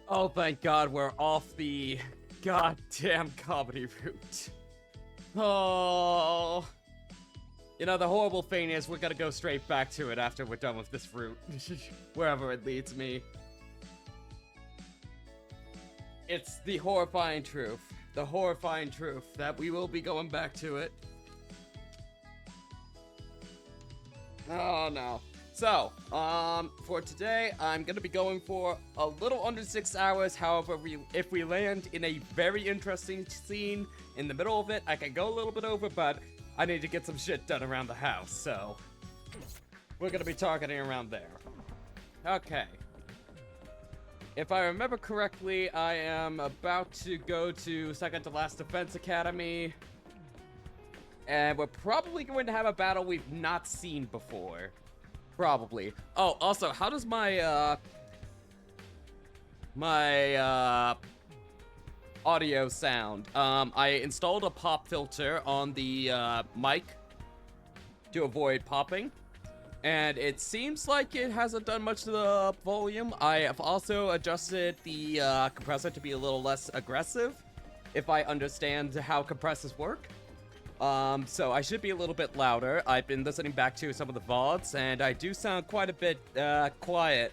Oh, thank God we're off the goddamn comedy route. Oh. You know, the horrible thing is we're gonna go straight back to it after we're done with this route. Wherever it leads me. It's the horrifying truth. The horrifying truth that we will be going back to it. Oh, no. So, for today, I'm gonna be going for a little under 6 hours. However, if we land in a very interesting scene in the middle of it, I can go a little bit over, but I need to get some shit done around the house, so we're gonna be targeting around there. Okay. If I remember correctly, I am about to go to second to last defense academy, and we're probably going to have a battle we've not seen before. Probably. Oh, also, how does my audio sound? I installed a pop filter on the mic to avoid popping, and it seems like it hasn't done much to the volume. I have also adjusted the compressor to be a little less aggressive, if I understand how compressors work. So I should be a little bit louder. I've been listening back to some of the VODs, and I do sound quite a bit, quiet.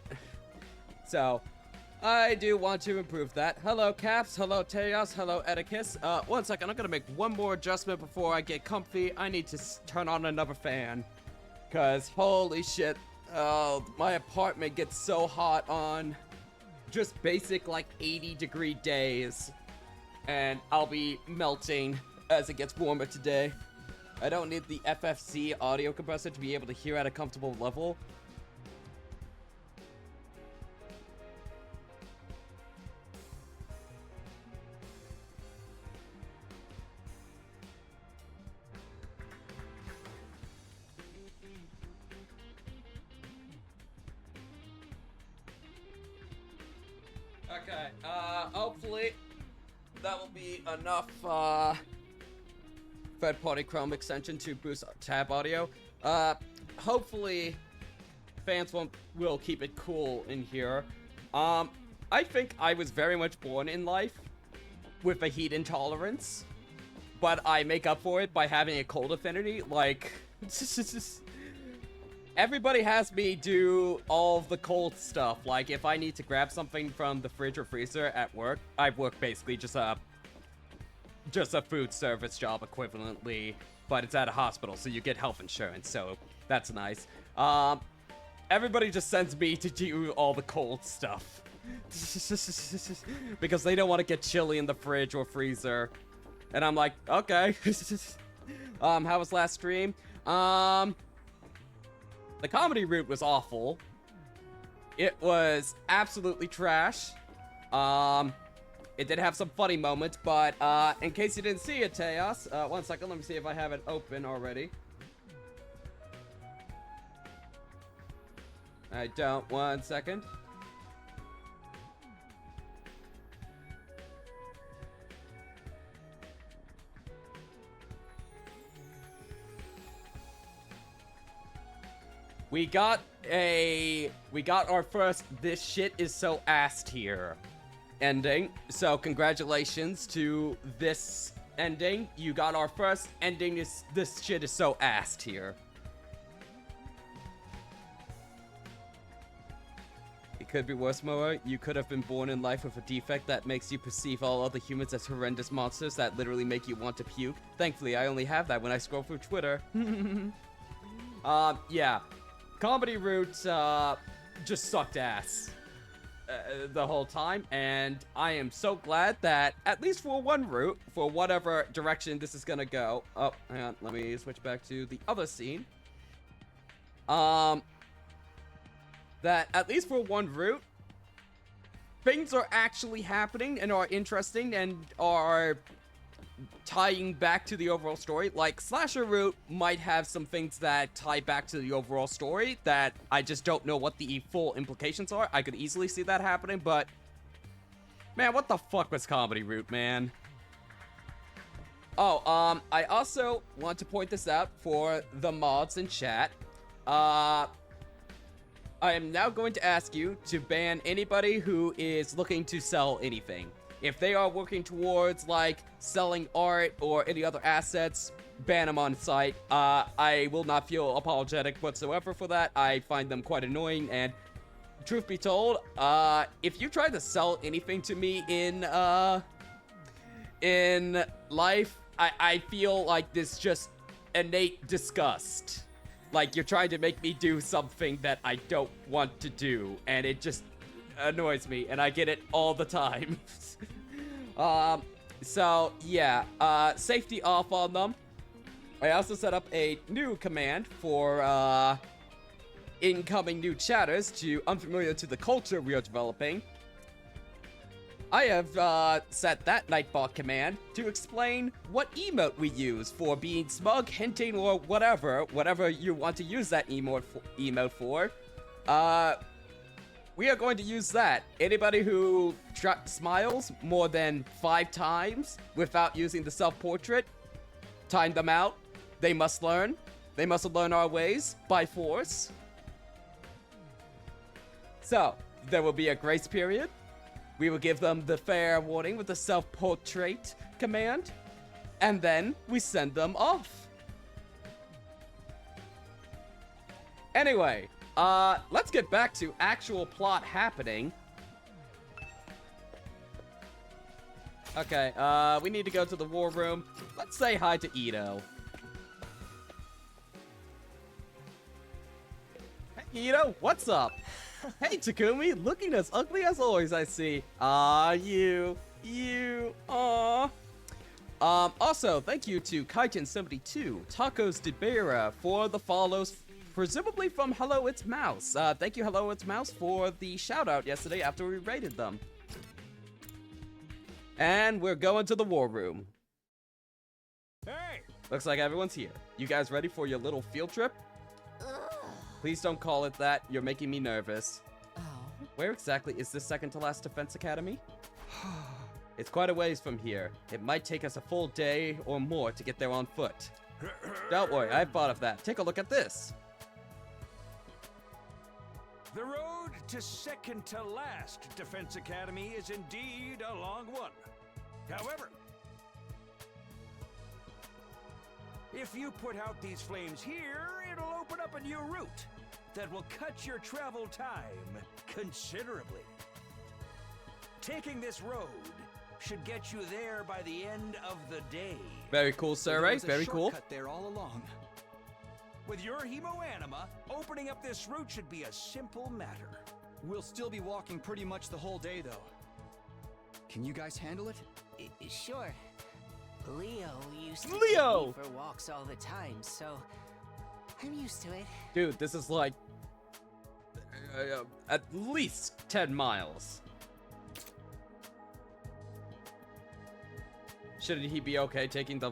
So, I do want to improve that. Hello, Caps. Hello, Teos. Hello, Etiquus. One second. I'm gonna make one more adjustment before I get comfy. I need to turn on another fan. Cause, holy shit. My apartment gets so hot on just basic, like, 80-degree days. And I'll be melting as it gets warmer today. I don't need the FFC audio compressor to be able to hear at a comfortable level. Okay, hopefully that will be enough, third-party Chrome extension to boost tab audio. Hopefully fans will keep it cool in here. I think I was very much born in life with a heat intolerance, but I make up for it by having a cold affinity. Like, everybody has me do all of the cold stuff. Like, if I need to grab something from the fridge or freezer at work, I work basically just a food service job equivalently, but it's at a hospital, so you get health insurance, so that's nice. Everybody just sends me to do all the cold stuff. Because they don't want to get chilly in the fridge or freezer. And I'm like, okay. How was last stream? The comedy route was awful. It was absolutely trash. It did have some funny moments, but in case you didn't see it, Teos, one second, let me see if I have it open already. I don't, one second. We got our first "this shit is so ass" tier ending. So congratulations to this ending. You got our first ending. This shit is so ass tier. It could be worse, Moa. You could have been born in life with a defect that makes you perceive all other humans as horrendous monsters that literally make you want to puke. Thankfully, I only have that when I scroll through Twitter. Yeah. Comedy route, just sucked ass the whole time, and I am so glad that, at least for one route, for whatever direction this is gonna go. Oh, hang on, let me switch back to the other scene. That, at least for one route, things are actually happening and are interesting and are tying back to the overall story. Like, Slasher route might have some things that tie back to the overall story that I just don't know what the full implications are. I could easily see that happening, but man, what the fuck was comedy route, man? Oh, I also want to point this out for the mods in chat. I am now going to ask you to ban anybody who is looking to sell anything. If they are working towards, like, selling art or any other assets, ban them on site. I will not feel apologetic whatsoever for that. I find them quite annoying, and truth be told, if you try to sell anything to me in life, I feel like this just innate disgust. Like, you're trying to make me do something that I don't want to do, and it just annoys me, and I get it all the time. So, yeah, safety off on them. I also set up a new command for, incoming new chatters to unfamiliar to the culture we are developing. I have set that Nightbot command to explain what emote we use for being smug, hinting, or whatever you want to use that emote for. We are going to use that. Anybody who smiles more than 5 times without using the self-portrait, time them out. They must learn. They must learn our ways by force. So, there will be a grace period. We will give them the fair warning with the self-portrait command, and then we send them off. Anyway, let's get back to actual plot happening. Okay, we need to go to the war room. Let's say hi to Ito. Hey, Ito, what's up? Hey, Takumi, looking as ugly as always, I see. You, aw. Also, thank you to Kaiten72, Tacos de Beira for the follows, presumably from Hello It's Mouse. Thank you, Hello It's Mouse, for the shout out yesterday after we raided them. And we're going to the war room. Hey! Looks like everyone's here. You guys ready for your little field trip? Please don't call it that. You're making me nervous. Oh. Where exactly is this second to last defense academy? It's quite a ways from here. It might take us a full day or more to get there on foot. Don't worry, I've thought of that. Take a look at this. The road to second to last Defense Academy is indeed a long one. However, if you put out these flames here, it'll open up a new route that will cut your travel time considerably. Taking this road should get you there by the end of the day. Very cool, sir, right? Very cool. Cut there all along. With your hemo-anima, opening up this route should be a simple matter. We'll still be walking pretty much the whole day, though. Can you guys handle it? Sure. Leo used to Leo! take me for walks all the time, so I'm used to it. Dude, this is like at least 10 miles. Shouldn't he be okay taking the...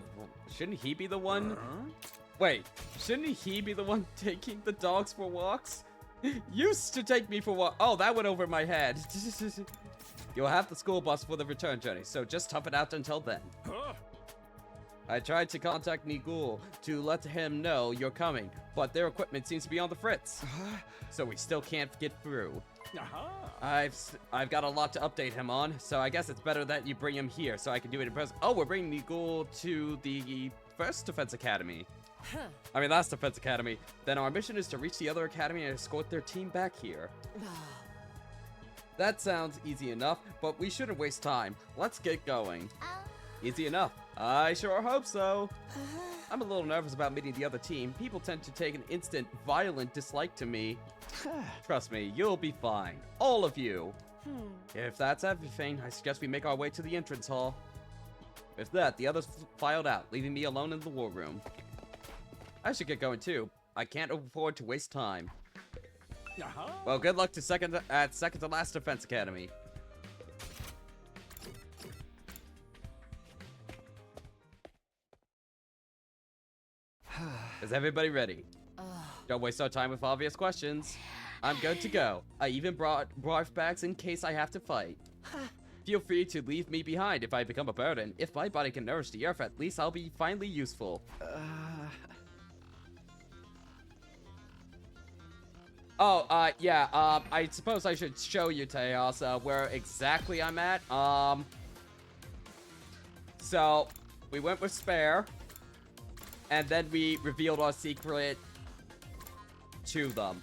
Shouldn't he be the one... Wait, shouldn't he be the one taking the dogs for walks? Used to take me for walks. Oh, that went over my head. You'll have the school bus for the return journey, so just tough it out until then. Huh? I tried to contact Nigul to let him know you're coming, but their equipment seems to be on the fritz. So we still can't get through. I've got a lot to update him on, so I guess it's better that you bring him here so I can do it in person. Oh, we're bringing Nigul to the first defense academy. I mean, last defense academy. Then our mission is to reach the other academy and escort their team back here. That sounds easy enough, but we shouldn't waste time. Let's get going. Easy enough. I sure hope so. I'm a little nervous about meeting the other team. People tend to take an instant, violent dislike to me. Trust me, you'll be fine. All of you. If that's everything, I suggest we make our way to the entrance hall. With that, the others filed out, leaving me alone in the war room. I should get going too. I can't afford to waste time. Well, good luck to second to last defense academy. Is everybody ready? Don't waste our time with obvious questions. I'm good to go. I even brought barf bags in case I have to fight. Feel free to leave me behind if I become a burden. If my body can nourish the earth, at least I'll be finally useful. Oh, yeah, I suppose I should show you, Teos, where exactly I'm at. So, we went with Spare, and then we revealed our secret to them.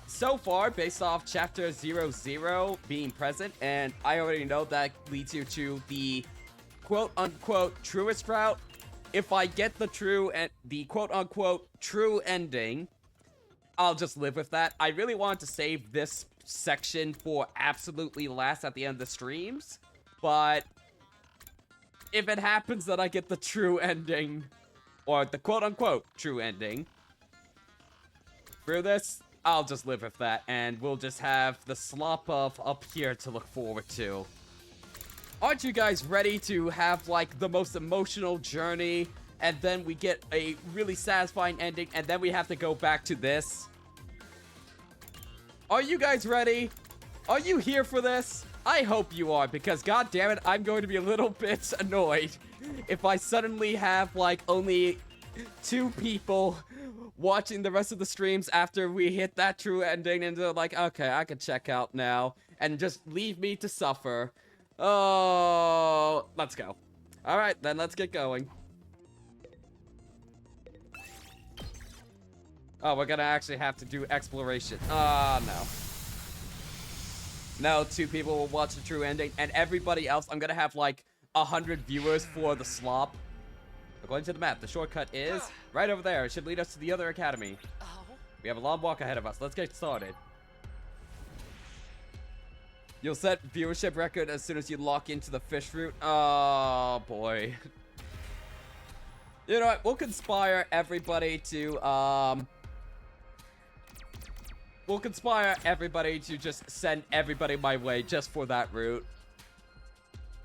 So far, based off Chapter 00 being present, and I already know that leads you to the quote-unquote truest route. If I get the quote-unquote true ending, I'll just live with that. I really wanted to save this section for absolutely last at the end of the streams, but if it happens that I get the true ending, or the quote-unquote true ending through this, I'll just live with that, and we'll just have the slop of up here to look forward to. Aren't you guys ready to have, like, the most emotional journey, and then we get a really satisfying ending, and then we have to go back to this? Are you guys ready? Are you here for this? I hope you are, because goddammit, I'm going to be a little bit annoyed if I suddenly have, like, only 2 people watching the rest of the streams after we hit that true ending, and they're like, okay, I can check out now, and just leave me to suffer. Oh, let's go. Alright, then let's get going. Oh, we're gonna actually have to do exploration. No. No, 2 people will watch the true ending, and everybody else, I'm gonna have like 100 viewers for the slop. According to the map, the shortcut is right over there. It should lead us to the other academy. We have a long walk ahead of us. Let's get started. You'll set viewership record as soon as you lock into the fish route. Oh, boy. You know what? We'll conspire everybody to, we'll conspire everybody to just send everybody my way just for that route.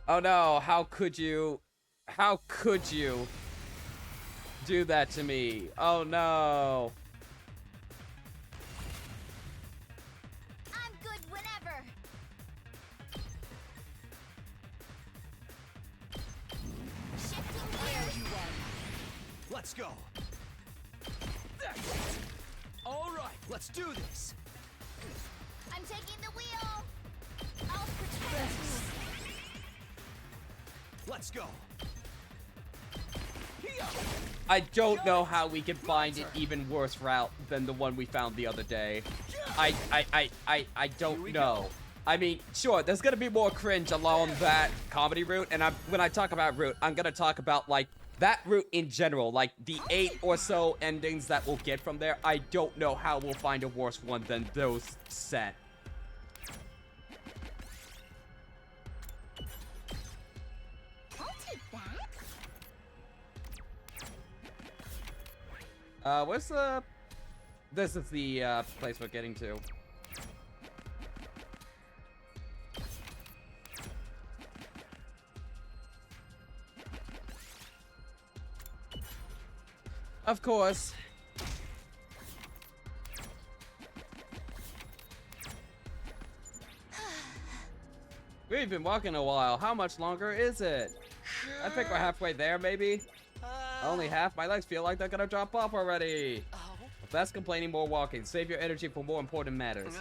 Oh, no. How could you? How could you do that to me? Oh, no. Let's go. That's it. All right, let's do this. I'm taking the wheel. I'll protect you. Let's go. I don't know how we can find an even worse route than the one we found the other day. I don't know. I mean, sure, there's gonna be more cringe along that comedy route, and when I talk about route, I'm gonna talk about, like, that route in general, like, the 8 or so endings that we'll get from there. I don't know how we'll find a worse one than those set. I'll take that. Where's the... This is the, place we're getting to. Of course. We've been walking a while. How much longer is it? I think we're halfway there, maybe. Only half. My legs feel like they're gonna drop off already. Less complaining, more walking. Save your energy for more important matters.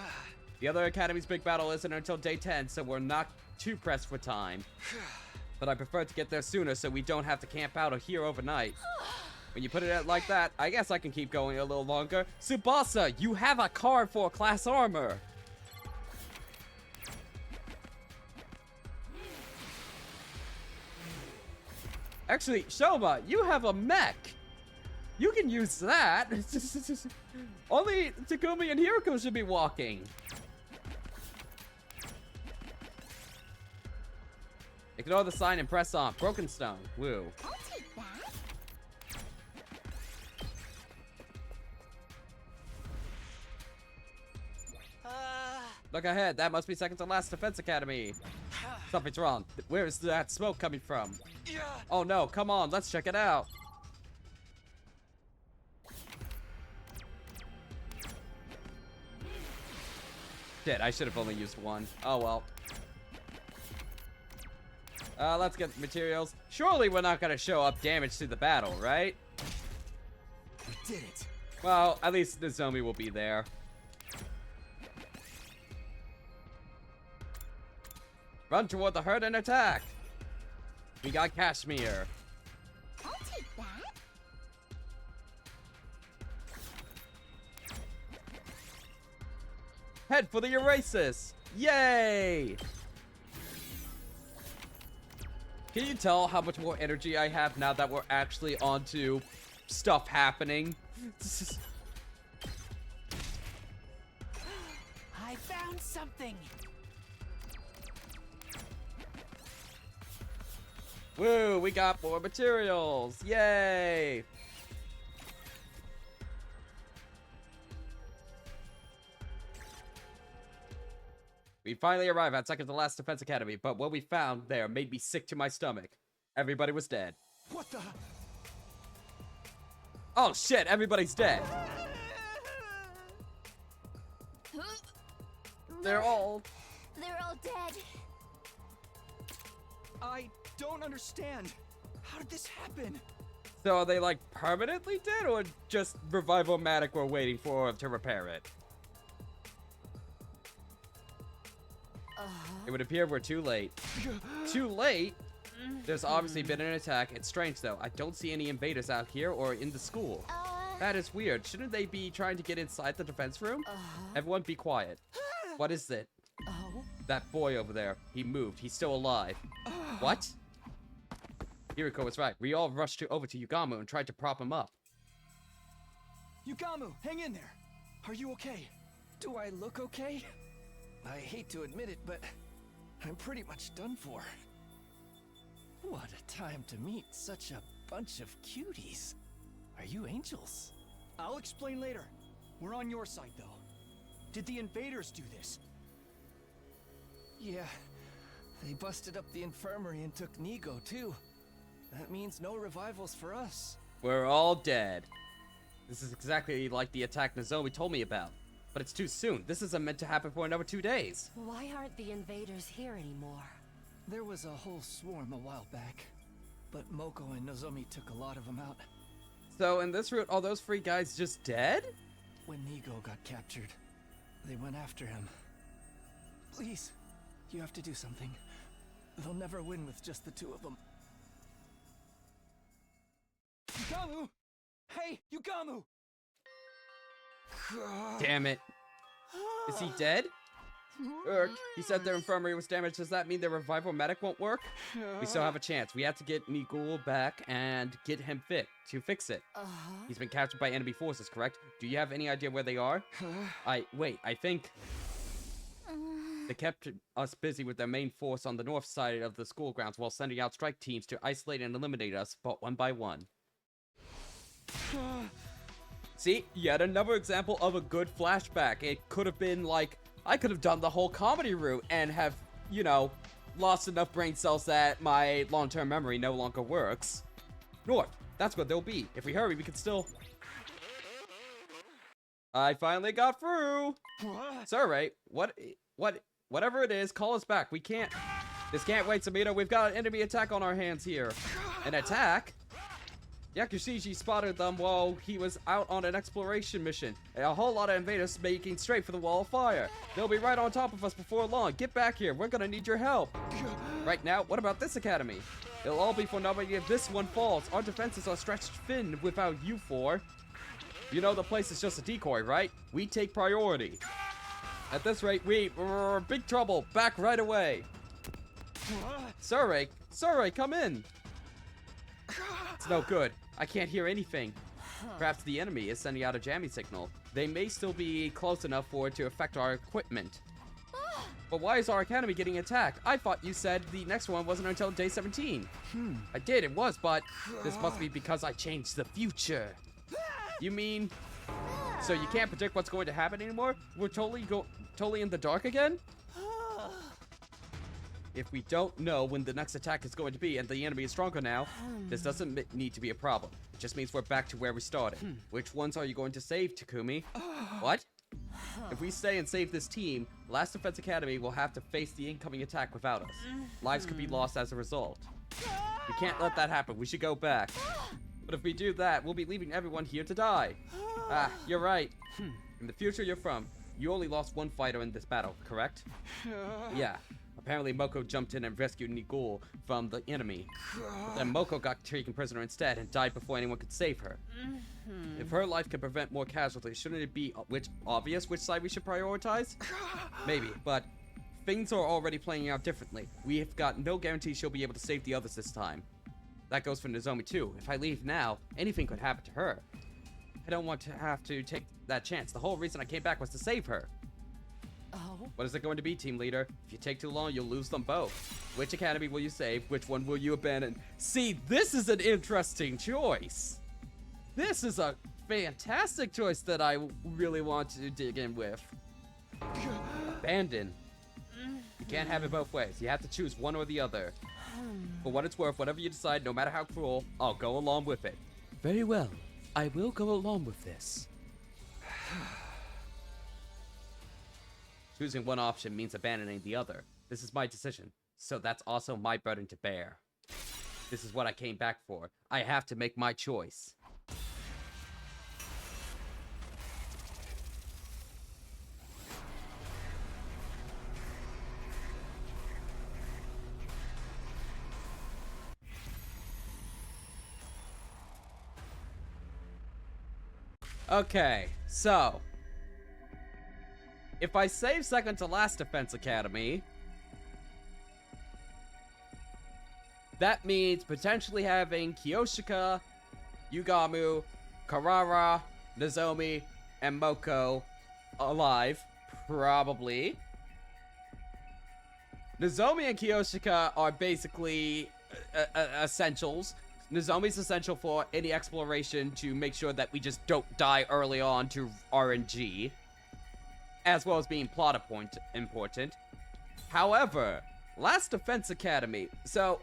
The other academy's big battle isn't until day 10, so we're not too pressed for time. But I prefer to get there sooner so we don't have to camp out here overnight. When you put it out like that, I guess I can keep going a little longer. Tsubasa, you have a card for class armor. Actually, Shoma, you have a mech. You can use that. Only Takumi and Hiroko should be walking. Ignore the sign and press on. Broken stone. Woo. I'll take that. Look ahead. That must be second to last defense academy. Something's wrong. Where is that smoke coming from? Oh no, come on. Let's check it out. Shit, I should have only used one. Oh well. Let's get materials. Surely we're not gonna show up damage to the battle, right? We did it. Well, at least Nozomi will be there. Run toward the herd and attack. We got Kashmir. I'll take that. Head for the Oasis. Yay! Can you tell how much more energy I have now that we're actually onto stuff happening? I found something. Woo, we got more materials. Yay! We finally arrived at second to last defense academy, but what we found there made me sick to my stomach. Everybody was dead. What the? Oh shit, everybody's dead. They're all... They're all dead. I don't understand. How did this happen? So are they like permanently dead or just revival-matic we're waiting for to repair it? It would appear we're too late. Too late? There's obviously been an attack. It's strange though. I don't see any invaders out here or in the school. That is weird. Shouldn't they be trying to get inside the defense room? Everyone be quiet. What is it? That boy over there. He moved. He's still alive. What? Hiriko was right. We all rushed over to Yugamu and tried to prop him up. Yugamu, hang in there. Are you okay? Do I look okay? I hate to admit it, but I'm pretty much done for. What a time to meet such a bunch of cuties. Are you angels? I'll explain later. We're on your side, though. Did the invaders do this? Yeah, they busted up the infirmary and took Nigo, too. That means no revivals for us. We're all dead. This is exactly like the attack Nozomi told me about. But it's too soon. This isn't meant to happen for another 2 days. Why aren't the invaders here anymore? There was a whole swarm a while back, but Moko and Nozomi took a lot of them out. So in this route, are those 3 guys just dead? When Nigo got captured, they went after him. Please, you have to do something. They'll never win with just the 2 of them. Yugamu! Hey, Yugamu! Damn it. Is he dead? He said their infirmary was damaged. Does that mean their revival medic won't work? We still have a chance. We have to get Nigul back and get him to fix it. He's been captured by enemy forces, correct? Do you have any idea where they are? I think they kept us busy with their main force on the north side of the school grounds while sending out strike teams to isolate and eliminate us, but one by one. See, yet another example of a good flashback. It could have been like, I could have done the whole comedy route and have, you know, lost enough brain cells that my long-term memory no longer works. North, that's what they'll be. If we hurry, we can still... I finally got through! Sorry, whatever it is, call us back. We can't... This can't wait, Samito. We've got an enemy attack on our hands here. An attack? Yakushiji spotted them while he was out on an exploration mission. A whole lot of invaders making straight for the wall of fire. They'll be right on top of us before long. Get back here. We're gonna need your help. Right now, what about this academy? It'll all be for nobody if this one falls. Our defenses are stretched thin without you four. You know the place is just a decoy, right? We take priority. At this rate, we're big trouble. Back right away. Surrey, come in. It's no good. I can't hear anything. Perhaps the enemy is sending out a jamming signal. They may still be close enough for it to affect our equipment. But why is our academy getting attacked? I thought you said the next one wasn't until day 17. I did, it was, but this must be because I changed the future. You mean... So you can't predict what's going to happen anymore? We're totally in the dark again? If we don't know when the next attack is going to be and the enemy is stronger now, this doesn't need to be a problem. It just means we're back to where we started. Which ones are you going to save, Takumi? What? If we stay and save this team, Last Defense Academy will have to face the incoming attack without us. Lives could be lost as a result. We can't let that happen. We should go back. But if we do that, we'll be leaving everyone here to die. Ah, you're right. In the future you're from, you only lost one fighter in this battle, correct? Yeah. Apparently Moko jumped in and rescued Nigul from the enemy. But then Moko got taken prisoner instead and died before anyone could save her. If her life could prevent more casualties, shouldn't it be obvious which side we should prioritize? Maybe, but things are already playing out differently. We've got no guarantee she'll be able to save the others this time. That goes for Nozomi too. If I leave now, anything could happen to her. I don't want to have to take that chance. The whole reason I came back was to save her. Oh? What is it going to be, team leader? If you take too long, you'll lose them both. Which academy will you save? Which one will you abandon? See, this is an interesting choice. This is a fantastic choice that I really want to dig in with. Abandon. You can't have it both ways. You have to choose one or the other. For what it's worth, whatever you decide, no matter how cruel, I'll go along with it. Very well. I will go along with this. Choosing one option means abandoning the other. This is my decision, so that's also my burden to bear. This is what I came back for. I have to make my choice. Okay, so if I save second to last Defense Academy, that means potentially having Kyoshika, Yugamu, Karara, Nozomi, and Moko alive, probably. Nozomi and Kyoshika are basically essentials. Nozomi's essential for any exploration to make sure that we just don't die early on to RNG, as well as being plot important. However, Last Defense Academy. So,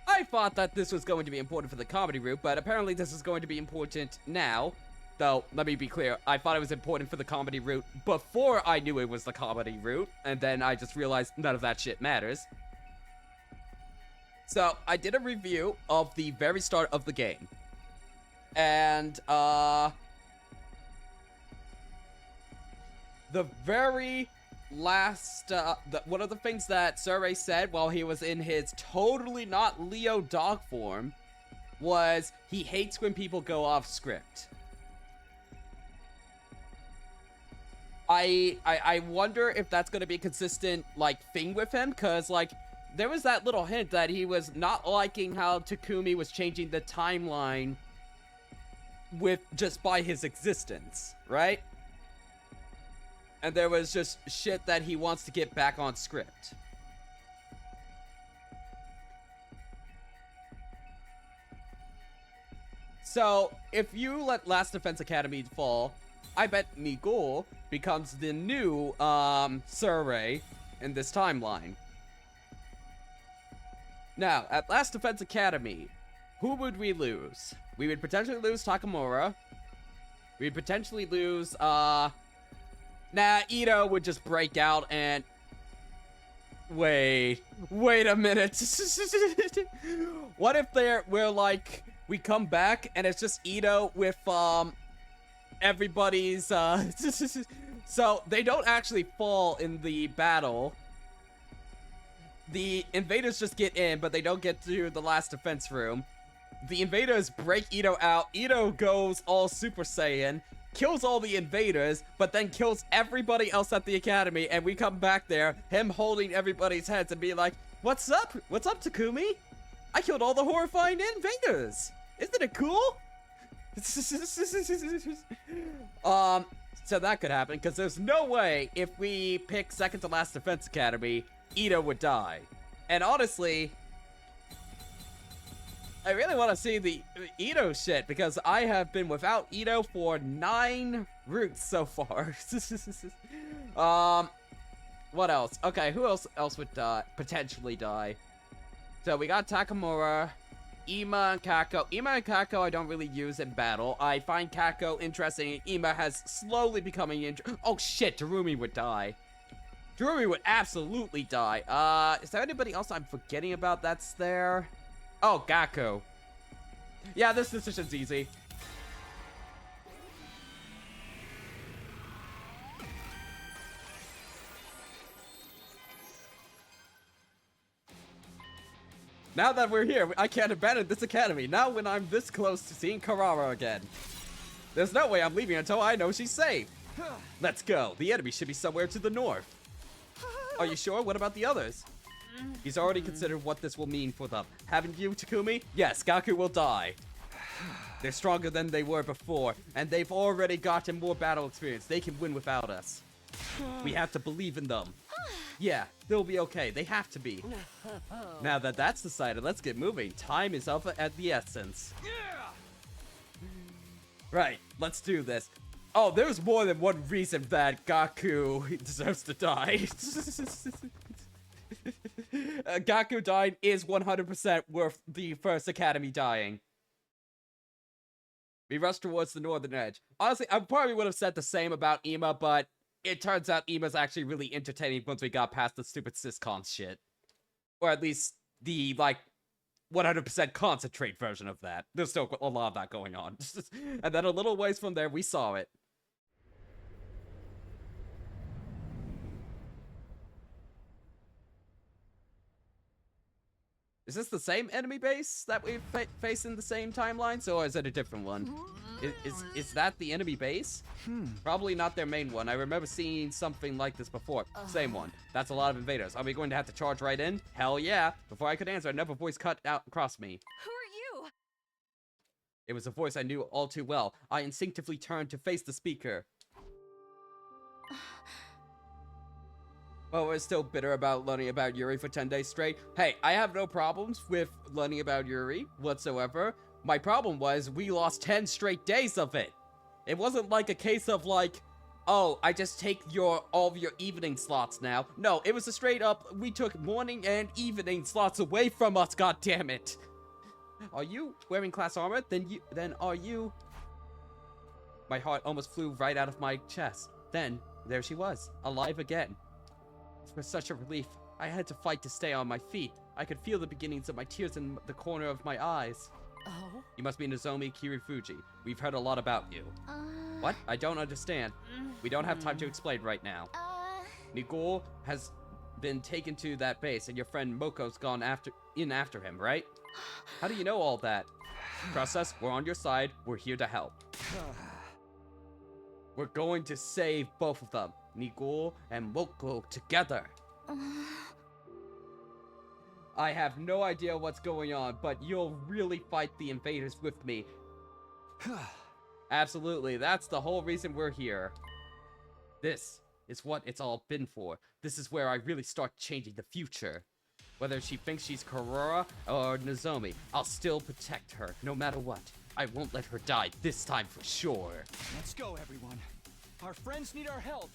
I thought that this was going to be important for the comedy route, but apparently this is going to be important now. Though, let me be clear, I thought it was important for the comedy route before I knew it was the comedy route, and then I just realized none of that shit matters. So, I did a review of the very start of the game. And, the very last, one of the things that Surrey said while he was in his totally not Leo dog form was he hates when people go off script. I wonder if that's going to be a consistent, like, thing with him, because, like, there was that little hint that he was not liking how Takumi was changing the timeline with just by his existence, right? And there was just shit that he wants to get back on script. So, if you let Last Defense Academy fall, I bet Nigul becomes the new, Surrey in this timeline. Now, at Last Defense Academy, who would we lose? We would potentially lose Takamura. We'd potentially lose, Ito would just break out and... Wait a minute. What if we're like, we come back and it's just Ito with, everybody's, so they don't actually fall in the battle. The invaders just get in, but they don't get to the last defense room. The invaders break Ito out. Ito goes all Super Saiyan, kills all the invaders, but then kills everybody else at the academy, and we come back there, him holding everybody's heads and being like, "What's up? What's up, Takumi? I killed all the horrifying invaders. Isn't it cool?" So that could happen, because there's no way if we pick second to last Defense Academy, Ito would die. And honestly, I really want to see the Ito shit, because I have been without Ito for 9 routes so far. What else? Okay, who else would potentially die? So we got Takamura, Ima, and Kako. Ima and Kako I don't really use in battle. I find Kako interesting, and Ima has slowly becoming oh shit, Darumi would die. Darumi would absolutely die. Is there anybody else I'm forgetting about that's there? Oh, Gakko. Yeah, this decision's easy. Now that we're here, I can't abandon this academy. Now when I'm this close to seeing Carrara again. There's no way I'm leaving until I know she's safe. Let's go. The enemy should be somewhere to the north. Are you sure? What about the others? He's already considered what this will mean for them. Haven't you, Takumi? Yes, Gaku will die. They're stronger than they were before, and they've already gotten more battle experience. They can win without us. We have to believe in them. Yeah, they'll be okay. They have to be. Now that that's decided, let's get moving. Time is of the essence. Right, let's do this. Oh, there's more than one reason that Gaku deserves to die. Gaku dying is 100% worth the first academy dying. We rush towards the northern edge. Honestly, I probably would have said the same about Ima, but it turns out Ima's actually really entertaining once we got past the stupid syscon shit. Or at least the, like, 100% concentrate version of that. There's still a lot of that going on. And then a little ways from there, we saw it. Is this the same enemy base that we faced in the same timelines, or is it a different one? Is that the enemy base? Probably not their main one. I remember seeing something like this before. Same one. That's a lot of invaders. Are we going to have to charge right in? Hell yeah. Before I could answer, another voice cut out across me. Who are you? It was a voice I knew all too well. I instinctively turned to face the speaker. Well, we're still bitter about learning about Yuri for 10 days straight. Hey, I have no problems with learning about Yuri whatsoever. My problem was we lost 10 straight days of it. It wasn't like a case of like, oh, I just take all of your evening slots now. No, it was a straight up, we took morning and evening slots away from us, goddammit. Are you wearing class armor? Then are you? My heart almost flew right out of my chest. Then, there she was, alive again. It was such a relief. I had to fight to stay on my feet. I could feel the beginnings of my tears in the corner of my eyes. Oh? You must be Nozomi Kirifuji. We've heard a lot about you. What? I don't understand. We don't have time to explain right now. Nigel has been taken to that base, and your friend Moko's gone after him, right? How do you know all that? Trust us, we're on your side. We're here to help. We're going to save both of them, Nigel and Moko together. I have no idea what's going on, but you'll really fight the invaders with me. Absolutely, that's the whole reason we're here. This is what it's all been for. This is where I really start changing the future. Whether she thinks she's Karora or Nozomi, I'll still protect her, no matter what. I won't let her die this time for sure. Let's go, everyone. Our friends need our help.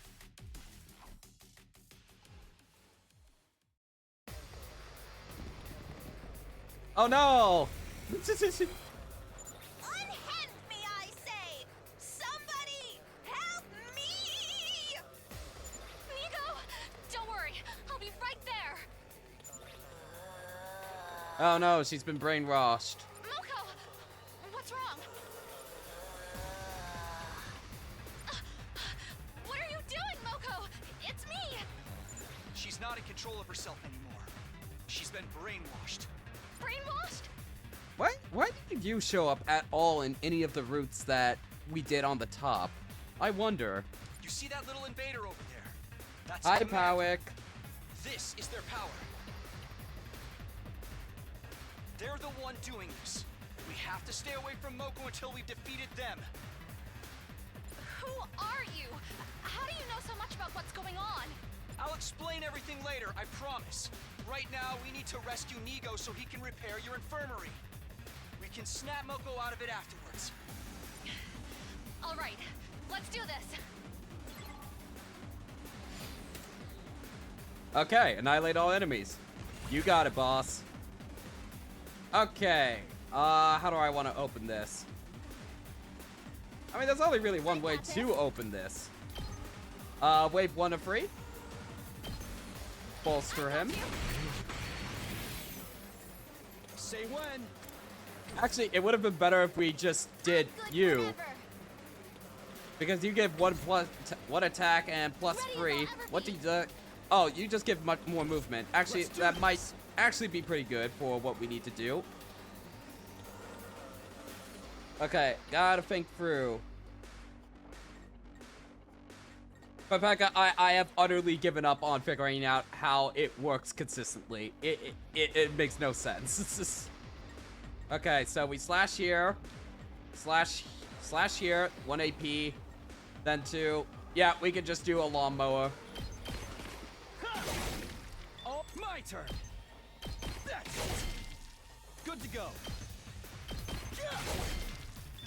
Oh no! Unhand me, I say! Somebody help me! Nico! Don't worry, I'll be right there. Oh no, she's been brainwashed. Moko! What's wrong? What are you doing, Moko? It's me! She's not in control of herself anymore. She's been brainwashed. Brainwashed? Why did you show up at all in any of the routes that we did on the top? I wonder. You see that little invader over there? That's Hi, command. Powick. This is their power. They're the one doing this. We have to stay away from Moko until we've defeated them. Who are you? How do you know so much about what's going on? I'll explain everything later, I promise. Right now, we need to rescue Nigo so he can repair your infirmary. We can snap Moko out of it afterwards. All right, let's do this. Okay, annihilate all enemies. You got it, boss. Okay, how do I want to open this? I mean, there's only really one way to open this. Wave 1 of free. Bolster him. Say when. Actually, it would have been better if we just did you. Because you give one attack and plus Ready free. for What do you do? Oh, you just give much more movement. Actually, that might actually be pretty good for what we need to do. Okay, gotta think through. But Pekka, I have utterly given up on figuring out how it works consistently. It makes no sense. Okay, so we slash here, slash here, 1 AP, then 2. Yeah, we can just do a lawnmower. Oh, my turn. That's it. Good to go.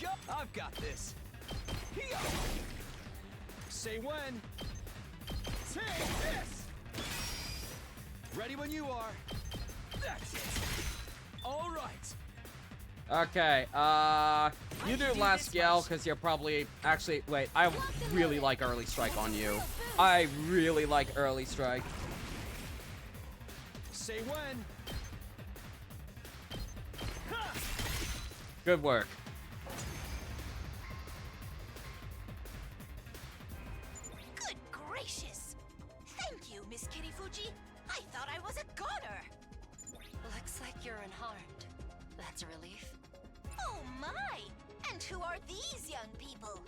Go. I've got this. Here. Say when. Take this. Ready when you are. That's it. All right. Okay, you do last yell because you're probably actually wait. I really like early strike on you. I really like early strike. Say when. Good work. Good gracious! Thank you, Miss Kirifuji. I thought I was a goner. Looks like you're unharmed. That's a relief. Oh my! And who are these young people?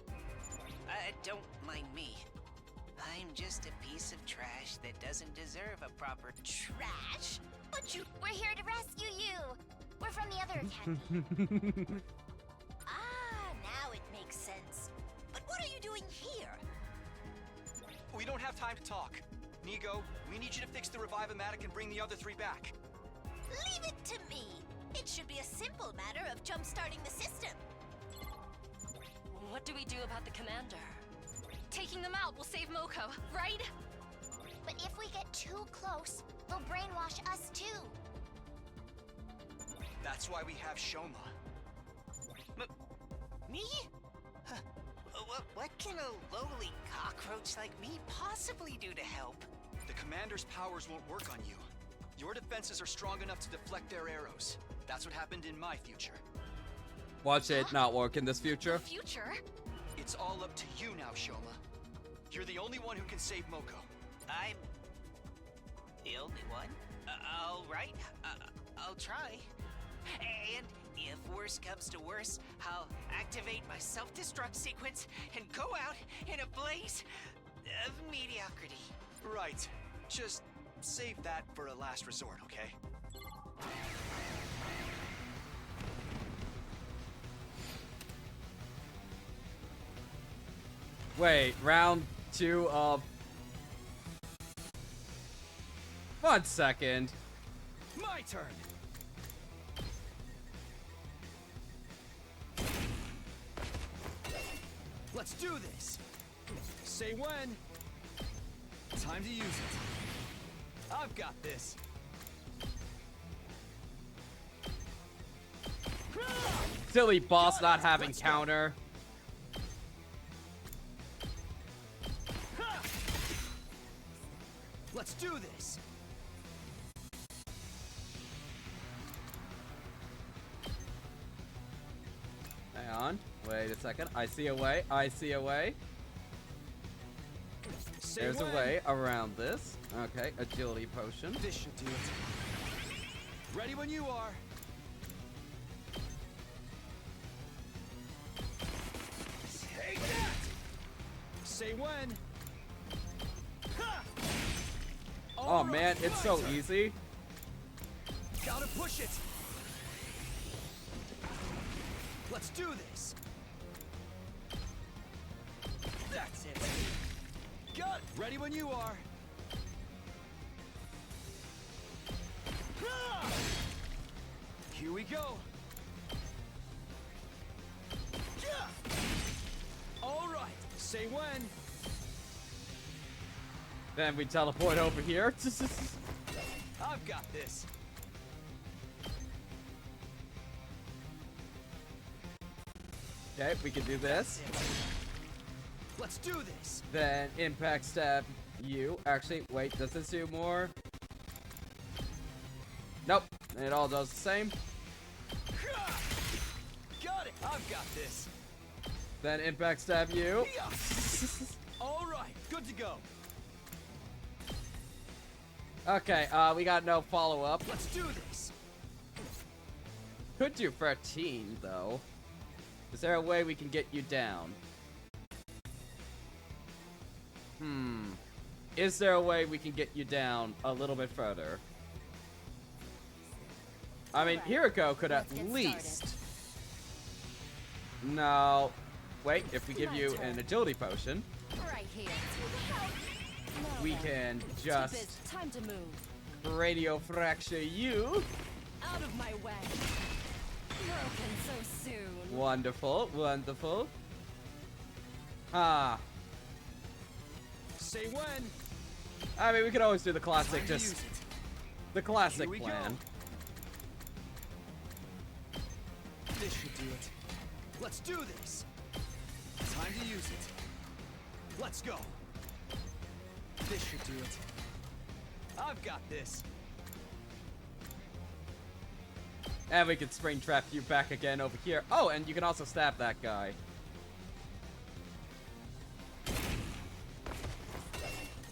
Don't mind me. I'm just a piece of trash that doesn't deserve a proper Trash? But you... We're here to rescue you. We're from the other academy. Ah, now it makes sense. But what are you doing here? We don't have time to talk. Nigo, we need you to fix the Revive-O-Matic and bring the other 3 back. Leave it to me. It should be a simple matter of jump-starting the system. What do we do about the commander? Taking them out will save Moko, right? But if we get too close, they'll brainwash us too. That's why we have Shoma. Me? Huh. What can a lowly cockroach like me possibly do to help? The commander's powers won't work on you. Your defenses are strong enough to deflect their arrows. That's what happened in my future. Watch it not work in this future. Future? It's all up to you now, Shoma. You're the only one who can save Moko. I'm the only one? All right, I'll try. And if worse comes to worse, I'll activate my self-destruct sequence and go out in a blaze of mediocrity. Right. Just save that for a last resort, okay? Wait, round 2 of... 1 second. My turn. Let's do this. Say when. Time to use it. I've got this. Silly boss not having counter. Let's do this. Hang on. Wait a second. I see a way. I see a way. Say There's when. a way around this. Okay, agility potion. This should do it. Ready when you are. Take that! Say when. Ha! Oh All man, right, it's so my turn. easy. Gotta push it. Let's do this. That's it. Got it. Ready when you are. Ah! Here we go. Yeah. All right. Say when. Then we teleport over here. I've got this. Okay, we can do this. Let's do this. Then impact stab you. Actually, wait, does this do more? Nope, it all does the same. Got it. I've got this. Then impact stab you. All right. Good to go. Okay, we got no follow-up. Let's do this. Could do 13, though. Is there a way we can get you down? Is there a way we can get you down a little bit further? I mean, Hiriko could at least... No. Wait, if we give you an agility potion, Right here. we can just Time to move. radio fracture you. Out of my way. Broken so soon. Wonderful, wonderful. Ah. Say when. I mean, we could always do the Time classic, to use just it. the classic Here we plan. go. This should do it. Let's do this. Time to use it. Let's go. This should do it. I've got this. And we can spring trap you back again over here. Oh, and you can also stab that guy.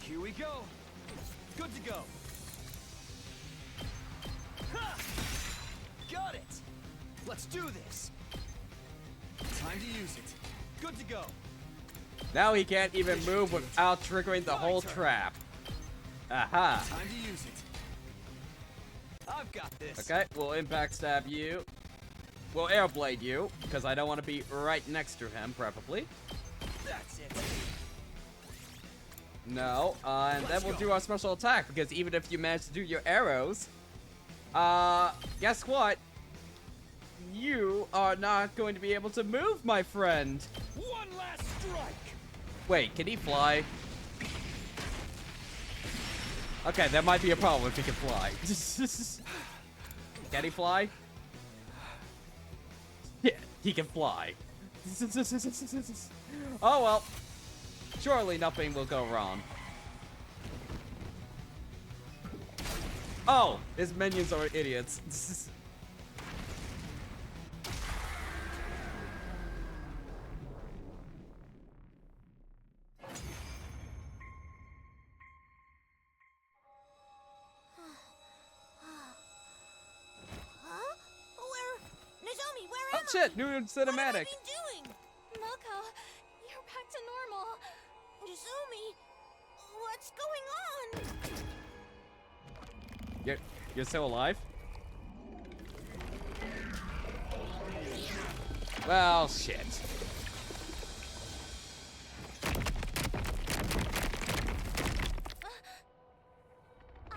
Here we go. Good to go. Ha! Got it. Let's do this. Time to use it. Good to go. Now he can't even move without triggering the whole trap. Aha. Time to use it. I've got this. Okay, we'll impact stab you. We'll air blade you, because I don't want to be right next to him, preferably. That's it. No, and then Let's we'll go. do our special attack, because even if you manage to do your arrows, guess what? You are not going to be able to move, my friend. One last strike. Wait, can he fly? Okay, that might be a problem if he can fly. Can he fly? Yeah, he can fly. Oh well. Surely nothing will go wrong. Oh, his minions are idiots. Huh? Nozomi, where Oh am shit, new I? What have I cinematic. been doing? Moko, you're back to normal. Nozomi, what's going on? You're still alive? Well, shit. I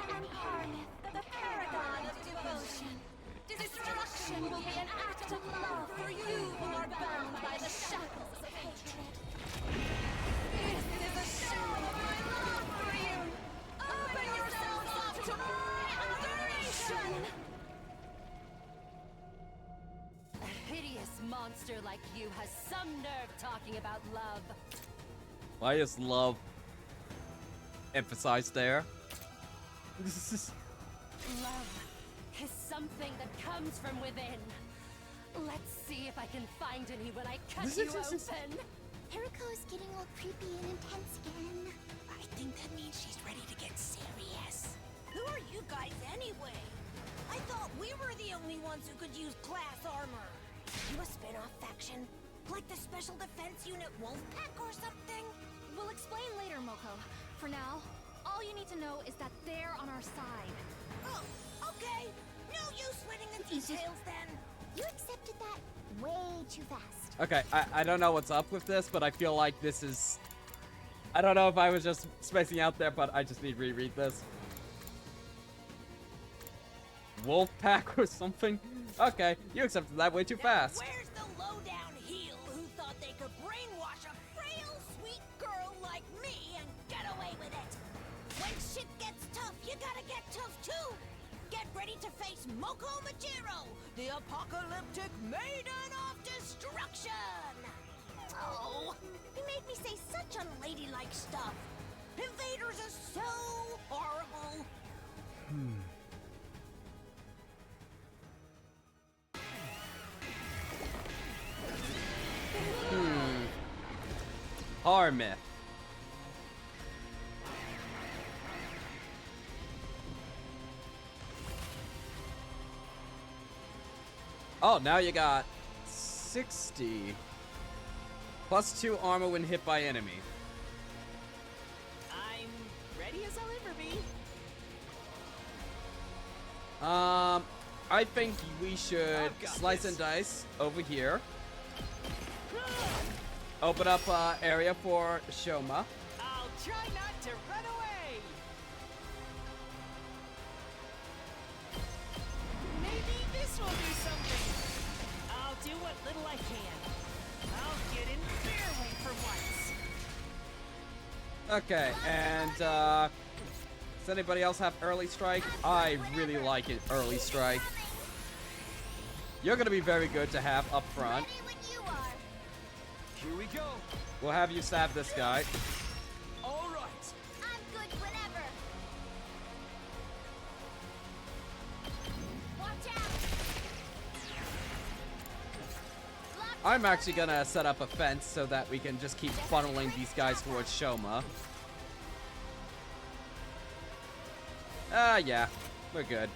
am Harmith, the paragon of devotion. Destruction will be an act of love for you who are bound by the shackles of hatred. This is a show of my love for you. Open yourselves up to my adoration. A hideous monster like you has some nerve talking about love. Why is love emphasized there? Love is something that comes from within. Let's see if I can find any when I cut you open. Hiriko is getting all creepy and intense again. I think that means she's ready to get serious. Who are you guys anyway? I thought we were the only ones who could use class armor. You a spin-off faction? Like the Special Defense Unit Wolfpack or something? We'll explain later, Moko. For now, all you need to know is that they're on our side. Oh, okay. No use splitting the details then. You accepted that way too fast. Okay, I don't know what's up with this, but I feel like this is... I don't know if I was just spacing out there, but I just need to reread this. Wolfpack or something? Okay, you accepted that way too fast. Where's the low-down heel who thought they could brainwash a frail, sweet girl like me and get away with it? When shit gets tough, you gotta get tough too. Get ready to face Moko Majiro, the apocalyptic maiden of destruction. Oh, he made me say such unladylike stuff. Invaders are so horrible. Harmith. Oh, now you got 60. Plus 2 armor when hit by enemy. I'm ready as I'll ever be. I think we should slice this. and dice over here. Open up area for Shoma. I'll try not to run away. Maybe this will do something. I'll do what little I can. I'll get in fair weight for once. Okay, and does anybody else have early strike? I really like it, early strike. You're gonna be very good to have up front. Ready when you are. Here we go. We'll have you stab this guy. All right. I'm good whenever. Watch out. Block I'm actually gonna set up a fence so that we can just keep funneling these guys towards Shoma. Yeah, we're good.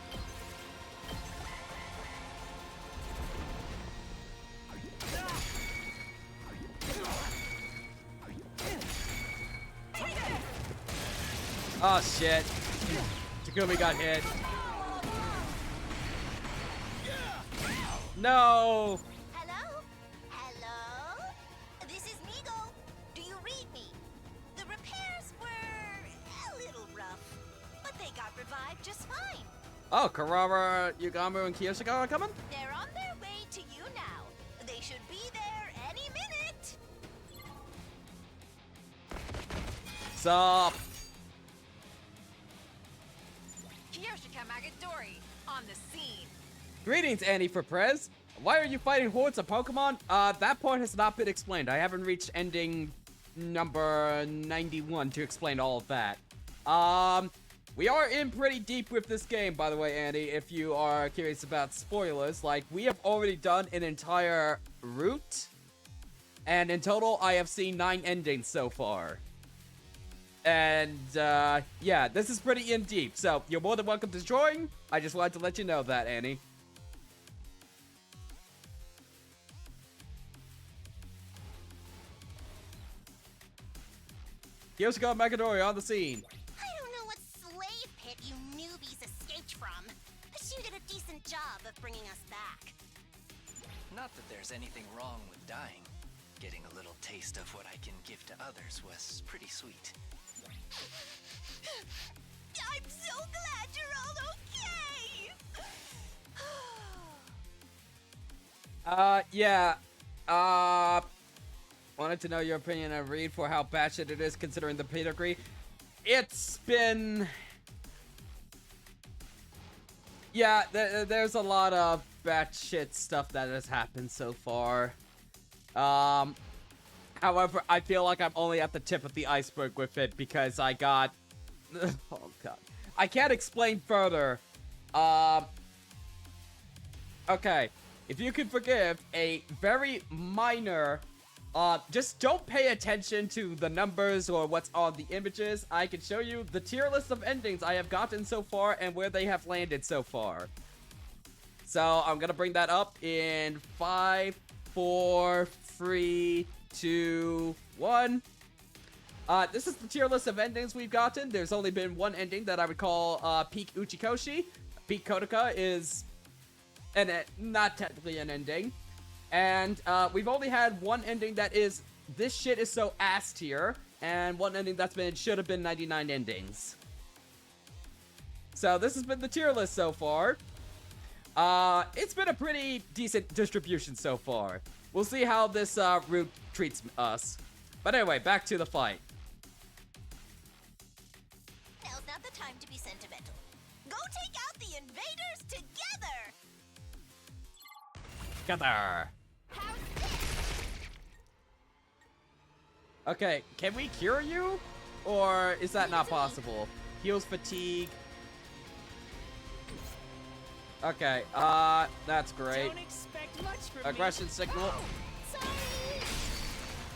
Oh shit. Takumi got hit. No! Hello? Hello? This is Migo. Do you read me? The repairs were a little rough, but they got revived just fine. Oh, Karara, Yugamu, and Kiyoshika are coming? They're on their way to you now. They should be there any minute. Sup? Kiyoshika Magadori on the scene. Greetings, Annie for Prez. Why are you fighting hordes of Pokemon? That part has not been explained. I haven't reached ending number 91 to explain all of that. We are in pretty deep with this game, by the way, Andy, if you are curious about spoilers. Like, we have already done an entire route, and in total, I have seen 9 endings so far. And, yeah, this is pretty in deep, so you're more than welcome to join. I just wanted to let you know that, Annie. Yoshiko Makadori on the scene. I don't know what slave pit you newbies escaped from, but you did a decent job of bringing us back. Not that there's anything wrong with dying. Getting a little taste of what I can give to others was pretty sweet. I'm so glad you're all okay! Yeah. Wanted to know your opinion on Reed for how batshit it is considering the pedigree. It's been... Yeah, there's a lot of batshit stuff that has happened so far. However, I feel like I'm only at the tip of the iceberg with it because I got... Oh, God. I can't explain further. Okay. If you could forgive a very minor... just don't pay attention to the numbers or what's on the images. I can show you the tier list of endings I have gotten so far and where they have landed so far. So, I'm gonna bring that up in 5, 4, 3, 2, 1. This is the tier list of endings we've gotten. There's only been one ending that I would call, Peak Uchikoshi. Peak Kodoka is not technically an ending. And, we've only had one ending that is, this shit is so ass tier, and one ending that's been, should have been 99 endings. So, this has been the tier list so far. It's been a pretty decent distribution so far. We'll see how this, route treats us. But anyway, back to the fight. Now's not the time to be sentimental. Go take out the invaders together! Together. How's this? Okay, can we cure you? Or is that not possible? Heals fatigue. Okay, that's great. Don't expect much from Aggression me. signal. Sorry!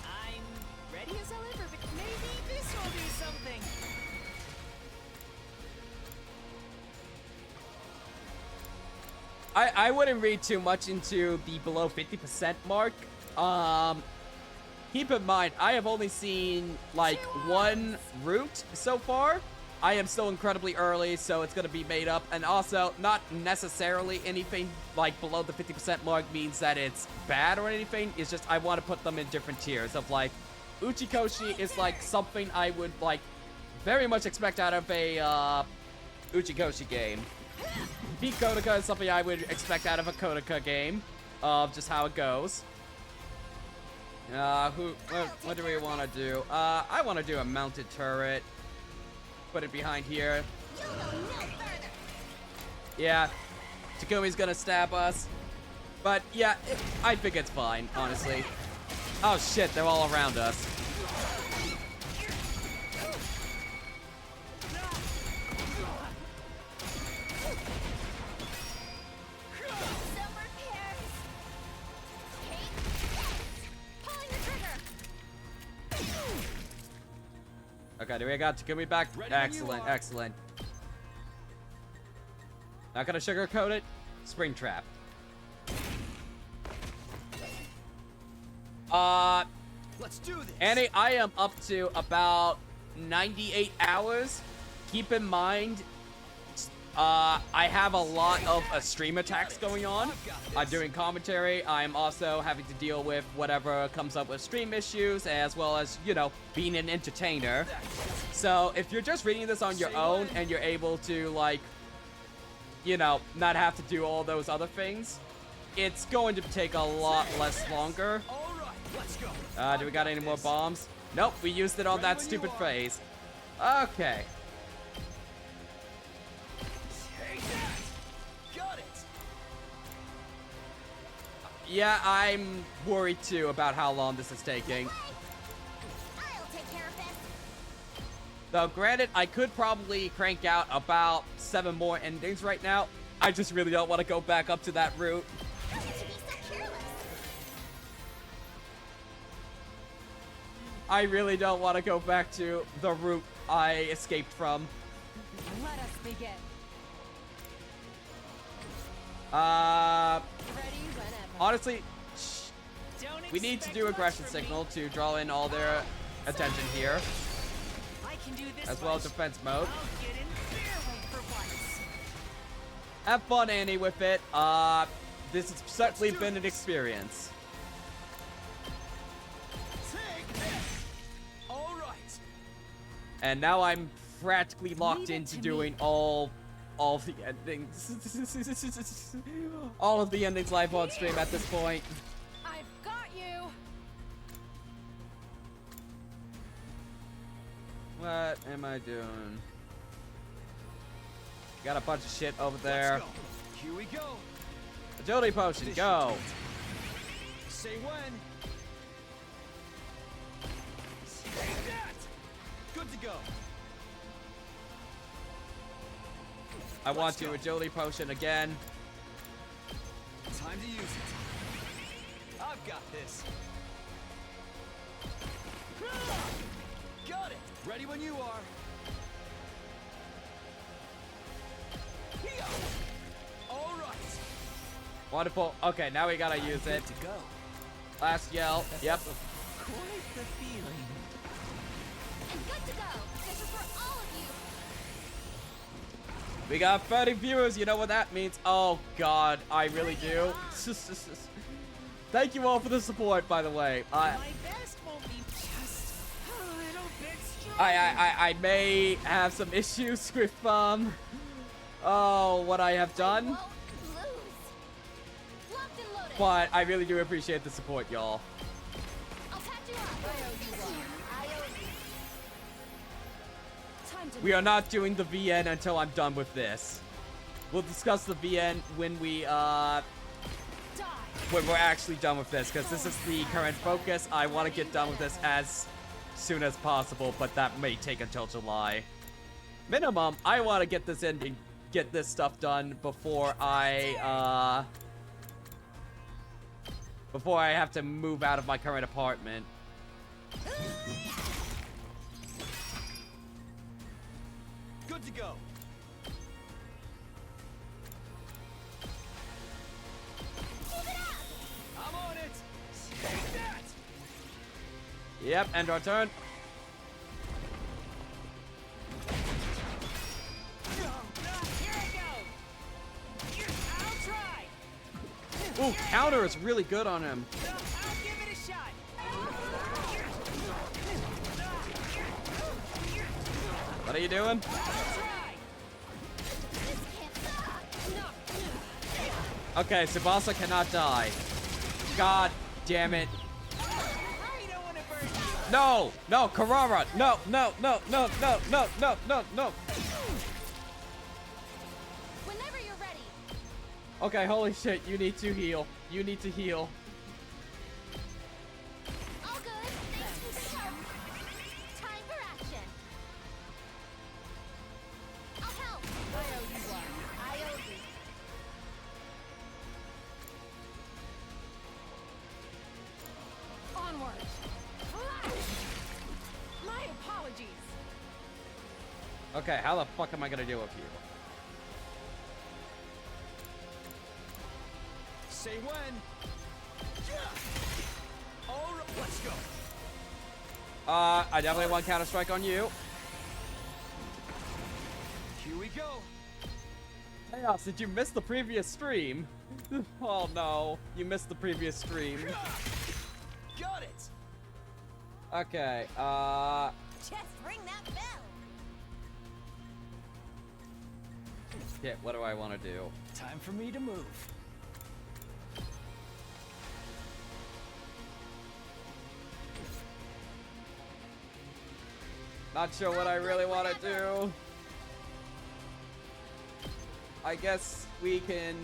I'm ready as I'll ever be. Maybe this will do something. I wouldn't read too much into the below 50% mark. Keep in mind, I have only seen, like, one route so far. I am still incredibly early, so it's going to be made up. And also, not necessarily anything, like, below the 50% mark means that it's bad or anything. It's just I want to put them in different tiers of, like, Uchikoshi is, like, something I would, like, very much expect out of a, Uchikoshi game. Beat Kodoka is something I would expect out of a Kodoka game, of just how it goes. What do we want to do? I want to do a mounted turret. Put it behind here. Yeah, Takumi's gonna stab us. But yeah, I think it's fine, honestly. Oh shit, they're all around us. Okay, do we got Takumi back? Excellent, excellent. Not gonna sugarcoat it. Spring trap. Let's do this. Annie, I am up to about 98 hours. Keep in mind, I have a lot of stream attacks going on. I'm doing commentary. I'm also having to deal with whatever comes up with stream issues, as well as, you know, being an entertainer. So if you're just reading this on your own and you're able to, like, you know, not have to do all those other things, it's going to take a lot less longer. Do we got any more bombs? Nope, we used it on that stupid phase. Okay. Yeah, I'm worried too about how long this is taking. I'll take care of this. Though, granted, I could probably crank out about 7 more endings right now. I just really don't want to go back up to that route. How could you be so careless? I really don't want to go back to the route I escaped from. Let us begin. Ready whenever. Honestly, we need to do aggression signal to draw in all their attention here, I can do this as well as much. defense mode. I'll get in fair weight for once. Have fun, Annie, with it. This has certainly been an experience. All right. And now I'm practically locked into doing all of the endings. All of the endings live on stream at this point. I've got you. What am I doing? Got a bunch of shit over there. Let's go. Here we go. Agility potion, go. Say when. Take that. Good to go. I want to agility potion again. Time to use it. I've got this. Got it. Ready when you are. All right. Wonderful. Okay, now we gotta use it. Good to go. Last yell. Yep. Quite the feeling. And good to go. This is for all of you. We got 30 viewers. You know what that means? Oh God, I really do. Thank you all for the support, by the way. My best won't be just a little bit strong. I may have some issues with what I have done, Won't lose. Locked and loaded. but I really do appreciate the support, y'all. I'll patch you up. I owe you. Time to We are not doing the VN until I'm done with this. We'll discuss the VN when die. when we're actually done with this, because this is the current focus. I want to get done with this as soon as possible, but that may take until July. Minimum, I want to get this ending, get this stuff done before I have to move out of my current apartment. Good to go. Yep, end our turn. Here I go. I'll try. Ooh, counter is really good on him. I'll give it a shot. What are you doing? Okay, Tsubasa cannot die. God damn it. No, no, Carrara. No, no, no, no, no, no, no, no, no. Whenever you're ready. Okay, holy shit, you need to heal. You need to heal. All good. Thanks for the help. Time for action. I'll help. I owe you one. I owe you. Onward. Flash! My apologies. Okay, how the fuck am I gonna deal with you? Say when. All right, let's go. I definitely want counter strike on you. Here we go. Chaos, did you miss the previous stream? Oh no, you missed the previous stream. Got it. Okay, Just ring that bell. shit, what do I want to do? Time for me to move. Not sure what I really want to do. I guess we can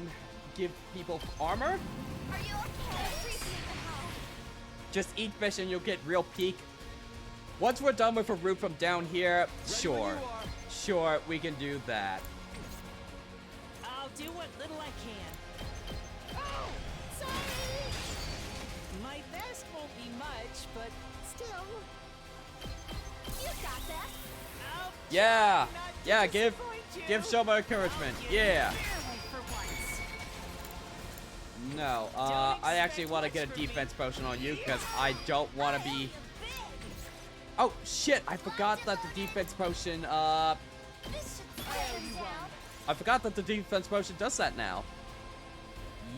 give people armor? Are you okay? Appreciate the help. Just eat fish and you'll get real peak. Once we're done with a route from down here, sure. Sure, we can do that. I'll do what little I can. Oh, sorry. My best won't be much, but Still. You got that. I'll Yeah, try not to yeah, give disappoint you. Shoma encouragement. I'll give Yeah. fairly for once. No, I actually want to get a defense potion on you because I don't want to be. Oh shit! I forgot that the defense potion. This should slow them down. I forgot that the defense potion does that now.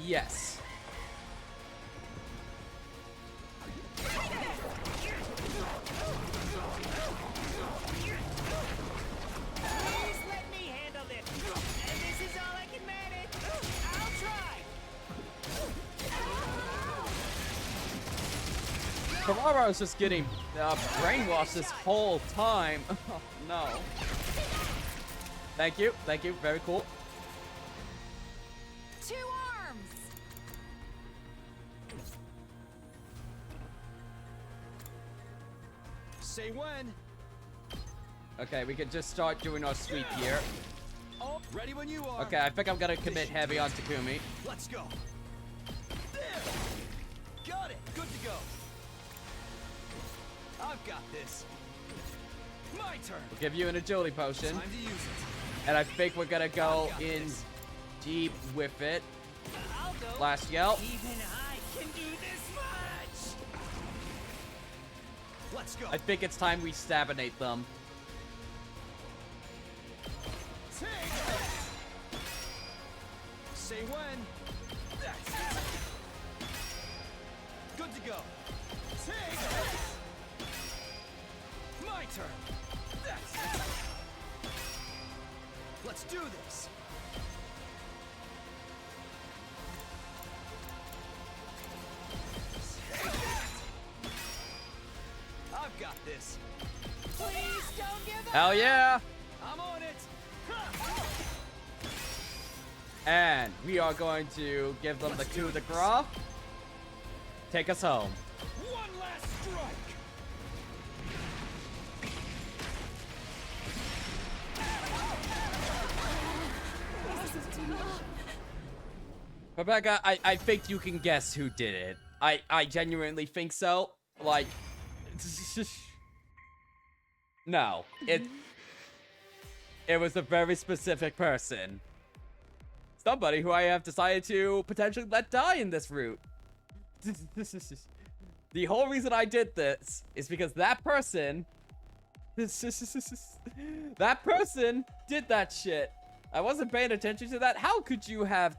Yes. Please let me handle this. And this is all I can manage. I'll try. Ferraro is just getting brainwashed this whole time. Oh, no. Thank you, very cool. 2 arms. Say when. Okay, we can just start doing our sweep here. Oh, ready when you are. Okay, I think I'm gonna commit heavy on Takumi. Let's go. There. Got it. Good to go. I've got this. My turn. We'll give you an agility potion, Time to use it. and I think we're gonna go in deep with it. I'll go. Last yell. Even I can do this much. Let's go. I think it's time we stabinate them. Take this. Say when. That's it. Good to go. Take this. My turn. That's it. Let's do this. Take that. I've got this. Please don't give up. Hell yeah! I'm on it. And we are going to give them the coup de grace. Take us home. One last strike. Rebecca, I think you can guess who did it. I genuinely think so. Like, no, it was a very specific person. Somebody who I have decided to potentially let die in this route. The whole reason I did this is because that person... that person did that shit. I wasn't paying attention to that. How could you have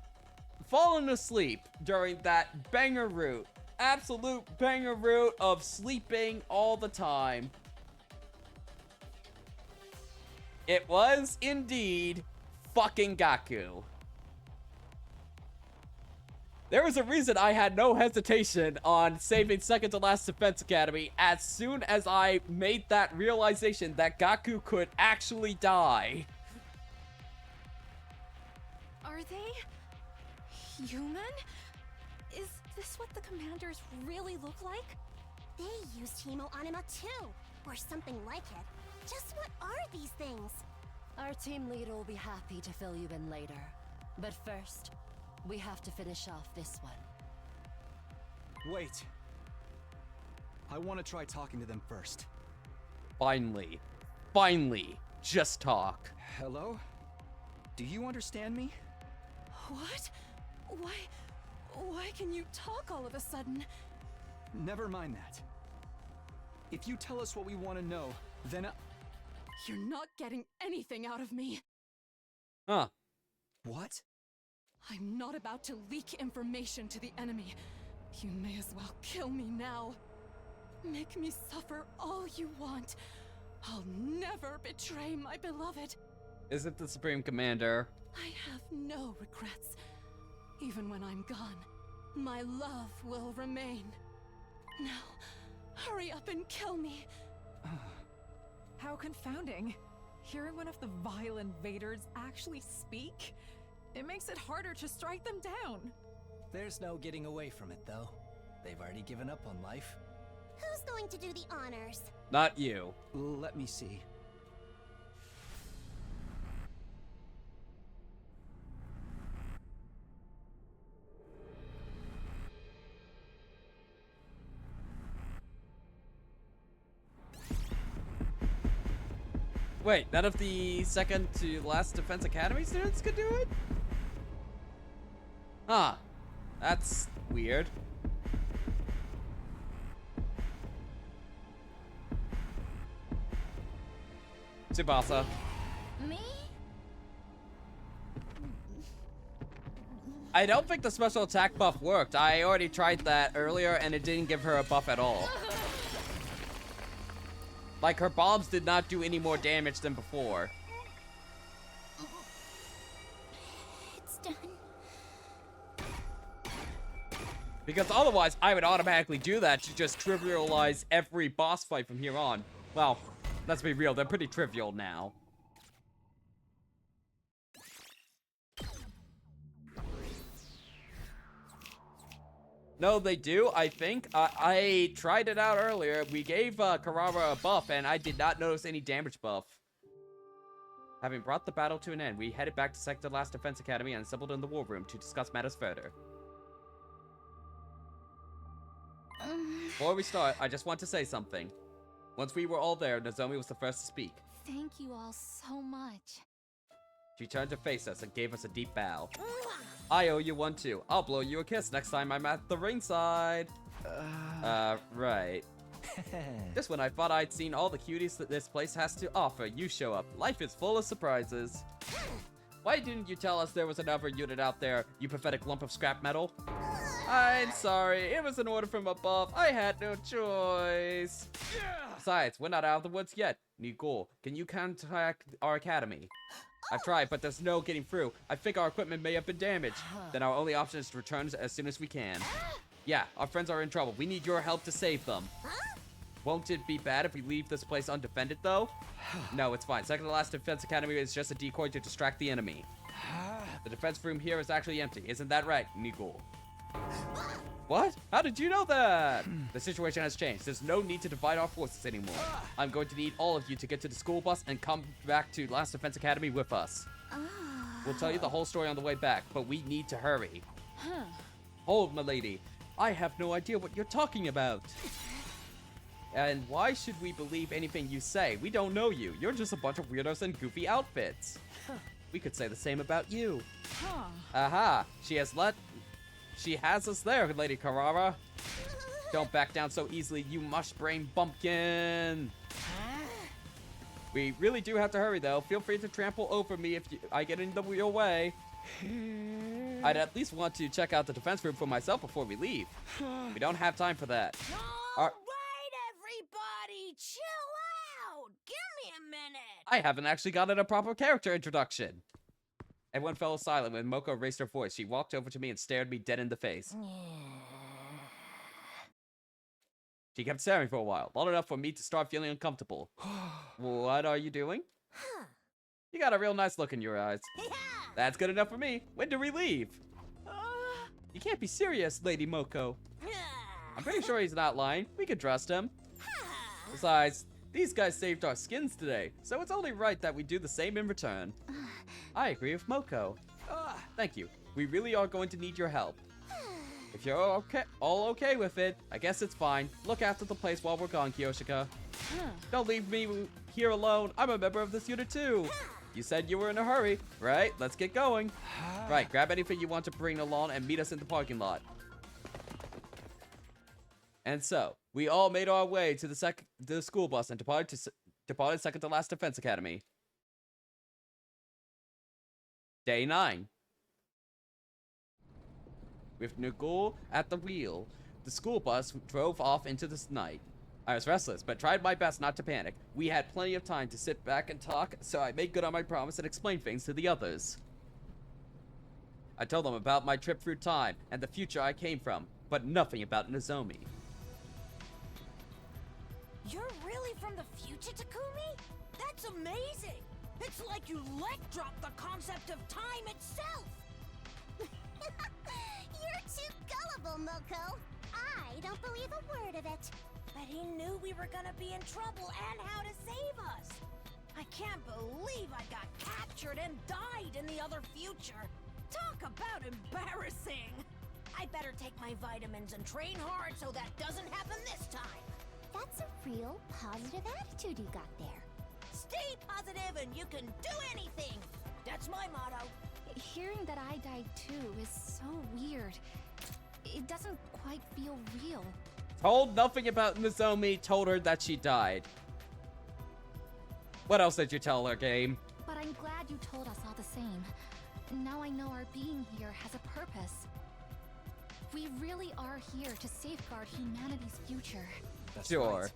fallen asleep during that banger route? Absolute banger route of sleeping all the time. It was indeed fucking Gaku. There was a reason I had no hesitation on saving Second to Last Defense Academy as soon as I made that realization that Gaku could actually die. Are they human? Is this what the commanders really look like? They used Hemo Anima too, or something like it. Just what are these things? Our team leader will be happy to fill you in later. But first, we have to finish off this one. Wait. I want to try talking to them first. Finally. Finally. Just talk. Hello? Do you understand me? What? Why can you talk all of a sudden? Never mind that. If you tell us what we want to know, then You're not getting anything out of me. Huh. What? I'm not about to leak information to the enemy. You may as well kill me now. Make me suffer all you want. I'll never betray my beloved. Isn't the Supreme Commander? I have no regrets. Even when I'm gone, my love will remain. Now, hurry up and kill me. How confounding. Hearing one of the vile invaders actually speak? It makes it harder to strike them down. There's no getting away from it, though. They've already given up on life. Who's going to do the honors? Not you. Let me see. Wait, none of the Second to Last Defense Academy students could do it? Huh. That's weird. Tsubasa. Me? I don't think the special attack buff worked. I already tried that earlier and it didn't give her a buff at all. Like, her bombs did not do any more damage than before. It's done. Because otherwise, I would automatically do that to just trivialize every boss fight from here on. Well, let's be real, they're pretty trivial now. No, they do, I think. I tried it out earlier. We gave Karara a buff, and I did not notice any damage buff. Having brought the battle to an end, we headed back to Sector Last Defense Academy and assembled in the war room to discuss matters further. Before we start, I just want to say something. Once we were all there, Nozomi was the first to speak. Thank you all so much. She turned to face us and gave us a deep bow. I owe you one too. I'll blow you a kiss next time I'm at the ringside. Right. Just when I thought I'd seen all the cuties that this place has to offer, you show up. Life is full of surprises. Why didn't you tell us there was another unit out there, you pathetic lump of scrap metal? I'm sorry, it was an order from above. I had no choice. Besides, we're not out of the woods yet. Nicole, can you contact our academy? I've tried, but there's no getting through. I think our equipment may have been damaged. Then our only option is to return as soon as we can. Yeah, our friends are in trouble. We need your help to save them. Won't it be bad if we leave this place undefended, though? No, it's fine. Second to Last Defense Academy is just a decoy to distract the enemy. The defense room here is actually empty. Isn't that right, Nicole? What? How did you know that? The situation has changed. There's no need to divide our forces anymore. I'm going to need all of you to get to the school bus and come back to Last Defense Academy with us. We'll tell you the whole story on the way back, but we need to hurry. Hold, milady. I have no idea what you're talking about. And why should we believe anything you say? We don't know you. You're just a bunch of weirdos in goofy outfits. We could say the same about you. Aha! She has us there, Lady Karara. Don't back down so easily, you mush-brain bumpkin. We really do have to hurry, though. Feel free to trample over me if I get in your way. I'd at least want to check out the defense room for myself before we leave. We don't have time for that. All right, everybody, chill out. Give me a minute. I haven't actually gotten a proper character introduction. Everyone fell silent when Moko raised her voice. She walked over to me and stared me dead in the face. She kept staring for a while, long enough for me to start feeling uncomfortable. What are you doing? You got a real nice look in your eyes. That's good enough for me. When do we leave? You can't be serious, Lady Moko. I'm pretty sure he's not lying. We could trust him. Besides, these guys saved our skins today, so it's only right that we do the same in return. I agree with Moko. Thank you. We really are going to need your help. If you're all okay with it, I guess it's fine. Look after the place while we're gone, Kyoshika. Don't leave me here alone. I'm a member of this unit too. You said you were in a hurry, right? Let's get going. Right, grab anything you want to bring along and meet us in the parking lot. And so, we all made our way to the school bus and departed second to last Defense Academy. Day 9. With Nugul at the wheel, the school bus drove off into the night. I was restless, but tried my best not to panic. We had plenty of time to sit back and talk, so I made good on my promise and explained things to the others. I told them about my trip through time and the future I came from, but nothing about Nozomi. You're really from the future, Takumi? That's amazing! It's like you leg-dropped the concept of time itself! You're too gullible, Moko. I don't believe a word of it. But he knew we were gonna be in trouble and how to save us! I can't believe I got captured and died in the other future! Talk about embarrassing! I better take my vitamins and train hard so that doesn't happen this time! That's a real positive attitude you got there. Stay positive and you can do anything! That's my motto! Hearing that I died too is so weird. It doesn't quite feel real. Told nothing about Nozomi, told her that she died. What else did you tell her, game? But I'm glad you told us all the same. Now I know our being here has a purpose. We really are here to safeguard humanity's future. That's Sure. right.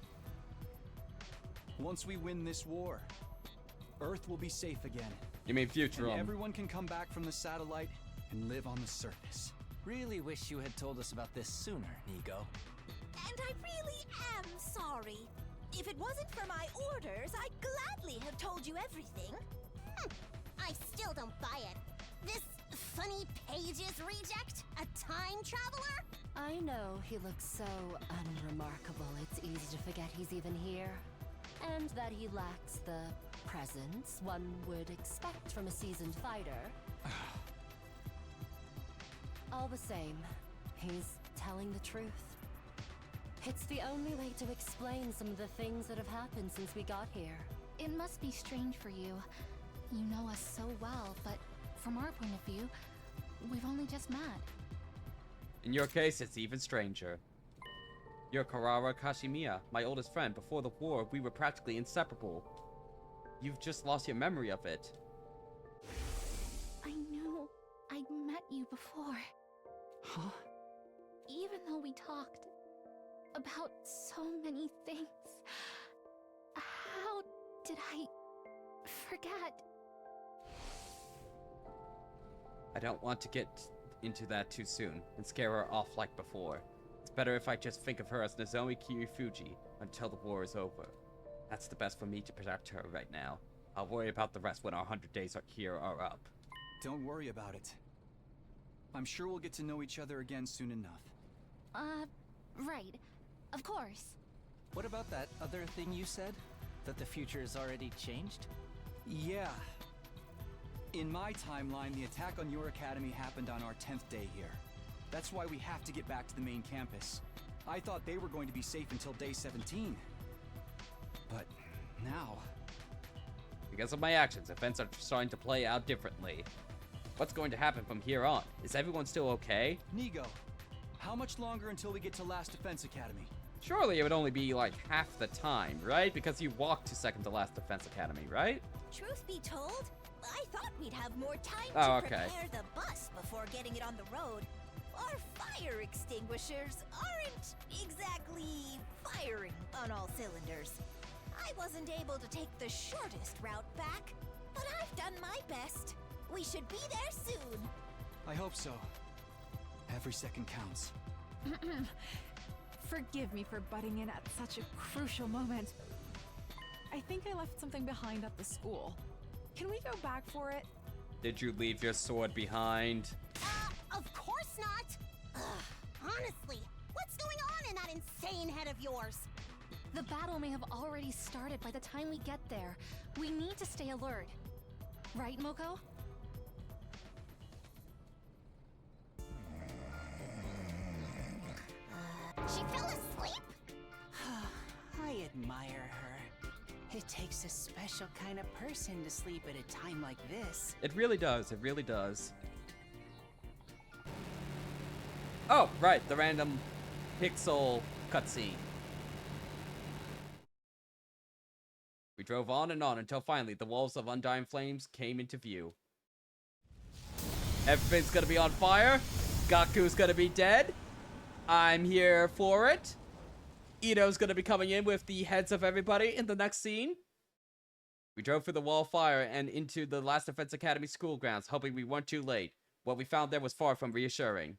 Once we win this war, Earth will be safe again. You mean future? And everyone can come back from the satellite and live on the surface. Really wish you had told us about this sooner, Nigo. And I really am sorry. If it wasn't for my orders, I'd gladly have told you everything. I still don't buy it. This funny pages reject? A time traveler? I know he looks so unremarkable, it's easy to forget he's even here. And that he lacks the presence one would expect from a seasoned fighter. All the same, he's telling the truth. It's the only way to explain some of the things that have happened since we got here. It must be strange for you. You know us so well, but from our point of view, we've only just met. In your case, it's even stranger. You're Karara Kashimiya, my oldest friend. Before the war, we were practically inseparable. You've just lost your memory of it. I knew I'd met you before. Huh? Even though we talked about so many things, how did I forget? I don't want to get into that too soon and scare her off like before. It's better if I just think of her as Nozomi Kirifuji until the war is over. That's the best for me to protect her right now. I'll worry about the rest when our 100 days here are up. Don't worry about it. I'm sure we'll get to know each other again soon enough. Right. Of course. What about that other thing you said? That the future has already changed? Yeah. In my timeline, the attack on your academy happened on our 10th day here. That's why we have to get back to the main campus. I thought they were going to be safe until day 17. But now... Because of my actions, events are starting to play out differently. What's going to happen from here on? Is everyone still okay? Nigo, How much longer until we get to Last Defense Academy? Surely it would only be like half the time, right? Because you walked to second to last defense academy, right? Truth be told, I thought we'd have more time Oh, to okay. prepare the bus before getting it on the road. Our fire extinguishers aren't exactly firing on all cylinders. I wasn't able to take the shortest route back, but I've done my best. We should be there soon. I hope so. Every second counts. Forgive me for butting in at such a crucial moment. I think I left something behind at the school. Can we go back for it? Did you leave your sword behind? Of course not! Ugh, honestly, what's going on in that insane head of yours? The battle may have already started by the time we get there. We need to stay alert. Right, Moko? She fell asleep? I admire her. It takes a special kind of person to sleep at a time like this. It really does. It really does. Oh, right. The random pixel cutscene. We drove on and on until finally the walls of Undying Flames came into view. Everything's gonna be on fire. Gaku's gonna be dead. I'm here for it. Ito's gonna be coming in with the heads of everybody in the next scene. We drove through the wall of fire and into the Last Defense Academy school grounds, hoping we weren't too late. What we found there was far from reassuring.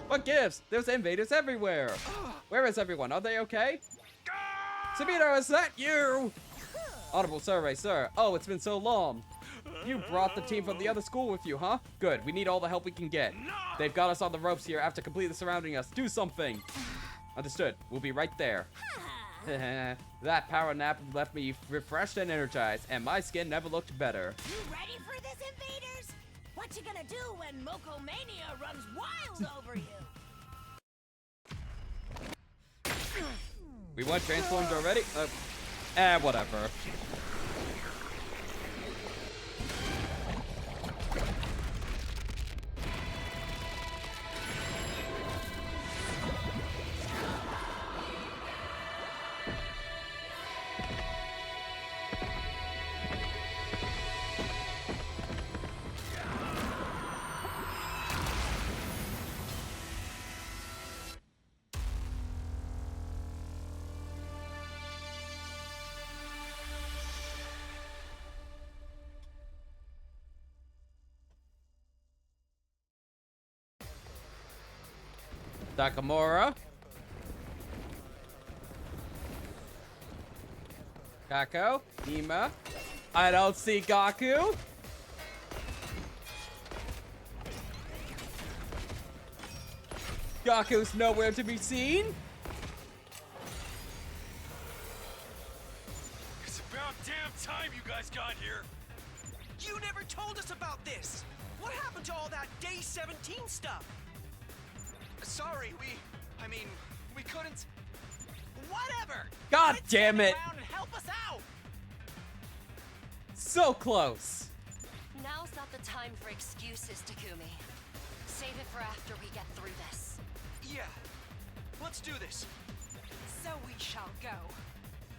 What gives? There's invaders everywhere. Where is everyone? Are they okay? Sabito, is that you? Audible survey, sir. Oh, it's been so long. You brought the team from the other school with you, huh? Good. We need all the help we can get. They've got us on the ropes here after completely surrounding us. Do something. Understood. We'll be right there. That power nap left me refreshed and energized, and my skin never looked better. You ready for this, invaders? What you gonna do when Moko Mania runs wild over you? We weren't transformed already? Whatever. Takamura. Kako. Ima. I don't see Gaku. Gaku's nowhere to be seen. It's about damn time you guys got here. You never told us about this! What happened to all that Day 17 stuff? Sorry, we couldn't... Whatever! God Let's damn stand it. around and help us out! So close. Now's not the time for excuses, Takumi. Save it for after we get through this. Yeah, let's do this. So we shall go.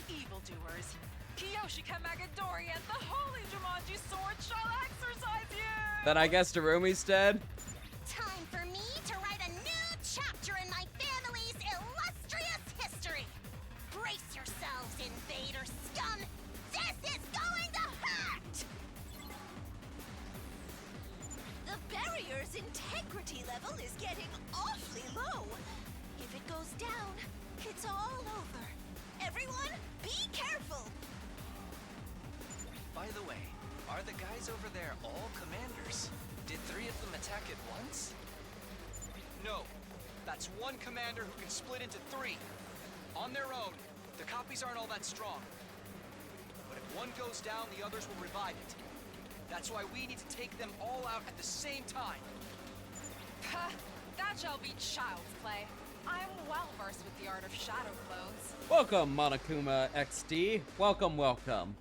Evildoers. Kiyoshi Kamagadori and the Holy Jumanji Sword shall exercise you! Then I guess Tarumi's dead. Time for me to write a new chapter in my family's illustrious history. Brace yourselves, invader scum. This is going to hurt! The barrier's integrity level is getting awfully low. If it goes down, it's all over. Everyone, be careful. By the way, are the guys over there all commanders? Did 3 of them attack at once? No. That's one commander who can split into 3. On their own, the copies aren't all that strong. But if one goes down, the others will revive it. That's why we need to take them all out at the same time. Ha! That shall be child's play. I'm well versed with the art of shadow clones. Welcome, Monokuma XD. Welcome, welcome.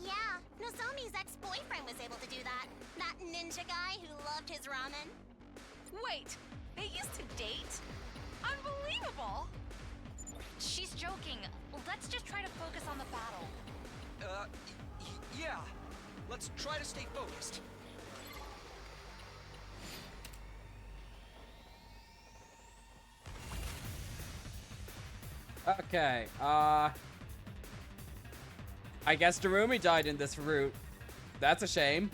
Yeah, Nozomi's ex-boyfriend was able to do that. That ninja guy who loved his ramen. Wait, they used to date? Unbelievable! She's joking. Let's just try to focus on the battle. Yeah. Let's try to stay focused. Okay, I guess Darumi died in this route. That's a shame.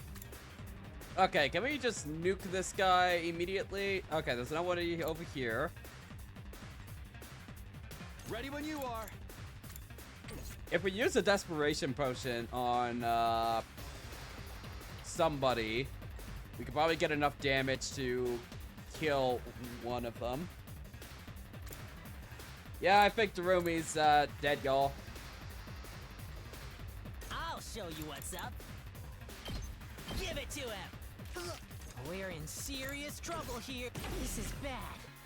Okay, can we just nuke this guy immediately? Okay, there's nobody over here. Ready when you are. If we use a desperation potion on, somebody, we could probably get enough damage to kill one of them. Yeah, I think Darumi's, dead, y'all. I'll show you what's up. Give it to him. We're in serious trouble here. This is bad,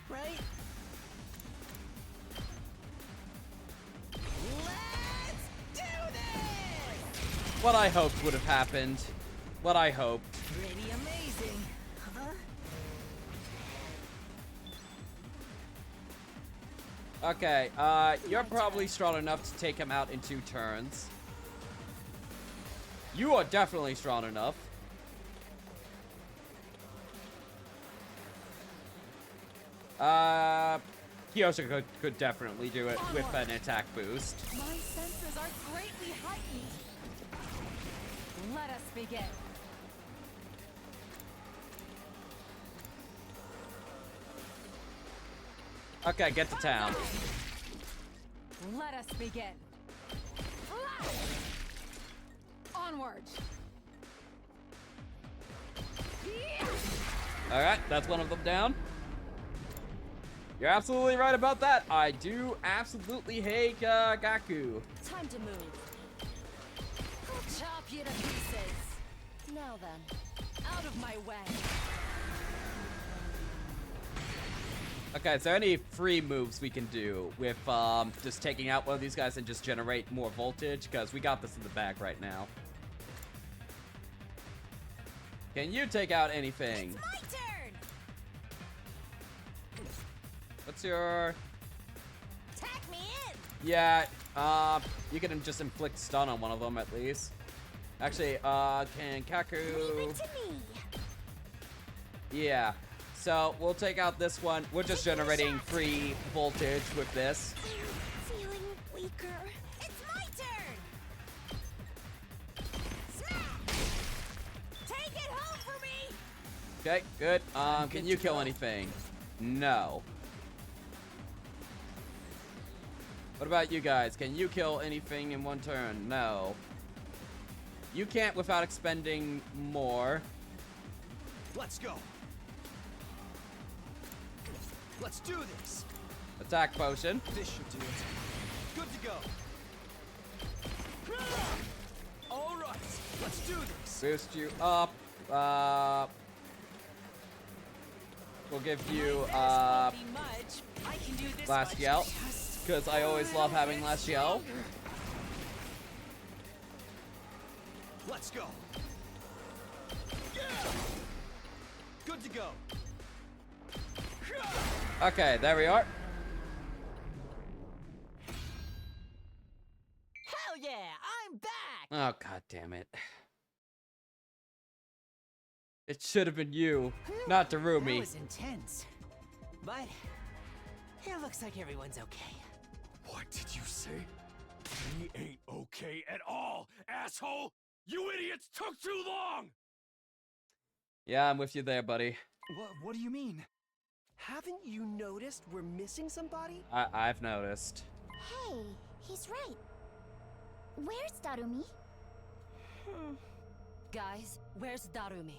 right? Let's do this! What I hoped would have happened. What I hoped. Pretty amazing, huh? Okay, you're probably strong enough to take him out in 2 turns. You are definitely strong enough. Kyoshi could definitely do it with an attack boost. My senses are greatly heightened. Let us begin. Okay, get to town. Let us begin. Onward. Alright, that's one of them down. You're absolutely right about that. I do absolutely hate Gaku. Time to move. I'll chop you to pieces. Now then, Out of my way. Okay, is there any free moves we can do with just taking out one of these guys and just generate more voltage? Because we got this in the bag right now. Can you take out anything? It's my turn! What's your... Tag me in! Yeah, you can just inflict stun on one of them at least. Actually, can Leave Kaku... it to me! Yeah. So, we'll take out this one. We're just generating free voltage with this. I'm feeling weaker. It's my turn! Smack! Take it home for me! Okay, good. Can you kill anything? No. What about you guys? Can you kill anything in 1 turn? No. You can't without expending more. Let's go. Let's do this. Attack potion. This should do it. Good to go. All right, let's do this. Boost you up. We'll give you Won't be much. I can do this last much. yell, Just because I always love having last yell. Let's go. Good to go. Okay, there we are. Hell yeah, I'm back. Oh, god damn it. It should have been you, not That Darumi. was intense, but it looks like everyone's okay. What did you say? We ain't okay at all, asshole! You idiots took too long! Yeah, I'm with you there, buddy. What do you mean? Haven't you noticed we're missing somebody? I've noticed. Hey, he's right. Where's Darumi? guys, where's Darumi?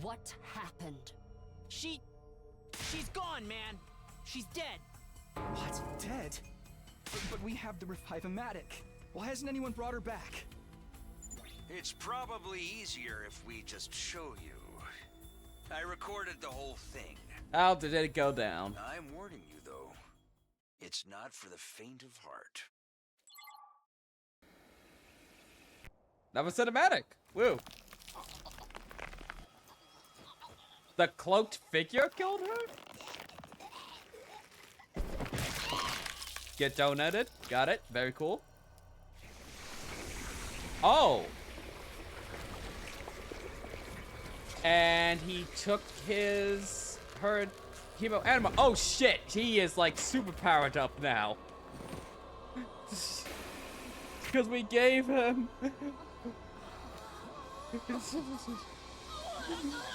What happened? She's gone, man. She's dead. What? Dead? But we have the Revive-O-Matic. Why hasn't anyone brought her back? It's probably easier if we just show you. I recorded the whole thing. How did it go down? I'm warning you, though. It's not for the faint of heart. Another cinematic. Woo. The cloaked figure killed her? Get donated. Got it. Very cool. Oh. And he took her hemo anima. Oh shit. He is like super powered up now. Because we gave him...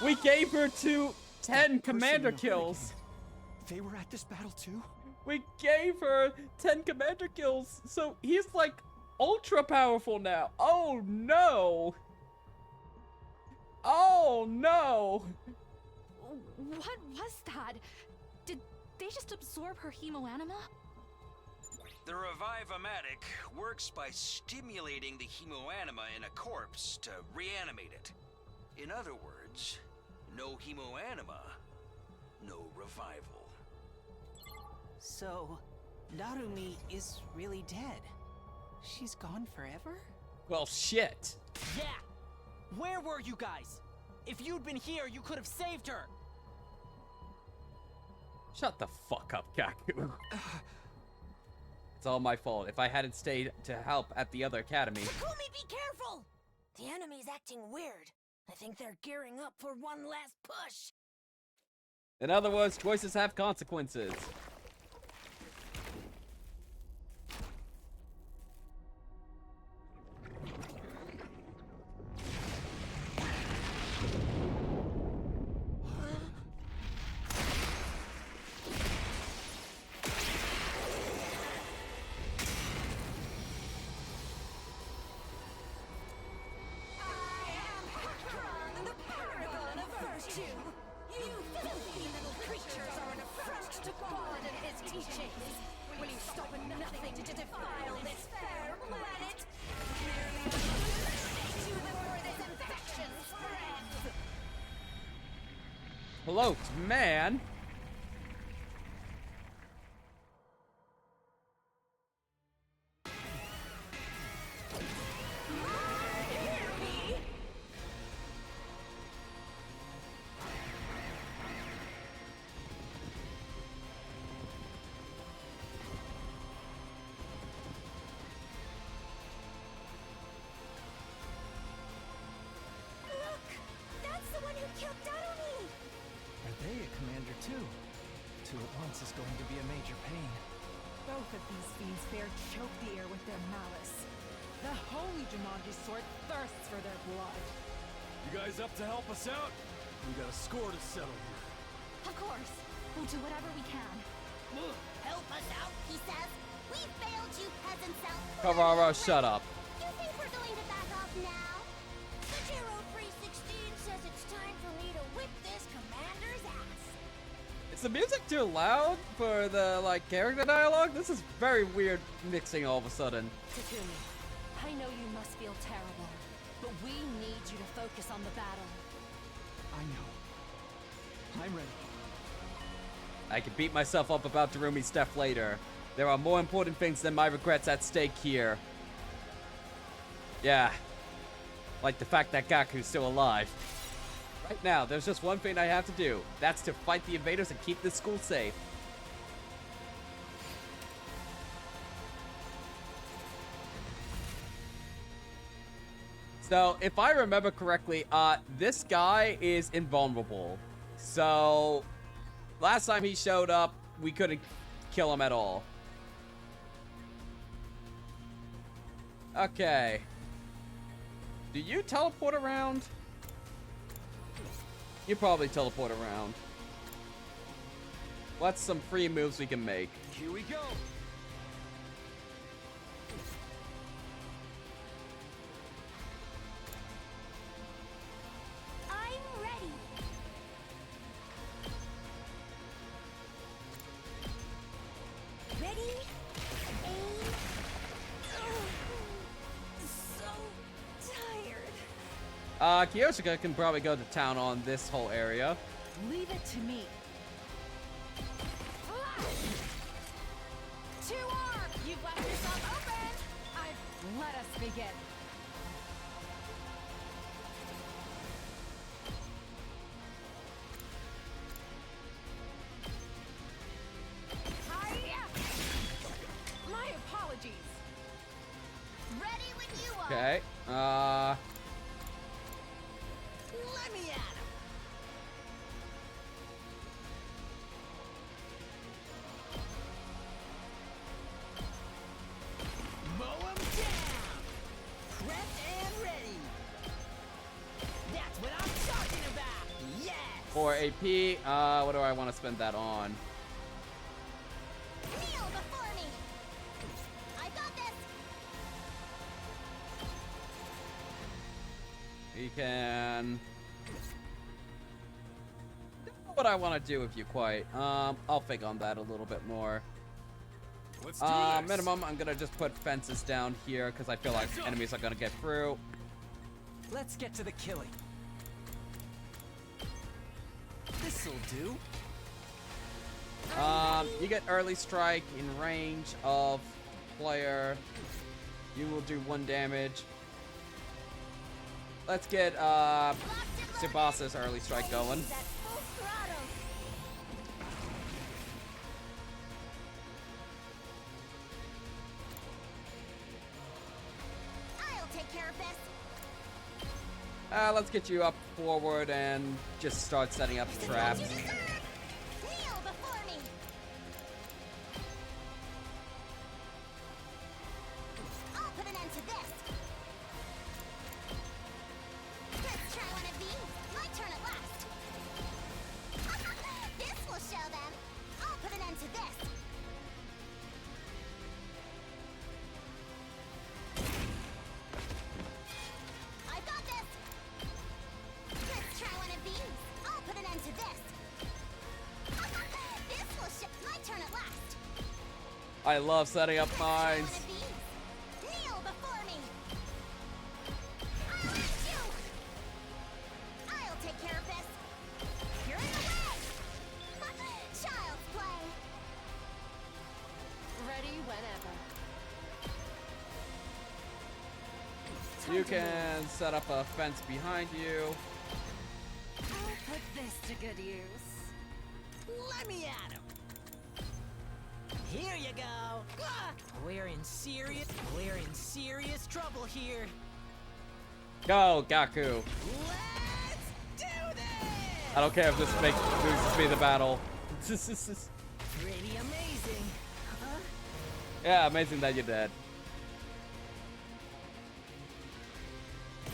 We gave her 10 commander kills. They were at this battle too? We gave her 10 commander kills, so he's like ultra powerful now. Oh no! Oh no! What was that? Did they just absorb her hemoanima? The Revive-O-Matic works by stimulating the hemoanima in a corpse to reanimate it. In other words, no hemoanima, no revival. So, Narumi is really dead. She's gone forever? Well, shit. Yeah! Where were you guys? If you'd been here, you could have saved her! Shut the fuck up, Kaku. It's all my fault. If I hadn't stayed to help at the other academy. Takumi, be careful! The enemy's acting weird. I think they're gearing up for one last push. In other words, choices have consequences. Hello, man. Look! That's the one who killed Narumi! Are they a commander too? Two at once is going to be a major pain. Both of these fiends fair choke the air with their malice. The holy Jumanji sort thirsts for their blood. You guys up to help us out? We got a score to settle here. Of course. We'll do whatever we can. Help us out, he says. We failed you peasants out. Carrara, shut up. You think we're going to back off now? Sojiro 316 says it's time for me to whip this commander's ass. Is the music too loud for the, like, character dialogue? This is very weird mixing all of a sudden. Takumi, I know you must feel terrible, but we need you to focus on the battle. I know. I'm ready. I can beat myself up about Darumi's death later. There are more important things than my regrets at stake here. Yeah. Like the fact that Gaku's still alive. Right now, there's just one thing I have to do. That's to fight the invaders and keep this school safe. So, if I remember correctly, this guy is invulnerable. So, last time he showed up, we couldn't kill him at all. Okay. Do you teleport around? You probably teleport around. What's some free moves we can make? Here we go. I'm ready. Ready? Aim. So tired. Kiyoshika can probably go to town on this whole area. Leave it to me. To arm! You've left yourself open! Let us begin. Hiya! My apologies. Ready when you are. Okay. Let me at him. Mow him down. Prepped and ready. That's what I'm talking about. Yes. For AP, what do I want to spend that on? Kneel before me. I got this. We can. What I want to do with you quite. I'll think on that a little bit more. Let's do this. Minimum, I'm gonna just put fences down here because I feel like enemies are gonna get through. Let's get to the killing. This'll do. You get early strike in range of player. You will do 1 damage. Let's get Tsubasa's early strike going. At full throttle. I'll take care of this. Let's get you up forward and just start setting up traps. What you deserve. Kneel before me. I'll put an end to this. Let's try one of these. My turn at last. This will show them. I'll put an end to this. I got this. Let's try one of these. I'll put an end to this. This will show. My turn at last. I love setting up Let's try mines. one of these. Kneel before me. I'll hit you. I'll take care of this. You're in the way. Child's play. Ready whenever. You can set up a fence behind you. I'll put this to good use. Let me at him. Here you go. Ah, we're in serious trouble here. Go, Gaku. Let's do this. I don't care if this loses me the battle. Pretty amazing. Huh? Yeah, amazing that you're dead.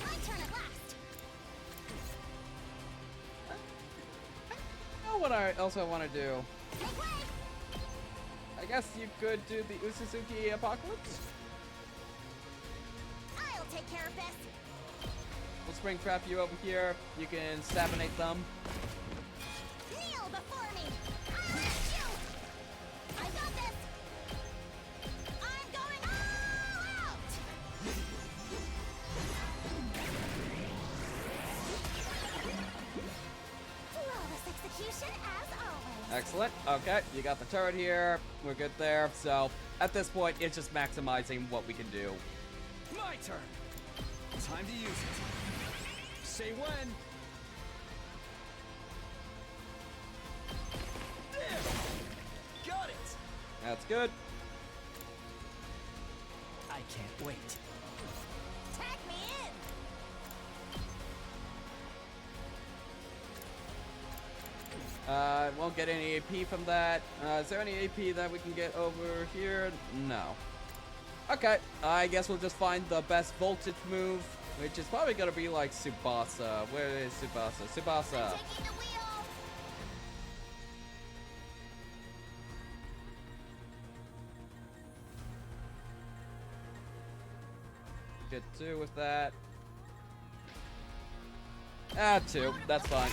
My turn at last. You know what I also want to do? Make way. I guess you could do the Usuzuki Apocalypse. I'll take care of this. We'll spring trap you over here. You can staminate them. Kneel before me. I'll hit you. I got this. I'm going all out. Flawless execution as always. Excellent. Okay, you got the turret here. We're good there. So at this point, it's just maximizing what we can do. My turn. Time to use it. Say when. There. Got it. That's good. I can't wait. Tag me in. Won't get any AP from that. Is there any AP that we can get over here? No. Okay, I guess we'll just find the best voltage move, which is probably gonna be like Tsubasa. Where is Tsubasa? Tsubasa. Taking the wheel. Get 2 with that. 2. That's fine.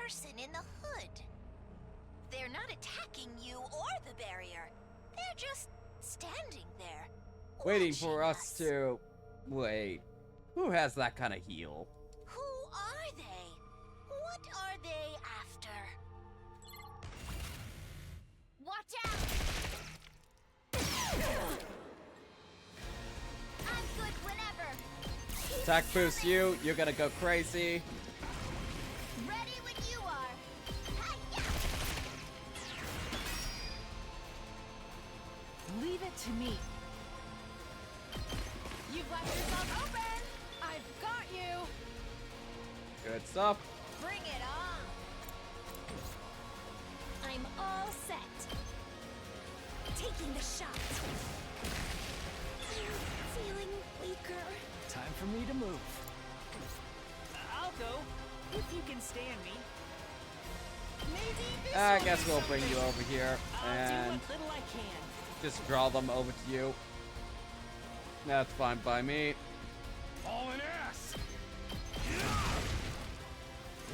person in the hood. They're not attacking you or the barrier. They're just standing there. Waiting for watching us to... Wait. Who has that kind of heal? Who are they? What are they after? Watch out! I'm good whenever. Attack boost you. You're gonna go crazy. Ready when you are. Hi-ya! Leave it to me. You've left yourself open! I've got you! Good stuff. Bring it on! I'm all set. Taking the shot. Feeling weaker. Time for me to move. I'll go, if you can stand me. Maybe this I will guess be we'll bring you something. over here I'll do and what little I can. just draw them over to you. That's fine by me. All in ass!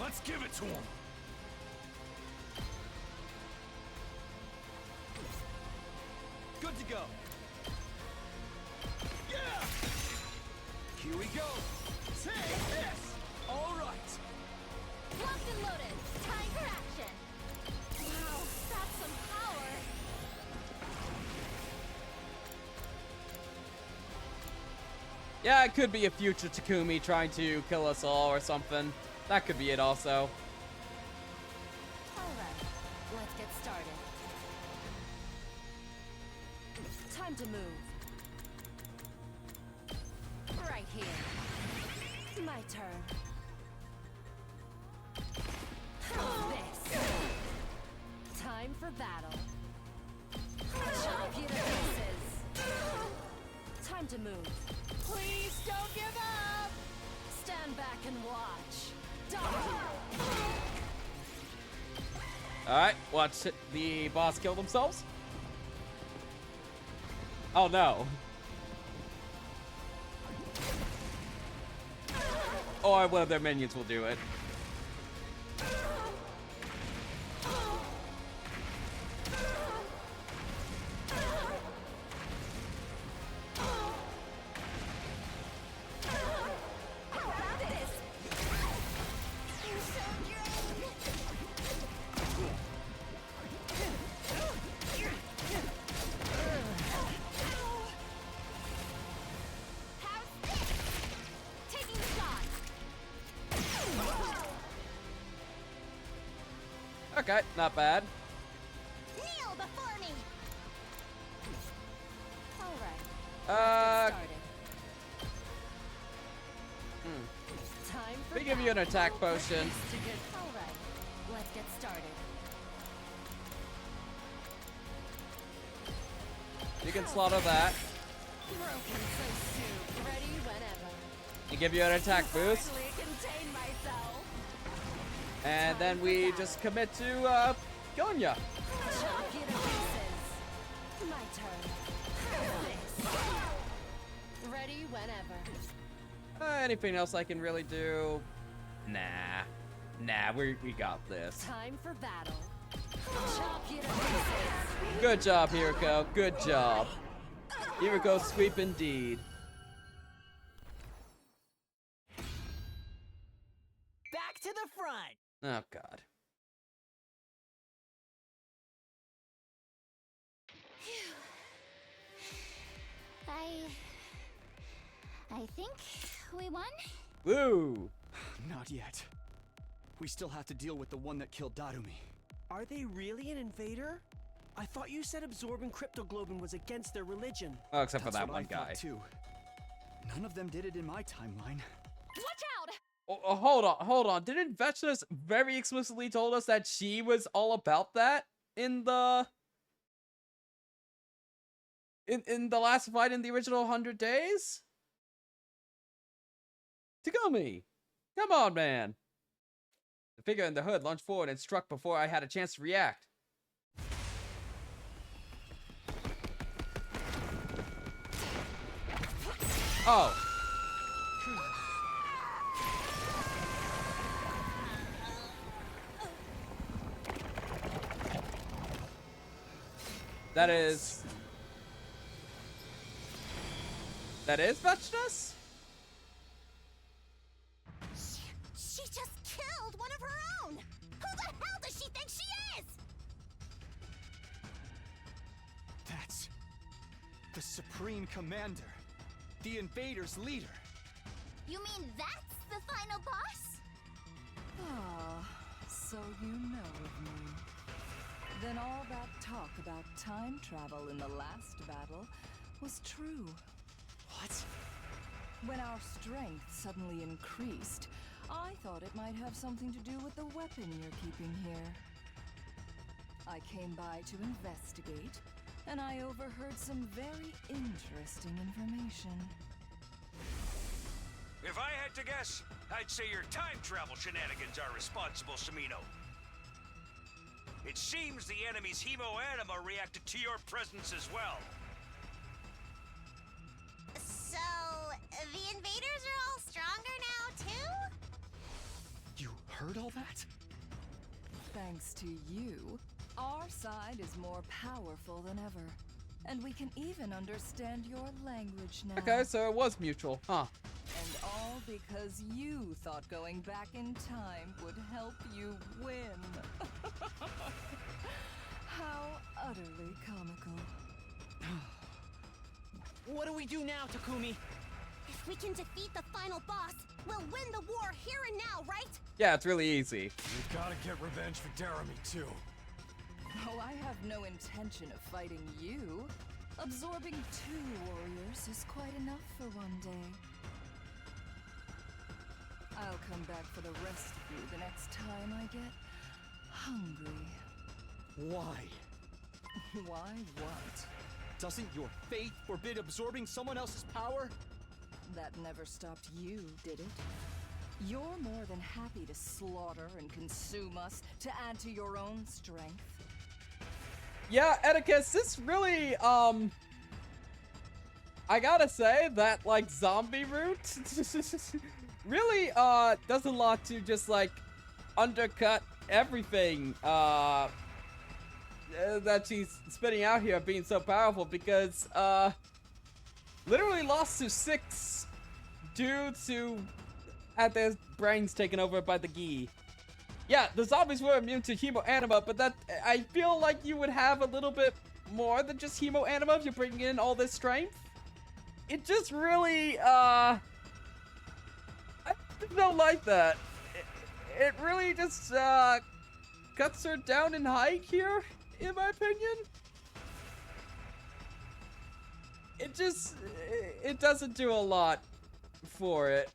Let's give it to him! Good to go. Yeah! Here we go. Take this! All right. Locked and loaded. Time for action. Wow, that's some power. Yeah, it could be a future Takumi trying to kill us all or something. That could be it also. Alright, let's get started. Time to move. Right here. My turn. This. Time for battle. Chop you to pieces. Time to move. Please don't give up! Stand back and watch. Alright, watch the boss kill themselves. Oh no. Or one of their minions will do it. Okay, not bad. Kneel before me. Alright. Uh, Time for we give you an attack potion. Alright, let's get started. You can slaughter that. Broken so soon. Ready whenever. We give you an attack boost. Hardly contain myself. And then we just commit to killing ya. Chop you to pieces. My turn. This. Ready whenever. Anything else I can really do? Nah, we got this. Time for battle. Chop you to pieces. Good job, Hiriko. Good job. Hiriko sweep indeed. Back to the front. Oh god. I think we won? Woo! Not yet. We still have to deal with the one that killed Darumi. Are they really an invader? I thought you said absorbing cryptoglobin was against their religion. Oh, except for That's that what one I thought guy. too. None of them did it in my timeline. Watch out! Oh, hold on. Didn't Vetchus very explicitly told us that she was all about that in the in the last fight in the original 100 Days? Takumi! Come on, man! The figure in the hood lunged forward and struck before I had a chance to react. Oh. That is Vechness? She just killed one of her own! Who the hell does she think she is? That's the Supreme Commander, the Invaders' leader. You mean that's the final boss? Ah, so you know of me. Then all that talk about time travel in the last battle was true. What? When our strength suddenly increased, I thought it might have something to do with the weapon you're keeping here. I came by to investigate, and I overheard some very interesting information. If I had to guess, I'd say your time travel shenanigans are responsible, Samino. It seems the enemy's hemo-anima reacted to your presence as well. So, the invaders are all stronger now, too? You heard all that? Thanks to you, our side is more powerful than ever. And we can even understand your language now. Okay, so it was mutual, huh? And all because you thought going back in time would help you win. How utterly comical. What do we do now, Takumi? If we can defeat the final boss, we'll win the war here and now, right? Yeah, it's really easy. We gotta get revenge for Jeremy, too. Oh, I have no intention of fighting you. Absorbing 2 warriors is quite enough for one day. I'll come back for the rest of you the next time I get hungry. Why? Why what? Doesn't your faith forbid absorbing someone else's power? That never stopped you, did it? You're more than happy to slaughter and consume us to add to your own strength. Yeah, Etiquette, this really, I gotta say that, like, zombie route really, does a lot to just, like, undercut everything, that she's spitting out here being so powerful because, literally lost to 6 dudes who had their brains taken over by the Gi. Yeah, the zombies were immune to hemo-anima, but that, I feel like you would have a little bit more than just hemo-anima if you're bringing in all this strength. It just really, I just don't like that. It really just, cuts her down in height here, in my opinion. It just, it doesn't do a lot for it.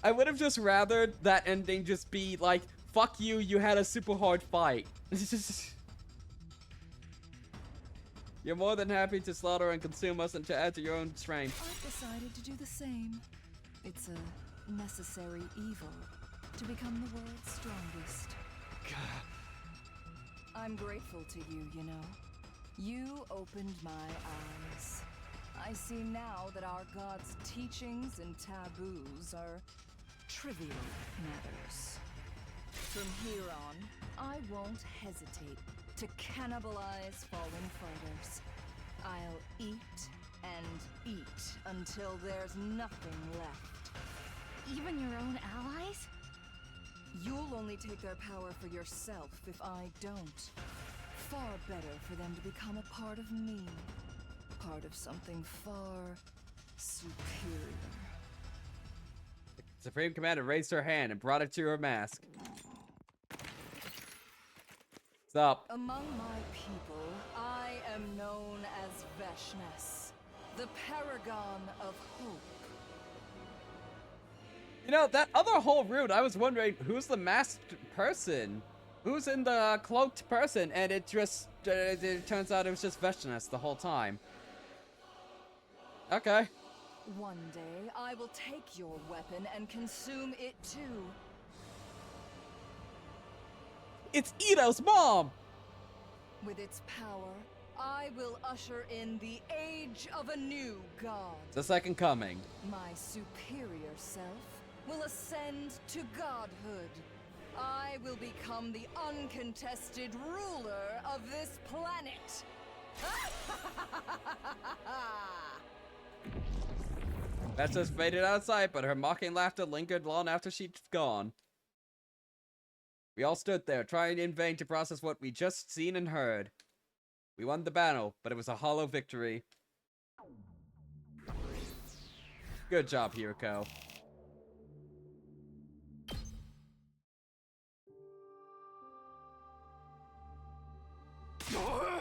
I would have just rathered that ending just be like, fuck you, you had a super hard fight. You're more than happy to slaughter and consume us and to add to your own strength. I've decided to do the same. It's a necessary evil to become the world's strongest. I'm grateful to you, you know. You opened my eyes. I see now that our god's teachings and taboos are trivial matters. From here on, I won't hesitate to cannibalize fallen fighters. I'll eat and eat until there's nothing left. Even your own allies? You'll only take their power for yourself if I don't. Far better for them to become a part of me. Part of something far superior. The Supreme Commander raised her hand and brought it to her mask. What's up? Among my people, I am known as Vechness, the Paragon of Hope. You know, that other whole route, I was wondering, who's the masked person? Who's in the cloaked person? And it just, it turns out it was just Vechness the whole time. Okay. One day, I will take your weapon and consume it too. It's Ito's mom! With its power, I will usher in the age of a new god. The second coming. My superior self will ascend to godhood. I will become the uncontested ruler of this planet. Vestas faded outside, but her mocking laughter lingered long after she'd gone. We all stood there, trying in vain to process what we just seen and heard. We won the battle, but it was a hollow victory. Good job, Hiroko.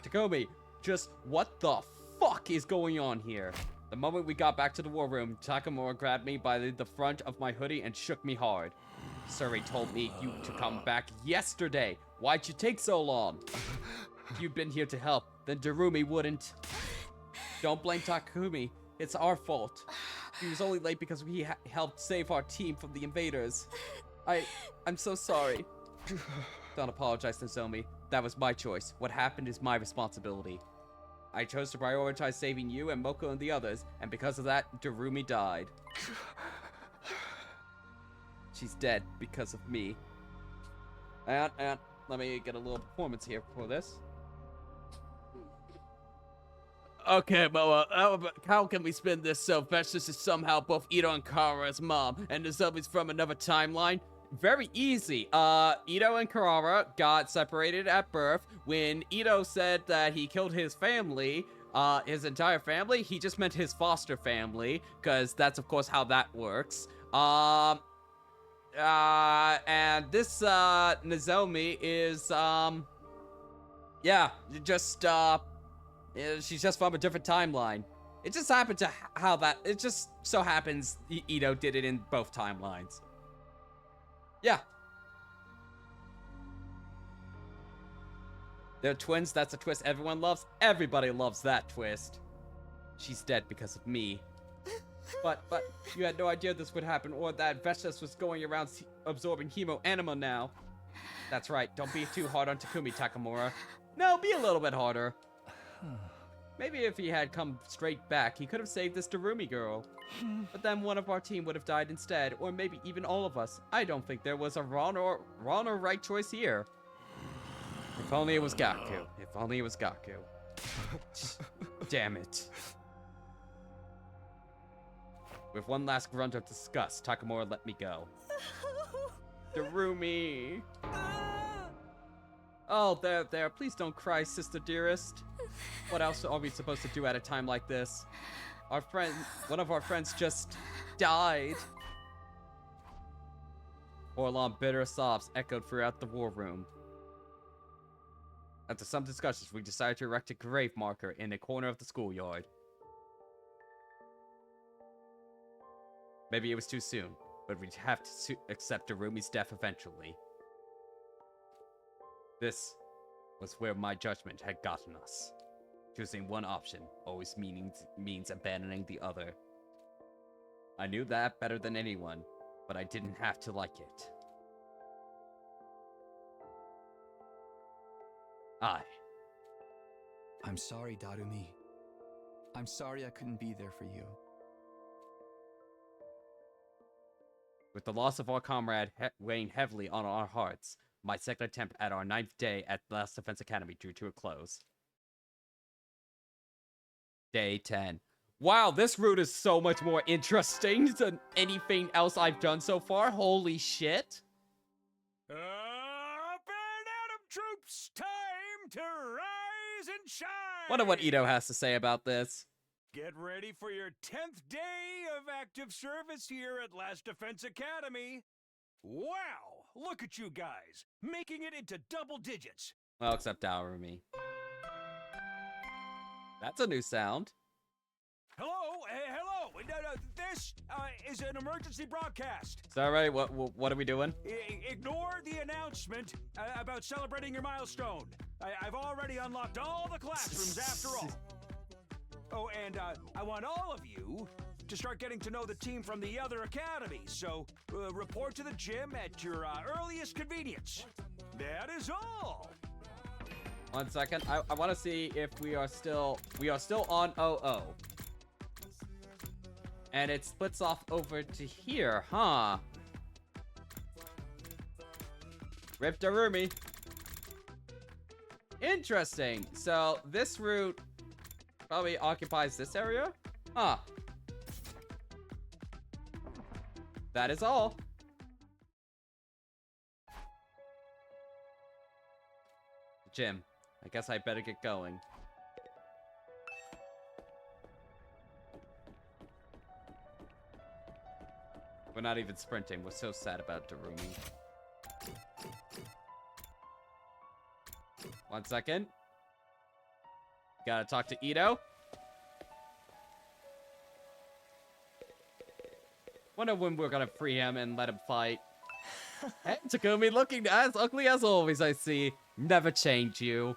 Takomi, just what the fuck is going on here? The moment we got back to the war room, Takamura grabbed me by the front of my hoodie and shook me hard. Suri told me you to come back yesterday. Why'd you take so long? If you'd been here to help, then Darumi wouldn't. Don't blame Takumi. It's our fault. He was only late because we helped save our team from the invaders. I'm so sorry. Don't apologize, Nozomi. That was my choice. What happened is my responsibility. I chose to prioritize saving you and Moko and the others, and because of that, Darumi died. She's dead because of me. And let me get a little performance here for this. Okay, Moa, how can we spin this so Vestas is somehow both Ito and Kara's mom, and Nozomi's from another timeline? Very easy. Ito and Karara got separated at birth. When Ito said that he killed his family, his entire family, he just meant his foster family, because that's of course how that works. And this, Nozomi is, yeah, just, she's just from a different timeline. It just happened to how that, it just so happens Ito did it in both timelines. Yeah. They're twins, that's a twist everyone loves. Everybody loves that twist. She's dead because of me. But you had no idea this would happen or that Vestas was going around absorbing hemo anima now. That's right, don't be too hard on Takumi, Takamura. No, be a little bit harder. Maybe if he had come straight back, he could have saved this Darumi girl. But then one of our team would have died instead, or maybe even all of us. I don't think there was a wrong or right choice here. If only it was Gaku. If only it was Gaku. Damn it. With one last grunt of disgust, Takamura let me go. Darumi. Oh, there. Please don't cry, sister dearest. What else are we supposed to do at a time like this? One of our friends just died. Orlon bitter sobs echoed throughout the war room. After some discussions, we decided to erect a grave marker in a corner of the schoolyard. Maybe it was too soon, but we'd have to accept Darumi's death eventually. This was where my judgment had gotten us. Choosing one option always means abandoning the other. I knew that better than anyone, but I didn't have to like it. I'm sorry, Darumi. I'm sorry I couldn't be there for you. With the loss of our comrade weighing heavily on our hearts, my second attempt at our 9th day at Last Defense Academy drew to a close. Day 10. Wow, this route is so much more interesting than anything else I've done so far. Holy shit. Up and Atom troops, time to rise and shine! Wonder what Ito has to say about this. Get ready for your 10th day of active service here at Last Defense Academy. Wow, look at you guys, making it into double digits. Well, except Darumi. That's a new sound. Hello, hello. This is an emergency broadcast. Is that right? What are we doing? Ignore the announcement about celebrating your milestone. I've already unlocked all the classrooms after all. Oh, and I want all of you to start getting to know the team from the other academies. So report to the gym at your earliest convenience. That is all. 1 second. I want to see if we are still on 00. And it splits off over to here, huh? Rip Darumi. Interesting. So this route probably occupies this area? Huh. That is all. Jim, I guess I better get going. We're not even sprinting. We're so sad about Darumi. 1 second. Gotta talk to Ito. Wonder when we're gonna free him and let him fight. Hey, Takumi, looking as ugly as always, I see. Never change you.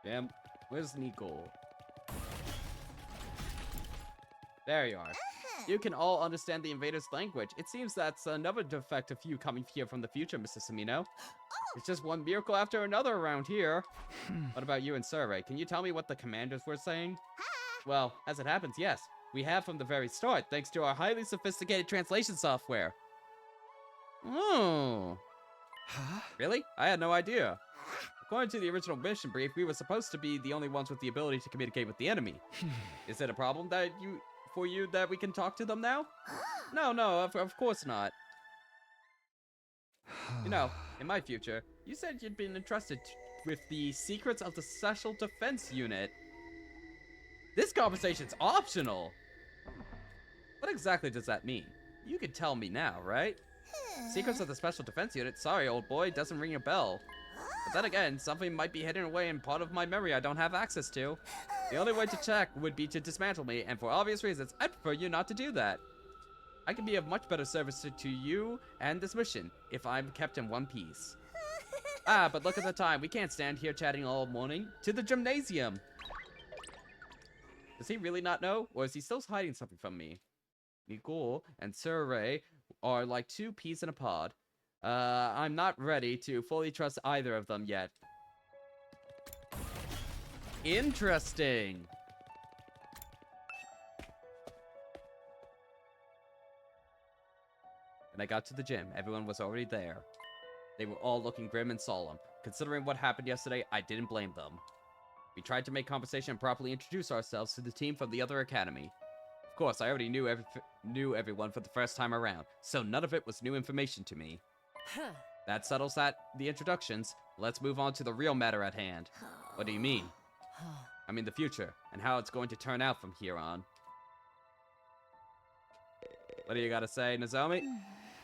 Damn, where's Nico? There you are. You can all understand the invader's language. It seems that's another defect of you coming here from the future, Mr. Samino. It's just one miracle after another around here. What about you and Survey? Can you tell me what the commanders were saying? Well, as it happens, yes. We have from the very start, thanks to our highly sophisticated translation software. Oh. Huh? Really? I had no idea. According to the original mission brief, we were supposed to be the only ones with the ability to communicate with the enemy. Is it a problem that for you that we can talk to them now? No, of course not. You know, in my future, you said you'd been entrusted with the secrets of the Special Defense Unit. This conversation's optional. What exactly does that mean? You can tell me now, right? Secrets of the Special Defense Unit? Sorry, old boy, doesn't ring a bell. But then again, something might be hidden away in part of my memory I don't have access to. The only way to check would be to dismantle me, and for obvious reasons, I prefer you not to do that. I can be of much better service to you and this mission if I'm kept in one piece. Ah, but look at the time. We can't stand here chatting all morning. To the gymnasium! Does he really not know? Or is he still hiding something from me? Nicole and Sir Ray are like two peas in a pod. I'm not ready to fully trust either of them yet. Interesting. When I got to the gym, everyone was already there. They were all looking grim and solemn. Considering what happened yesterday, I didn't blame them. We tried to make conversation and properly introduce ourselves to the team from the other academy. Of course, I already knew everyone for the first time around, so none of it was new information to me. That settles the introductions. Let's move on to the real matter at hand. What do you mean? I mean the future, and how it's going to turn out from here on. What do you gotta say, Nozomi?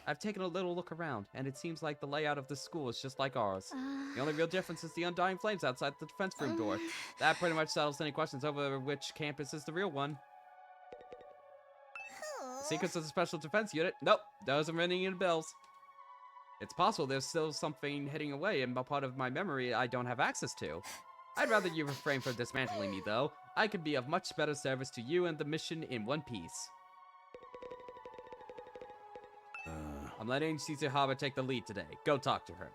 I've taken a little look around, and it seems like the layout of this school is just like ours. The only real difference is the undying flames outside the defense room door. That pretty much settles any questions over which campus is the real one. The secrets of the Special Defense Unit? Nope, doesn't ring any bells. It's possible there's still something hidden away in a part of my memory I don't have access to. I'd rather you refrain from dismantling me, though. I can be of much better service to you and the mission in one piece. I'm letting Shizuhara take the lead today. Go talk to her.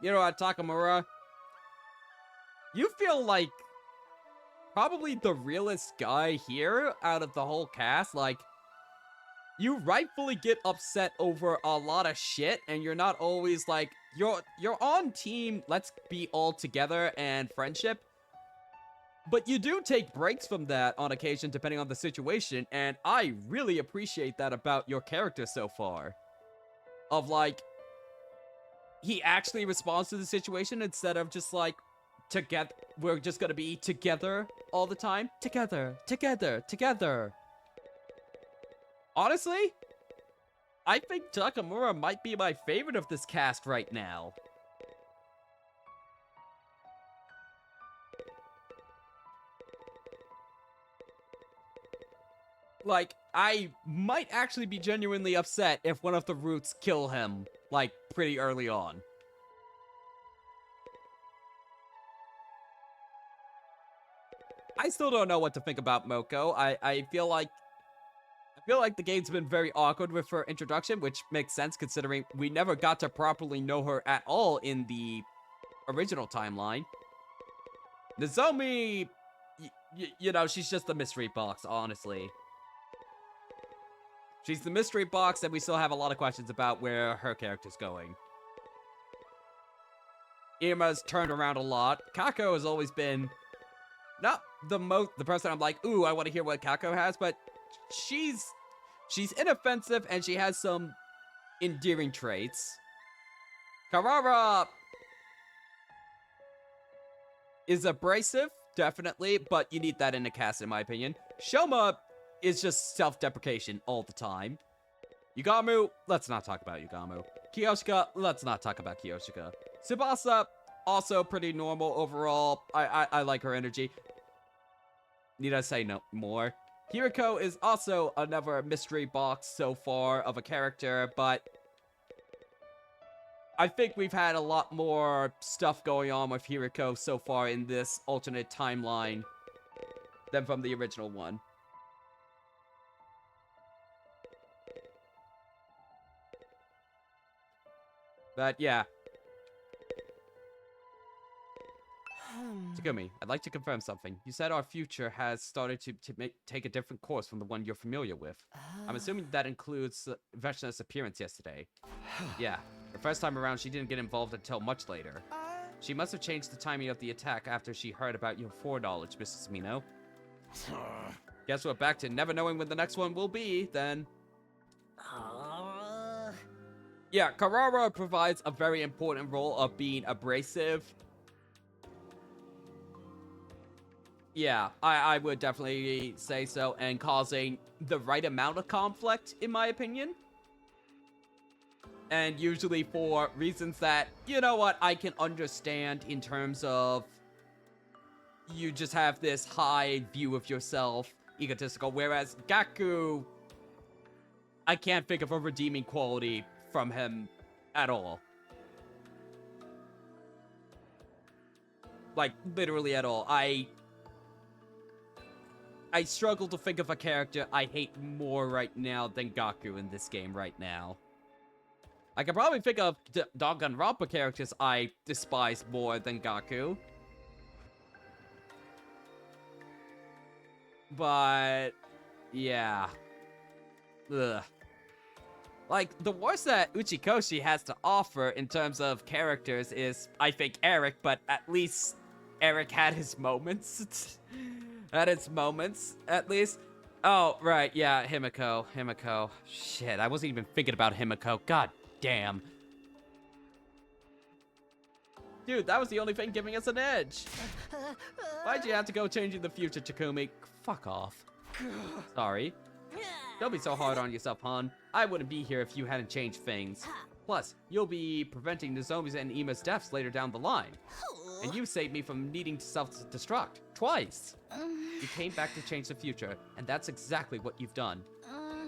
You know what, Takamura? You feel like probably the realest guy here out of the whole cast. Like, you rightfully get upset over a lot of shit, and you're not always like, you're on team, let's be all together and friendship. But you do take breaks from that on occasion, depending on the situation, and I really appreciate that about your character so far. Of, like, he actually responds to the situation instead of just, like, together, we're just gonna be together all the time. Together, together, together. Honestly, I think Takamura might be my favorite of this cast right now. Like, I might actually be genuinely upset if one of the Roots kill him, like, pretty early on. I still don't know what to think about Moko. I feel like feel like the game's been very awkward with her introduction, which makes sense considering we never got to properly know her at all in the original timeline. Nozomi, you know, she's just the mystery box, honestly. She's the mystery box, and we still have a lot of questions about where her character's going. Irma's turned around a lot. Kako has always been not the person I'm like, ooh, I want to hear what Kako has, but she's inoffensive and she has some endearing traits. Karara is abrasive, definitely, but you need that in a cast, in my opinion. Shoma is just self-deprecation all the time. Yugamu, let's not talk about Yugamu. Kiyoshika, let's not talk about Kiyoshika. Tsubasa, also pretty normal overall. I like her energy. Need I say no more? Hiriko is also another mystery box so far of a character, but I think we've had a lot more stuff going on with Hiriko so far in this alternate timeline than from the original one. But yeah. Takumi, I'd like to confirm something. You said our future has started to take a different course from the one you're familiar with. I'm assuming that includes Veshna's appearance yesterday. Yeah, the first time around she didn't get involved until much later. She must have changed the timing of the attack after she heard about your foreknowledge, Mrs. Mino. Guess we're back to never knowing when the next one will be, then. Yeah, Karara provides a very important role of being abrasive. Yeah, I would definitely say so, and causing the right amount of conflict, in my opinion. And usually for reasons that, you know what, I can understand in terms of you just have this high view of yourself, egotistical, whereas Gaku, I can't think of a redeeming quality from him at all. Like, literally at all. I struggle to think of a character I hate more right now than Gaku in this game right now. I can probably think of Danganronpa characters I despise more than Gaku. But, yeah. Ugh. Like, the worst that Uchikoshi has to offer in terms of characters is, I think, Eric, but at least Eric had his moments. At its moments, at least. Oh, right, yeah, Himiko. Shit, I wasn't even thinking about Himiko. God damn. Dude, that was the only thing giving us an edge. Why'd you have to go changing the future, Takumi? Fuck off. Sorry. Don't be so hard on yourself, hon. I wouldn't be here if you hadn't changed things. Plus, you'll be preventing Nozomi's and Ima's deaths later down the line. And you saved me from needing to self-destruct. Twice. You came back to change the future, and that's exactly what you've done.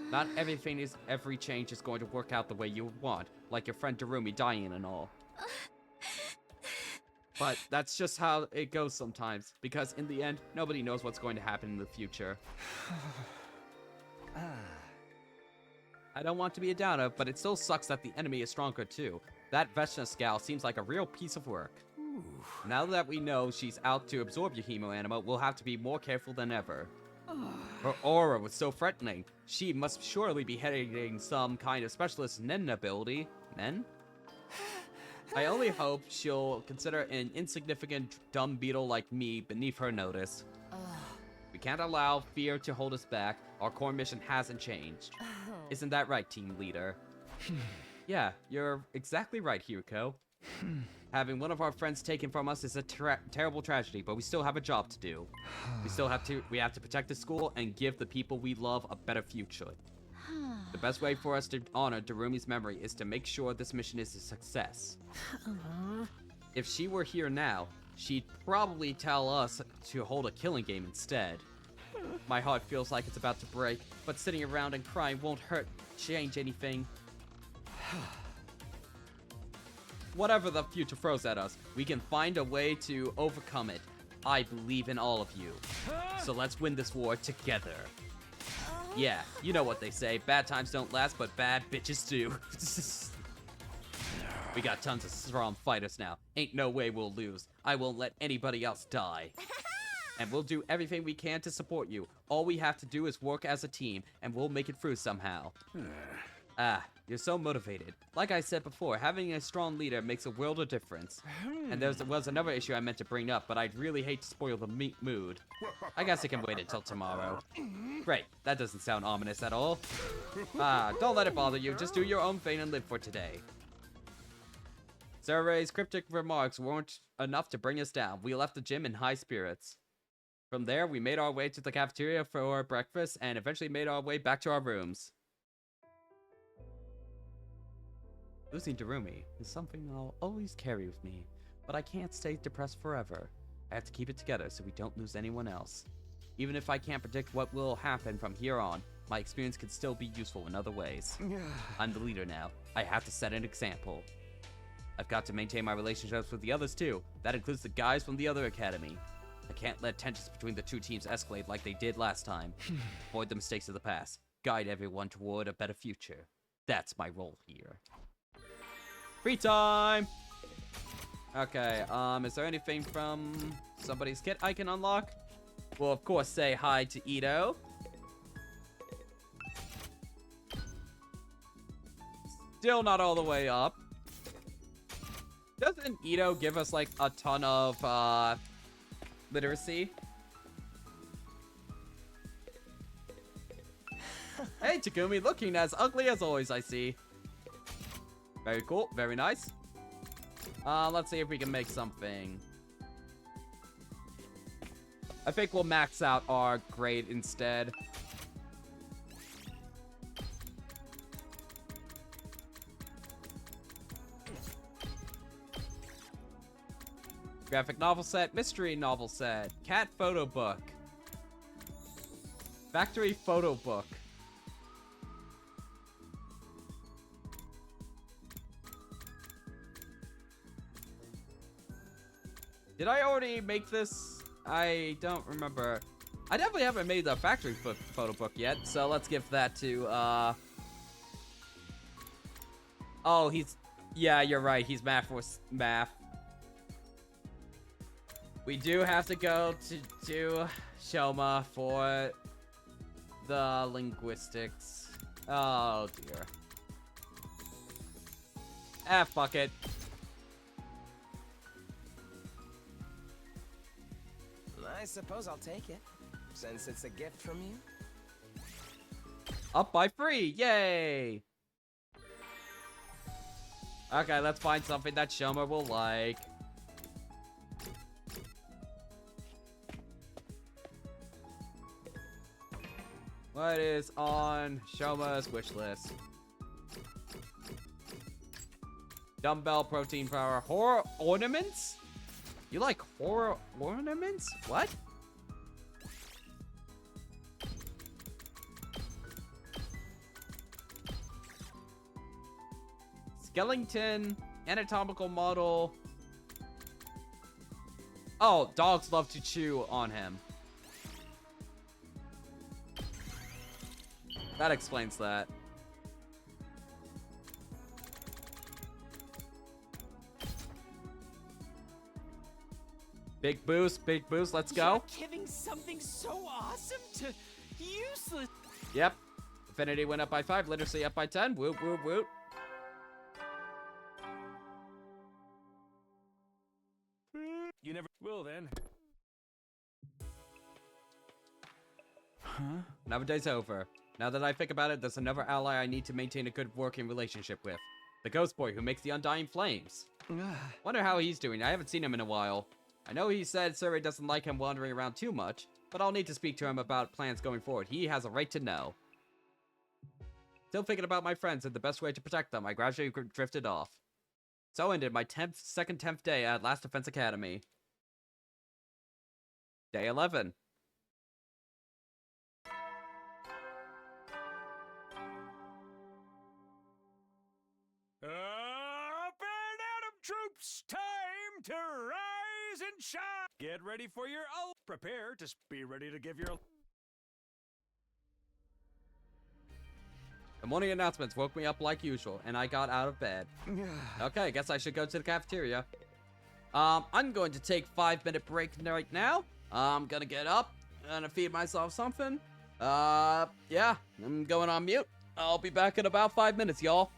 Not every change is going to work out the way you want, like your friend Darumi dying and all. But that's just how it goes sometimes, because in the end, nobody knows what's going to happen in the future. I don't want to be a downer, but it still sucks that the enemy is stronger too. That Veshna scowl seems like a real piece of work. Now that we know she's out to absorb your hemo anima, we'll have to be more careful than ever. Her aura was so threatening. She must surely be heading some kind of specialist Nen ability. Nen? I only hope she'll consider an insignificant dumb beetle like me beneath her notice. We can't allow fear to hold us back. Our core mission hasn't changed. Isn't that right, team leader? Yeah, you're exactly right, Hiriko. Having one of our friends taken from us is a terrible tragedy, but we still have a job to do. We have to protect the school and give the people we love a better future. The best way for us to honor Darumi's memory is to make sure this mission is a success. If she were here now, she'd probably tell us to hold a killing game instead. My heart feels like it's about to break, but sitting around and crying won't change anything. Whatever the future throws at us, we can find a way to overcome it. I believe in all of you. So let's win this war together. Yeah, you know what they say. Bad times don't last, but bad bitches do. We got tons of strong fighters now. Ain't no way we'll lose. I won't let anybody else die. And we'll do everything we can to support you. All we have to do is work as a team, and we'll make it through somehow. You're so motivated. Like I said before, having a strong leader makes a world of difference. And there was another issue I meant to bring up, but I'd really hate to spoil the mood. I guess it can wait until tomorrow. Great, that doesn't sound ominous at all. Don't let it bother you. Just do your own thing and live for today. Survey's cryptic remarks weren't enough to bring us down. We left the gym in high spirits. From there, we made our way to the cafeteria for breakfast and eventually made our way back to our rooms. Losing Darumi is something I'll always carry with me, but I can't stay depressed forever. I have to keep it together so we don't lose anyone else. Even if I can't predict what will happen from here on, my experience can still be useful in other ways. I'm the leader now. I have to set an example. I've got to maintain my relationships with the others too. That includes the guys from the other academy. I can't let tensions between the two teams escalate like they did last time. Avoid the mistakes of the past. Guide everyone toward a better future. That's my role here. Free time! Okay, is there anything from somebody's kit I can unlock? We'll of course say hi to Ito. Still not all the way up. Doesn't Ito give us like a ton of literacy? Hey Takumi, looking as ugly as always, I see. Very cool, very nice. Let's see if we can make something. I think we'll max out our grade instead. Graphic novel set, mystery novel set, cat photo book, factory photo book. Did I already make this? I don't remember. I definitely haven't made the factory photo book yet, so let's give that to, Oh, he's... Yeah, you're right. He's math for math. We do have to go to Shoma for the linguistics. Oh, dear. Fuck it. I suppose I'll take it, since it's a gift from you. Up by 3, yay! Okay, let's find something that Shoma will like. What is on Shoma's wish list? Dumbbell protein power. Horror ornaments? You like horror ornaments? What? Skeleton, anatomical model. Oh, dogs love to chew on him. That explains that. Big boost, let's go. You're giving something so awesome to useless. Yep. Affinity went up by 5, literacy up by 10. Whoop, whoop, whoop. You never will then. Huh? Another day's over. Now that I think about it, there's another ally I need to maintain a good working relationship with. The ghost boy who makes the undying flames. Wonder how he's doing. I haven't seen him in a while. I know he said Surrey doesn't like him wandering around too much, but I'll need to speak to him about plans going forward. He has a right to know. Still thinking about my friends and the best way to protect them, I gradually drifted off. So ended my second 10th day at Last Defense Academy. Day 11. Up and Adam troops, time to rise and shine. Get ready for your prepare to be ready to give your Morning announcements woke me up like usual, and I got out of bed. Okay, I guess I should go to the cafeteria. I'm going to take 5-minute break right now. I'm gonna get up, gonna feed myself something. Yeah, I'm going on mute. I'll be back in about 5 minutes, y'all.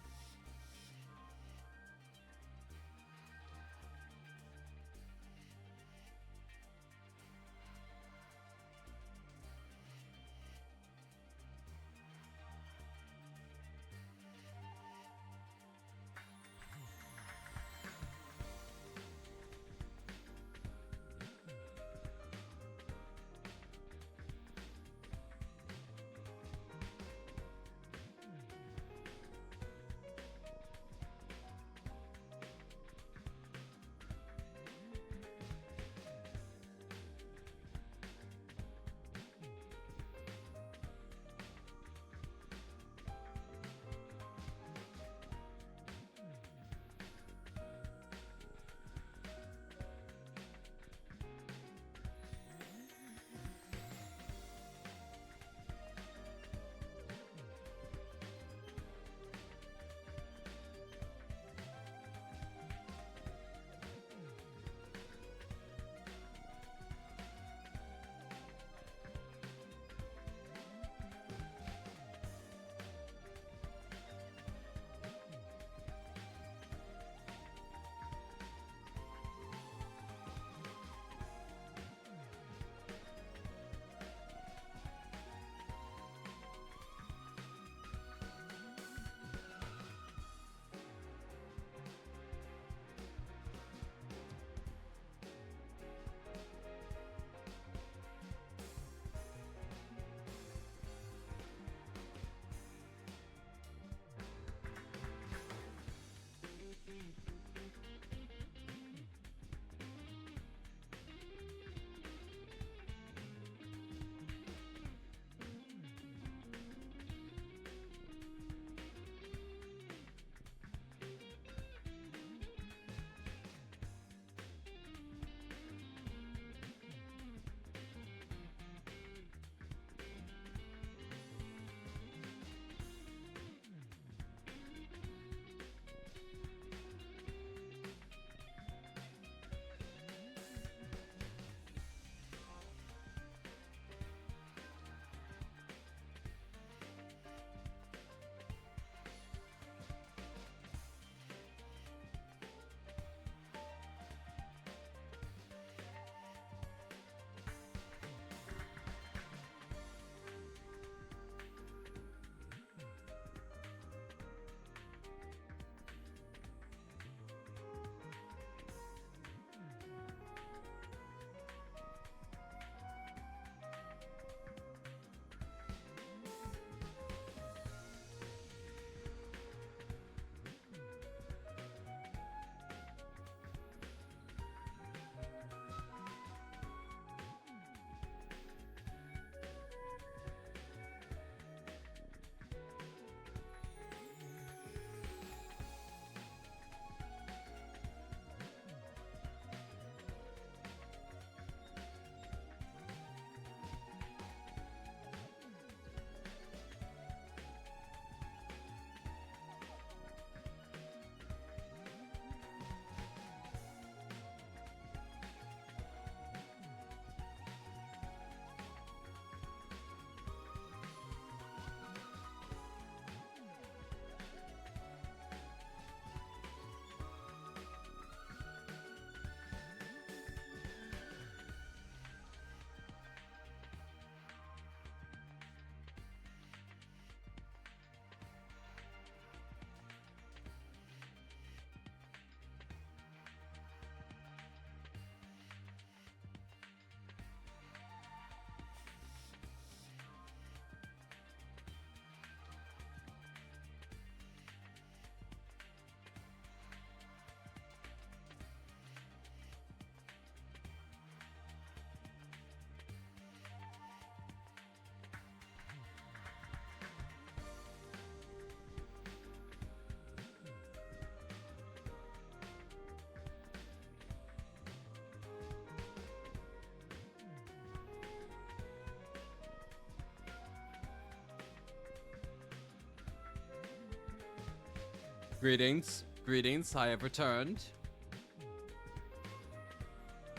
Greetings. Greetings. I have returned.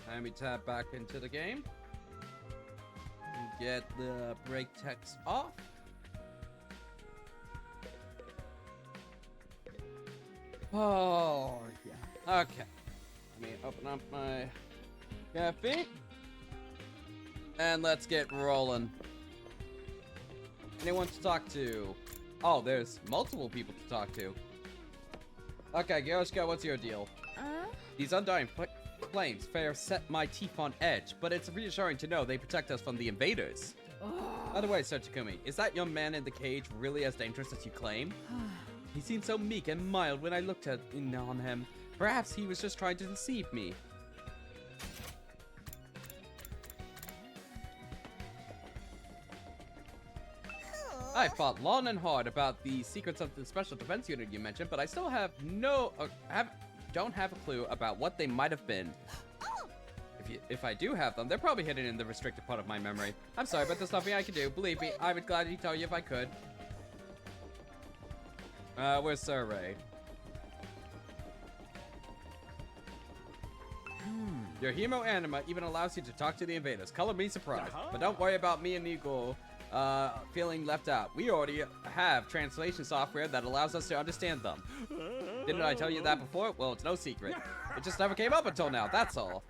Let me tab back into the game. And get the break text off. Oh, yeah. Okay. Let me open up my cafe. And let's get rolling. Anyone to talk to? Oh, there's multiple people to talk to. Okay, Gyoshka, what's your deal? These undying flames fair set my teeth on edge, but it's reassuring to know they protect us from the invaders. By the way, Sir Takumi, is that young man in the cage really as dangerous as you claim? He seemed so meek and mild when I looked on him. Perhaps he was just trying to deceive me. I fought long and hard about the secrets of the special defense unit you mentioned, but I still have don't have a clue about what they might have been. If I do have them, they're probably hidden in the restricted part of my memory. I'm sorry, but there's nothing I can do. Believe me, I would gladly tell you if I could. Where's Sir Ray? Your hemo anima even allows you to talk to the invaders. Color me surprised. But don't worry about me and Eagle feeling left out. We already have translation software that allows us to understand them. Didn't I tell you that before? Well, it's no secret. It just never came up until now, that's all.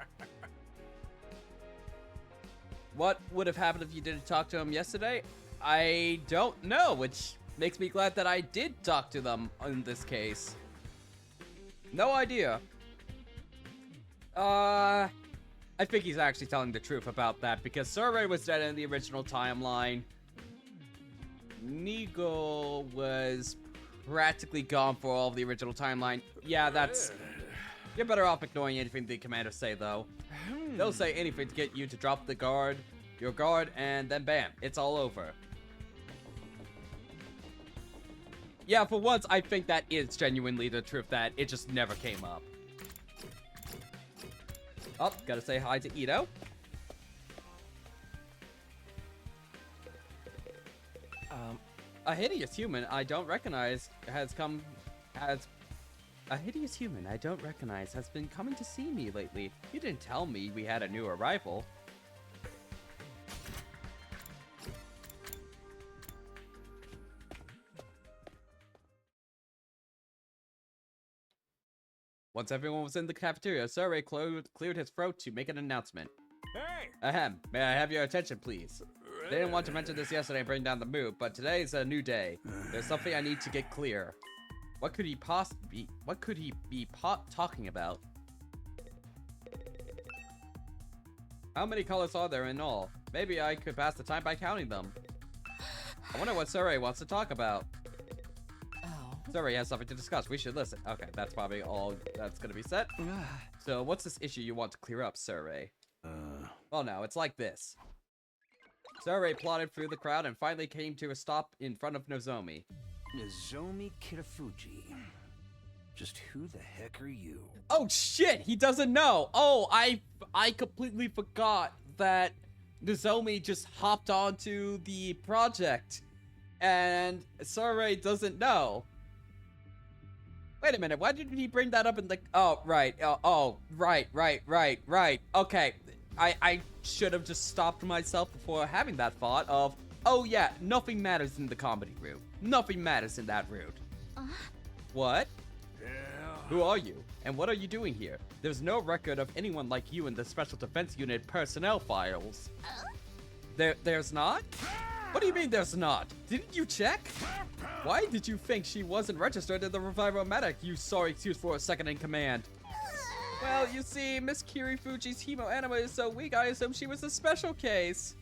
What would have happened if you didn't talk to him yesterday? I don't know, which makes me glad that I did talk to them in this case. No idea. I think he's actually telling the truth about that, because Sir Ray was dead in the original timeline. Nigel was practically gone for all of the original timeline. Yeah, that's... You're better off ignoring anything the commanders say, though. They'll say anything to get you to drop your guard, and then bam, it's all over. Yeah, for once, I think that is genuinely the truth, that it just never came up. Oh, gotta say hi to Ito. A hideous human I don't recognize has been coming to see me lately. He didn't tell me we had a new arrival. Once everyone was in the cafeteria, Sir Ray cleared his throat to make an announcement. Hey! Ahem, may I have your attention, please? I didn't want to mention this yesterday and bring down the mood, but today is a new day. There's something I need to get clear. What could he be talking about? How many colors are there in all? Maybe I could pass the time by counting them. I wonder what Sir Ray wants to talk about. Sir Ray has something to discuss. We should listen. Okay, that's probably all that's gonna be said. So, what's this issue you want to clear up, Sir Ray? Well, now, it's like this. Sir Ray plodded through the crowd and finally came to a stop in front of Nozomi. Nozomi Kitafuji. Just who the heck are you? Oh shit, he doesn't know. Oh, I completely forgot that Nozomi just hopped onto the project and Sir Ray doesn't know. Wait a minute, why didn't he bring that up in the... Oh, right. Right. Okay, I should have just stopped myself before having that thought of, oh yeah, nothing matters in the comedy room. Nothing matters in that room. What? Yeah. Who are you? And what are you doing here? There's no record of anyone like you in the Special Defense Unit personnel files. There's not? What do you mean there's not? Didn't you check? Why did you think she wasn't registered in the Revival Medic, you sorry excuse for a second in command? Well, you see, Miss Kirifuji's hemo anima is so weak, I assumed she was a special case.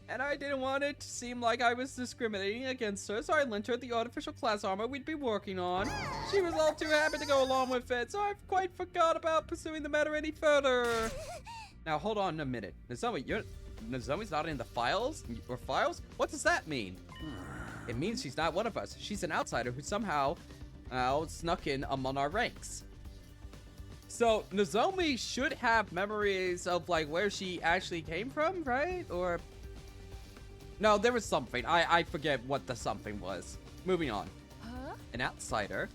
And I didn't want it to seem like I was discriminating against her, so I lent her the artificial class armor we'd be working on. She was all too happy to go along with it, so I quite forgot about pursuing the matter any further. Now, hold on a minute. Nozomi's not in the files? Or files? What does that mean? It means she's not one of us. She's an outsider who somehow snuck in among our ranks. So, Nozomi should have memories of, like, where she actually came from, right? Or... No, there was something. I forget what the something was. Moving on. Huh? an outsider.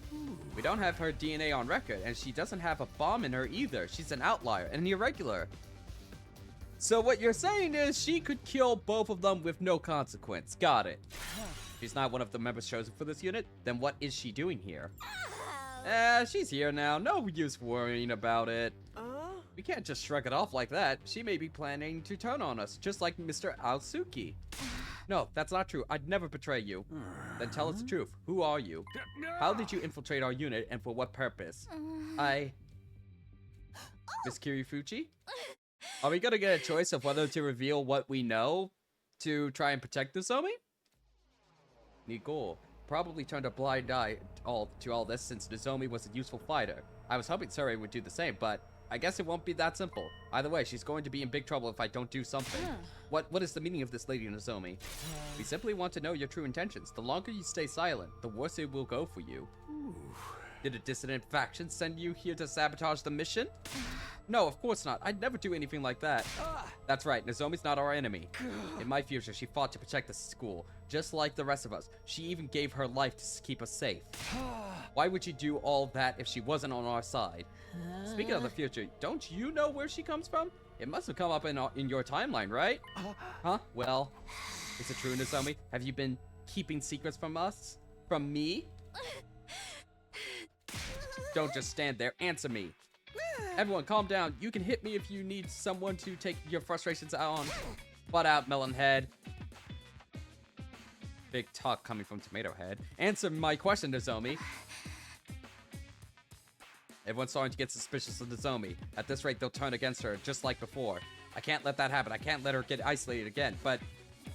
We don't have her DNA on record, and she doesn't have a bomb in her either. She's an outlier, and an irregular. So what you're saying is she could kill both of them with no consequence. Got it. She's not one of the members chosen for this unit, then what is she doing here? She's here now. No use worrying about it. We can't just shrug it off like that. She may be planning to turn on us, just like Mr. Aosuki. No, that's not true. I'd never betray you. Then tell us the truth. Who are you? How did you infiltrate our unit, and for what purpose? Miss Kirifuchi? Are we gonna get a choice of whether to reveal what we know to try and protect Nozomi? Nigel probably turned a blind eye to all this since Nozomi was a useful fighter. I was hoping Surrey would do the same, but I guess it won't be that simple. Either way, she's going to be in big trouble if I don't do something. What is the meaning of this, Lady Nozomi? We simply want to know your true intentions. The longer you stay silent, the worse it will go for you. Did a dissident faction send you here to sabotage the mission? No, of course not. I'd never do anything like that. That's right, Nozomi's not our enemy. In my future, she fought to protect the school, just like the rest of us. She even gave her life to keep us safe. Why would you do all that if she wasn't on our side? Speaking of the future, don't you know where she comes from? It must have come up in your timeline, right? Huh? Well, is it true, Nozomi? Have you been keeping secrets from us? From me? Don't just stand there. Answer me. Everyone, calm down. You can hit me if you need someone to take your frustrations out on. Butt out, Melonhead. Big talk coming from Tomato Head. Answer my question, Nozomi. Everyone's starting to get suspicious of Nozomi. At this rate, they'll turn against her, just like before. I can't let that happen. I can't let her get isolated again. But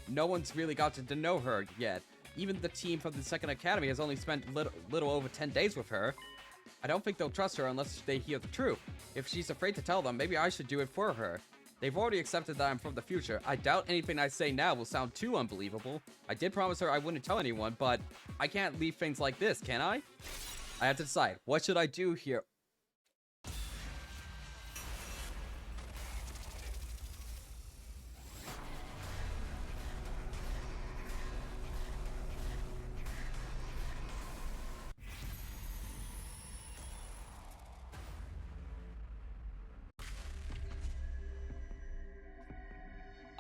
no one's really gotten to know her yet. Even the team from the Second Academy has only spent little over 10 days with her. I don't think they'll trust her unless they hear the truth. If she's afraid to tell them, maybe I should do it for her. They've already accepted that I'm from the future. I doubt anything I say now will sound too unbelievable. I did promise her I wouldn't tell anyone, but I can't leave things like this, can I? I have to decide. What should I do here?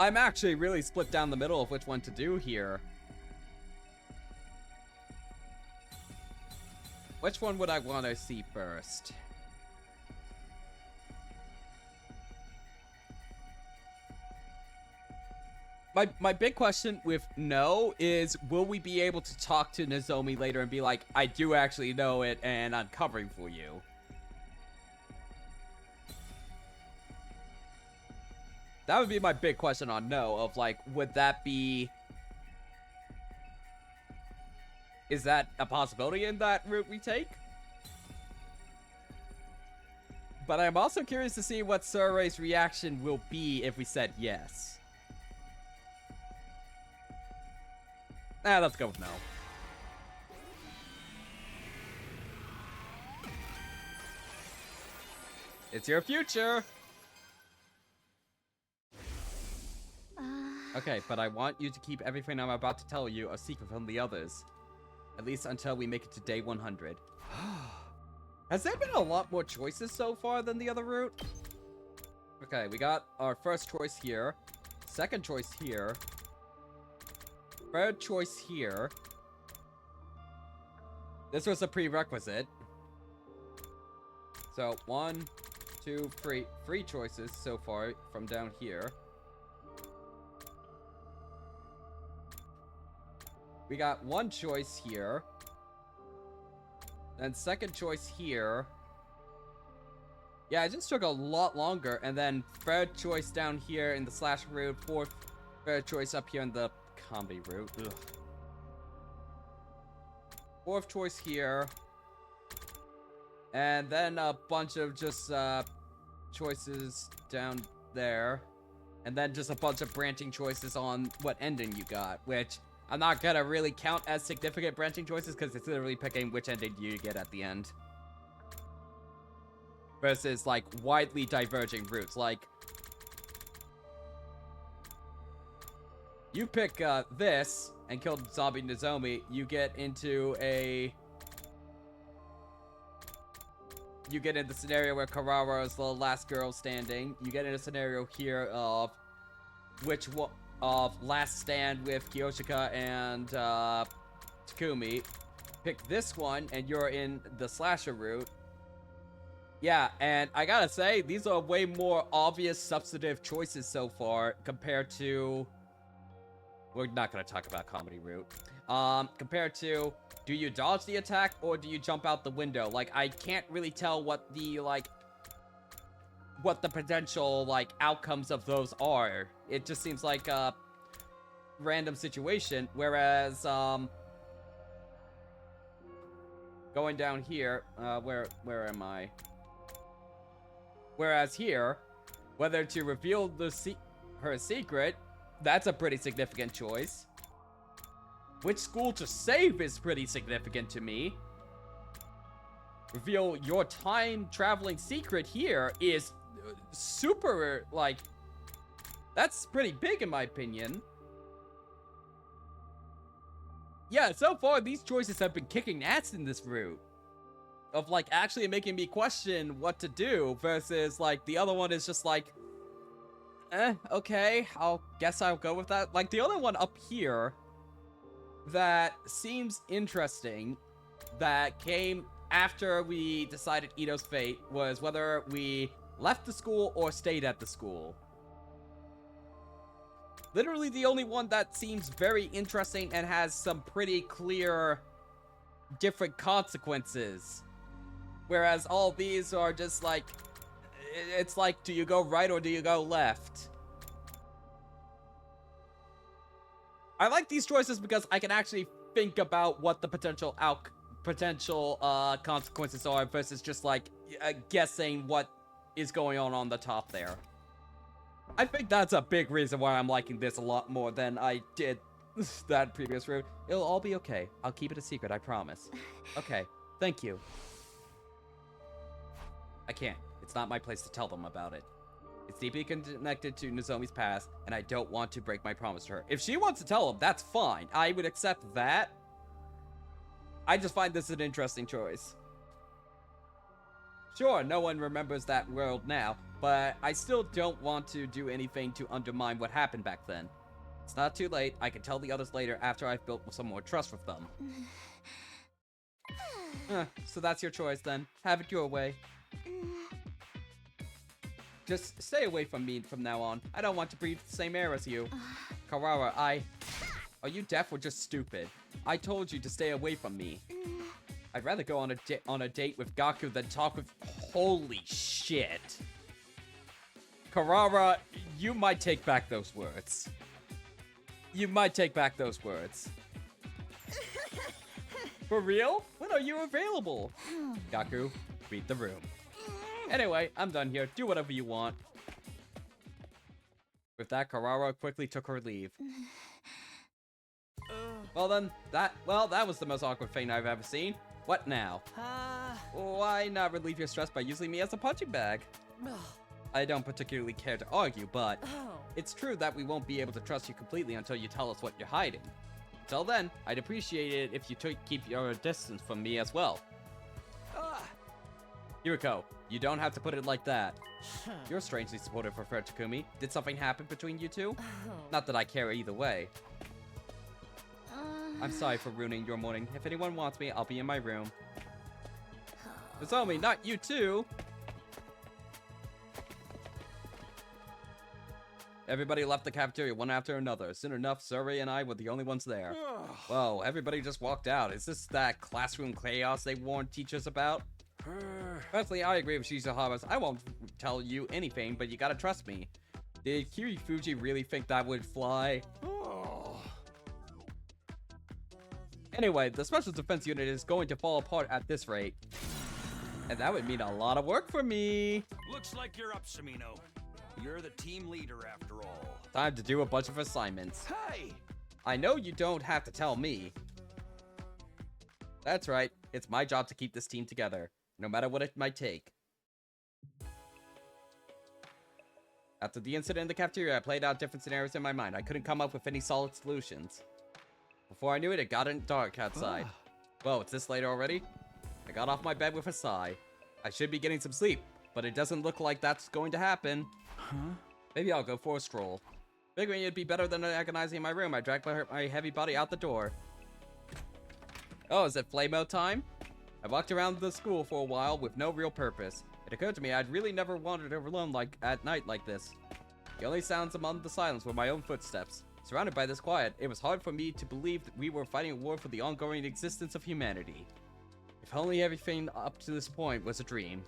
I'm actually really split down the middle of which one to do here. Which one would I want to see first? My big question with no is, will we be able to talk to Nozomi later and be like, I do actually know it and I'm covering for you? That would be my big question on no, of like, would that be... Is that a possibility in that route we take? But I'm also curious to see what Surrey's reaction will be if we said yes. Let's go with no. It's your future! Okay, but I want you to keep everything I'm about to tell you a secret from the others. At least until we make it to day 100. Has there been a lot more choices so far than the other route? Okay, we got our first choice here. Second choice here. Third choice here. This was a prerequisite. So, 1, 2, 3. 3 choices so far from down here. We got 1 choice here. Then second choice here. Yeah, it just took a lot longer. And then third choice down here in the slash route. Third choice up here in the combi route. Ugh. Fourth choice here. And then a bunch of just choices down there. And then just a bunch of branching choices on what ending you got, which I'm not gonna really count as significant branching choices because it's literally picking which ending you get at the end. Versus, like, widely diverging routes. Like, you pick this and kill Zombie Nozomi, you get into a you get in the scenario where Karara is the last girl standing. You get in a scenario here of last stand with Kyoshika and Takumi. Pick this one, and you're in the slasher route. Yeah, and I gotta say, these are way more obvious substantive choices so far compared to... We're not gonna talk about comedy route. Compared to, do you dodge the attack or do you jump out the window? Like, I can't really tell what the, what the potential, outcomes of those are. It just seems like a random situation, whereas, going down here, where am I? Whereas here, whether to reveal her secret, that's a pretty significant choice. Which school to save is pretty significant to me. Reveal your time-traveling secret here is super, that's pretty big in my opinion. Yeah, so far these choices have been kicking ass in this route. Of, actually making me question what to do versus, the other one is just okay, guess I'll go with that. The other one up here that seems interesting that came after we decided Ito's fate was whether we left the school or stayed at the school. Literally the only one that seems very interesting and has some pretty clear different consequences. Whereas all these are just it's do you go right or do you go left? I like these choices because I can actually think about what the potential consequences are versus just guessing what is going on the top there. I think that's a big reason why I'm liking this a lot more than I did that previous route. It'll all be okay. I'll keep it a secret, I promise. Okay, thank you. I can't. It's not my place to tell them about it. It's deeply connected to Nozomi's past, and I don't want to break my promise to her. If she wants to tell them, that's fine. I would accept that. I just find this an interesting choice. Sure, no one remembers that world now, but I still don't want to do anything to undermine what happened back then. It's not too late. I can tell the others later after I've built some more trust with them. So that's your choice then. Have it your way. Just stay away from me from now on. I don't want to breathe the same air as you. Karara, are you deaf or just stupid? I told you to stay away from me. I'd rather go on a date with Gaku than talk with... Holy shit. Karara, you might take back those words. You might take back those words. For real? When are you available? Gaku, read the room. Anyway, I'm done here. Do whatever you want. With that, Karara quickly took her leave. Well then, that was the most awkward thing I've ever seen. What now? Why not relieve your stress by using me as a punching bag? I don't particularly care to argue, but it's true that we won't be able to trust you completely until you tell us what you're hiding. Until then, I'd appreciate it if you keep your distance from me as well. Yuriko, you don't have to put it like that. You're strangely supportive of her, Takumi. Did something happen between you two? Not that I care either way. I'm sorry for ruining your morning. If anyone wants me, I'll be in my room. Nozomi, not you too! Everybody left the cafeteria one after another. Soon enough, Suri and I were the only ones there. Whoa, everybody just walked out. Is this that classroom chaos they warned teachers about? Personally, I agree with Shizuhara's. I won't tell you anything, but you gotta trust me. Did Kirifuji really think that would fly? Anyway, the Special Defense Unit is going to fall apart at this rate. And that would mean a lot of work for me. Looks like you're up, Samino. You're the team leader after all. Time to do a bunch of assignments. Hey! I know you don't have to tell me. That's right. It's my job to keep this team together, no matter what it might take. After the incident in the cafeteria, I played out different scenarios in my mind. I couldn't come up with any solid solutions. Before I knew it, it got dark outside. Whoa, it's this late already? I got off my bed with a sigh. I should be getting some sleep, but it doesn't look like that's going to happen. Huh? Maybe I'll go for a stroll. Figuring it'd be better than agonizing in my room, I dragged my heavy body out the door. Oh, is it flame-o time? I walked around the school for a while with no real purpose. It occurred to me I'd really never wandered alone at night like this. The only sounds among the silence were my own footsteps. Surrounded by this quiet, it was hard for me to believe that we were fighting a war for the ongoing existence of humanity. If only everything up to this point was a dream.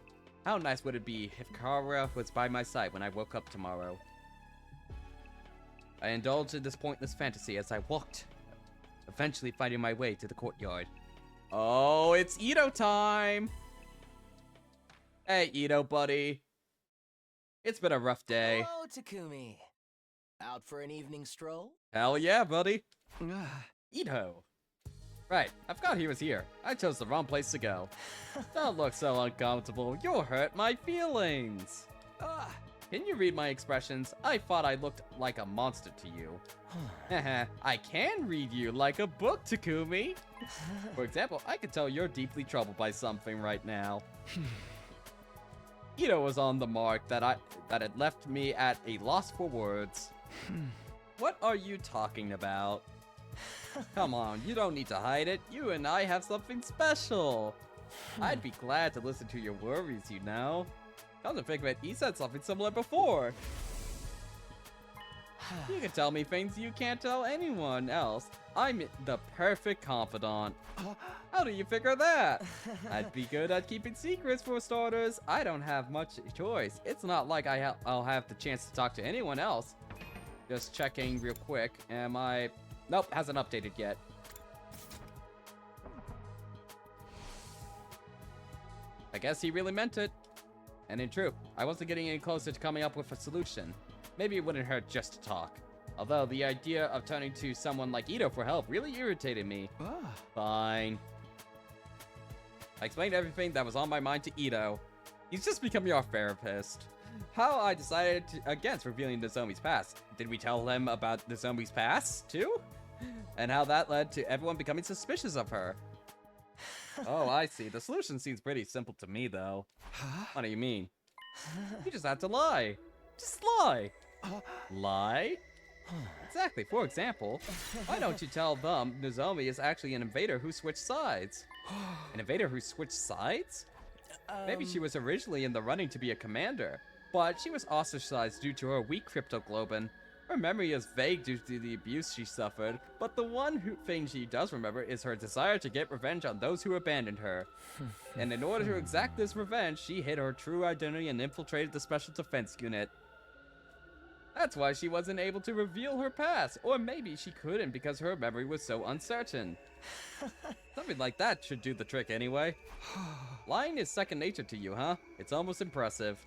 How nice would it be if Kara was by my side when I woke up tomorrow? I indulged in this pointless fantasy as I walked, eventually finding my way to the courtyard. Oh, it's Ito time! Hey, Ito, buddy. It's been a rough day. Hello, Takumi. Out for an evening stroll? Hell yeah, buddy. Ito. Right, I forgot he was here. I chose the wrong place to go. Don't look so uncomfortable. You'll hurt my feelings. Can you read my expressions? I thought I looked like a monster to you. I can read you like a book, Takumi. For example, I can tell you're deeply troubled by something right now. Ito was on the mark that had left me at a loss for words. What are you talking about? Come on, you don't need to hide it. You and I have something special. I'd be glad to listen to your worries, you know. Come to think of it, he said something similar before. You can tell me things you can't tell anyone else. I'm the perfect confidant. How do you figure that? I'd be good at keeping secrets for starters. I don't have much choice. It's not like I'll have the chance to talk to anyone else. Just checking real quick. Am I... Nope, hasn't updated yet. I guess he really meant it. And in truth, I wasn't getting any closer to coming up with a solution. Maybe it wouldn't hurt just to talk. Although the idea of turning to someone like Ito for help really irritated me. Fine. I explained everything that was on my mind to Ito. He's just becoming our therapist. How I decided against revealing Nozomi's past. Did we tell him about Nozomi's past, too? And how that led to everyone becoming suspicious of her. Oh, I see. The solution seems pretty simple to me, though. What do you mean? You just have to lie. Just lie. Lie? Exactly. For example, why don't you tell them Nozomi is actually an invader who switched sides? An invader who switched sides? Maybe she was originally in the running to be a commander, but she was ostracized due to her weak cryptoglobin. Her memory is vague due to the abuse she suffered, but the one thing she does remember is her desire to get revenge on those who abandoned her. And in order to exact this revenge, she hid her true identity and infiltrated the Special Defense Unit. That's why she wasn't able to reveal her past, or maybe she couldn't because her memory was so uncertain. Something like that should do the trick anyway. Lying is second nature to you, huh? It's almost impressive.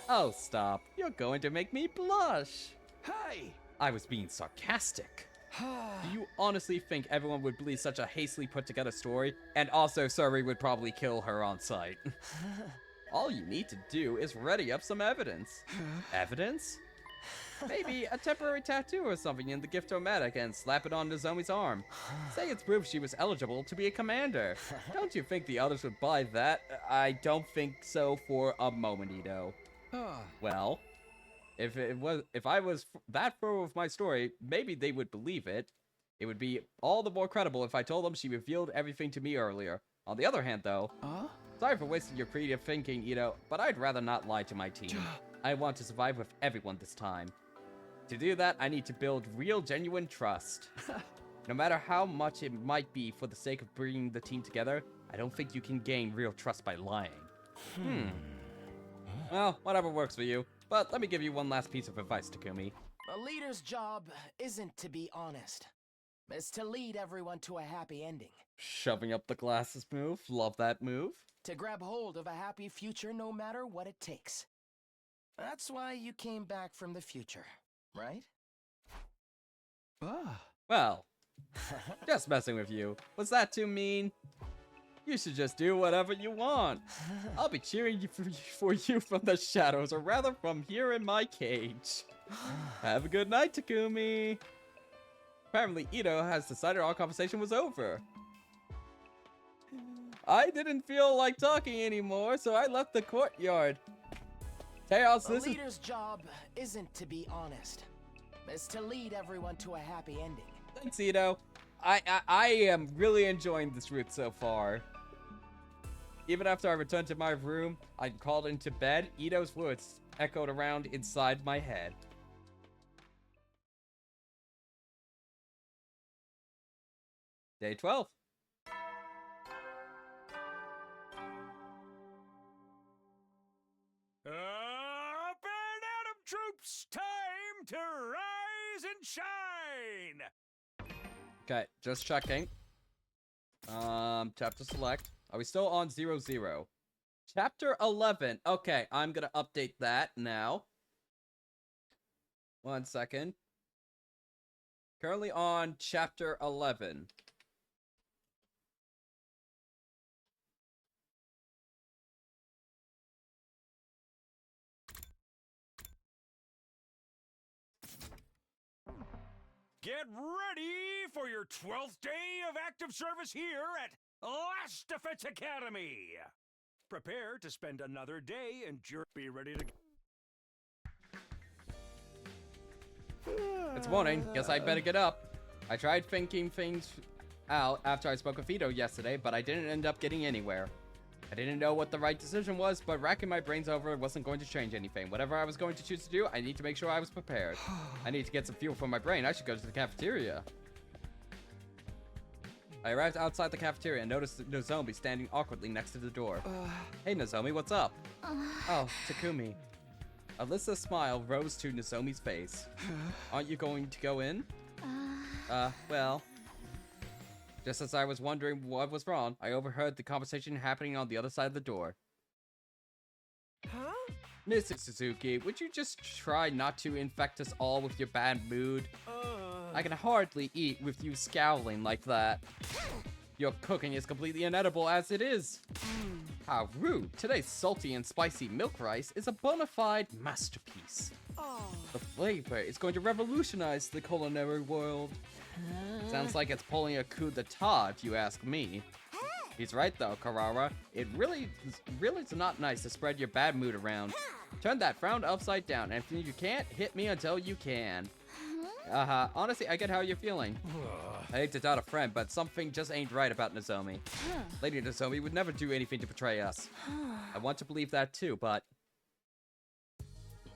Oh, stop. You're going to make me blush. Hey! I was being sarcastic. Do you honestly think everyone would believe such a hastily put together story? And also, Suri would probably kill her on sight. All you need to do is ready up some evidence. Evidence? Maybe a temporary tattoo or something in the gift-o-matic and slap it on Nozomi's arm. Say it's proof she was eligible to be a commander. Don't you think the others would buy that? I don't think so for a moment, Ito. Well, if I was that thorough with my story, maybe they would believe it. It would be all the more credible if I told them she revealed everything to me earlier. On the other hand, though, sorry for wasting your creative thinking, Ito, but I'd rather not lie to my team. I want to survive with everyone this time. To do that, I need to build real, genuine trust. No matter how much it might be for the sake of bringing the team together, I don't think you can gain real trust by lying. Well, whatever works for you. But let me give you one last piece of advice, Takumi. A leader's job isn't to be honest. It's to lead everyone to a happy ending. Shoving up the glasses move. Love that move. To grab hold of a happy future no matter what it takes. That's why you came back from the future, right? Well, just messing with you. Was that too mean? You should just do whatever you want. I'll be cheering for you from the shadows, or rather from here in my cage. Have a good night, Takumi. Apparently, Ito has decided our conversation was over. I didn't feel like talking anymore, so I left the courtyard. Chaos, A this is... leader's job isn't to be honest. It's to lead everyone to a happy ending. Thanks, Ito. I am really enjoying this route so far. Even after I returned to my room, I crawled into bed. Ito's words echoed around inside my head. Day 12. Up and Atom troops, time to rise and shine. Okay, just checking. Chapter select. Are we still on 00? Chapter 11. Okay, I'm gonna update that now. 1 second. Currently on chapter 11. Get ready for your 12th day of active service here at Last Defense Academy. Prepare to spend another day and be ready to... It's morning. Guess I better get up. I tried thinking things out after I spoke with Ito yesterday, but I didn't end up getting anywhere. I didn't know what the right decision was, but racking my brains over it wasn't going to change anything. Whatever I was going to choose to do, I need to make sure I was prepared. I need to get some fuel for my brain. I should go to the cafeteria. I arrived outside the cafeteria and noticed Nozomi standing awkwardly next to the door. Hey Nozomi, what's up? Oh, Takumi. A listless smile rose to Nozomi's face. Aren't you going to go in? Well... Just as I was wondering what was wrong, I overheard the conversation happening on the other side of the door. Huh? Miss Suzuki, would you just try not to infect us all with your bad mood? I can hardly eat with you scowling like that. Your cooking is completely inedible as it is. How rude. Today's salty and spicy milk rice is a bona fide masterpiece. The flavor is going to revolutionize the culinary world. Sounds like it's pulling a coup d'etat, if you ask me. He's right though, Carrara. It really is not nice to spread your bad mood around. Turn that frown upside down, and if you can't, hit me until you can. Honestly, I get how you're feeling. I hate to doubt a friend, but something just ain't right about Nozomi. Lady Nozomi would never do anything to betray us. I want to believe that too, but...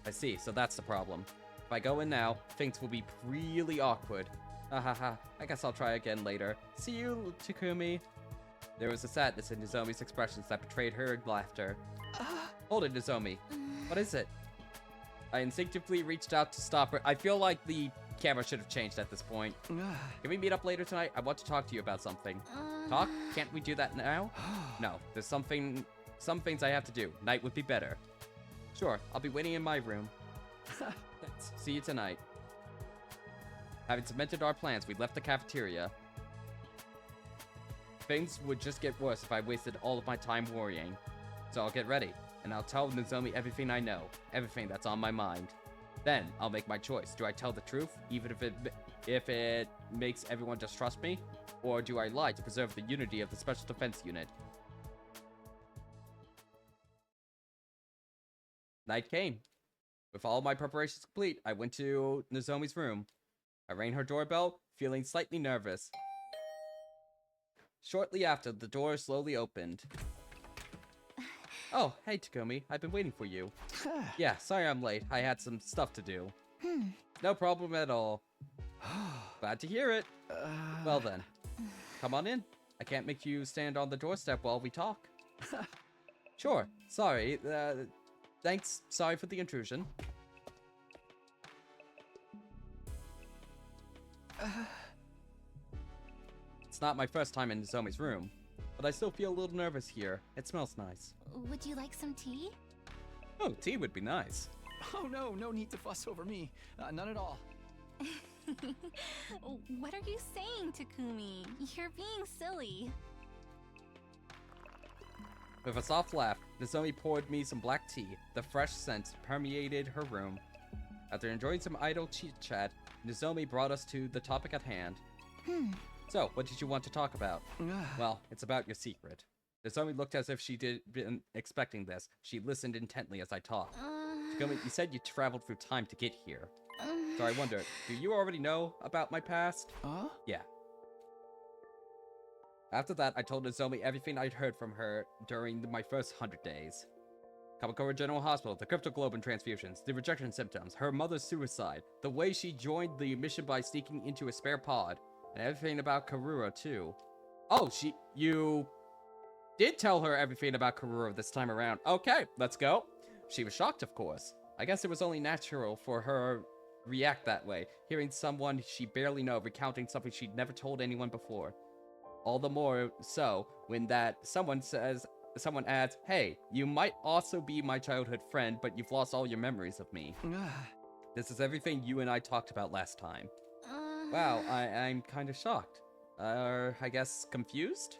I see, so that's the problem. If I go in now, things will be really awkward. I guess I'll try again later. See you, Takumi. There was a sadness in Nozomi's expressions that betrayed her laughter. Hold it, Nozomi. What is it? I instinctively reached out to stop her. I feel like the camera should have changed at this point. Can we meet up later tonight? I want to talk to you about something. Talk? Can't we do that now? No, there's some things I have to do. Night would be better. Sure, I'll be waiting in my room. Thanks. See you tonight. Having cemented our plans, we left the cafeteria. Things would just get worse if I wasted all of my time worrying. So I'll get ready, and I'll tell Nozomi everything I know, everything that's on my mind. Then I'll make my choice. Do I tell the truth, even if it makes everyone distrust me? Or do I lie to preserve the unity of the Special Defense Unit? Night came. With all my preparations complete, I went to Nozomi's room. I rang her doorbell, feeling slightly nervous. Shortly after, the door slowly opened. Oh, hey Takumi, I've been waiting for you. Yeah, sorry I'm late. I had some stuff to do. No problem at all. Glad to hear it. Well then, come on in. I can't make you stand on the doorstep while we talk. Sure, sorry. Thanks, sorry for the intrusion. It's not my first time in Nozomi's room, but I still feel a little nervous here. It smells nice. Would you like some tea? Oh, tea would be nice. Oh no, no need to fuss over me. None at all. What are you saying, Takumi? You're being silly. With a soft laugh, Nozomi poured me some black tea. The fresh scent permeated her room. After enjoying some idle chit-chat, Nozomi brought us to the topic at hand. So, what did you want to talk about? Well, it's about your secret. Nozomi looked as if she been expecting this. She listened intently as I talked. Takumi, you said you traveled through time to get here. So I wonder, do you already know about my past? Yeah. After that, I told Nozomi everything I'd heard from her during my first 100 days. Kamakura General Hospital, the cryptoglobin transfusions, the rejection symptoms, her mother's suicide, the way she joined the mission by sneaking into a spare pod, and everything about Karura, too. Oh, you did tell her everything about Karura this time around. Okay, let's go. She was shocked, of course. I guess it was only natural for her react that way, hearing someone she barely know recounting something she'd never told anyone before. All the more so when that someone adds, hey, you might also be my childhood friend, but you've lost all your memories of me. This is everything you and I talked about last time. Wow, I'm kind of shocked. I guess confused?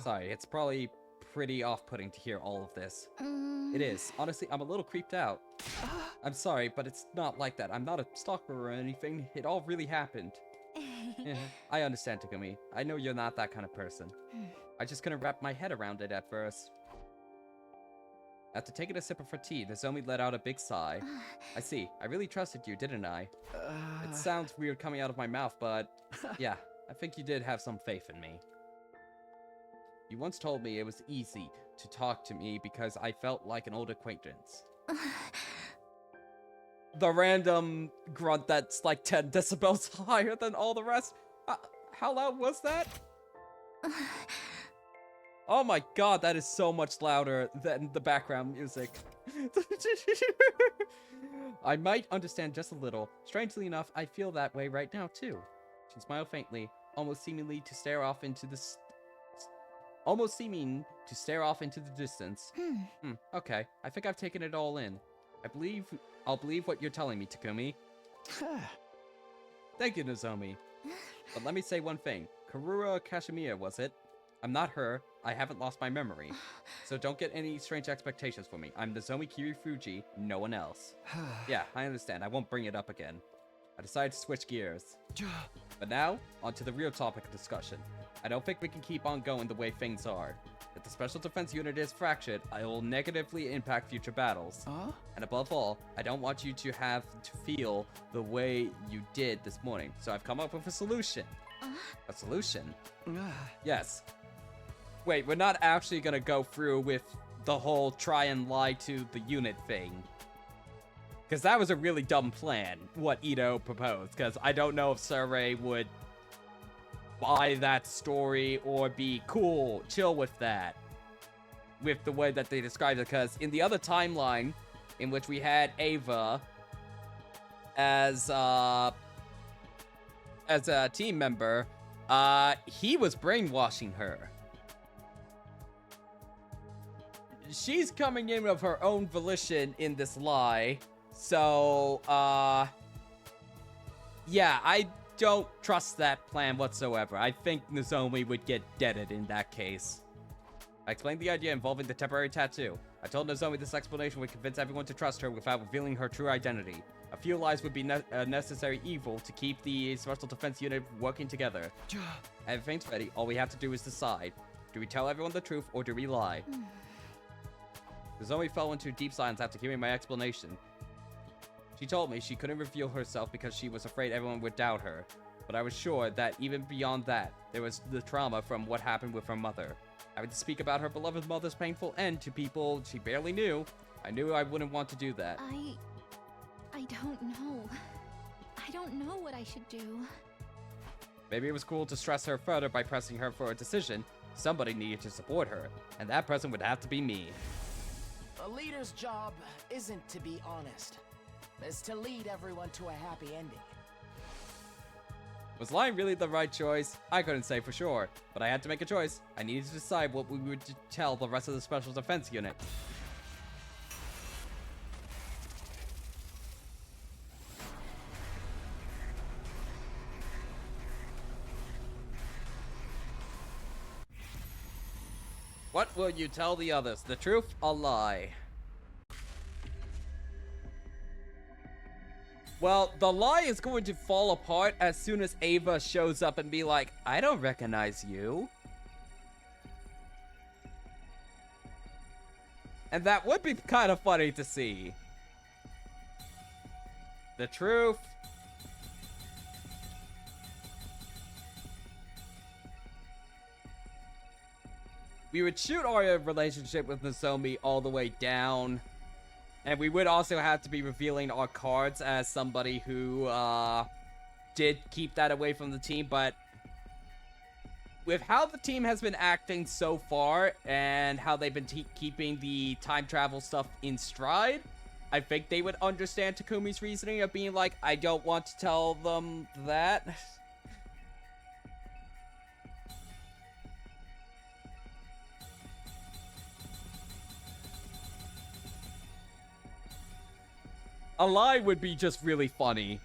Sorry, it's probably pretty off-putting to hear all of this. It is. Honestly, I'm a little creeped out. I'm sorry, but it's not like that. I'm not a stalker or anything. It all really happened. Yeah, I understand, Takumi. I know you're not that kind of person. I just couldn't wrap my head around it at first. After taking a sip of her tea, Nozomi let out a big sigh. I see. I really trusted you, didn't I? It sounds weird coming out of my mouth, but yeah, I think you did have some faith in me. You once told me it was easy to talk to me because I felt like an old acquaintance. The random grunt that's like 10 decibels higher than all the rest. How loud was that? Oh my god, that is so much louder than the background music. I might understand just a little. Strangely enough, I feel that way right now too. She smiled faintly, almost seeming to stare off into the distance. Okay, I think I've taken it all in. I'll believe what you're telling me, Takumi. Thank you, Nozomi. But let me say one thing. Karura Kashimia, was it? I'm not her. I haven't lost my memory. So don't get any strange expectations for me. I'm Nozomi Kirifuji, no one else. Yeah, I understand. I won't bring it up again. I decided to switch gears. But now, on to the real topic of discussion. I don't think we can keep on going the way things are. If the Special Defense Unit is fractured, it will negatively impact future battles. And above all, I don't want you to have to feel the way you did this morning. So I've come up with a solution. A solution? Yes. Wait, we're not actually gonna go through with the whole try and lie to the unit thing. Because that was a really dumb plan, what Ito proposed. Because I don't know if Surrey would buy that story or be cool, chill with that. With the way that they described it. Because in the other timeline, in which we had Ava as a team member, he was brainwashing her. She's coming in of her own volition in this lie. So, yeah, I don't trust that plan whatsoever. I think Nozomi would get deaded in that case. I explained the idea involving the temporary tattoo. I told Nozomi this explanation would convince everyone to trust her without revealing her true identity. A few lies would be a necessary evil to keep the Special Defense Unit working together. Everything's ready. All we have to do is decide. Do we tell everyone the truth or do we lie? Nozomi fell into deep silence after hearing my explanation. She told me she couldn't reveal herself because she was afraid everyone would doubt her. But I was sure that even beyond that, there was the trauma from what happened with her mother. Having to speak about her beloved mother's painful end to people she barely knew, I knew I wouldn't want to do that. I don't know. I don't know what I should do. Maybe it was cool to stress her further by pressing her for a decision. Somebody needed to support her, and that person would have to be me. A leader's job isn't to be honest. It's to lead everyone to a happy ending. Was lying really the right choice? I couldn't say for sure, but I had to make a choice. I needed to decide what we would tell the rest of the Special Defense Unit. What will you tell the others? The truth or lie? Well, the lie is going to fall apart as soon as Ava shows up and be like, I don't recognize you. And that would be kind of funny to see. The truth. We would shoot our relationship with Nozomi all the way down. And we would also have to be revealing our cards as somebody who did keep that away from the team. But with how the team has been acting so far and how they've been keeping the time travel stuff in stride, I think they would understand Takumi's reasoning of being like, I don't want to tell them that. A lie would be just really funny.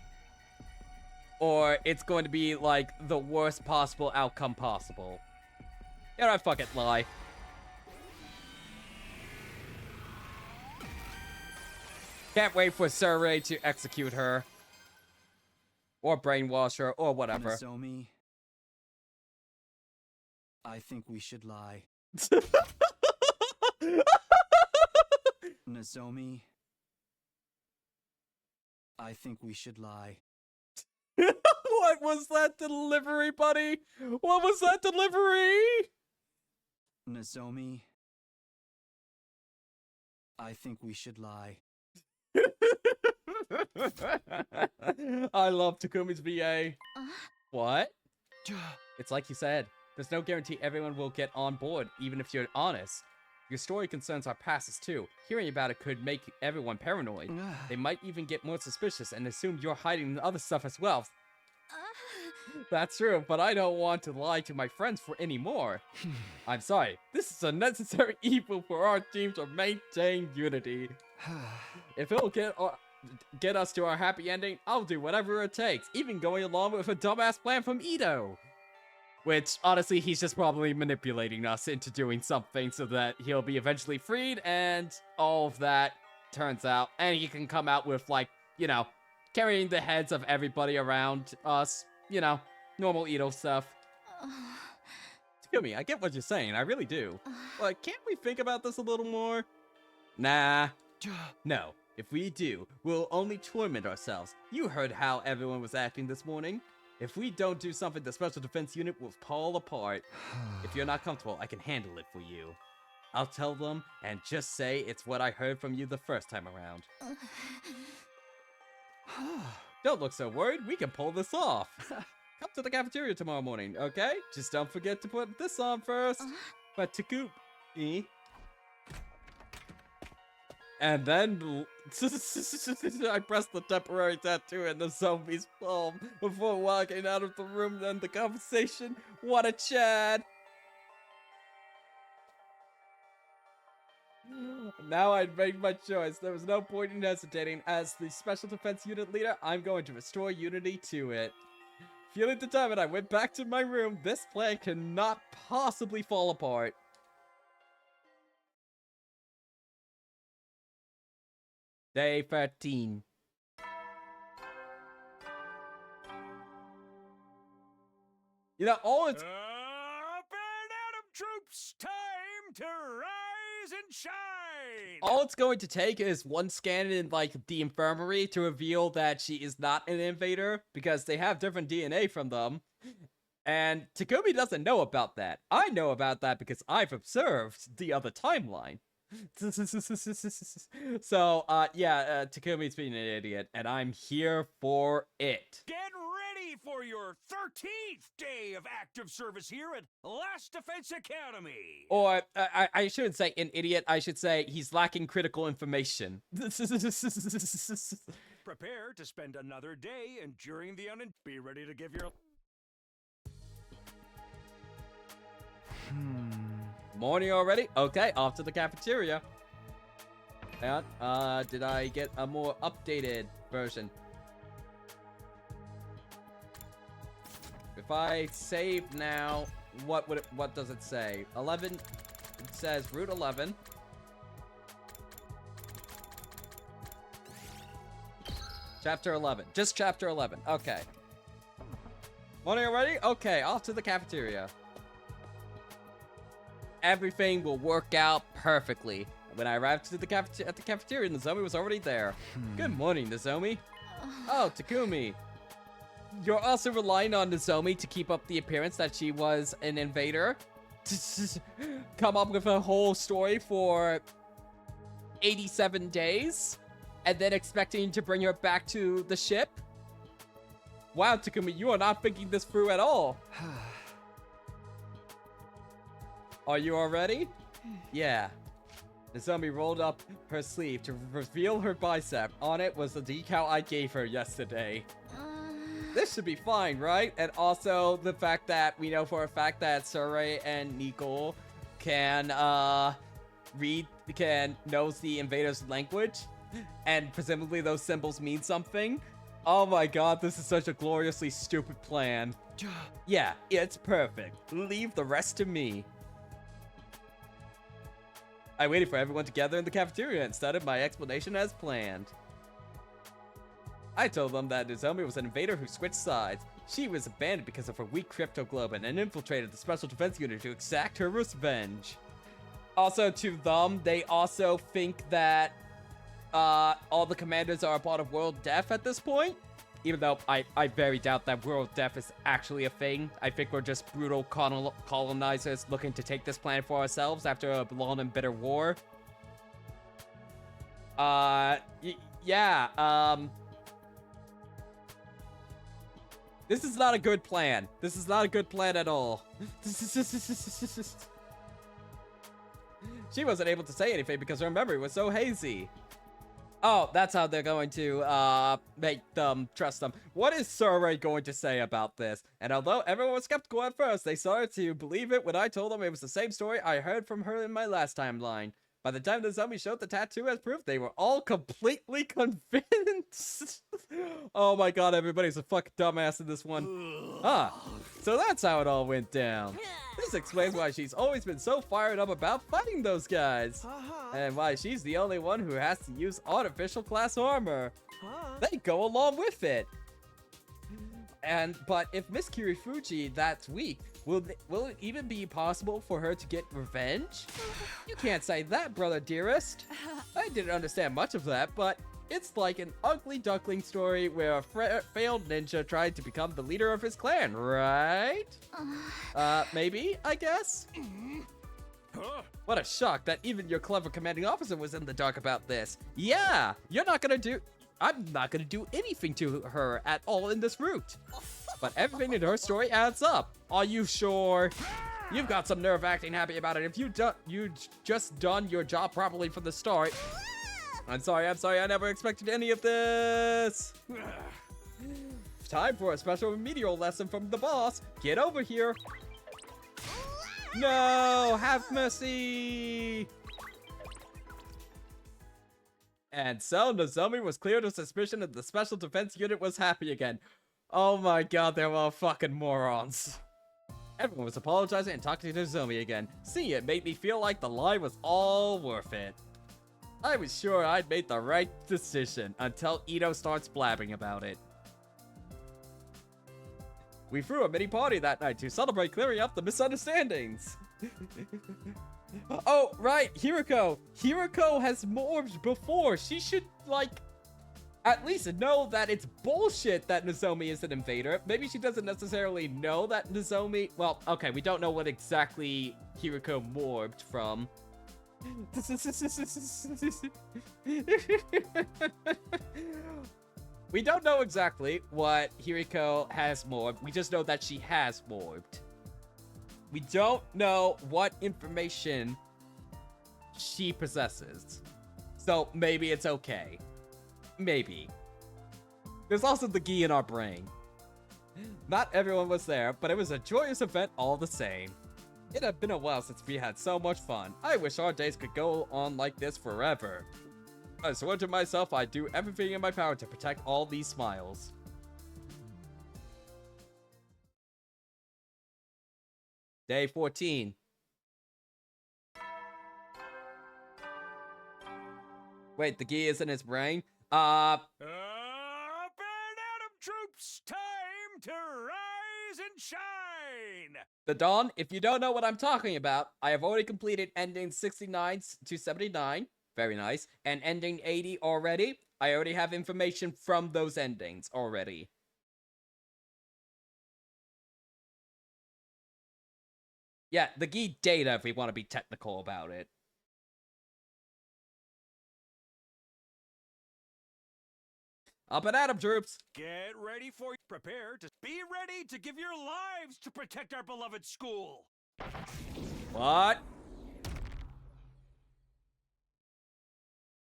Or it's going to be like the worst possible outcome possible. Yeah, I fuck it, lie. Can't wait for Surrey to execute her. Or brainwash her, or whatever. Nozomi, I think we should lie. Nozomi, I think we should lie. What was that delivery, buddy? What was that delivery? Nozomi, I think we should lie. I love Takumi's VA. What? It's like you said. There's no guarantee everyone will get on board, even if you're honest. Your story concerns our pasts too. Hearing about it could make everyone paranoid. They might even get more suspicious and assume you're hiding the other stuff as well. That's true, but I don't want to lie to my friends for any more. I'm sorry. This is a necessary evil for our team to maintain unity. If it'll get us to our happy ending, I'll do whatever it takes, even going along with a dumbass plan from Ito. Which, honestly, he's just probably manipulating us into doing something so that he'll be eventually freed, and all of that turns out, and he can come out with, like, you know, carrying the heads of everybody around us, you know, normal Ito stuff. Takumi, I get what you're saying, I really do. But can't we think about this a little more? Nah. No. If we do, we'll only torment ourselves. You heard how everyone was acting this morning. If we don't do something, the Special Defense Unit will fall apart. If you're not comfortable, I can handle it for you. I'll tell them and just say it's what I heard from you the first time around. Don't look so worried, we can pull this off. Come to the cafeteria tomorrow morning, okay? Just don't forget to put this on first. But Takumi. And then I pressed the temporary tattoo in the zombie's palm before walking out of the room and the conversation. What a Chad! Now I'd made my choice. There was no point in hesitating. As the Special Defense Unit leader, I'm going to restore unity to it. Feeling determined, I went back to my room. This plan cannot possibly fall apart. Day 13. You know, all it's... Up and at 'em, troops! Time to rise and shine! All it's going to take is one scan in, like, the infirmary to reveal that she is not an invader, because they have different DNA from them. And Takumi doesn't know about that. I know about that because I've observed the other timeline. So, Takumi's being an idiot, and I'm here for it. Get ready for your 13th day of active service here at Last Defense Academy! Or, I shouldn't say an idiot, I should say he's lacking critical information. Prepare to spend another day enduring the Be ready to give your... Morning already? Okay, off to the cafeteria. And, did I get a more updated version? If I save now, what does it say? 11, it says Route 11. Chapter 11, just Chapter 11, okay. Morning already? Okay, off to the cafeteria. Everything will work out perfectly. When I arrived at the cafeteria, Nozomi was already there. Good morning, Nozomi. Oh, Takumi. You're also relying on Nozomi to keep up the appearance that she was an invader? To come up with a whole story for 87 days? And then expecting to bring her back to the ship? Wow, Takumi, you are not thinking this through at all. Are you all ready? Yeah. Nozomi rolled up her sleeve to reveal her bicep. On it was the decal I gave her yesterday. This should be fine, right? And also the fact that we know for a fact that Surrey and Nicole can knows the invader's language, and presumably those symbols mean something. Oh my god, this is such a gloriously stupid plan. Yeah, it's perfect. Leave the rest to me. I waited for everyone to gather in the cafeteria and started my explanation as planned. I told them that Nozomi was an invader who switched sides. She was abandoned because of her weak cryptoglobin and infiltrated the Special Defense Unit to exact her revenge. Also, to them, they also think that all the commanders are a part of World Death at this point. Even though I very doubt that World Death is actually a thing. I think we're just brutal colonizers looking to take this planet for ourselves after a long and bitter war. This is not a good plan. This is not a good plan at all. She wasn't able to say anything because her memory was so hazy. Oh, that's how they're going to, make them trust them. What is Surrey going to say about this? And although everyone was skeptical at first, they started to believe it when I told them it was the same story I heard from her in my last timeline. By the time the zombie showed the tattoo as proof, they were all completely convinced. Oh my god, everybody's a fucking dumbass in this one. So that's how it all went down. This explains why she's always been so fired up about fighting those guys. And why she's the only one who has to use artificial class armor. They go along with it. But if Miss Kirifuji that's weak, will it even be possible for her to get revenge? You can't say that, brother dearest. I didn't understand much of that, but it's like an ugly duckling story where a failed ninja tried to become the leader of his clan, right? Maybe, I guess? What a shock that even your clever commanding officer was in the dark about this. Yeah, I'm not gonna do anything to her at all in this route. But everything in her story adds up. Are you sure? You've got some nerve acting happy about it. If you just done your job properly from the start. I'm sorry, I never expected any of this. Time for a special remedial lesson from the boss. Get over here. No, have mercy. And so Nozomi was cleared of suspicion and the Special Defense Unit was happy again. Oh my god, they're all fucking morons. Everyone was apologizing and talking to Nozomi again. Seeing it made me feel like the lie was all worth it. I was sure I'd made the right decision until Ito starts blabbing about it. We threw a mini party that night to celebrate clearing up the misunderstandings. Oh, right, Hiriko. Hiriko has morphed before. She should, like, at least know that it's bullshit that Nozomi is an invader. Maybe she doesn't necessarily know that Nozomi... Well, okay, we don't know what exactly Hiriko morphed from. We don't know exactly what Hiriko has morphed. We just know that she has morphed. We don't know what information she possesses. So maybe it's okay. Maybe. There's also the gi in our brain. Not everyone was there, but it was a joyous event all the same. It had been a while since we had so much fun. I wish our days could go on like this forever. I swore to myself I'd do everything in my power to protect all these smiles. Day 14. Wait, the gi is in his brain? Up and at 'em, troops! Time to rise and shine! The Dawn, if you don't know what I'm talking about, I have already completed ending 69 to 79. Very nice. And ending 80 already. I already have information from those endings already. Yeah, the key data if we want to be technical about it. Up and at 'em, troops! Get ready for... Prepare to... Be ready to give your lives to protect our beloved school! What?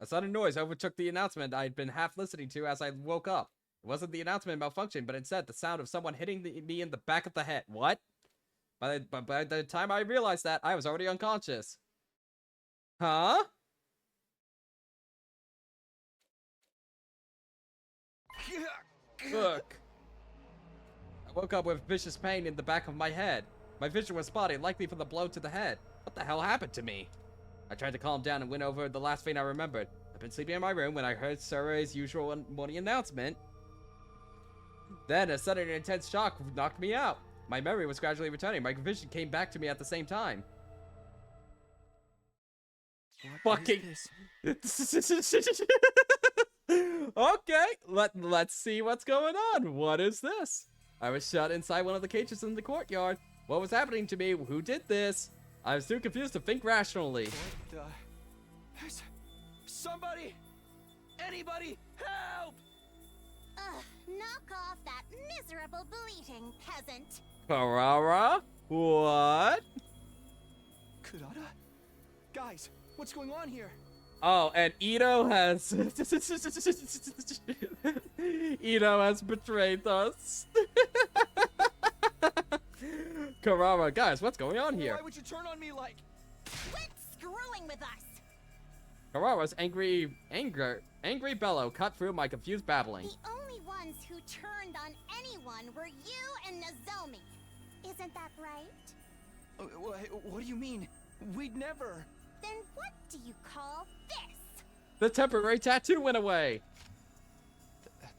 A sudden noise overtook the announcement I'd been half listening to as I woke up. It wasn't the announcement malfunction, but instead the sound of someone hitting me in the back of the head. What? By the time I realized that, I was already unconscious. Huh? Look. I woke up with vicious pain in the back of my head. My vision was spotty, likely from the blow to the head. What the hell happened to me? I tried to calm down and went over the last thing I remembered. I've been sleeping in my room when I heard Surrey's usual morning announcement. Then a sudden and intense shock knocked me out. My memory was gradually returning. My vision came back to me at the same time. Fucking. Okay, let's see what's going on. What is this? I was shut inside one of the cages in the courtyard. What was happening to me? Who did this? I was too confused to think rationally. Somebody! Anybody! Help! Ugh, knock off that miserable bleating, peasant. Carrara? What? Kurata? Guys, what's going on here? Oh, and Ito has... Ito has betrayed us. Carrara, guys, what's going on here? Why would you turn on me like... Quit screwing with us! Carrara's angry bellow cut through my confused babbling. The only ones who turned on anyone were you and Nozomi. Isn't that right? What do you mean? We'd never... Then what do you call this? The temporary tattoo went away.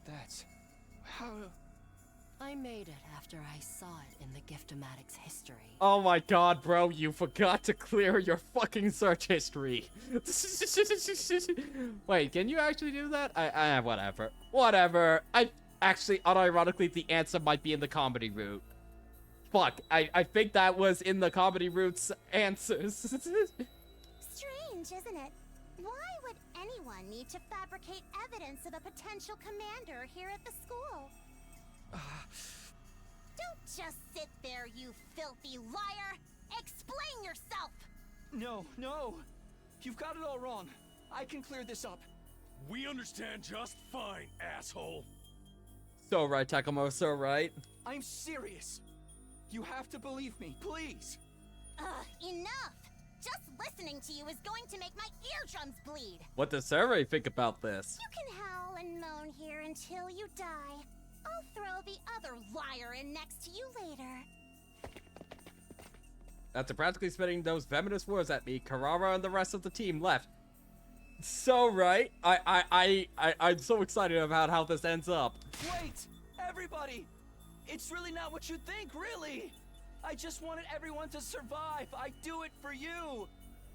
That's... How... I made it after I saw it in the Giftomatic's history. Oh my god, bro, you forgot to clear your fucking search history. Wait, can you actually do that? Whatever. Whatever. Actually, unironically, the answer might be in the comedy route. Fuck, I think that was in the comedy route's answers. Strange, isn't it? Why would anyone need to fabricate evidence of a potential commander here at the school? Don't just sit there, you filthy liar! Explain yourself! No. You've got it all wrong. I can clear this up. We understand just fine, asshole. So right, Takamo, so right. I'm serious. You have to believe me, please. Enough! Just listening to you is going to make my eardrums bleed. What does Survey think about this? You can howl and moan here until you die. I'll throw the other liar in next to you later. After practically spitting those venomous words at me, Carrara and the rest of the team left. So right, I'm so excited about how this ends up. Wait, everybody! It's really not what you think, really! I just wanted everyone to survive. I do it for you.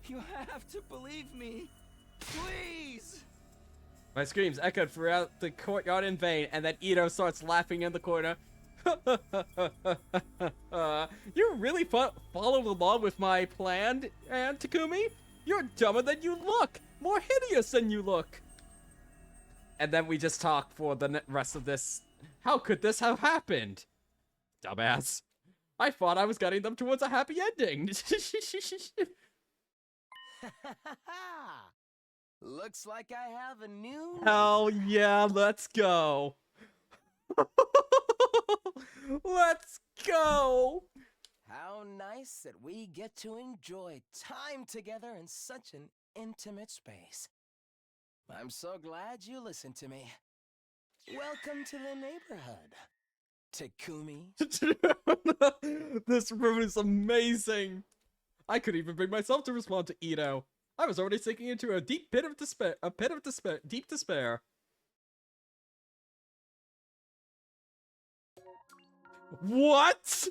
You have to believe me. Please! My screams echoed throughout the courtyard in vain, and then Ito starts laughing in the corner. You really followed along with my plan, and Takumi? You're dumber than you look! More hideous than you look! And then we just talk for the rest of this. How could this have happened? Dumbass. I thought I was getting them towards a happy ending. Looks like I have a new... Hell yeah, let's go. Let's go. How nice that we get to enjoy time together in such an intimate space. I'm so glad you listened to me. Welcome to the neighborhood, Takumi. This room is amazing. I couldn't even bring myself to respond to Ito. I was already sinking into a deep pit of despair. Deep despair. What?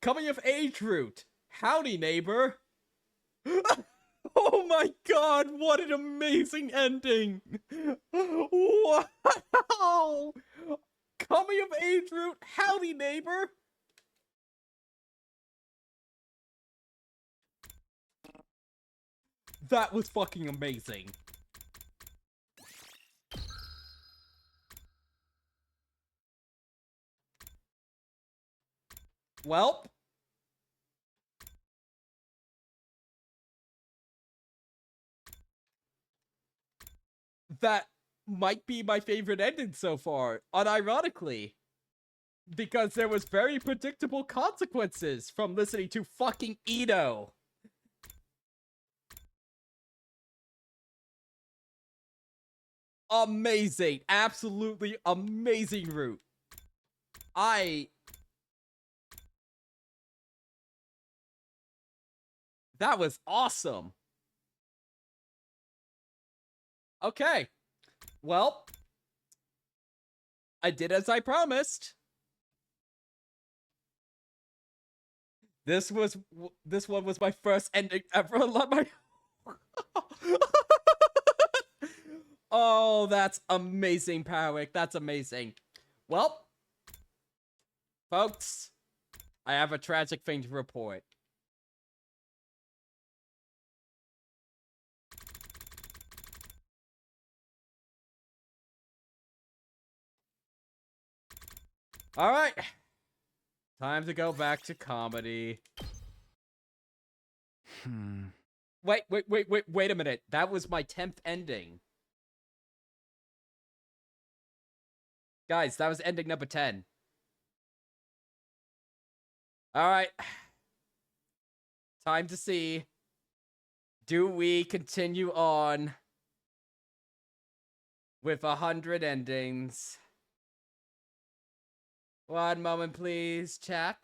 Coming of age route. Howdy, neighbor. Oh my god, what an amazing ending. Wow. Coming of age route. Howdy, neighbor. That was fucking amazing. Welp. That might be my favorite ending so far, unironically. Because there was very predictable consequences from listening to fucking Ito. Amazing. Absolutely amazing route. That was awesome. Okay. Well, I did as I promised. This one was my first ending ever. Oh, that's amazing, Powick. That's amazing. Well, folks, I have a tragic thing to report. Alright. Time to go back to comedy. Wait a minute. That was my 10th ending. Guys, that was ending number 10. Alright. Time to see. Do we continue on with 100 endings? One moment, please, chat.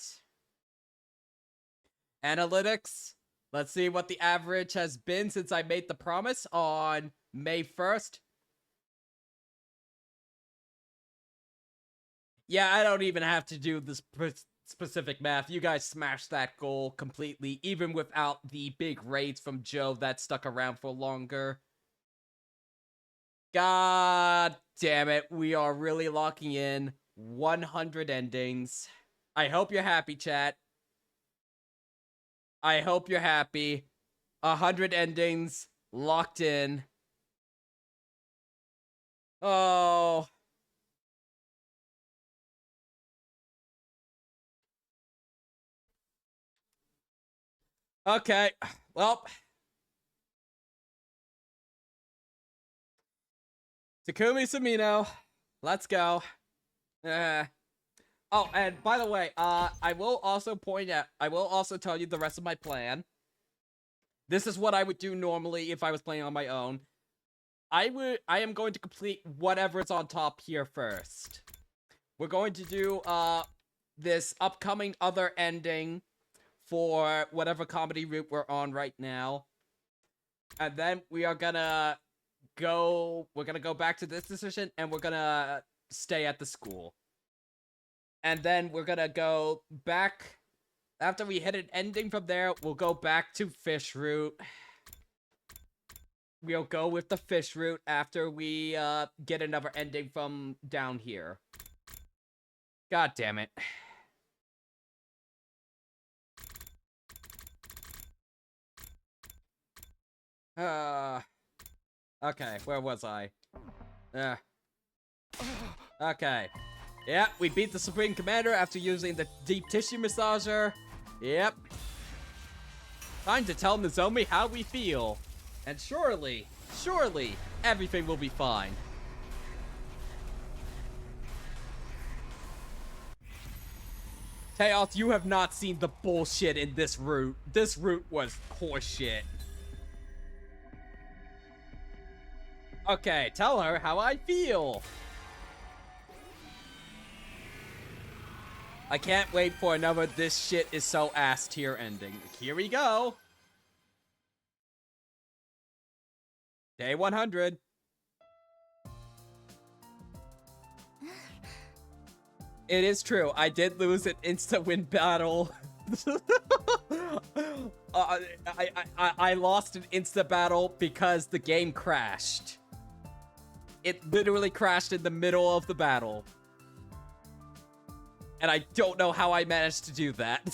Analytics. Let's see what the average has been since I made the promise on May 1st. Yeah, I don't even have to do this specific math. You guys smashed that goal completely, even without the big raids from Joe that stuck around for longer. God damn it, we are really locking in 100 endings. I hope you're happy, chat. I hope you're happy. 100 endings locked in. Oh. Okay, well. Takumi Samino, let's go. Oh, and by the way, I will also tell you the rest of my plan. This is what I would do normally if I was playing on my own. I am going to complete whatever's on top here first. We're going to do, this upcoming other ending for whatever comedy route we're on right now. And then we are gonna go back to this decision, and we're gonna stay at the school. And then we're gonna go back, after we hit an ending from there, we'll go back to fish route. We'll go with the fish route after we, get another ending from down here. God damn it. Okay, where was I? Okay. Yep, we beat the Supreme Commander after using the Deep Tissue Massager. Yep. Time to tell Nozomi how we feel. And surely, everything will be fine. Chaos, you have not seen the bullshit in this route. This route was horseshit. Okay, tell her how I feel. I can't wait for another this shit is so ass tier ending. Here we go. Day 100. It is true. I did lose an insta-win battle. I lost an insta-battle because the game crashed. It literally crashed in the middle of the battle. And I don't know how I managed to do that.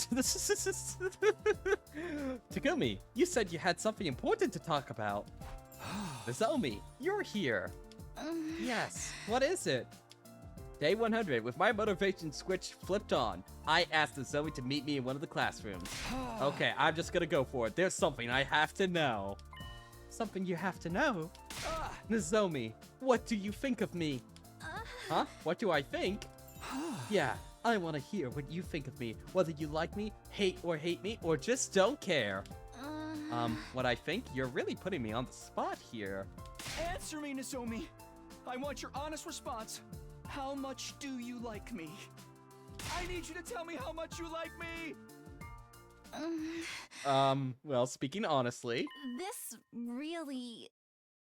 Takumi, you said you had something important to talk about. Nozomi, you're here. Yes, what is it? Day 100, with my motivation switch flipped on, I asked Nozomi to meet me in one of the classrooms. Okay, I'm just gonna go for it. There's something I have to know. Something you have to know? Nozomi, what do you think of me? Huh? What do I think? Yeah, I want to hear what you think of me. Whether you like me, hate me, or just don't care. What I think? You're really putting me on the spot here. Answer me, Nozomi. I want your honest response. How much do you like me? I need you to tell me how much you like me! Well, speaking honestly... This really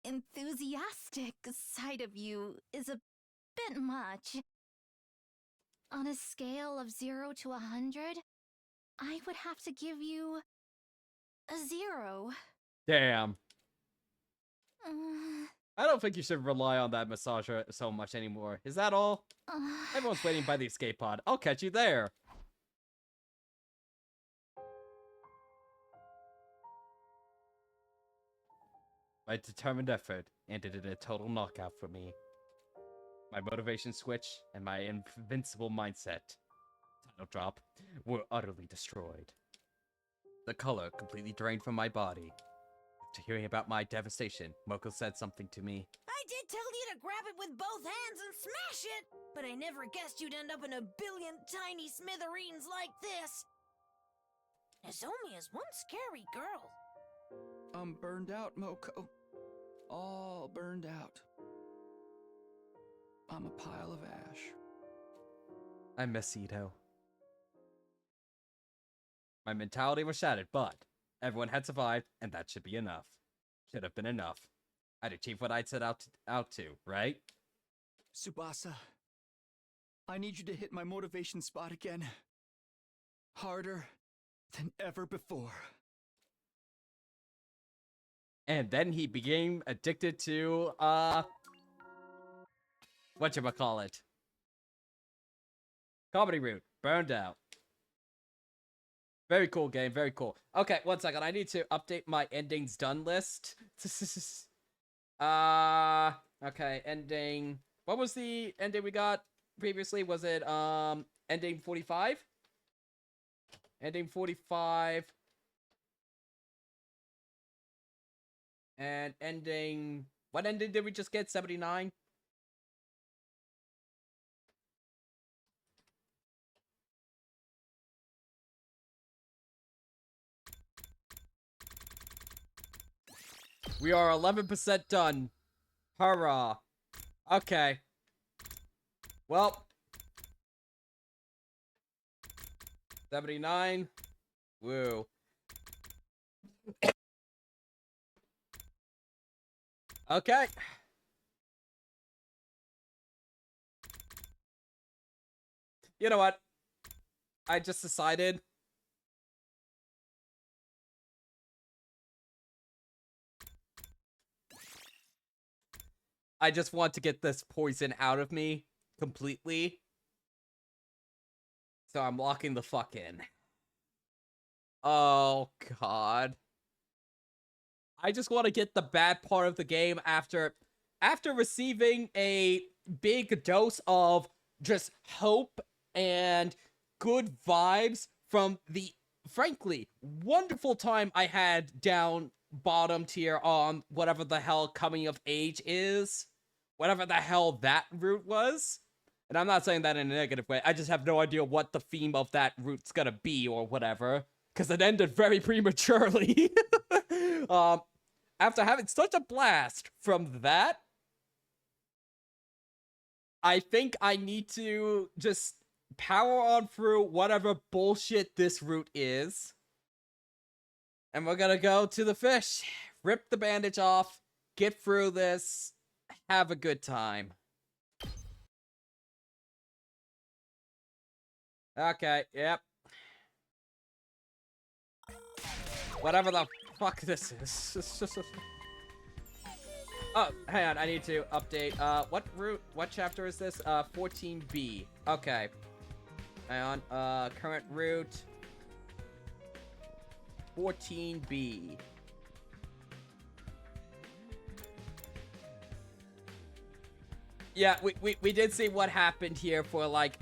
enthusiastic side of you is a bit much. On a scale of 0 to 100, I would have to give you a 0. Damn. I don't think you should rely on that massager so much anymore. Is that all? Everyone's waiting by the escape pod. I'll catch you there. My determined effort ended in a total knockout for me. My motivation switch and my invincible mindset, title drop, were utterly destroyed. The color completely drained from my body. After hearing about my devastation, Moko said something to me. I did tell you to grab it with both hands and smash it, but I never guessed you'd end up in a billion tiny smithereens like this. Nozomi is one scary girl. I'm burned out, Moko. All burned out. I'm a pile of ash. I miss Ito. My mentality was shattered, but everyone had survived, and that should be enough. Should have been enough. I'd achieved what I'd set out to, right? Tsubasa, I need you to hit my motivation spot again. Harder than ever before. And then he became addicted to, whatchamacallit? Comedy Route. Burned out. Very cool game, very cool. Okay, one second. I need to update my endings done list. Okay, ending... What was the ending we got previously? Was it, ending 45? Ending 45... And ending... What ending did we just get? 79? We are 11% done. Hurrah. Okay. Well. 79. Woo. Okay. You know what? I just decided. I just want to get this poison out of me completely. So I'm locking the fuck in. Oh, God. I just want to get the bad part of the game after receiving a big dose of just hope and good vibes from the, frankly, wonderful time I had down bottom tier on whatever the hell coming of age is. Whatever the hell that route was. And I'm not saying that in a negative way. I just have no idea what the theme of that route's gonna be or whatever. Because it ended very prematurely. After having such a blast from that, I think I need to just power on through whatever bullshit this route is. And we're gonna go to the fish. Rip the bandage off. Get through this. Have a good time. Okay, yep. Whatever the fuck this is. Oh, hang on, I need to update. What chapter is this? 14B. Okay. Hang on, current route. 14B. Yeah, we did see what happened here for like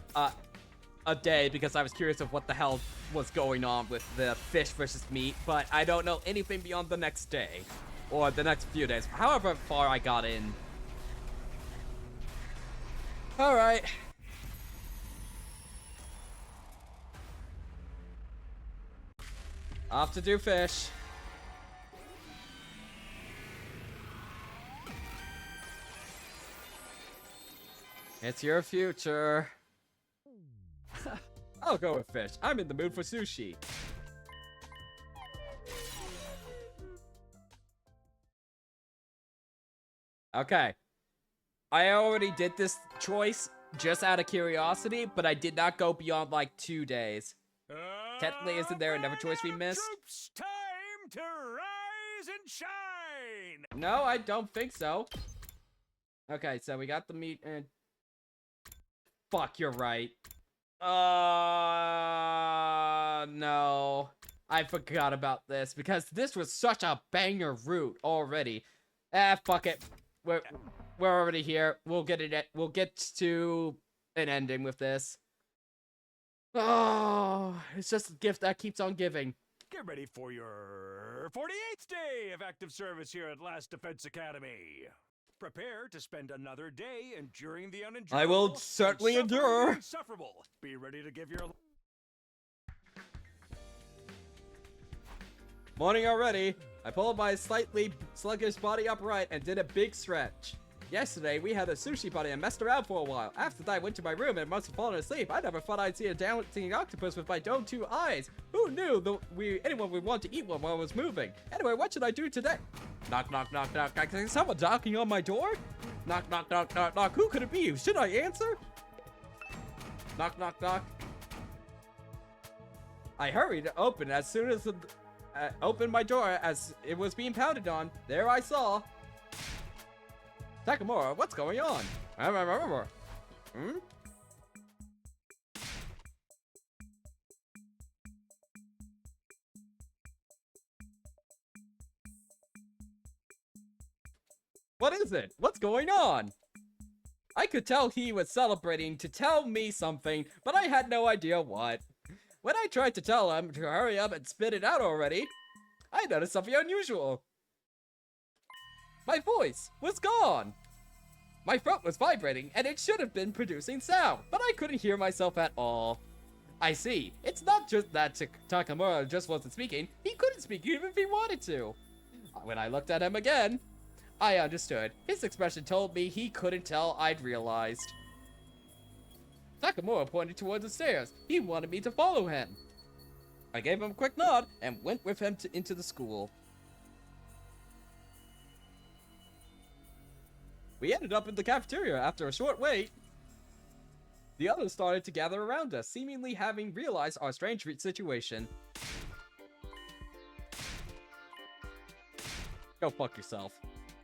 a day because I was curious of what the hell was going on with the fish versus meat, but I don't know anything beyond the next day or the next few days, however far I got in. All right. Off to do fish. It's your future. I'll go with fish. I'm in the mood for sushi. Okay. I already did this choice just out of curiosity, but I did not go beyond like 2 days. Technically, isn't there another choice we missed? Troops, time to rise and shine! No, I don't think so. Okay, so we got the meat and... Fuck, you're right. No. I forgot about this because this was such a banger route already. Fuck it. We're already here. We'll get it. We'll get to an ending with this. Oh, it's just a gift that keeps on giving. Get ready for your 48th day of active service here at Last Defense Academy. Prepare to spend another day enduring the unendurable. I will certainly endure. Insufferable. Be ready to give your... Morning already. I pulled my slightly sluggish body upright and did a big stretch. Yesterday, we had a sushi party and messed around for a while. After that, I went to my room and must have fallen asleep. I never thought I'd see a dancing octopus with my domed 2 eyes. Who knew anyone would want to eat one while I was moving? Anyway, what should I do today? Knock, knock, knock, knock, knock. Is someone knocking on my door? Knock, knock, knock, knock, knock. Who could it be? Should I answer? Knock, knock, knock. I hurried to open as soon as opened my door as it was being pounded on. There I saw Takamura. What's going on? Hmm? What is it? What's going on? I could tell he was celebrating to tell me something, but I had no idea what. When I tried to tell him to hurry up and spit it out already, I noticed something unusual. My voice was gone. My throat was vibrating, and it should have been producing sound, but I couldn't hear myself at all. I see. It's not just that Takamura just wasn't speaking. He couldn't speak even if he wanted to. When I looked at him again, I understood. His expression told me he couldn't tell I'd realized. Takamura pointed towards the stairs. He wanted me to follow him. I gave him a quick nod and went with him into the school. We ended up in the cafeteria after a short wait. The others started to gather around us, seemingly having realized our strange situation. Go fuck yourself.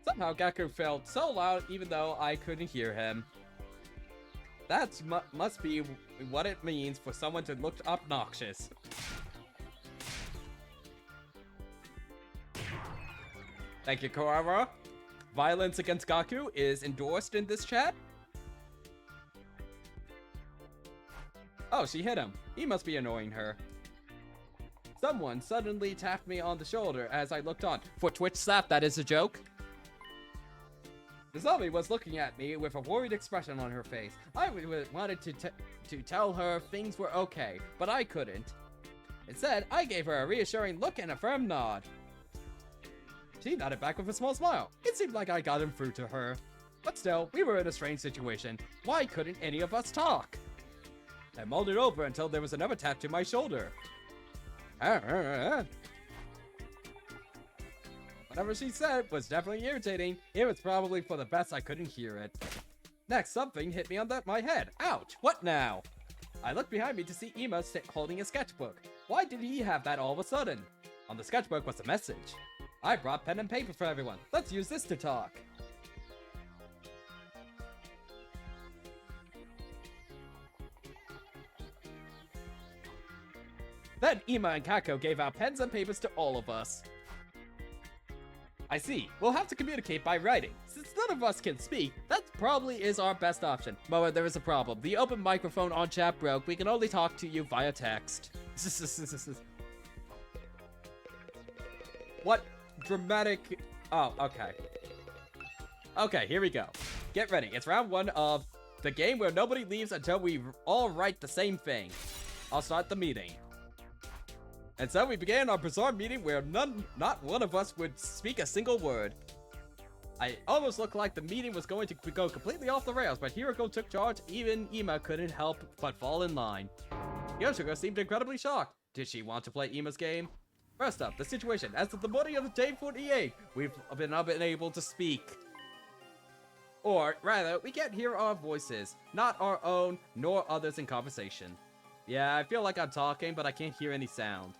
Somehow Gaku felt so loud even though I couldn't hear him. That must be what it means for someone to look obnoxious. Thank you, Kawawa. Violence against Gaku is endorsed in this chat. Oh, she hit him. He must be annoying her. Someone suddenly tapped me on the shoulder as I looked on. For Twitch slap, that is a joke. The zombie was looking at me with a worried expression on her face. I wanted to tell her things were okay, but I couldn't. Instead, I gave her a reassuring look and a firm nod. She nodded back with a small smile. It seemed like I got him through to her. But still, we were in a strange situation. Why couldn't any of us talk? I mulled it over until there was another tap to my shoulder. Whatever she said was definitely irritating. It was probably for the best I couldn't hear it. Next, something hit me on my head. Ouch! What now? I looked behind me to see Ema holding a sketchbook. Why did he have that all of a sudden? On the sketchbook was a message. I brought pen and paper for everyone. Let's use this to talk. Then Ema and Kako gave out pens and papers to all of us. I see. We'll have to communicate by writing. Since none of us can speak, that probably is our best option. But there is a problem. The open microphone on chat broke. We can only talk to you via text. What dramatic... Oh, okay. Okay, here we go. Get ready. It's round 1 of the game where nobody leaves until we all write the same thing. I'll start the meeting. And so we began our bizarre meeting where not one of us would speak a single word. I almost looked like the meeting was going to go completely off the rails, but Hiroko took charge. Even Ema couldn't help but fall in line. Yoshiko seemed incredibly shocked. Did she want to play Ema's game? First up, the situation. As of the morning of day 48, we've been unable to speak. Or, rather, we can't hear our voices. Not our own, nor others in conversation. Yeah, I feel like I'm talking, but I can't hear any sound.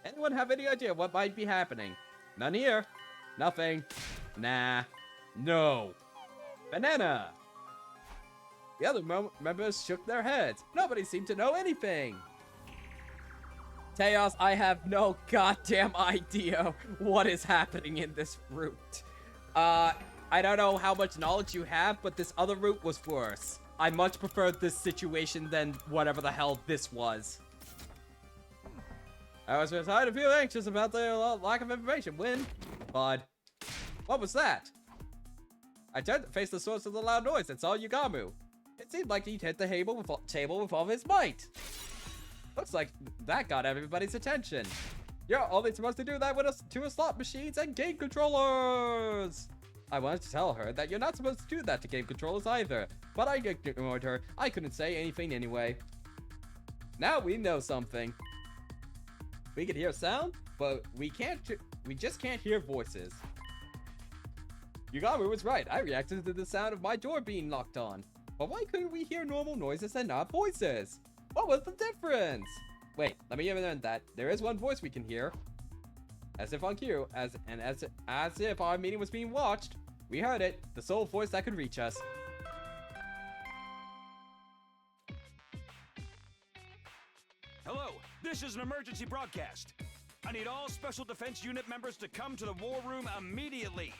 Anyone have any idea what might be happening? None here. Nothing. Nah. No. Banana. The other members shook their heads. Nobody seemed to know anything. Teos, I have no goddamn idea what is happening in this route. I don't know how much knowledge you have, but this other route was worse. I much preferred this situation than whatever the hell this was. I was starting to feel anxious about the lack of information when... Bud. What was that? I turned to face the source of the loud noise and saw Yugamu. It seemed like he'd hit the table with all his might. Looks like that got everybody's attention. You're only supposed to do that with two slot machines and game controllers. I wanted to tell her that you're not supposed to do that to game controllers either, but I ignored her. I couldn't say anything anyway. Now we know something. We can hear sound, but we just can't hear voices. Yugamu was right. I reacted to the sound of my door being locked on. But why couldn't we hear normal noises and not voices? What was the difference? Wait, let me amend that. There is one voice we can hear. As if on cue, as if our meeting was being watched. We heard it, the sole voice that could reach us. Hello, this is an emergency broadcast. I need all Special Defense Unit members to come to the war room immediately.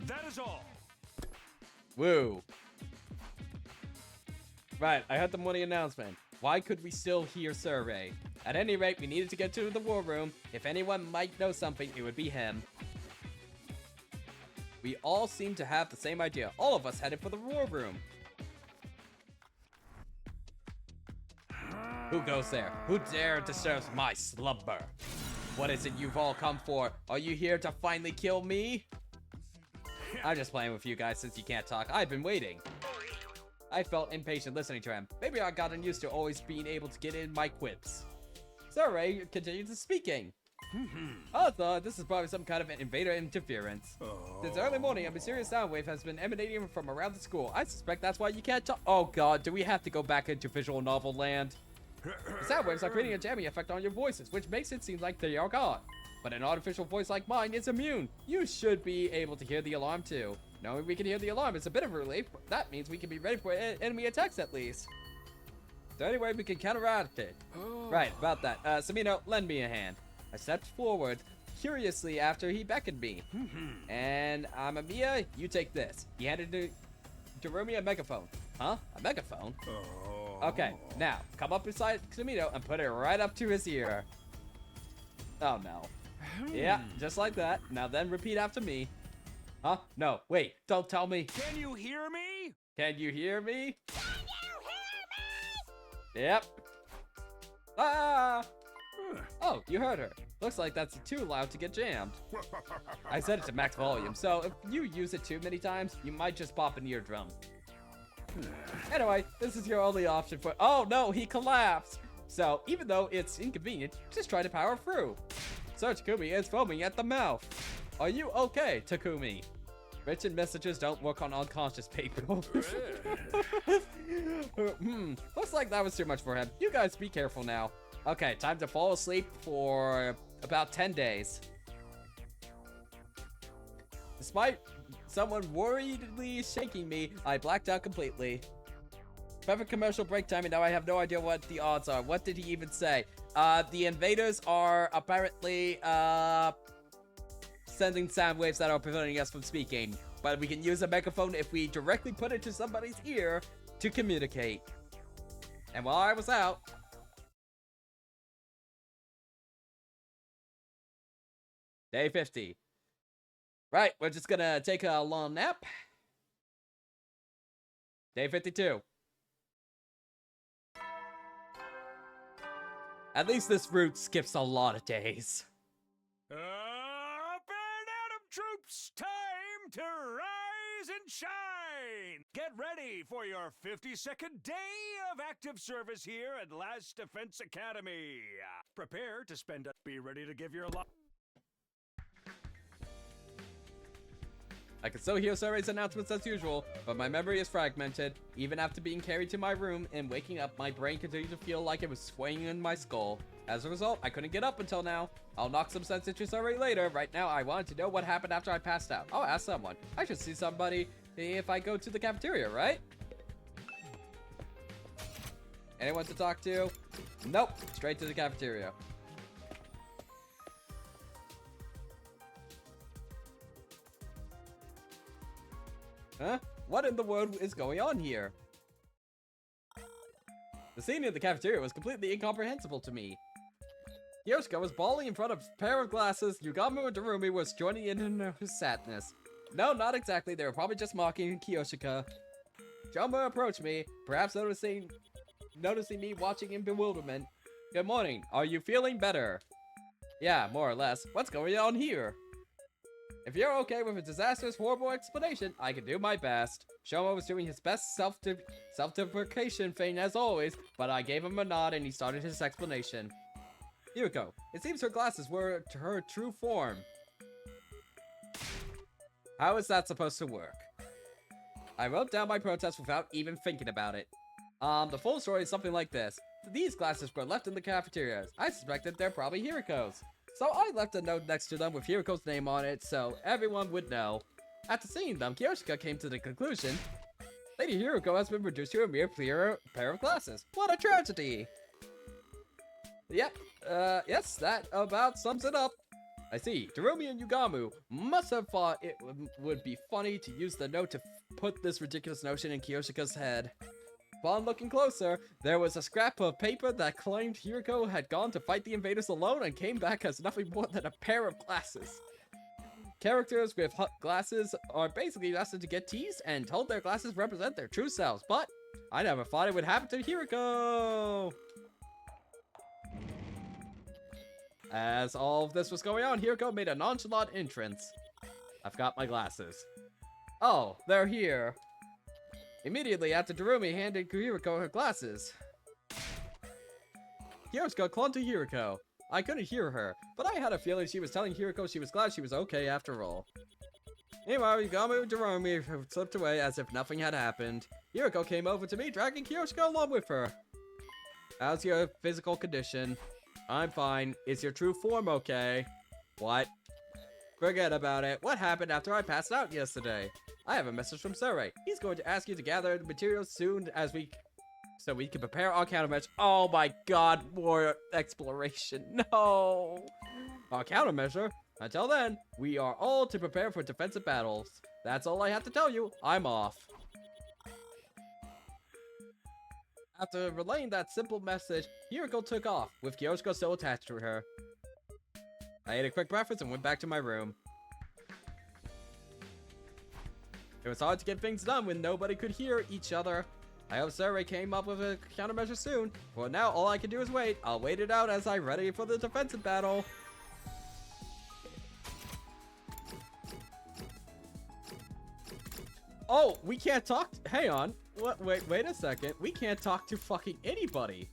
That is all. Woo. Right, I heard the morning announcement. Why could we still hear Survey? At any rate, we needed to get to the war room. If anyone might know something, it would be him. We all seem to have the same idea. All of us headed for the war room. Who goes there? Who dare disturbs my slumber? What is it you've all come for? Are you here to finally kill me? I'm just playing with you guys since you can't talk. I've been waiting. I felt impatient listening to him. Maybe I've gotten used to always being able to get in my quips. Survey continued speaking. I thought this is probably some kind of an invader interference. Since early morning, a mysterious sound wave has been emanating from around the school. I suspect that's why you can't talk. Oh god, do we have to go back into visual novel land? The sound waves are creating a jamming effect on your voices, which makes it seem like they are gone. But an artificial voice like mine is immune. You should be able to hear the alarm too. Knowing we can hear the alarm is a bit of a relief, but that means we can be ready for enemy attacks at least. So anyway, we can counteract it. Right, about that. Samino, lend me a hand. I stepped forward, curiously after he beckoned me. And Amamiya, you take this. He handed Jerome a megaphone. Huh? A megaphone? Okay, now, come up beside Samino and put it right up to his ear. Oh no. Yeah, just like that. Now then repeat after me. Huh? No, wait, don't tell me. Can you hear me? Can you hear me? Yep. Ah! Oh, you heard her. Looks like that's too loud to get jammed. I set it to max volume, so if you use it too many times, you might just pop an eardrum. Anyway, this is your only option for— Oh no, he collapsed! So, even though it's inconvenient, just try to power through. Sir Takumi is foaming at the mouth. Are you okay, Takumi? Written messages don't work on unconscious people. Looks like that was too much for him. You guys be careful now. Okay, time to fall asleep for about 10 days. Despite someone worriedly shaking me, I blacked out completely. Perfect commercial break time, and now I have no idea what the odds are. What did he even say? The invaders are apparently, sending sound waves that are preventing us from speaking. But we can use a megaphone if we directly put it to somebody's ear to communicate. And while I was out... Day 50. Right, we're just gonna take a long nap. Day 52. At least this route skips a lot of days. Up and Atom troops, time to rise and shine! Get ready for your 52nd day of active service here at Last Defense Academy. Prepare to spend it. Be ready to give your life. I can still hear Surrey's announcements as usual, but my memory is fragmented. Even after being carried to my room and waking up, my brain continued to feel like it was swaying in my skull. As a result, I couldn't get up until now. I'll knock some sense into Surrey later. Right now, I wanted to know what happened after I passed out. I'll ask someone. I should see somebody if I go to the cafeteria, right? Anyone to talk to? Nope. Straight to the cafeteria. Huh? What in the world is going on here? The scene in the cafeteria was completely incomprehensible to me. Yoshika was bawling in front of a pair of glasses. Yugamo and Darumi was joining in her sadness. No, not exactly. They were probably just mocking Kiyoshika. Jumbo approached me, perhaps noticing me watching in bewilderment. Good morning. Are you feeling better? Yeah, more or less. What's going on here? If you're okay with a disastrous, horrible explanation, I can do my best. Shoma was doing his best self-deprecation thing as always, but I gave him a nod and he started his explanation. Yuko, it seems her glasses were to her true form. How is that supposed to work? I wrote down my protest without even thinking about it. The full story is something like this. These glasses were left in the cafeterias. I suspected they're probably Hiriko's. So I left a note next to them with Hiriko's name on it so everyone would know. After seeing them, Kiyoshika came to the conclusion, Lady Hiriko has been reduced to a mere pair of glasses. What a tragedy! Yep, yes, that about sums it up. I see. Darumi and Yugamu must have thought it would be funny to use the note to put this ridiculous notion in Kiyoshika's head. Upon looking closer, there was a scrap of paper that claimed Hiriko had gone to fight the invaders alone and came back as nothing more than a pair of glasses. Characters with glasses are basically destined to get teased and told their glasses represent their true selves, but I never thought it would happen to Hiriko! As all of this was going on, Hiriko made a nonchalant entrance. I've got my glasses. Oh, they're here. Immediately after Darumi handed Hiriko her glasses, Kiyoshika clung to Hiriko. I couldn't hear her, but I had a feeling she was telling Hiriko she was glad she was okay after all. Meanwhile, Yugamo and Darumi slipped away as if nothing had happened. Hiriko came over to me, dragging Kiyoshika along with her. How's your physical condition? I'm fine. Is your true form okay? What? Forget about it. What happened after I passed out yesterday? I have a message from Surrey. He's going to ask you to gather the materials soon so we can prepare our countermeasure. Oh my god, more exploration. No! Our countermeasure? Until then, we are all to prepare for defensive battles. That's all I have to tell you. I'm off. After relaying that simple message, Hiriko took off, with Kiyoshika still attached to her. I ate a quick breakfast and went back to my room. It was hard to get things done when nobody could hear each other. I hope Surrey came up with a countermeasure soon. For now, all I can do is wait. I'll wait it out as I'm ready for the defensive battle. Oh, we can't talk. Hang on. What? Wait a second. We can't talk to fucking anybody.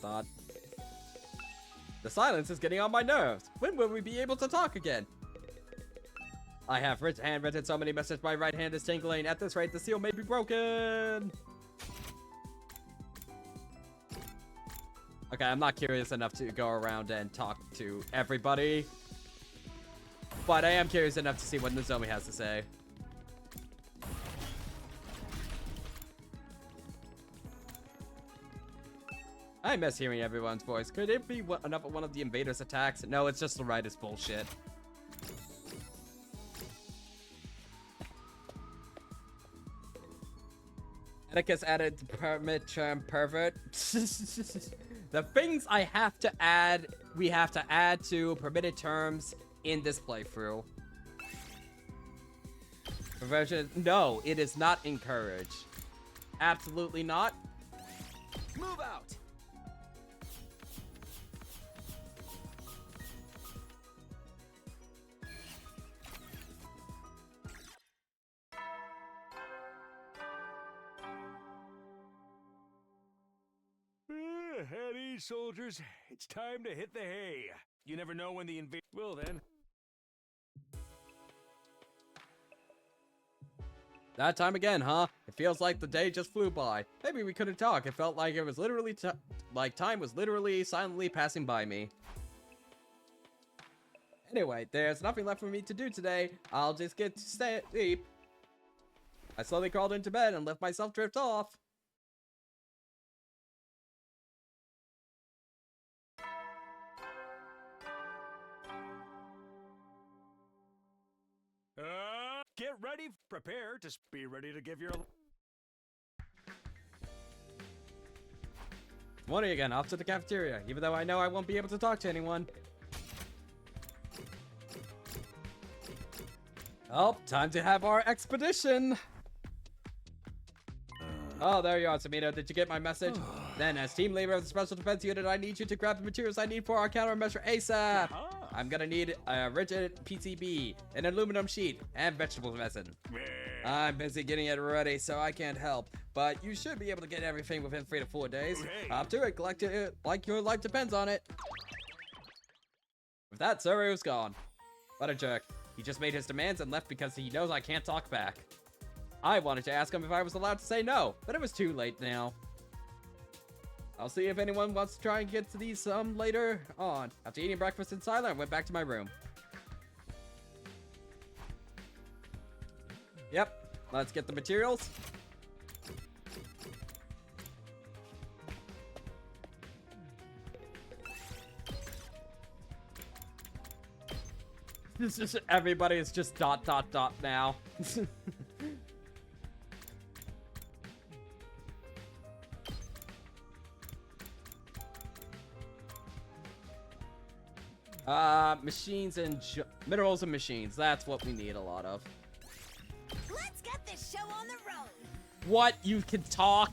Dot. The silence is getting on my nerves. When will we be able to talk again? I have handwritten so many messages, my right hand is tingling. At this rate, the seal may be broken. Okay, I'm not curious enough to go around and talk to everybody. But I am curious enough to see what Nozomi has to say. I miss hearing everyone's voice. Could it be another one of the invaders' attacks? No, it's just the writer's bullshit. Atticus added the permit term pervert. The things I have to add, we have to add to permitted terms in this playthrough. Perversion, no, it is not encouraged. Absolutely not. Move out! At ease, soldiers. It's time to hit the hay. You never know when the invasion will then. That time again, huh? It feels like the day just flew by. Maybe we couldn't talk. It felt like it was literally like time was literally silently passing by me. Anyway, there's nothing left for me to do today. I'll just get to sleep. I slowly crawled into bed and let myself drift off. Get ready, prepare to be ready to give your... Morning again, off to the cafeteria, even though I know I won't be able to talk to anyone. Oh, time to have our expedition. Oh, there you are, Samito. Did you get my message? Then, as team leader of the Special Defense Unit, I need you to grab the materials I need for our countermeasure ASAP. I'm gonna need a rigid PCB, an aluminum sheet, and vegetable resin. I'm busy getting it ready, so I can't help. But you should be able to get everything within 3 to 4 days. Up to it, collect it like your life depends on it. With that, sir, he was gone. What a jerk. He just made his demands and left because he knows I can't talk back. I wanted to ask him if I was allowed to say no, but it was too late now. I'll see if anyone wants to try and get to these later on. After eating breakfast in silence, I went back to my room. Yep, let's get the materials. This is everybody is just ... now. Machines and minerals and machines. That's what we need a lot of. Let's get this show on the road. What? You can talk?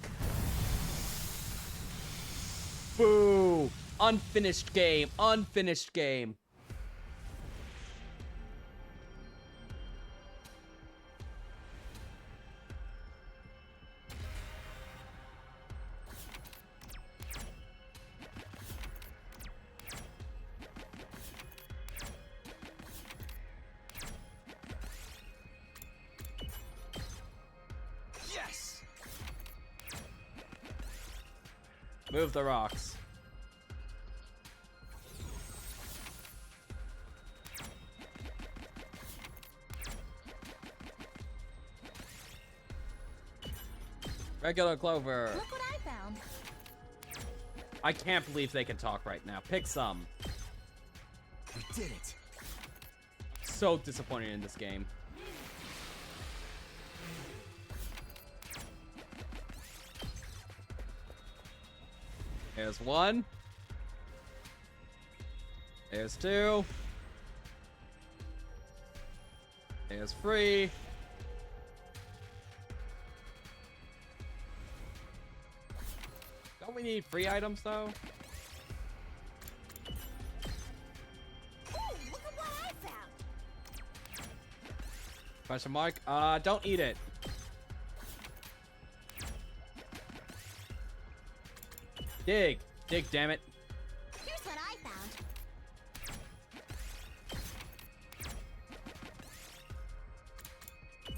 Boo! Unfinished game. Unfinished game. Move the rocks. Regular clover. Look what I found. I can't believe they can talk right now. Pick some. We did it. So disappointed in this game. There's one. There's two. There's three. Don't we need free items though? Ooh, look at what I found. Question mark? Don't eat it. Dig. Dig, damn it. Here's what I found.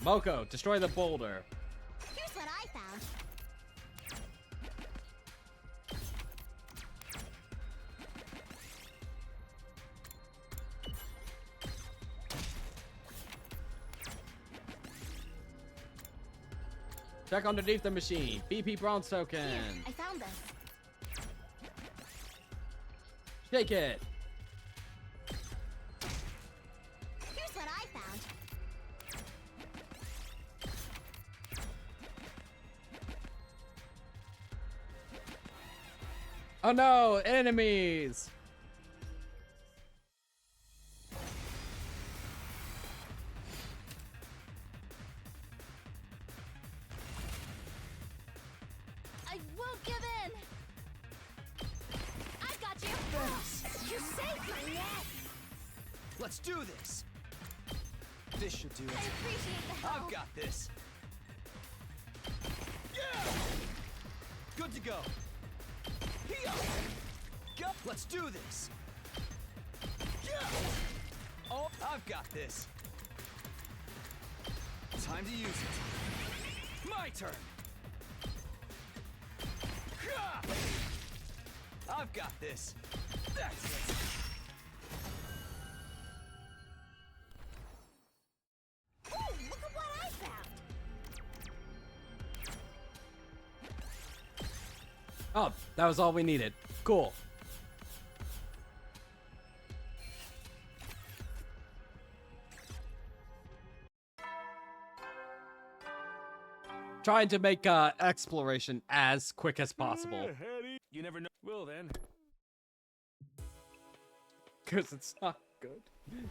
Moko, destroy the boulder. Here's what I found. Check underneath the machine. BP bronze token. Here, I found this. Shake it. Here's what I found. Oh no, enemies. I won't give in! I got you! You saved my neck. Let's do this. This should do I it. appreciate the help! I've got this. Yeah! Good to go. Here. Go. Let's do this. Yeah! Oh, I've got this. Time to use it. My turn. Yeah! I've got this. That's it. Ooh, look at what I found. Oh, that was all we needed. Cool. Trying to make exploration as quick as possible. You never know. Well then. Because it's not good.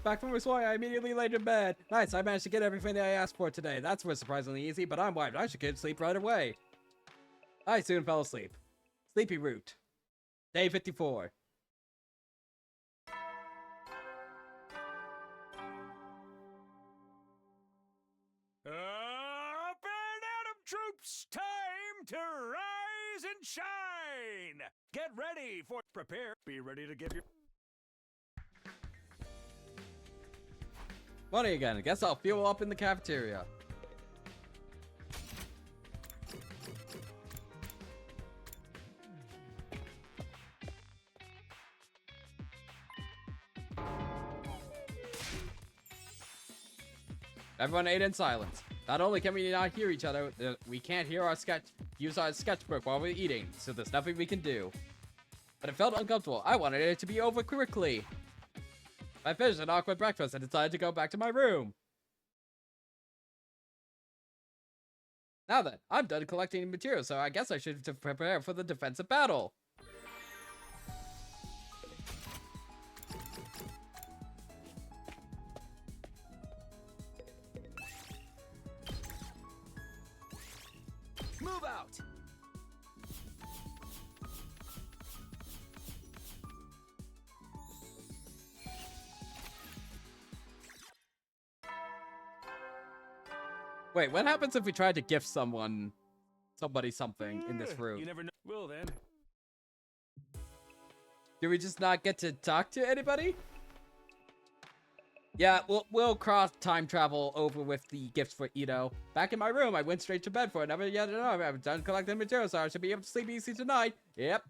Back from Hawaii, I immediately laid in bed. Nice, I managed to get everything that I asked for today. That's was surprisingly easy, but I'm wiped. I should get sleep right away. I soon fell asleep. Sleepy Root. Day 54. Up and Atom Troops! Time to rise and shine! Get ready for prepare. Be ready to give your Money again. Guess I'll fuel up in the cafeteria. Everyone ate in silence. Not only can we not hear each other, we can't hear our use our sketchbook while we're eating, so there's nothing we can do. But it felt uncomfortable. I wanted it to be over quickly. I finished an awkward breakfast and decided to go back to my room. Now then, I'm done collecting materials, so I guess I should prepare for the defensive battle. Move out. Wait, what happens if we try to gift somebody something in this room? You never know. Well then. Do we just not get to talk to anybody? Yeah, we'll cross time travel over with the gifts for Ito. Back in my room, I went straight to bed for another yet another. I'm done collecting materials, so I should be able to sleep easy tonight. Yep.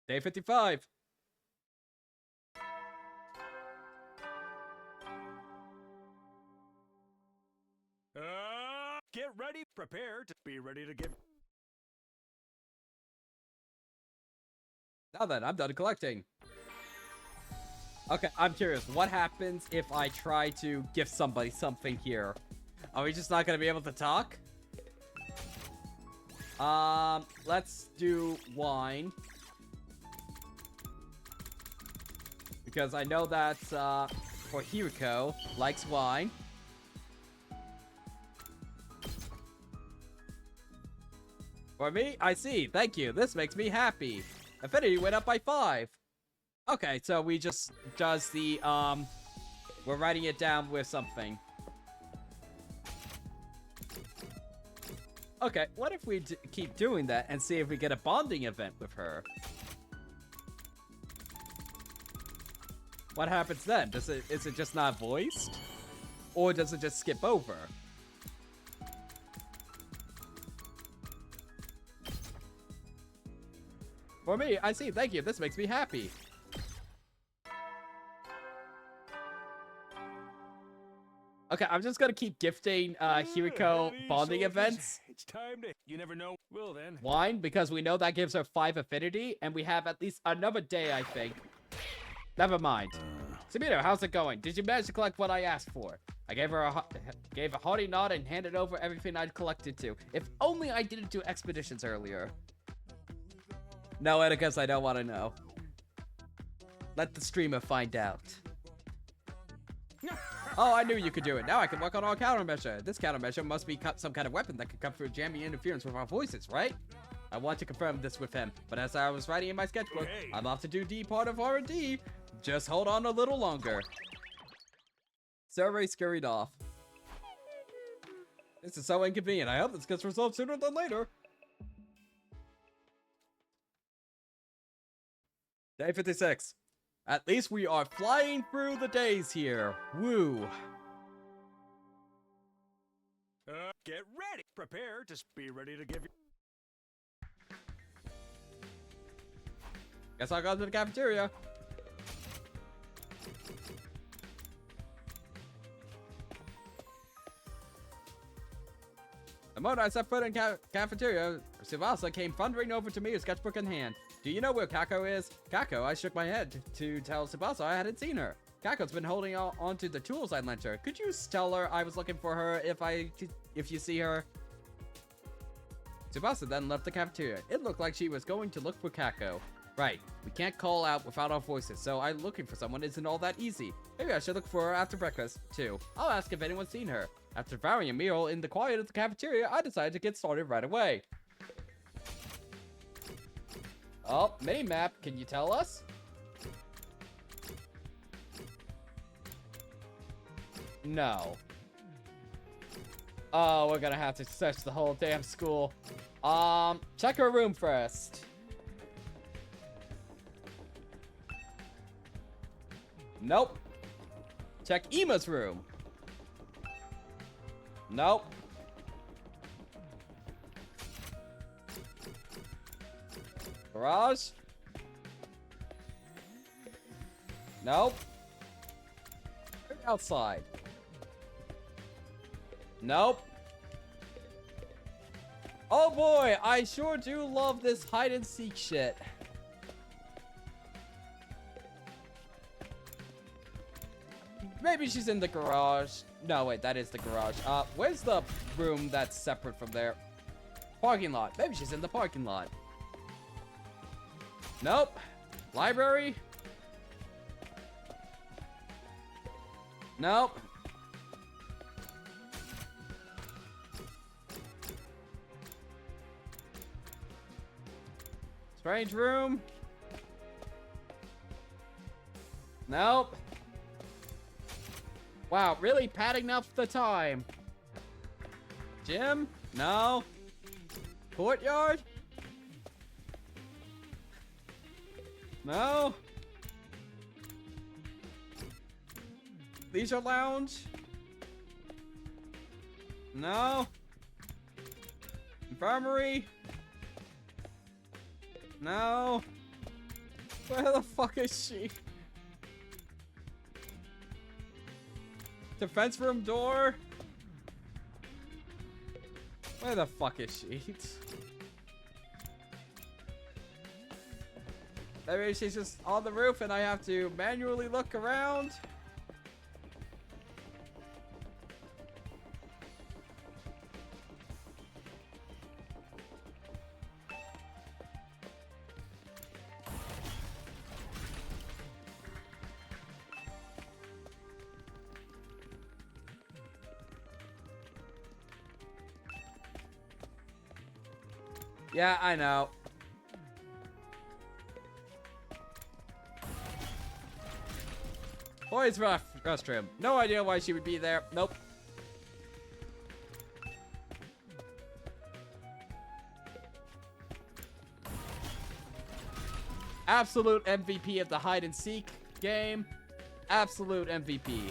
Day 55. Get ready, prepare to be ready to give. Now then, I'm done collecting. Okay, I'm curious. What happens if I try to gift somebody something here? Are we just not gonna be able to talk? Let's do wine. Because I know that's, for Hiriko, likes wine. For me? I see. Thank you. This makes me happy. Affinity went up by 5. Okay, so we just does the, we're writing it down with something. Okay, what if we keep doing that and see if we get a bonding event with her? What happens then? Is it just not voiced? or does it just skip over? For me, I see. Thank you. This makes me happy. Okay, I'm just gonna keep gifting Hiriko bonding events. It's time to. You never know. Well then. Wine, because we know that gives her 5 affinity, and we have at least another day, I think. Never mind. Sabino, how's it going? Did you manage to collect what I asked for? I gave her a hearty nod and handed over everything I'd collected to. If only I didn't do expeditions earlier. No, Atticus, I don't want to know. Let the streamer find out. Oh, I knew you could do it. Now I can work on our countermeasure. This countermeasure must be some kind of weapon that can come through jamming interference with our voices, right? I want to confirm this with him, but as I was writing in my sketchbook, I'm off to do D part of R&D. Just hold on a little longer. Survey scurried off. This is so inconvenient. I hope this gets resolved sooner than later. Day 56. At least we are flying through the days here. Woo. Get ready. Prepare to be ready to give you. Guess I'll go to the cafeteria. The moment I set foot in cafeteria, Tsubasa came thundering over to me, a sketchbook in hand. Do you know where Kako is? Kako, I shook my head to tell Tsubasa I hadn't seen her. Kako's been holding on to the tools I lent her. Could you tell her I was looking for her if you see her? Tsubasa then left the cafeteria. It looked like she was going to look for Kako. Right, we can't call out without our voices, so looking for someone isn't all that easy. Maybe I should look for her after breakfast, too. I'll ask if anyone's seen her. After devouring a meal in the quiet of the cafeteria, I decided to get started right away. Oh, mini-map, can you tell us? No. Oh, we're gonna have to search the whole damn school. Check her room first. Nope. Check Ema's room. Nope. Garage? Nope. Outside. Nope. Oh boy, I sure do love this hide and seek shit. Maybe she's in the garage. No, wait, that is the garage. Where's the room that's separate from there? Parking lot. Maybe she's in the parking lot. Nope. Library? Nope. Strange room? Nope. Wow, really padding up the time. Gym? No. Courtyard? No. Leisure lounge? No. Infirmary? No. Where the fuck is she? Defense room door? Where the fuck is she? Maybe she's just on the roof and I have to manually look around. Yeah, I know. Boys restroom. No idea why she would be there. Nope. Absolute MVP of the hide and seek game. Absolute MVP.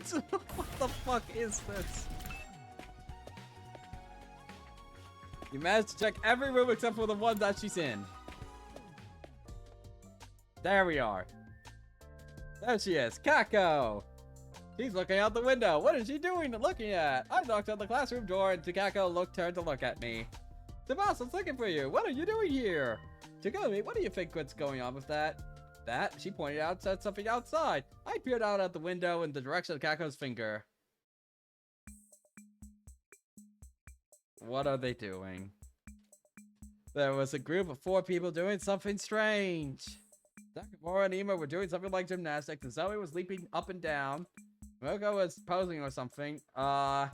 What the fuck is this? You managed to check every room except for the one that she's in. There we are. There she is, Kako! She's looking out the window. What is she doing looking at? I knocked on the classroom door and Kako turned to look at me. Tsubasa's looking for you. What are you doing here? Tagomi, what do you think what's going on with that? That? She pointed out, said something outside. I peered out at the window in the direction of Kako's finger. What are they doing? There was a group of 4 people doing something strange. Nakamura and Ima were doing something like gymnastics, and Zoe was leaping up and down. Moko was posing or something. Yeah,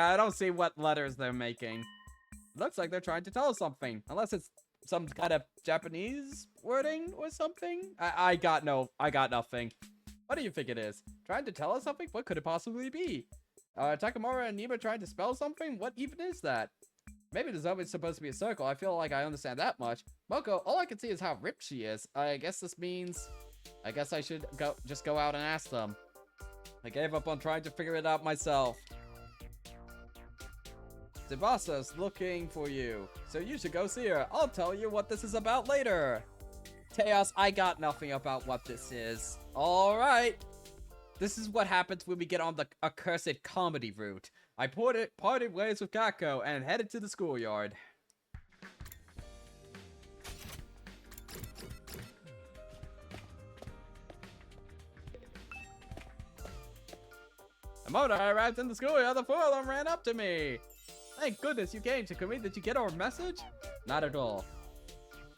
I don't see what letters they're making. Looks like they're trying to tell us something. Unless it's some kind of Japanese wording or something. I got nothing. What do you think it is? Trying to tell us something? What could it possibly be? Takamura and Nima trying to spell something? What even is that? Maybe the zombie is supposed to be a circle. I feel like I understand that much. Moko, all I can see is how ripped she is. I guess this means... I guess I should just go out and ask them. I gave up on trying to figure it out myself. Tsubasa's looking for you, so you should go see her. I'll tell you what this is about later. Teos, I got nothing about what this is. Alright. This is what happens when we get on the accursed comedy route. I parted ways with Kako and headed to the schoolyard. The moment I arrived in the schoolyard, the 4 of them ran up to me. Thank goodness you came, Takumi. Did you get our message? Not at all.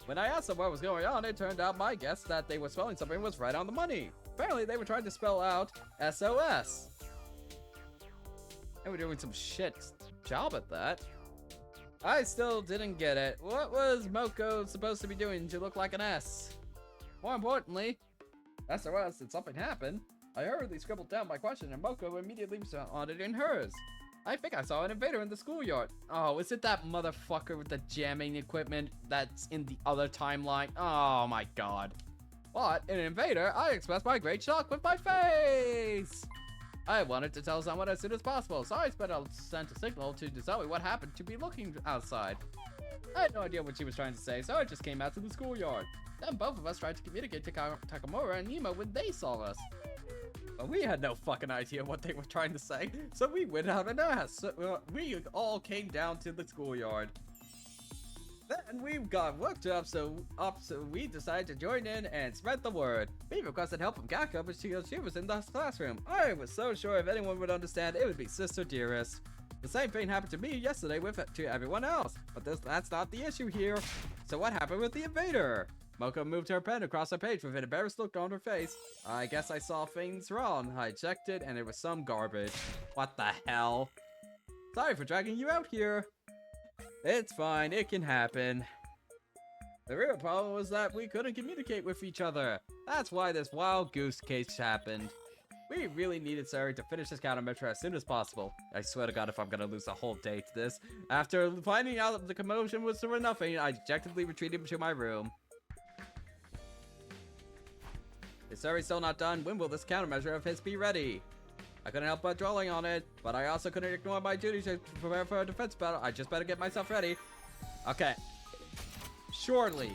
When I asked them what was going on, it turned out my guess that they were spelling something was right on the money. Apparently, they were trying to spell out SOS. They were doing some shit job at that. I still didn't get it. What was Moko supposed to be doing to look like an S? More importantly, SOS, did something happen? I hurriedly scribbled down my question and Moko immediately responded in hers. I think I saw an invader in the schoolyard. Oh, is it that motherfucker with the jamming equipment that's in the other timeline? Oh my god. But, in an invader, I expressed my great shock with my face! I wanted to tell someone as soon as possible, so I sent a signal to Zoe what happened to be looking outside. I had no idea what she was trying to say, so I just came out to the schoolyard. Then both of us tried to communicate to Takamura and Nima when they saw us. But we had no fucking idea what they were trying to say, so we went out and asked. So, we all came down to the schoolyard. Then we got worked up, so we decided to join in and spread the word. We requested help from Kako, but she was in the classroom. I was so sure if anyone would understand, it would be Sister Dearest. The same thing happened to me yesterday to everyone else, but that's not the issue here. So what happened with the invader? Moko moved her pen across the page with an embarrassed look on her face. I guess I saw things wrong. I checked it and it was some garbage. What the hell? Sorry for dragging you out here. It's fine, it can happen. The real problem was that we couldn't communicate with each other. That's why this wild goose case happened. We really needed Sari to finish this countermeasure as soon as possible. I swear to god if I'm gonna lose a whole day to this. After finding out that the commotion was for nothing, I dejectedly retreated to my room. Is Sari still not done? When will this countermeasure of his be ready? I couldn't help but dwelling on it, but I also couldn't ignore my duty to prepare for a defense battle. I just better get myself ready. Okay. Surely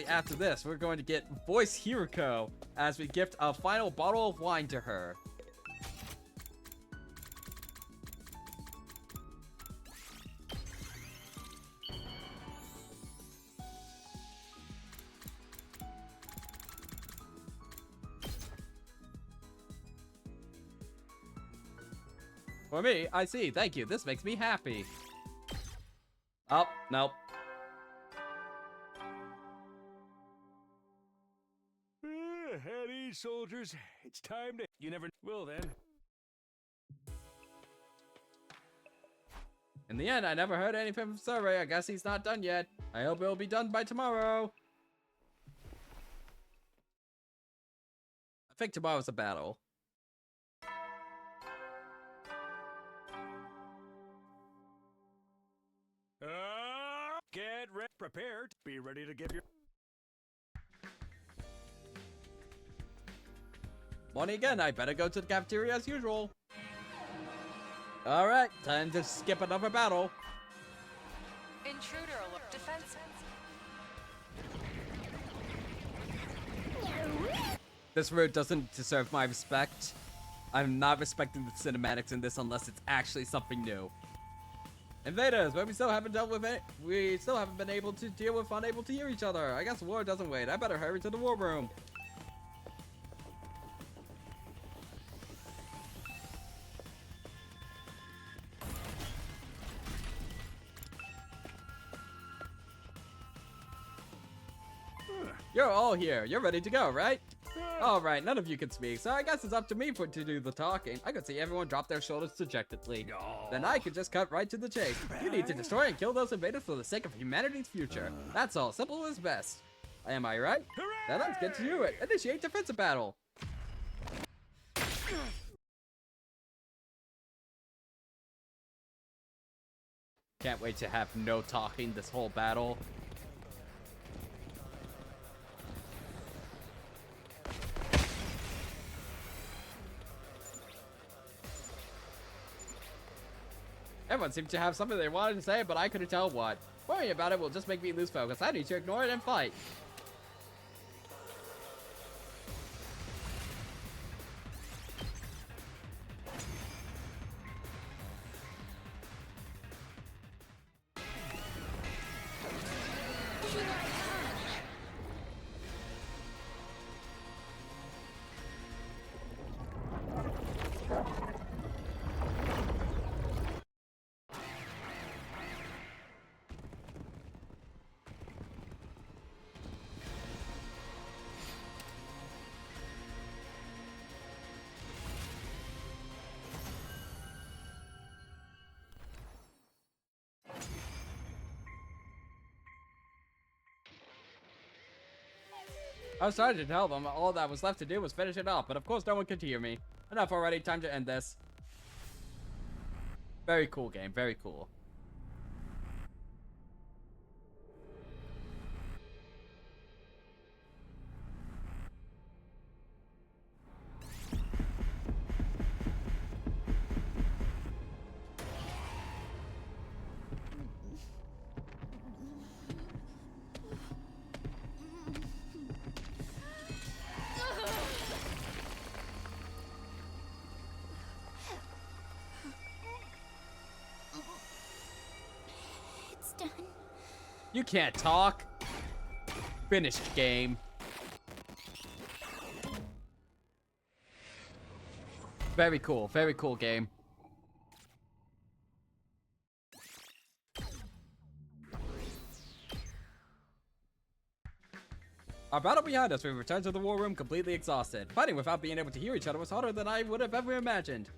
after this, we're going to get Voice Hiroko as we gift a final bottle of wine to her. For me, I see. Thank you. This makes me happy. Oh, nope. At ease, soldiers. It's time to... You never... Well, then. In the end, I never heard anything from Survey. I guess he's not done yet. I hope it'll be done by tomorrow. I think tomorrow's a battle. Get ready. Prepared. Be ready to give your... Morning again, I better go to the cafeteria as usual. Alright, time to skip another battle. Intruder alert. Defense. This route doesn't deserve my respect. I'm not respecting the cinematics in this unless it's actually something new. Invaders, but we still haven't dealt with it. We still haven't been able to deal with unable to hear each other. I guess war doesn't wait. I better hurry to the war room. You're all here. You're ready to go, right? Alright, none of you can speak, so I guess it's up to me to do the talking. I could see everyone drop their shoulders dejectedly. Then I could just cut right to the chase. You need to destroy and kill those invaders for the sake of humanity's future. That's all. Simple as best. Am I right? Now let's get to it. Initiate defensive battle. Can't wait to have no talking this whole battle. Everyone seemed to have something they wanted to say, but I couldn't tell what. Worrying about it will just make me lose focus. I need to ignore it and fight. I was trying to tell them all that was left to do was finish it off, but of course no one could hear me. Enough already, time to end this. Very cool game, very cool. Done. You can't talk. Finished game. Very cool game. Our battle behind us, we returned to the war room completely exhausted. Fighting without being able to hear each other was harder than I would have ever imagined.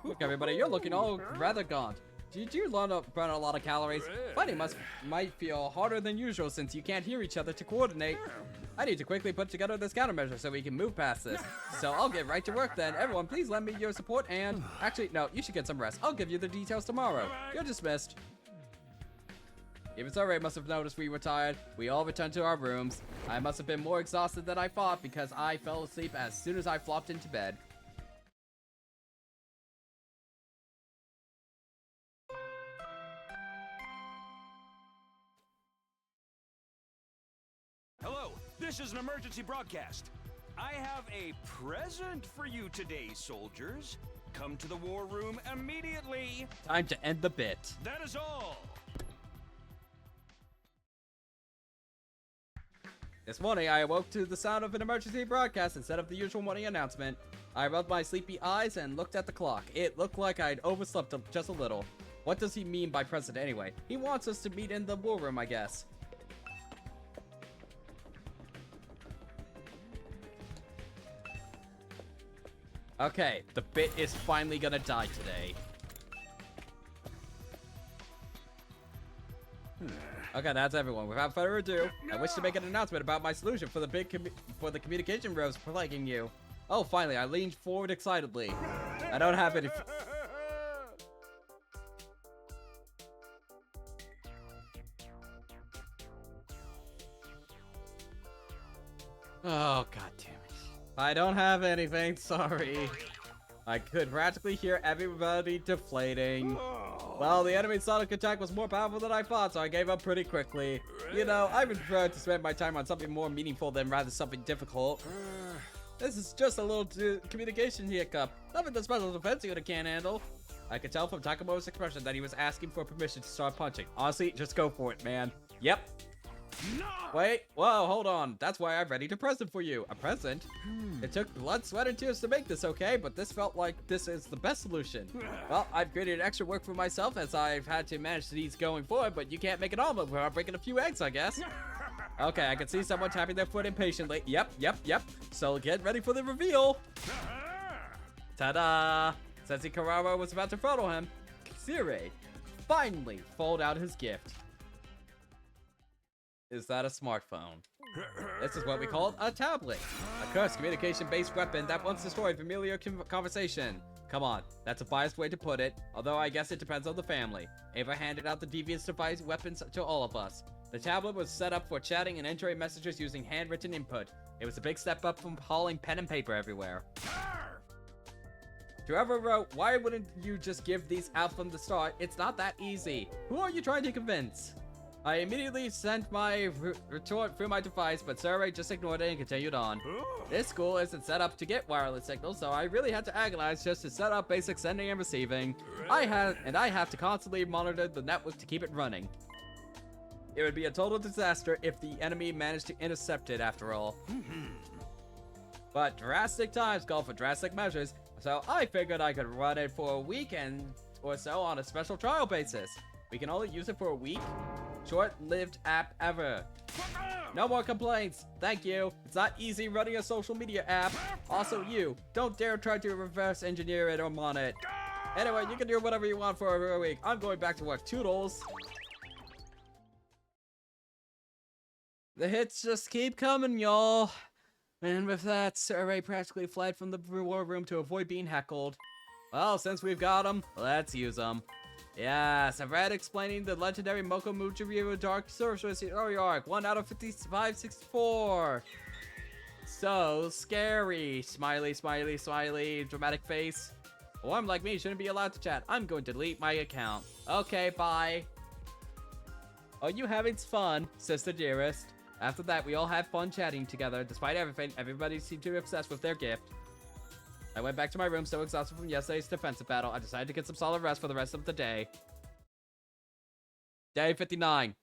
Look, everybody, you're looking all rather gaunt. Did you burn a lot of calories? Fighting might feel harder than usual since you can't hear each other to coordinate. I need to quickly put together this countermeasure so we can move past this. So I'll get right to work then. Everyone, please lend me your support and... Actually, no, you should get some rest. I'll give you the details tomorrow. You're dismissed. Even so, Ray must have noticed we were tired. We all returned to our rooms. I must have been more exhausted than I thought because I fell asleep as soon as I flopped into bed. Hello, this is an emergency broadcast. I have a present for you today, soldiers. Come to the war room immediately. Time to end the bit. That is all. This morning, I awoke to the sound of an emergency broadcast instead of the usual morning announcement. I rubbed my sleepy eyes and looked at the clock. It looked like I'd overslept just a little. What does he mean by present anyway? He wants us to meet in the war room, I guess. Okay, the bit is finally gonna die today. Okay, that's everyone. Without further ado, I wish to make an announcement about my solution for the communication rows plaguing you. Oh, finally, I leaned forward excitedly. I don't have any... Oh, god damn it. I don't have anything, sorry. I could practically hear everybody deflating. Well, the enemy sonic attack was more powerful than I thought, so I gave up pretty quickly. You know, I would prefer to spend my time on something more meaningful than rather something difficult. This is just a little communication hiccup. Nothing the special defense unit can't handle. I could tell from Takamoto's expression that he was asking for permission to start punching. Honestly, just go for it, man. Yep. No! Wait, whoa, hold on. That's why I'm ready to present for you. A present? It took blood, sweat, and tears to make this, okay? But this felt like this is the best solution. Well, I've created extra work for myself as I've had to manage these going forward, but you can't make an omelet without breaking a few eggs, I guess. Okay, I can see someone tapping their foot impatiently. Yep. So get ready for the reveal. Ta-da! Sensei Karara was about to throttle him. Kisire finally pulled out his gift. Is that a smartphone? This is what we call a tablet. A cursed communication-based weapon that once destroyed familiar conversation. Come on, that's a biased way to put it, although I guess it depends on the family. Ava handed out the devious device weapons to all of us. The tablet was set up for chatting and entering messages using handwritten input. It was a big step up from hauling pen and paper everywhere. Whoever wrote, why wouldn't you just give these out from the start? It's not that easy. Who are you trying to convince? I immediately sent my retort through my device, but Survey just ignored it and continued on. This school isn't set up to get wireless signals, so I really had to agonize just to set up basic sending and receiving. I have to constantly monitor the network to keep it running. It would be a total disaster if the enemy managed to intercept it after all. But drastic times call for drastic measures, so I figured I could run it for a weekend or so on a special trial basis. We can only use it for a week. Short-lived app ever. No more complaints. Thank you. It's not easy running a social media app. Also you, don't dare try to reverse engineer it or mod it. Anyway, you can do whatever you want for a week. I'm going back to work. Toodles. The hits just keep coming, y'all. And with that, Survey practically fled from the war room to avoid being heckled. Well, since we've got them, let's use them. Yes, I've read explaining the legendary Moko Mujiriru Dark Sorceress Story Arc, 1 out of 5564. So scary. Smiley, smiley, smiley, dramatic face. A worm like me shouldn't be allowed to chat. I'm going to delete my account. Okay, bye. Are you having fun, sister dearest? After that, we all had fun chatting together. Despite everything, everybody seemed to be obsessed with their gift. I went back to my room so exhausted from yesterday's defensive battle, I decided to get some solid rest for the rest of the day. Day 59.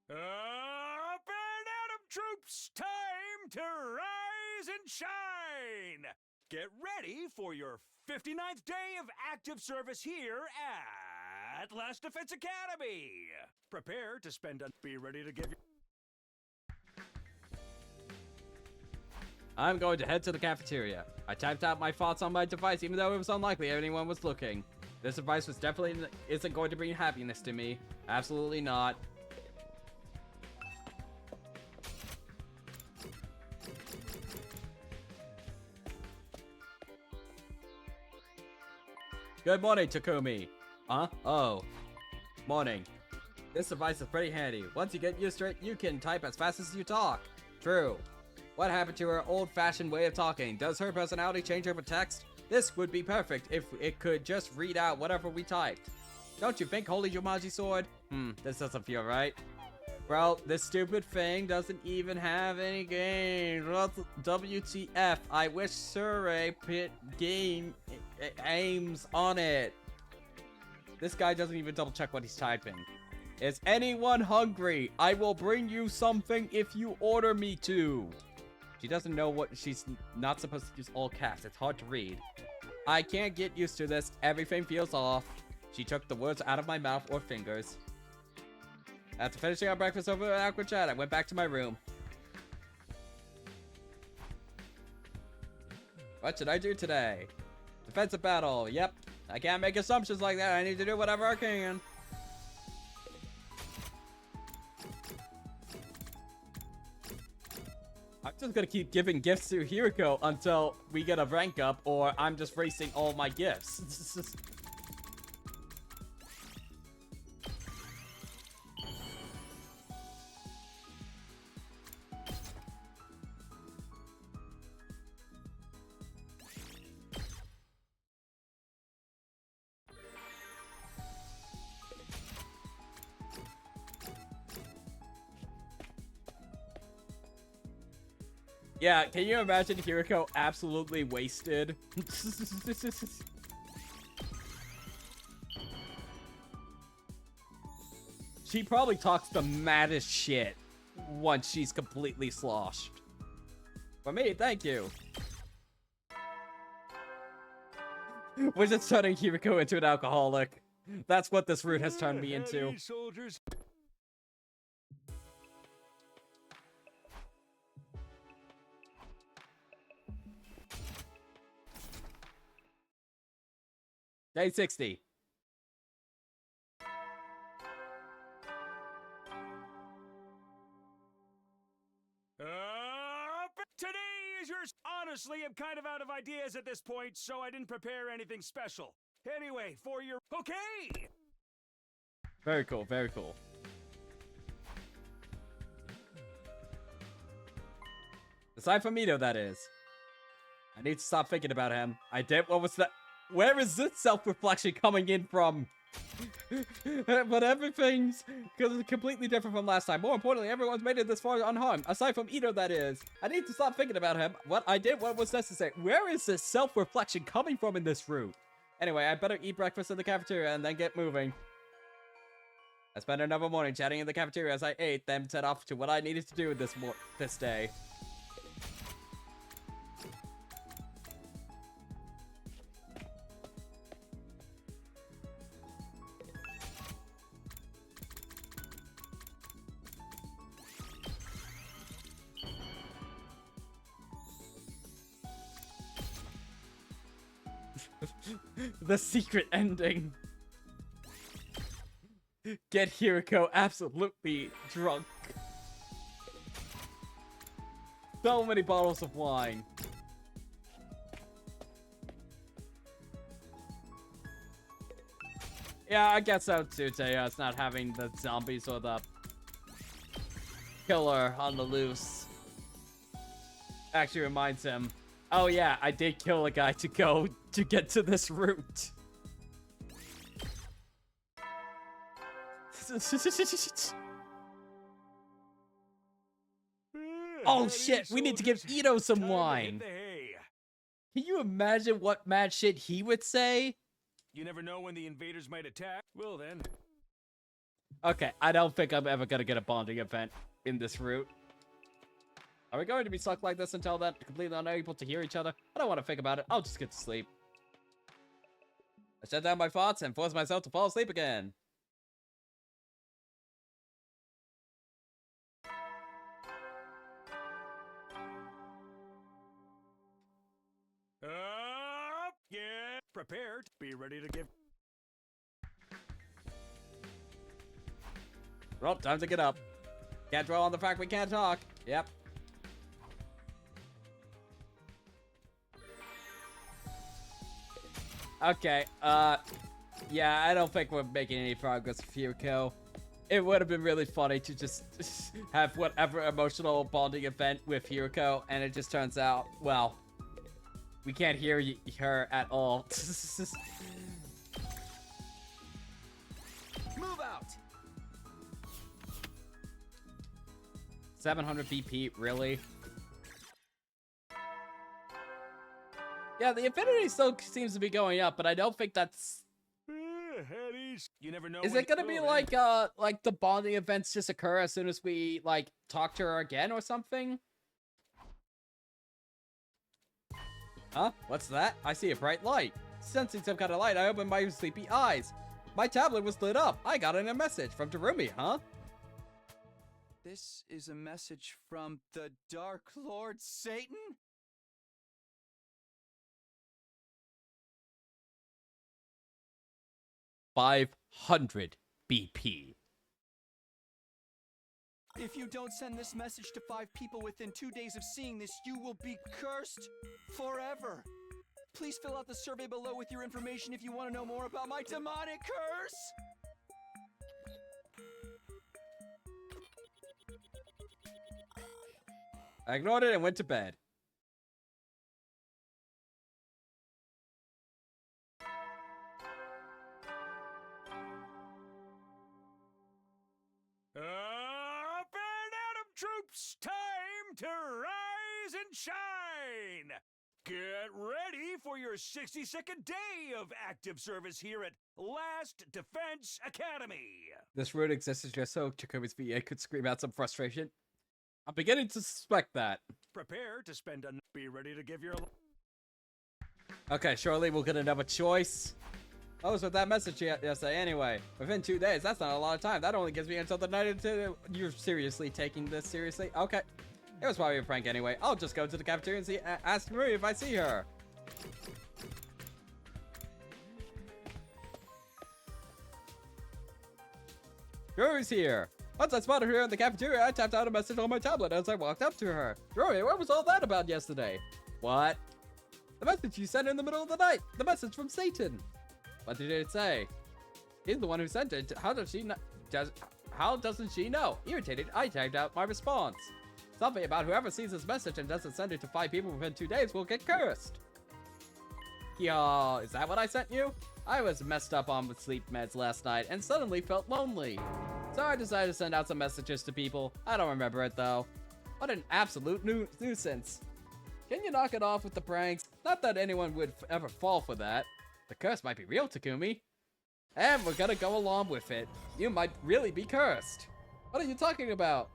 Up and Atom troops, time to rise and shine! Get ready for your 59th day of active service here at Last Defense Academy. Prepare to spend a... Be ready to give you... I'm going to head to the cafeteria. I typed out my thoughts on my device even though it was unlikely anyone was looking. This device was definitely isn't going to bring happiness to me. Absolutely not. Good morning, Takumi. Huh? Oh. Morning. This device is pretty handy. Once you get used to it, you can type as fast as you talk. True. What happened to her old-fashioned way of talking? Does her personality change over text? This would be perfect if it could just read out whatever we typed. Don't you think, Holy Jumanji Sword? This doesn't feel right. Well, this stupid thing doesn't even have any games. WTF, I wish Surrey put game aims on it. This guy doesn't even double check what he's typing. Is anyone hungry? I will bring you something if you order me to. She doesn't know what she's not supposed to use all caps. It's hard to read. I can't get used to this. Everything feels off. She took the words out of my mouth or fingers. After finishing our breakfast over an awkward chat, I went back to my room. What should I do today? Defensive battle. Yep. I can't make assumptions like that. I need to do whatever I can. I'm just gonna keep giving gifts to Hiriko until we get a rank up, or I'm just wasting all my gifts. Yeah, can you imagine Hiriko absolutely wasted? She probably talks the maddest shit once she's completely sloshed. For me, thank you. We're just turning Hiriko into an alcoholic. That's what this route has turned me into. Soldiers. Day 60. Today is yours. Honestly, I'm kind of out of ideas at this point, so I didn't prepare anything special. Anyway, for your... Okay! Very cool, very cool. Aside from Ito, that is. I need to stop thinking about him. I did... What was that? Where is this self-reflection coming in from? But everything's completely different from last time. More importantly, everyone's made it this far unharmed. Aside from Ito, that is. I need to stop thinking about him. What I did, what was necessary. Where is this self-reflection coming from in this route? Anyway, I better eat breakfast in the cafeteria and then get moving. I spent another morning chatting in the cafeteria as I ate, then set off to what I needed to do this day. The secret ending. Get Hiriko absolutely drunk. So many bottles of wine. Yeah, I guess so too, Taya. It's not having the zombies or the killer on the loose. Actually reminds him, oh yeah, I did kill a guy to get to this route. Oh shit, we need to give Ito some wine. Can you imagine what mad shit he would say? You never know when the invaders might attack. Well then. Okay, I don't think I'm ever gonna get a bonding event in this route. Are we going to be stuck like this until then, completely unable to hear each other? I don't want to think about it. I'll just get to sleep. I shut down my thoughts and force myself to fall asleep again. Yeah, prepared. Be ready to give. Well, time to get up. Can't dwell on the fact we can't talk. Yep. Okay, yeah, I don't think we're making any progress with Hiriko. It would have been really funny to just have whatever emotional bonding event with Hiriko, and it just turns out, well, we can't hear her at all. Move out! 700 BP, really? Yeah, the affinity still seems to be going up, but I don't think that's... You never know. Is it gonna be like the bonding events just occur as soon as we, like, talk to her again or something? Huh? What's that? I see a bright light. Sensing some kind of light, I opened my sleepy eyes. My tablet was lit up. I got in a message from Terumi, huh? This is a message from the Dark Lord Satan? $500 BP. If you don't send this message to 5 people within 2 days of seeing this, you will be cursed forever. Please fill out the survey below with your information if you want to know more about my demonic curse. I ignored it and went to bed. Up and Adam troops, time to rise rise and shine! Get ready for your 62nd day of active service here at Last Defense Academy. This route exists just so Takumi's VA could scream out some frustration. I'm beginning to suspect that. Prepare to spend a... Be ready to give your... Okay, surely we'll get another choice. I was with that message yesterday anyway. Within 2 days, that's not a lot of time. That only gives me until the night until... You're seriously taking this seriously? Okay. It was probably a prank anyway. I'll just go to the cafeteria and ask Marie if I see her. Rory's here. Once I spotted her in the cafeteria, I tapped out a message on my tablet as I walked up to her. Rory, what was all that about yesterday? What? The message you sent in the middle of the night. The message from Satan. What did it say? He's the one who sent it. How does she know? How doesn't she know? Irritated, I typed out my response. Something about whoever sees this message and doesn't send it to 5 people within 2 days will get cursed. Yo, is that what I sent you? I was messed up on with sleep meds last night and suddenly felt lonely. So I decided to send out some messages to people. I don't remember it though. What an absolute nuisance. Can you knock it off with the pranks? Not that anyone would ever fall for that. The curse might be real, Takumi. And we're gonna go along with it. You might really be cursed. What are you talking about?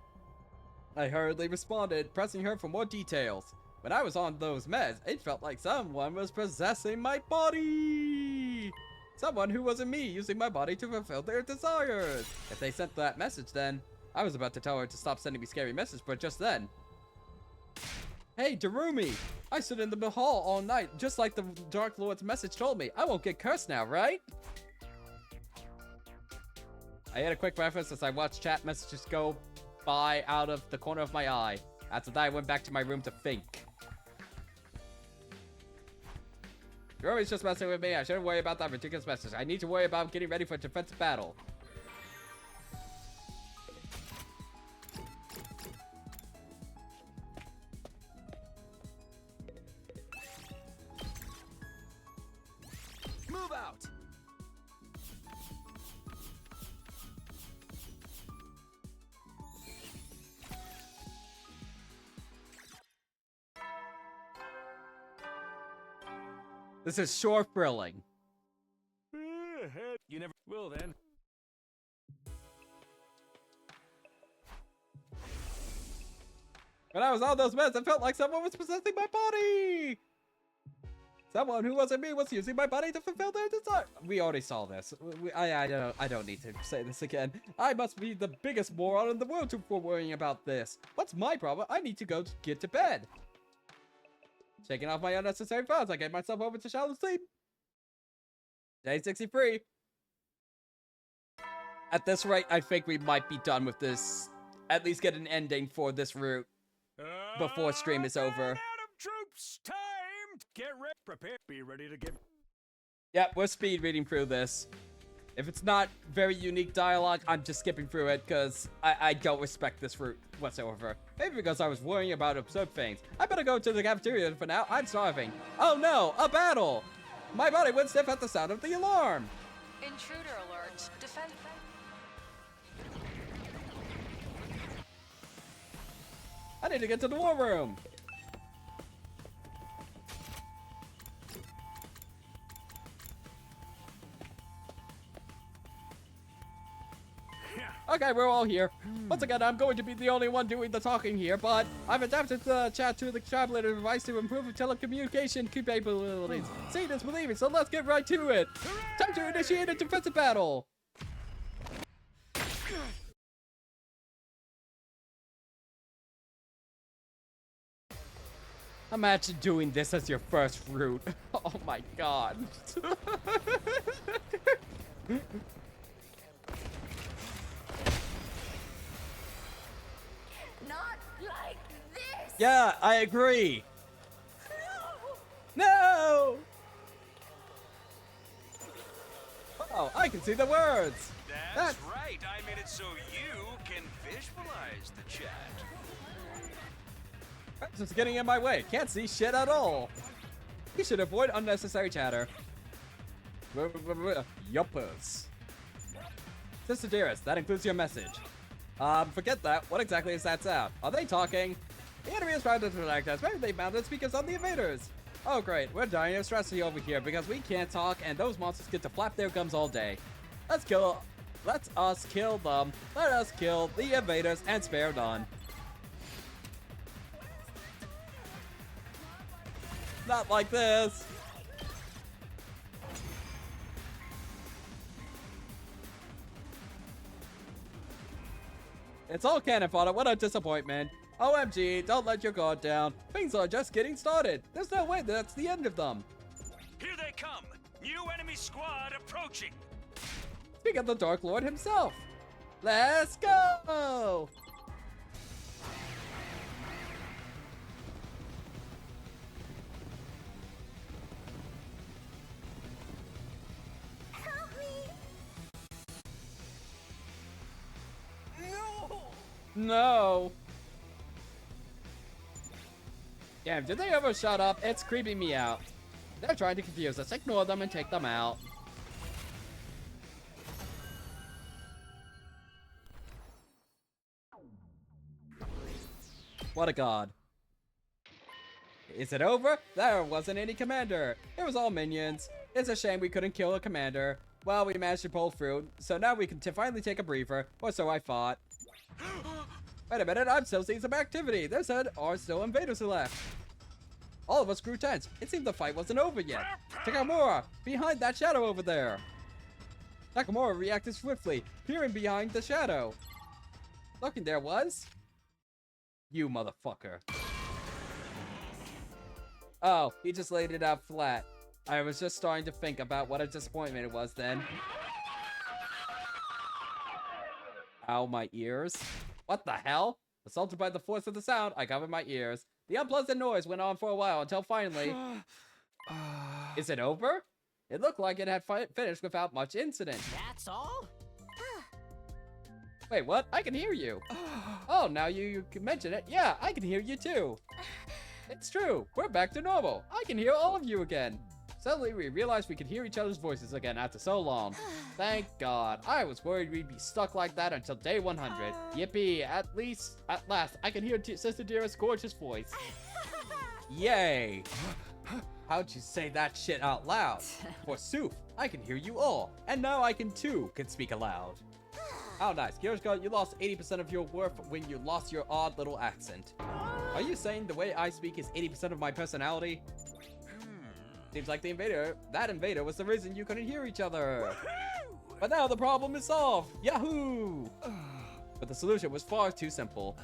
I hurriedly responded, pressing her for more details. When I was on those meds, it felt like someone was possessing my body. Someone who wasn't me using my body to fulfill their desires. If they sent that message then, I was about to tell her to stop sending me scary messages, but just then. Hey, Darumi! I stood in the hall all night, just like the Dark Lord's message told me. I won't get cursed now, right? I had a quick reference as I watched chat messages go by out of the corner of my eye. After that, I went back to my room to think. You're always just messing with me. I shouldn't worry about that ridiculous message. I need to worry about getting ready for a defensive battle. Move out! This is sure thrilling. You never will then. When I was on those meds, I felt like someone was possessing my body. Someone who wasn't me was using my body to fulfill their desire. We already saw this. I don't need to say this again. I must be the biggest moron in the world for worrying about this. What's my problem? I need to go get to bed. Shaking off my unnecessary thoughts, I gave myself over to shallow sleep. Day 63. At this rate, I think we might be done with this. At least get an ending for this route before stream is over. Troops, time to get ready, prepare, be ready to give. Yep, we're speed reading through this. If it's not very unique dialogue, I'm just skipping through it because I don't respect this route whatsoever. Maybe because I was worrying about absurd things. I better go to the cafeteria for now. I'm starving. Oh no, a battle! My body went stiff at the sound of the alarm. Intruder alert. Defend. I need to get to the war room. Okay, we're all here. Once again, I'm going to be the only one doing the talking here, but I've adapted the chat to the tablet device to improve telecommunication capabilities. Seeing is believing, so let's get right to it. Time to initiate a defensive battle. Imagine doing this as your first route. Oh my god. Not like this. Yeah, I agree. No! Oh, I can see the words. That's right. I made it so you can visualize the chat. This is getting in my way. Can't see shit at all. You should avoid unnecessary chatter. Yuppers. Sister Dearest, that includes your message. Forget that. What exactly is that sound? Are they talking? The enemy is trying to protect us. Maybe they found the speakers on the invaders. Oh great, we're dying of stress over here because we can't talk and those monsters get to flap their gums all day. Let us kill them. Let us kill the invaders and spare none. Not like this. It's all cannon fodder. What a disappointment. OMG, don't let your guard down. Things are just getting started. There's no way that's the end of them. Here they come! New enemy squad approaching! Speak of the Dark Lord himself. Let's go! Help me! No! Damn, did they ever shut up? It's creeping me out. They're trying to confuse us. Ignore them and take them out. What a god. Is it over? There wasn't any commander. It was all minions. It's a shame we couldn't kill a commander. Well, we managed to pull through, so now we can finally take a breather, or so I thought. Wait a minute, I'm still seeing some activity. There are still invaders left. All of us grew tense. It seemed the fight wasn't over yet. Takamura, behind that shadow over there. Takamura reacted swiftly, peering behind the shadow. Looking there was... you motherfucker. Oh, he just laid it out flat. I was just starting to think about what a disappointment it was then. Ow, my ears. What the hell? Assaulted by the force of the sound, I covered my ears. The unpleasant noise went on for a while until finally... Is it over? It looked like it had finished without much incident. That's all? Wait, what? I can hear you. Oh, now you can mention it. Yeah, I can hear you too. It's true. We're back to normal. I can hear all of you again. Suddenly, we realized we could hear each other's voices again after so long. Thank God. I was worried we'd be stuck like that until day 100. Yippee. At last, I can hear Sister Dearest's gorgeous voice. Yay. How'd you say that shit out loud? Forsooth, I can hear you all. And now I can speak aloud. How nice. Kirishka, you lost 80% of your worth when you lost your odd little accent. Are you saying the way I speak is 80% of my personality? Seems like that invader was the reason you couldn't hear each other. But now the problem is solved. Yahoo! But the solution was far too simple.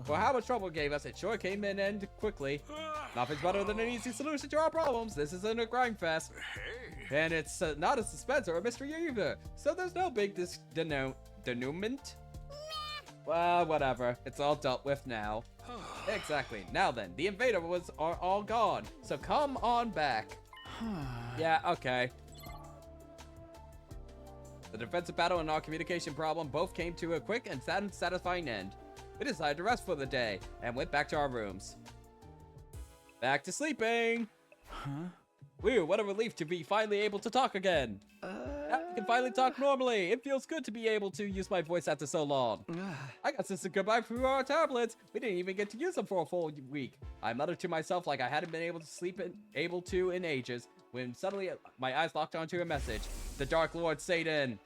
For how much trouble it gave us, it sure came in and quickly. Nothing's better than an easy solution to our problems. This isn't a grind fest. And it's not a suspense or a mystery either. So there's no big denouement. Well, whatever. It's all dealt with now. Exactly. Now then, the invader are all gone. So come on back. Yeah, okay. The defensive battle and our communication problem both came to a quick and satisfying end. We decided to rest for the day and went back to our rooms. Back to sleeping. Woo, what a relief to be finally able to talk again. Now we can finally talk normally. It feels good to be able to use my voice after so long. I got Sister Goodbye through our tablets. We didn't even get to use them for a full week. I muttered to myself like I hadn't been able to sleep in ages, when suddenly my eyes locked onto a message. The Dark Lord Satan.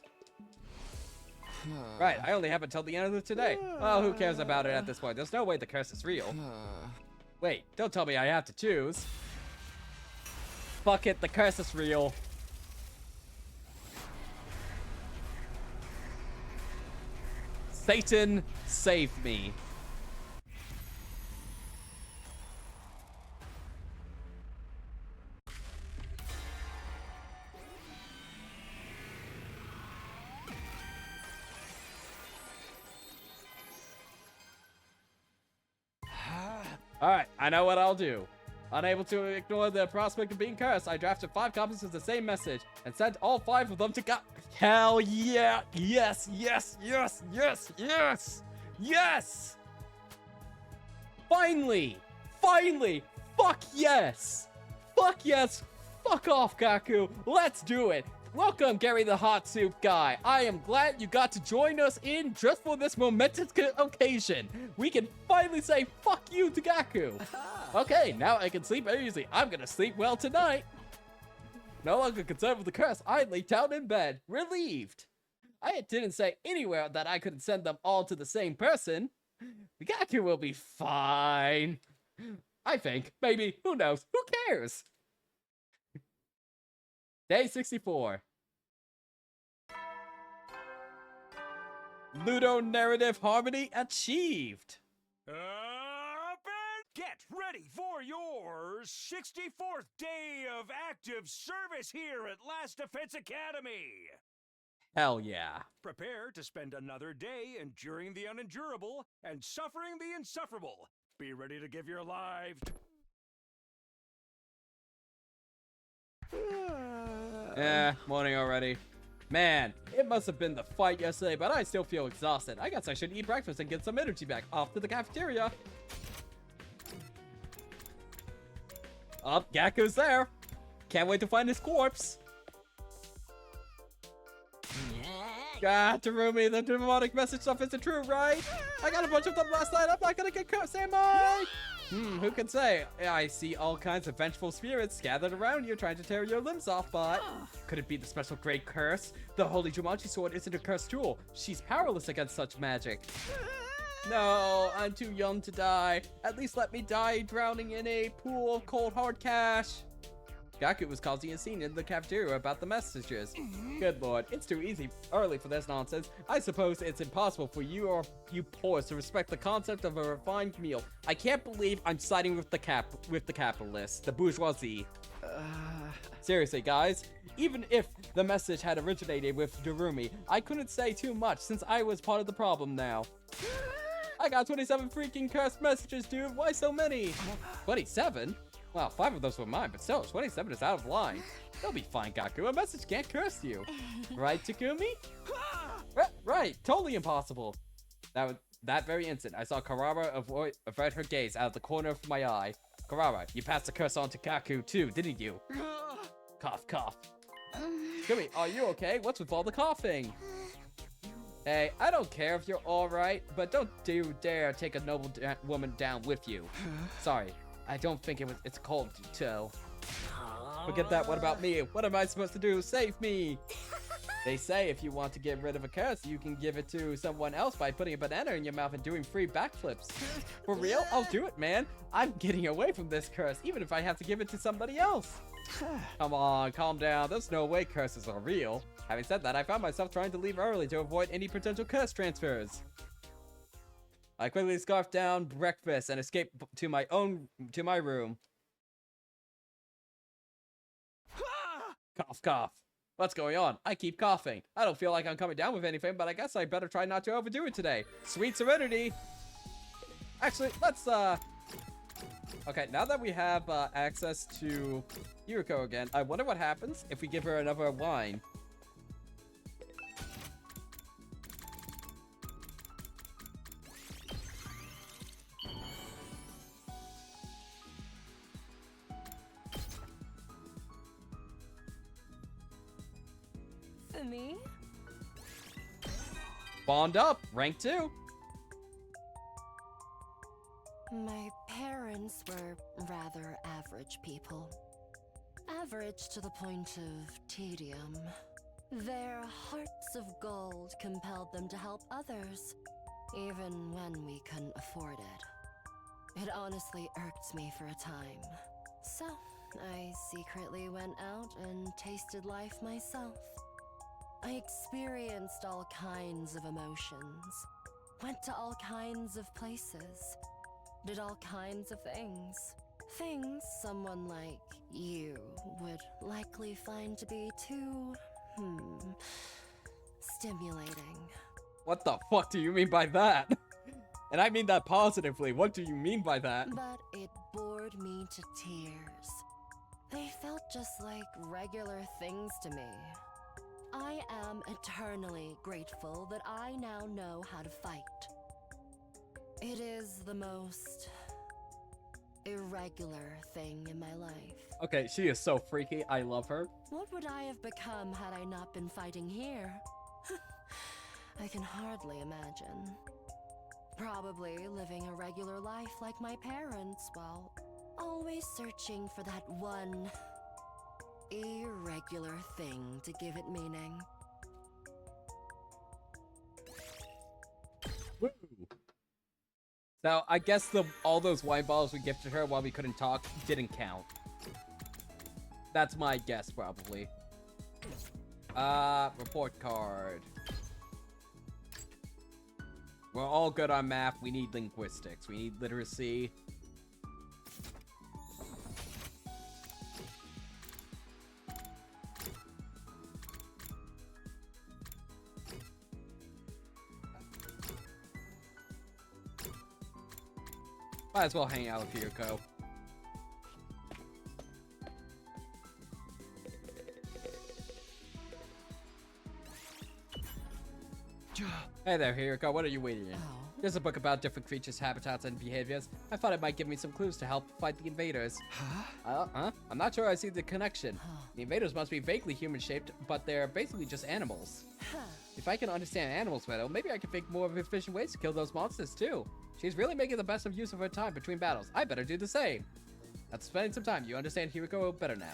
Right, I only have until the end of today. Well, who cares about it at this point? There's no way the curse is real. Wait, don't tell me I have to choose. Fuck it, the curse is real. Satan, save me. Alright, I know what I'll do. Unable to ignore the prospect of being cursed, I drafted 5 copies of the same message and sent all 5 of them to God. Hell yeah! Yes, yes, yes, yes, yes! Yes! Finally! Finally! Fuck yes! Fuck yes! Fuck off, Gaku. Let's do it. Welcome, Gary the Hot Soup Guy. I am glad you got to join us in just for this momentous occasion. We can finally say fuck you to Gaku. Okay, now I can sleep easy. I'm gonna sleep well tonight. No longer concerned with the curse, I lay down in bed, relieved. I didn't say anywhere that I couldn't send them all to the same person. Gaku will be fine. I think. Maybe. Who knows? Who cares? Day 64. Ludo narrative harmony achieved. Up and get ready for your 64th day of active service here at Last Defense Academy. Hell yeah. Prepare to spend another day enduring the unendurable and suffering the insufferable. Be ready to give your life. Morning already. Man, it must have been the fight yesterday, but I still feel exhausted. I guess I should eat breakfast and get some energy back. Off to the cafeteria. Oh, Gaku's there. Can't wait to find his corpse. God, Terumi, the demonic message stuff isn't true, right? I got a bunch of them last night. I'm not gonna get cursed, am I? Who can say? I see all kinds of vengeful spirits gathered around you trying to tear your limbs off, but could it be the special great curse? The Holy Jumanji Sword isn't a cursed tool. She's powerless against such magic. No, I'm too young to die. At least let me die drowning in a pool of cold hard cash. Gaku was causing a scene in the cafeteria about the messages. Good lord, it's too early for this nonsense. I suppose it's impossible for you poors to respect the concept of a refined meal. I can't believe I'm siding with the capitalists, the bourgeoisie. Seriously, guys, even if the message had originated with Darumi, I couldn't say too much since I was part of the problem now. I got 27 freaking cursed messages, dude. Why so many? 27? Well, 5 of those were mine, but still, 27 is out of line. You'll be fine, Gaku. A message can't curse you. Right, Takumi? Right, totally impossible. That very instant, I saw Karara avert her gaze out of the corner of my eye. Karara, you passed the curse on to Gaku too, didn't you? Cough, cough. Takumi, are you okay? What's with all the coughing? Hey, I don't care if you're alright, but don't dare take a noble woman down with you. Sorry. I don't think it's cold, too. Forget that, what about me? What am I supposed to do? Save me! They say if you want to get rid of a curse, you can give it to someone else by putting a banana in your mouth and doing 3 backflips. For real? I'll do it, man. I'm getting away from this curse, even if I have to give it to somebody else. Come on, calm down. There's no way curses are real. Having said that, I found myself trying to leave early to avoid any potential curse transfers. I quickly scarfed down breakfast and escaped to my room. Cough, cough. What's going on? I keep coughing. I don't feel like I'm coming down with anything, but I guess I better try not to overdo it today. Sweet serenity. Actually, let's, okay, now that we have, access to Yuriko again, I wonder what happens if we give her another wine. For me? Bond up, rank 2. My parents were rather average people. Average to the point of tedium. Their hearts of gold compelled them to help others, even when we couldn't afford it. It honestly irked me for a time. So, I secretly went out and tasted life myself. I experienced all kinds of emotions, went to all kinds of places, did all kinds of things. Things someone like you would likely find to be too, stimulating. What the fuck do you mean by that? And I mean that positively. What do you mean by that? But it bored me to tears. They felt just like regular things to me. I am eternally grateful that I now know how to fight. It is the most irregular thing in my life. Okay, she is so freaky. I love her. What would I have become had I not been fighting here? I can hardly imagine. Probably living a regular life like my parents, while always searching for that one irregular thing to give it meaning. Woo. So I guess all those wine bottles we gifted her while we couldn't talk didn't count. That's my guess, probably. Report card. We're all good on math. We need linguistics. We need literacy. Might as well hang out with Yuriko. Hey there, Yuriko. What are you waiting in? There's a book about different creatures, habitats, and behaviors. I thought it might give me some clues to help fight the invaders. Huh? I'm not sure I see the connection. The invaders must be vaguely human-shaped, but they're basically just animals. If I can understand animals better, maybe I can think more of efficient ways to kill those monsters, too. She's really making the best of use of her time between battles. I better do the same. After spending some time, you understand Yuriko better now.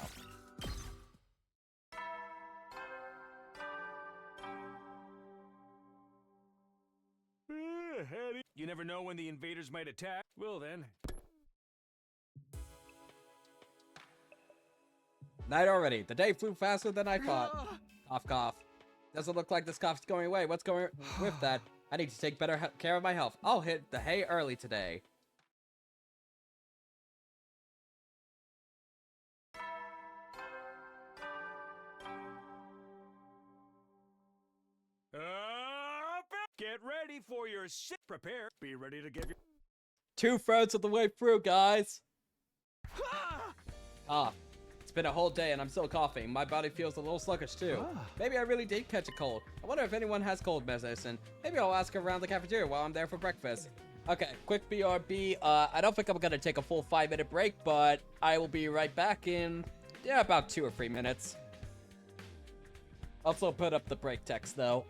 You never know when the invaders might attack. Well then. Night already. The day flew faster than I thought. Cough, cough. Doesn't look like this cough's going away. What's going with that? I need to take better care of my health. I'll hit the hay early today. Get ready for your sit. Prepare. Be ready to give your 2/3 of the way through, guys. It's been a whole day and I'm still coughing. My body feels a little sluggish too. Maybe I really did catch a cold. I wonder if anyone has cold medicine. Maybe I'll ask around the cafeteria while I'm there for breakfast. Okay, quick BRB. I don't think I'm gonna take a full 5-minute break, but I will be right back in, about 2 or 3 minutes. Also put up the break text though.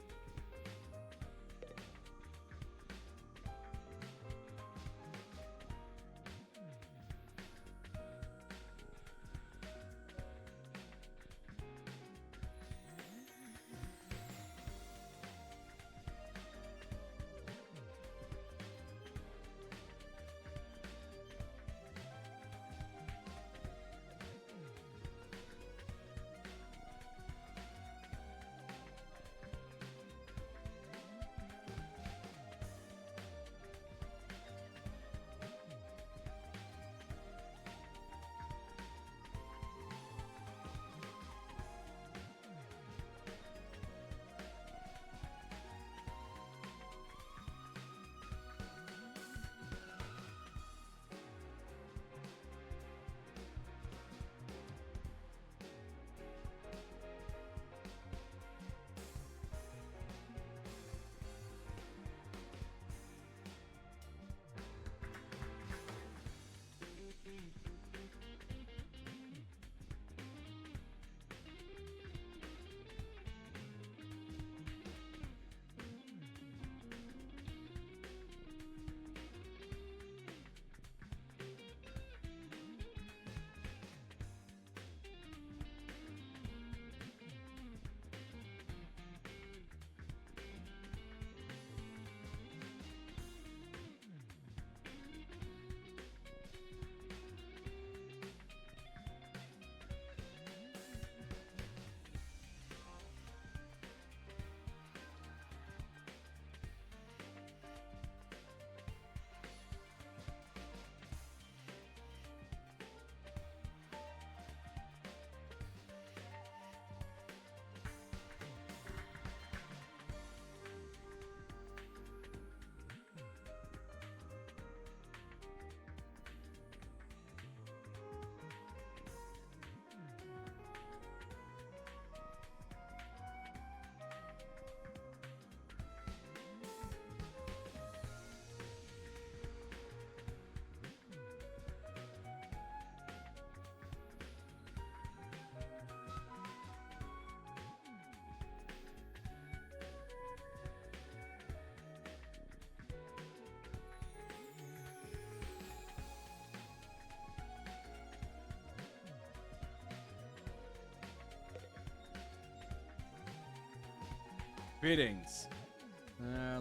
Greetings.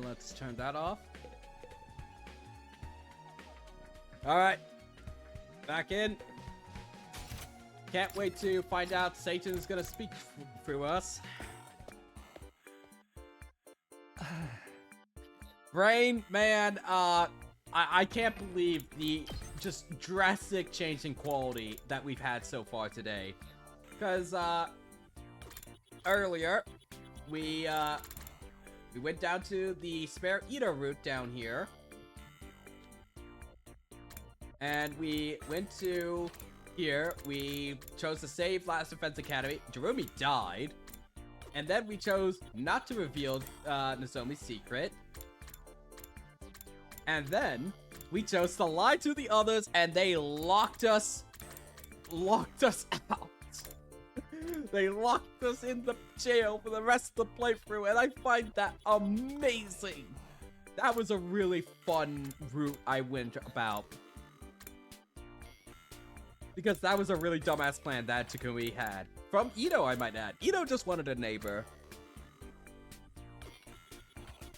Let's turn that off. Alright. Back in. Can't wait to find out Satan's gonna speak through us. Brain, man, I can't believe the just drastic change in quality that we've had so far today. Because, earlier, we went down to the spare Ito route down here. And we went to here. We chose to save Last Defense Academy. Jerome died. And then we chose not to reveal Nozomi's secret. And then we chose to lie to the others, and they locked us out. They locked us in the jail for the rest of the playthrough, and I find that amazing. That was a really fun route I went about. Because that was a really dumbass plan that Takumi had. From Ito, I might add. Ito just wanted a neighbor.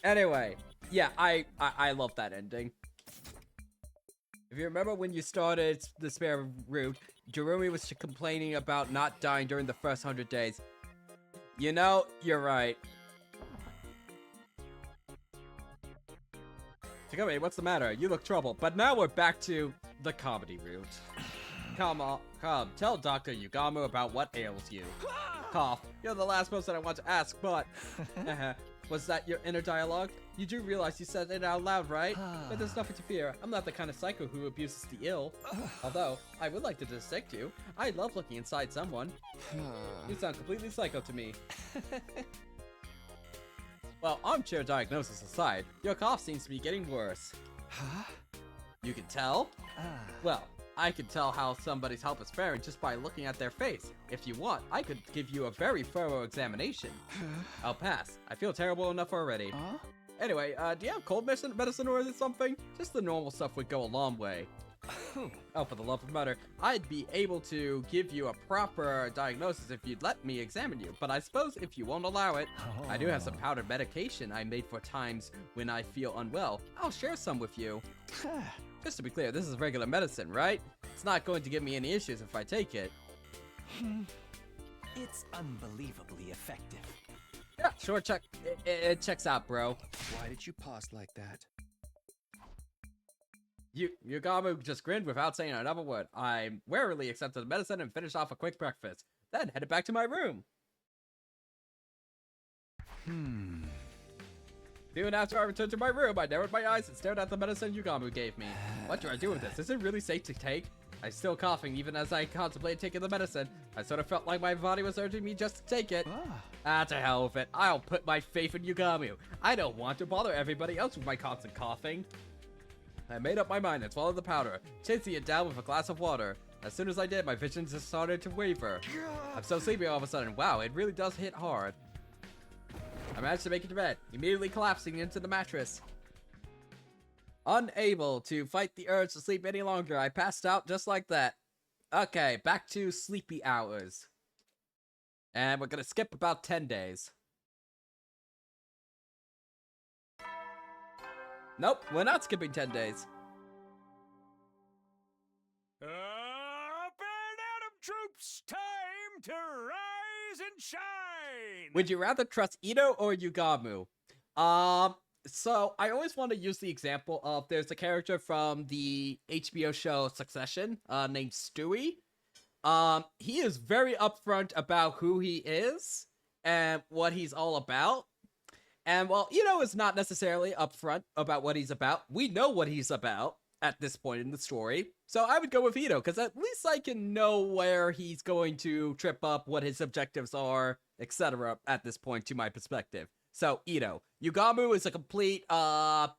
Anyway, yeah, I love that ending. If you remember when you started the spare route, Jerome was complaining about not dying during the first 100 days. You know, you're right. Takumi, what's the matter? You look troubled. But now we're back to the comedy route. Come on, come. Tell Dr. Yugamu about what ails you. Cough. You're the last person I want to ask, but... Was that your inner dialogue? You do realize you said it out loud, right? But there's nothing to fear. I'm not the kind of psycho who abuses the ill. Although, I would like to dissect you. I love looking inside someone. You sound completely psycho to me. Well, armchair diagnosis aside, your cough seems to be getting worse. Huh? You can tell? Well, I can tell how somebody's health is faring just by looking at their face. If you want, I could give you a very thorough examination. I'll pass. I feel terrible enough already. Anyway, do you have cold medicine or is it something? Just the normal stuff would go a long way. Oh, for the love of murder, I'd be able to give you a proper diagnosis if you'd let me examine you, but I suppose if you won't allow it, I do have some powdered medication I made for times when I feel unwell. I'll share some with you. Just to be clear, this is regular medicine, right? It's not going to give me any issues if I take it. It's unbelievably effective. Yeah, sure, it checks out, bro. Why did you pause like that? Yugamu just grinned without saying another word. I warily accepted the medicine and finished off a quick breakfast, then headed back to my room. Soon after I returned to my room, I narrowed my eyes and stared at the medicine Yugamu gave me. What do I do with this? Is it really safe to take? I'm still coughing even as I contemplated taking the medicine. I sort of felt like my body was urging me just to take it. To hell with it. I'll put my faith in Yugamu. I don't want to bother everybody else with my constant coughing. I made up my mind and swallowed the powder, chasing it down with a glass of water. As soon as I did, my vision just started to waver. I'm so sleepy all of a sudden. Wow, it really does hit hard. I managed to make it to bed, immediately collapsing into the mattress. Unable to fight the urge to sleep any longer, I passed out just like that. Okay, back to sleepy hours. And we're gonna skip about 10 days. Nope, we're not skipping 10 days. Up and Atom troops, time to rise and shine! Would you rather trust Ito or Yugamu? So I always want to use the example of there's a character from the HBO show Succession, named Stewie. He is very upfront about who he is and what he's all about. And while Ito is not necessarily upfront about what he's about, we know what he's about at this point in the story. So I would go with Ito, because at least I can know where he's going to trip up, what his objectives are, etc. at this point to my perspective. So, Ito. Yugamu is a complete, roll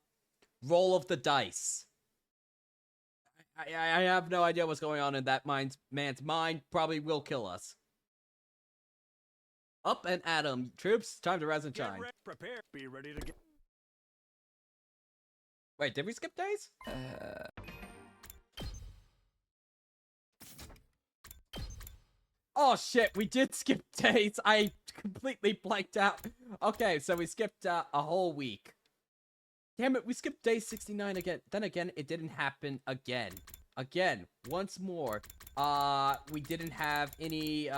of the dice. I have no idea what's going on in that man's mind. Probably will kill us. Up and Atom troops, time to rise and shine. Prepare, be ready to get. Wait, did we skip days? Oh shit, we did skip days. I completely blanked out. Okay, so we skipped a whole week. Damn it, we skipped day 69 again. Then again, it didn't happen again. Again, once more. We didn't have any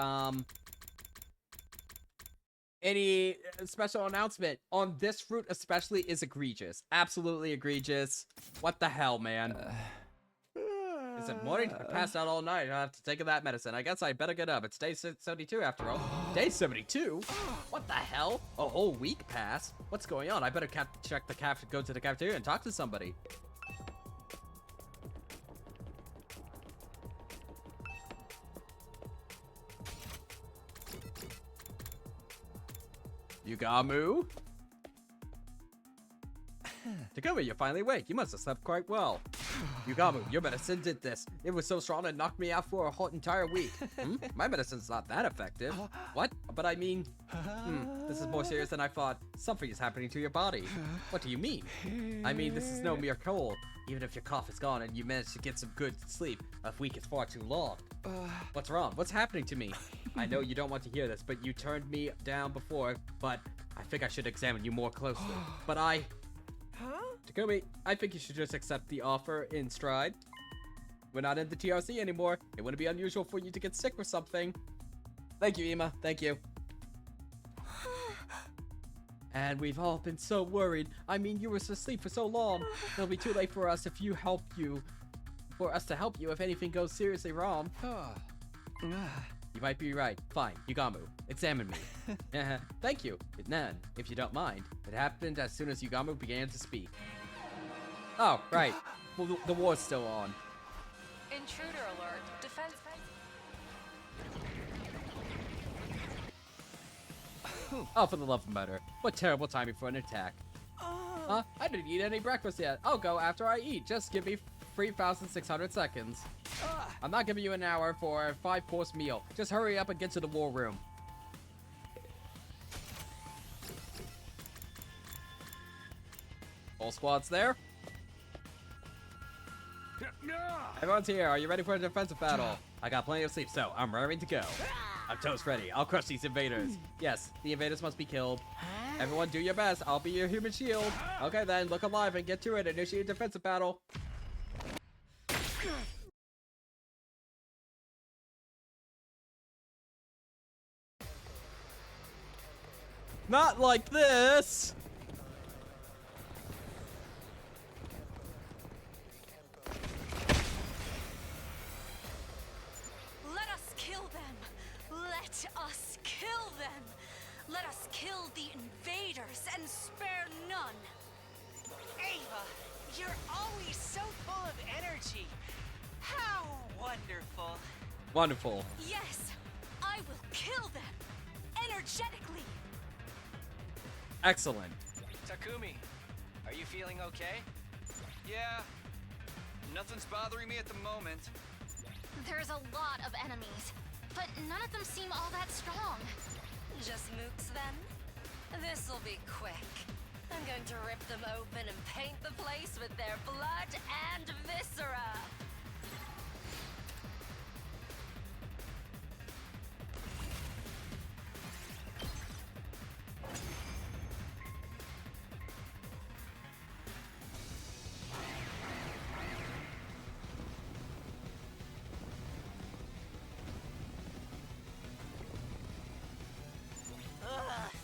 special announcement on this route especially is egregious. Absolutely egregious. What the hell, man? Is it morning? I passed out all night. I have to take that medicine. I guess I better get up. It's day 72 after all. Day 72? What the hell? A whole week passed? What's going on? I better check the go to the cafeteria and talk to somebody. Yugamu? Takumi, you're finally awake. You must have slept quite well. Yugamu, your medicine did this. It was so strong it knocked me out for a whole entire week. My medicine's not that effective. What? But I mean... this is more serious than I thought. Something is happening to your body. What do you mean? I mean, this is no mere cold. Even if your cough is gone and you manage to get some good sleep, a week is far too long. What's wrong? What's happening to me? I know you don't want to hear this, but you turned me down before, but I think I should examine you more closely. But Takumi, I think you should just accept the offer in stride. We're not in the TRC anymore. It wouldn't be unusual for you to get sick or something. Thank you, Ima. Thank you. And we've all been so worried. I mean, you were asleep for so long. It'll be too late for us to help you if anything goes seriously wrong. You might be right. Fine, Yugamu, examine me. Thank you. Nan, if you don't mind. It happened as soon as Yugamu began to speak. Oh, right. Well, the war's still on. Intruder alert. Defense. Oh, for the love of murder. What terrible timing for an attack. I didn't eat any breakfast yet. I'll go after I eat. Just give me 3,600 seconds. I'm not giving you an hour for a 5-course meal. Just hurry up and get to the war room. All squads there? Everyone's here. Are you ready for a defensive battle? I got plenty of sleep, so I'm ready to go. I'm toast ready. I'll crush these invaders. Yes, the invaders must be killed. Everyone do your best. I'll be your human shield. Okay then, look alive and get to it. Initiate a defensive battle. Not like this! Let us kill them! Let us kill them! Let us kill the invaders and spare none! Ava, you're always so full of energy. How wonderful. Wonderful. Yes, I will kill them! Energetically! Excellent. Takumi, are you feeling okay? Yeah. Nothing's bothering me at the moment. There's a lot of enemies, but none of them seem all that strong. Just mooks then? This'll be quick. I'm going to rip them open and paint the place with their blood and viscera.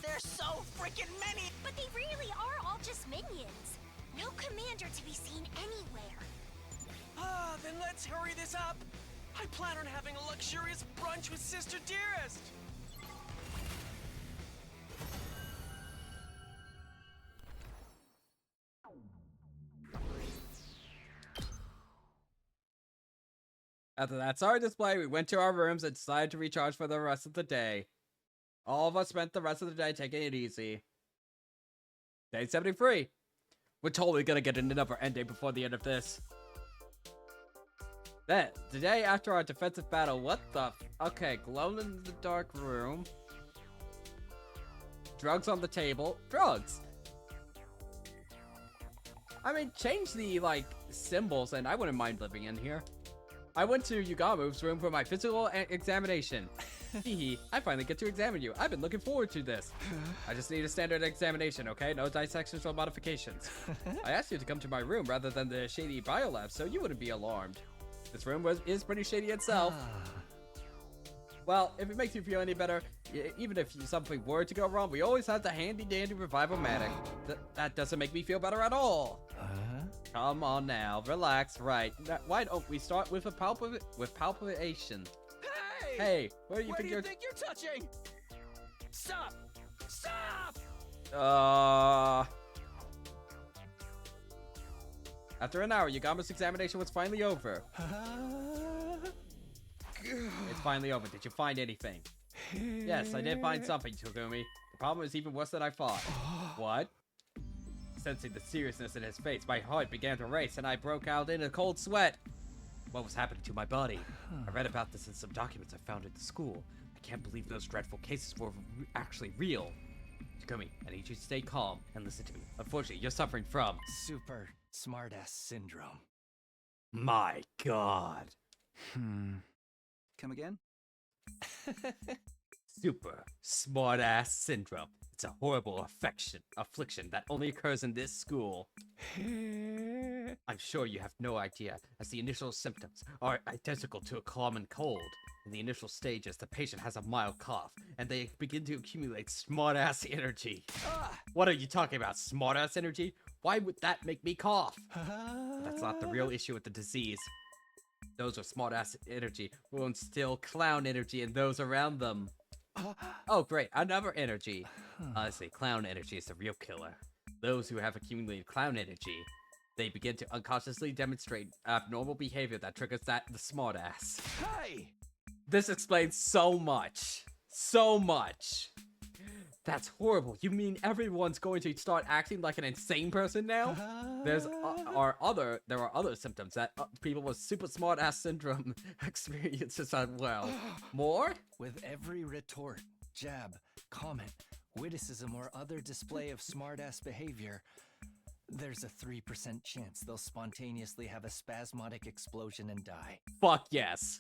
There's so freaking many! But they really are all just minions. No commander to be seen anywhere. Then let's hurry this up. I plan on having a luxurious brunch with Sister Dearest. After that sorry display, we went to our rooms and decided to recharge for the rest of the day. All of us spent the rest of the day taking it easy. Day 73. We're totally gonna get another end day before the end of this. Then, the day after our defensive battle, what the okay, glow-in-the-dark room. Drugs on the table. Drugs! I mean, change the, symbols and I wouldn't mind living in here. I went to Yugamu's room for my physical examination. Hee I finally get to examine you. I've been looking forward to this. I just need a standard examination, okay? No dissections or modifications. I asked you to come to my room rather than the shady biolab, so you wouldn't be alarmed. This room is pretty shady itself. Well, if it makes you feel any better, even if something were to go wrong, we always have the handy-dandy revival-matic. That doesn't make me feel better at all. Come on now, relax. Right. Why don't we start with palpation? Hey, what do you think you're touching? Stop! Stop! After an hour, Yagama's examination was finally over. It's finally over. Did you find anything? Yes, I did find something, Takumi. The problem is even worse than I thought. What? Sensing the seriousness in his face, my heart began to race and I broke out in a cold sweat. What was happening to my body? I read about this in some documents I found at the school. I can't believe those dreadful cases were actually real. Takumi, I need you to stay calm and listen to me. Unfortunately, you're suffering from super smartass syndrome. My God. Come again? Super smartass syndrome. It's a horrible affliction that only occurs in this school. I'm sure you have no idea, as the initial symptoms are identical to a common cold. In the initial stages, the patient has a mild cough, and they begin to accumulate smartass energy. What are you talking about, smartass energy? Why would that make me cough? That's not the real issue with the disease. Those are smartass energy will instill clown energy in those around them. Oh great, another energy. Honestly, clown energy is the real killer. Those who have accumulated clown energy, they begin to unconsciously demonstrate abnormal behavior that triggers the smartass. Hey! This explains so much. So much. That's horrible. You mean everyone's going to start acting like an insane person now? There are other symptoms that people with super smart ass syndrome experiences as well. More? With every retort, jab, comment, witticism, or other display of smartass behavior, there's a 3% chance they'll spontaneously have a spasmodic explosion and die. Fuck yes.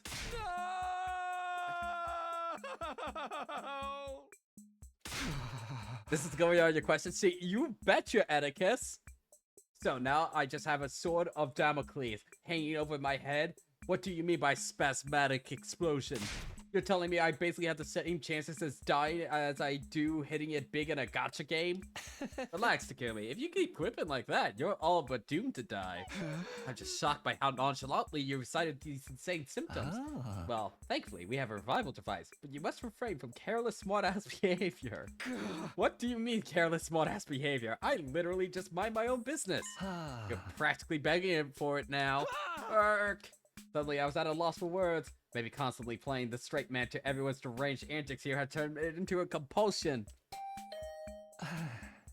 This is going on your question. See, you betcha, Atticus. So now I just have a sword of Damocles hanging over my head. What do you mean by spasmodic explosion? You're telling me I basically have the same chances as dying as I do hitting it big in a gacha game? Relax, Takumi. If you keep quipping like that, you're all but doomed to die. I'm just shocked by how nonchalantly you recited these insane symptoms. Well, thankfully, we have a revival device, but you must refrain from careless smartass behavior. What do you mean careless smartass behavior? I literally just mind my own business. You're practically begging for it now. Ark. Suddenly, I was at a loss for words. Maybe constantly playing the straight man to everyone's deranged antics here had turned it into a compulsion.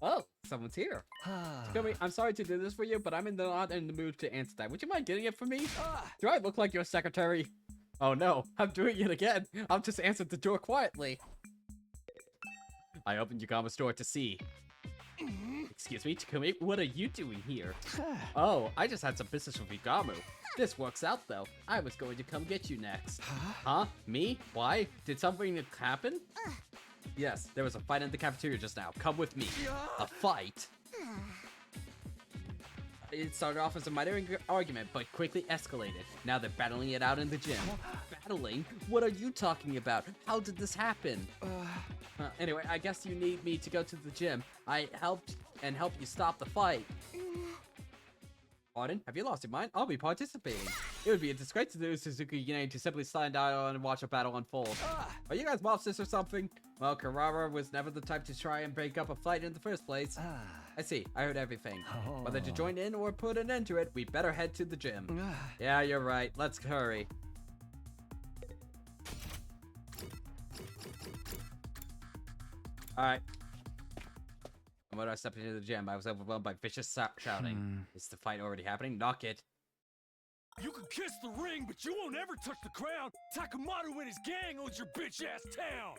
Oh, someone's here. Takumi, I'm sorry to do this for you, but I'm not in the mood to answer that. Would you mind getting it for me? Do I look like your secretary? Oh no, I'm doing it again. I'll just answer the door quietly. I opened Yagama's door to see. Excuse me, Takumi, what are you doing here? Oh, I just had some business with Yagamu. This works out though. I was going to come get you next. Huh? Me? Why? Did something happen? Yes, there was a fight in the cafeteria just now. Come with me. A fight? It started off as a minor argument, but quickly escalated. Now they're battling it out in the gym. Battling? What are you talking about? How did this happen? Anyway, I guess you need me to go to the gym. I helped you stop the fight. Pardon? Have you lost your mind? I'll be participating. It would be a disgrace to the Suzuki Unite to simply stand down and watch a battle unfold. Are you guys mobsters or something? Well, Carrara was never the type to try and break up a fight in the first place. I see. I heard everything. Whether to join in or put an end to it, we better head to the gym. Yeah, you're right. Let's hurry. Alright. And when I stepped into the gym, I was overwhelmed by vicious shouting. Is the fight already happening? Knock it. You can kiss the ring, but you won't ever touch the crown. Takamatsu and his gang owns your bitch-ass town.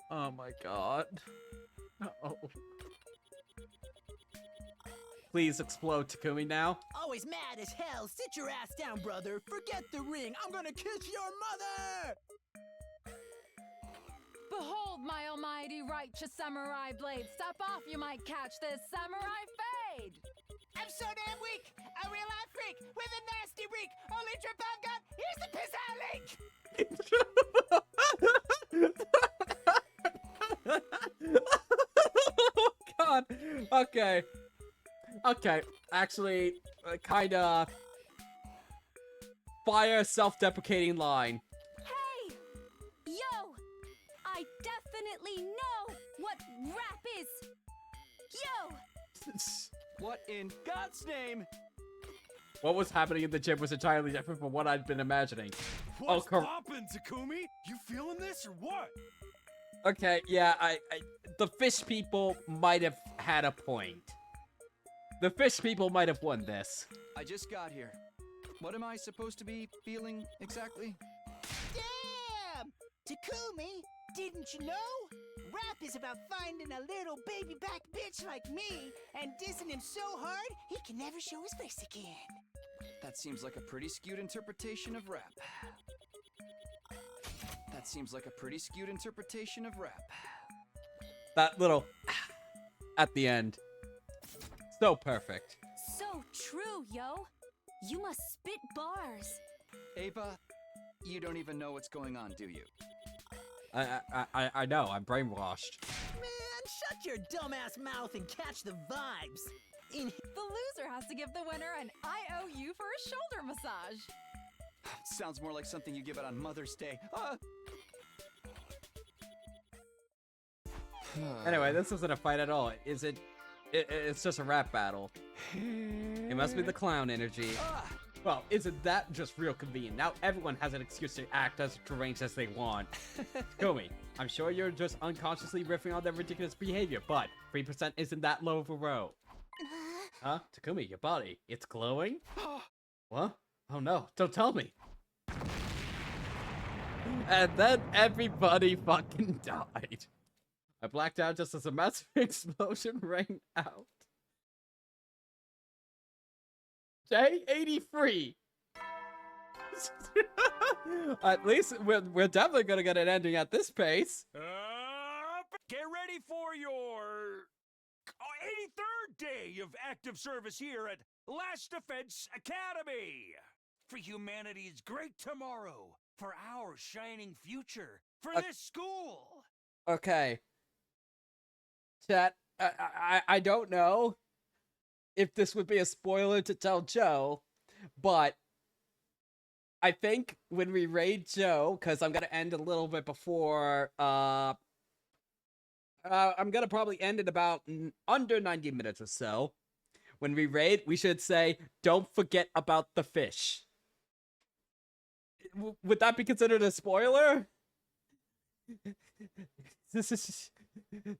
Oh my god. No. please explode Takumi now? Always mad as hell. Sit your ass down, brother. Forget the ring. I'm gonna kiss your mother! Behold my almighty righteous samurai blade. Step off, you might catch this samurai fade. I'm so damn weak. A real life freak with a nasty reek. Only trip I've got, here's the piss I leak. Oh god. Okay. Okay. Actually, kinda fire self-deprecating line. Hey! Yo! I definitely know what rap is! Yo! What in God's name? What was happening in the gym was entirely different from what I'd been imagining. What's poppin', Takumi? You feeling this or what? Okay, yeah, the fish people might have had a point. The fish people might have won this. I just got here. What am I supposed to be feeling exactly? Damn! Takumi, didn't you know? Rap is about finding a little baby back bitch like me and dissing him so hard he can never show his face again. That seems like a pretty skewed interpretation of rap. That seems like a pretty skewed interpretation of rap. That little at the end. So perfect. So true, yo! You must spit bars. Ava, you don't even know what's going on, do you? I know, I'm brainwashed. Man, shut your dumbass mouth and catch the vibes. The loser has to give the winner an IOU for a shoulder massage. Sounds more like something you give out on Mother's Day. Anyway, this isn't a fight at all. Is it? It's just a rap battle. It must be the clown energy. Well, isn't that just real convenient? Now everyone has an excuse to act as deranged as they want. Takumi, I'm sure you're just unconsciously riffing on their ridiculous behavior, but 3% isn't that low of a row. Huh? Takumi, your body, it's glowing? What? Oh no, don't tell me. And then everybody fucking died. I blacked out just as a massive explosion rang out. J83. At least we're definitely gonna get an ending at this pace. Get ready for your 83rd day of active service here at Last Defense Academy. For humanity's great tomorrow. For our shining future. For this school. Okay. Chat, I don't know if this would be a spoiler to tell Joe, but I think when we raid Joe, because I'm gonna end a little bit before, I'm gonna probably end at about under 90 minutes or so. When we raid, we should say, don't forget about the fish. Would that be considered a spoiler?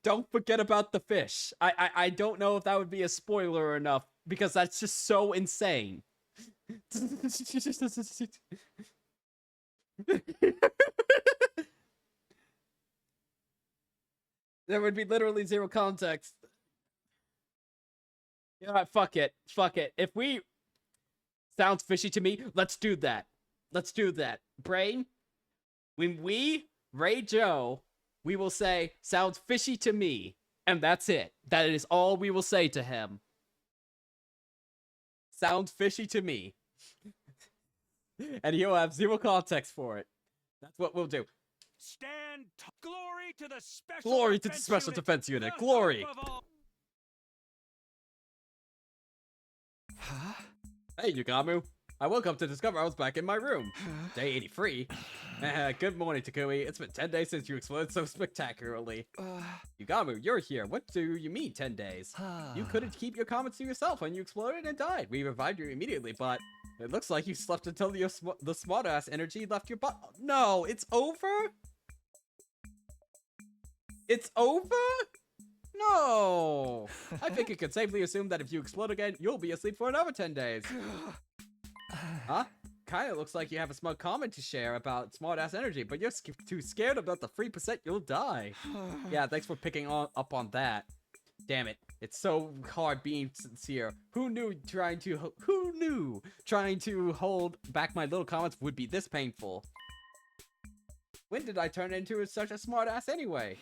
Don't forget about the fish. I don't know if that would be a spoiler enough, because that's just so insane. There would be literally zero context. You know what, fuck it. Fuck it. If we... Sounds fishy to me, let's do that. Let's do that. Brain, when we raid Joe, we will say, sounds fishy to me. And that's it. That is all we will say to him. Sounds fishy to me. And he'll have zero context for it. That's what we'll do. Stand glory to the special Glory to the special defense unit. Glory. Huh? Hey, Yugamu. I woke up to discover I was back in my room. Day 83. Good morning, Takumi. It's been 10 days since you exploded so spectacularly. Yugamu, you're here. What do you mean 10 days? You couldn't keep your comments to yourself when you exploded and died. We revived you immediately, but it looks like you slept until the smartass energy left your butt. No, it's over? It's over? No. I think you can safely assume that if you explode again, you'll be asleep for another 10 days. Huh? Kinda looks like you have a smug comment to share about smartass energy, but you're too scared about the 3% you'll die. Yeah, thanks for picking up on that. Damn it. It's so hard being sincere. Who knew trying to hold back my little comments would be this painful? When did I turn into such a smartass anyway?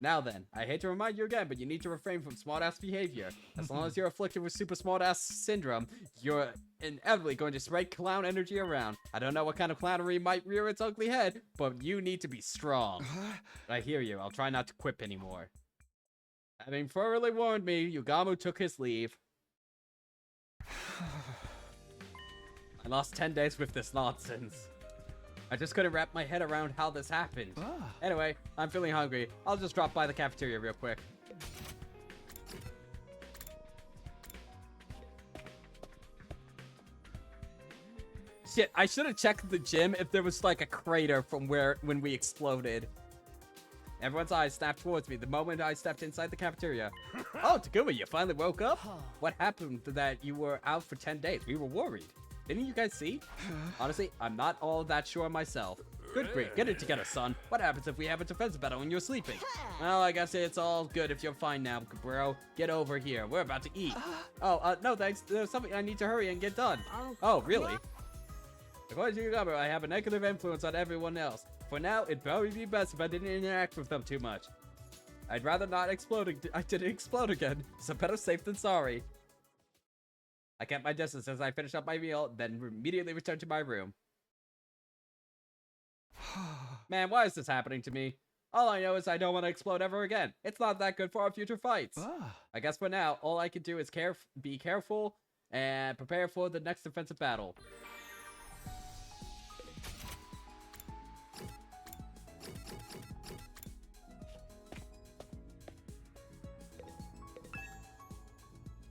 Now then, I hate to remind you again, but you need to refrain from smartass behavior. As long as you're afflicted with super smartass syndrome, you're inevitably going to spread clown energy around. I don't know what kind of clownery might rear its ugly head, but you need to be strong. I hear you. I'll try not to quip anymore. Having thoroughly warned me, Yugamu took his leave. I lost 10 days with this nonsense. I just couldn't wrap my head around how this happened. Anyway, I'm feeling hungry. I'll just drop by the cafeteria real quick. Shit, I should have checked the gym if there was like a crater from when we exploded. Everyone's eyes snapped towards me the moment I stepped inside the cafeteria. Oh, Takuma, you finally woke up? What happened that you were out for 10 days? We were worried. Didn't you guys see? Honestly, I'm not all that sure myself. Good grief, get it together, son. What happens if we have a defense battle when you're sleeping? Well, I guess it's all good if you're fine now, bro. Get over here. We're about to eat. No thanks. There's something I need to hurry and get done. Oh, really? According to Yugamu, I have a negative influence on everyone else. For now, it'd probably be best if I didn't interact with them too much. I'd rather not explode. I didn't explode again, so better safe than sorry. I kept my distance as I finished up my meal, then immediately returned to my room. Man, why is this happening to me? All I know is I don't want to explode ever again. It's not that good for our future fights. I guess for now, all I can do is be careful and prepare for the next defensive battle.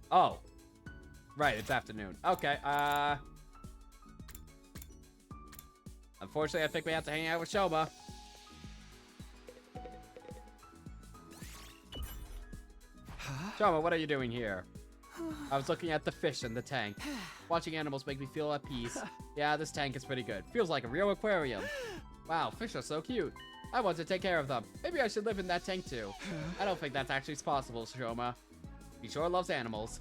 Oh. Right, it's afternoon. Okay, unfortunately, I think we have to hang out with Shoma. Shoma, what are you doing here? I was looking at the fish in the tank. Watching animals make me feel at peace. Yeah, this tank is pretty good. Feels like a real aquarium. Wow, fish are so cute. I want to take care of them. Maybe I should live in that tank too. I don't think that's actually possible, Shoma. He sure loves animals.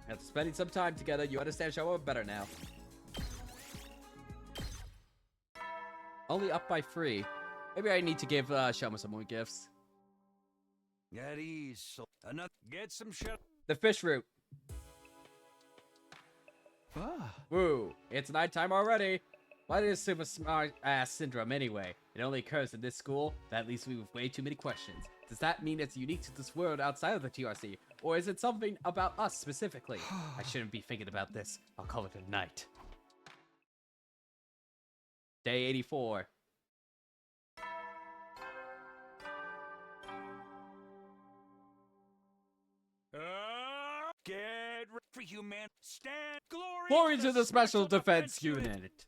After spending some time together, you understand Shoma better now. Only up by 3. Maybe I need to give Shoma some more gifts. At ease. So get some shit. The fish root. Woo, it's nighttime already. What is super smart ass syndrome anyway? It only occurs in this school. That leaves me with way too many questions. Does that mean it's unique to this world outside of the TRC? Or is it something about us specifically? I shouldn't be thinking about this. I'll call it a night. Day 84. Get ready for human. Stand. Glory to the Special Defense Unit.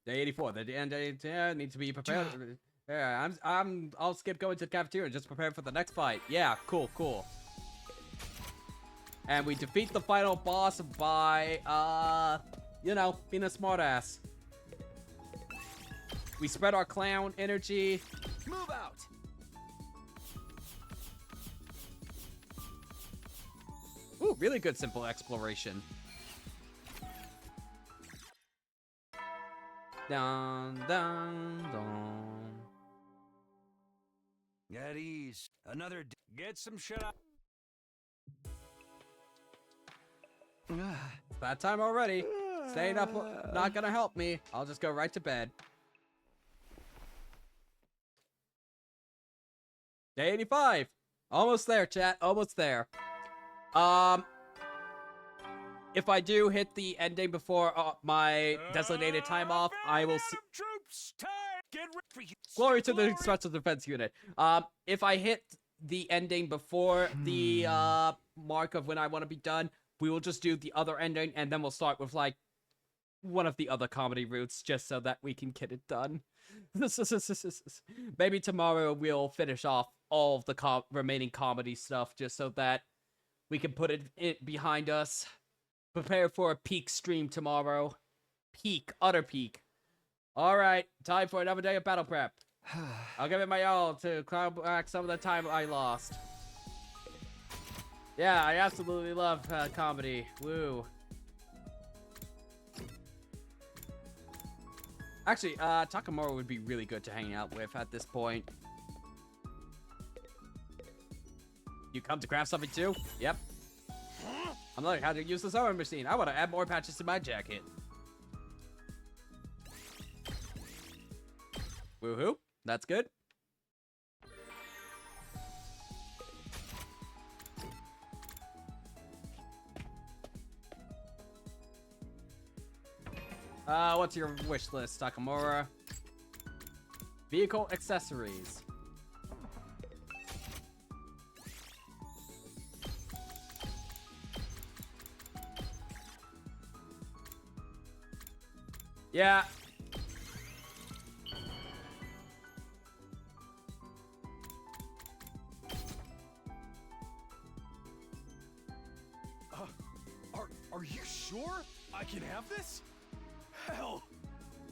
Day 84. The end needs to be prepared. Yeah, I'll skip going to the cafeteria and just prepare for the next fight. Yeah, cool. And we defeat the final boss by, being a smartass. We spread our clown energy. Move out. Ooh, really good simple exploration. Dun, dun, dun. At ease. Another get some shit up. It's that time already. Staying up not gonna help me. I'll just go right to bed. Day 85. Almost there, chat. Almost there. If I do hit the ending before my designated time off, I will see. Glory to the Special Defense Unit. If I hit the ending before the mark of when I want to be done, we will just do the other ending, and then we'll start with like one of the other comedy routes, just so that we can get it done. Maybe tomorrow we'll finish off all of the remaining comedy stuff, just so that we can put it behind us. Prepare for a peak stream tomorrow. Peak, utter peak. Alright, time for another day of battle prep. I'll give it my all to claw back some of the time I lost. Yeah, I absolutely love comedy. Woo. Actually, Takamura would be really good to hang out with at this point. You come to craft something too? Yep. I'm learning how to use the sewing machine. I want to add more patches to my jacket. Woohoo. That's good. What's your wish list, Takamura? Vehicle accessories. Yeah. Are you sure I can have this? Hell,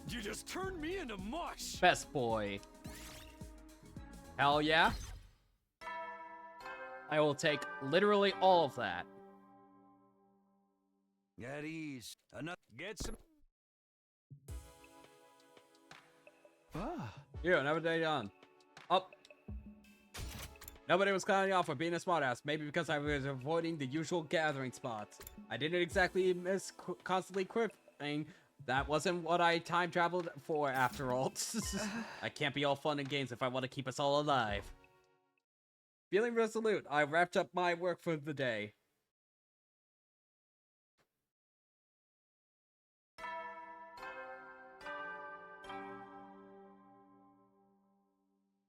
you just turned me into mush. Best boy. Hell yeah. I will take literally all of that. At ease. Enough. Get some. Yeah, another day on. Up. Nobody was calling me off for being a smartass. Maybe because I was avoiding the usual gathering spots. I didn't exactly miss constantly quipping. That wasn't what I time traveled for after all. I can't be all fun and games if I want to keep us all alive. Feeling resolute, I wrapped up my work for the day.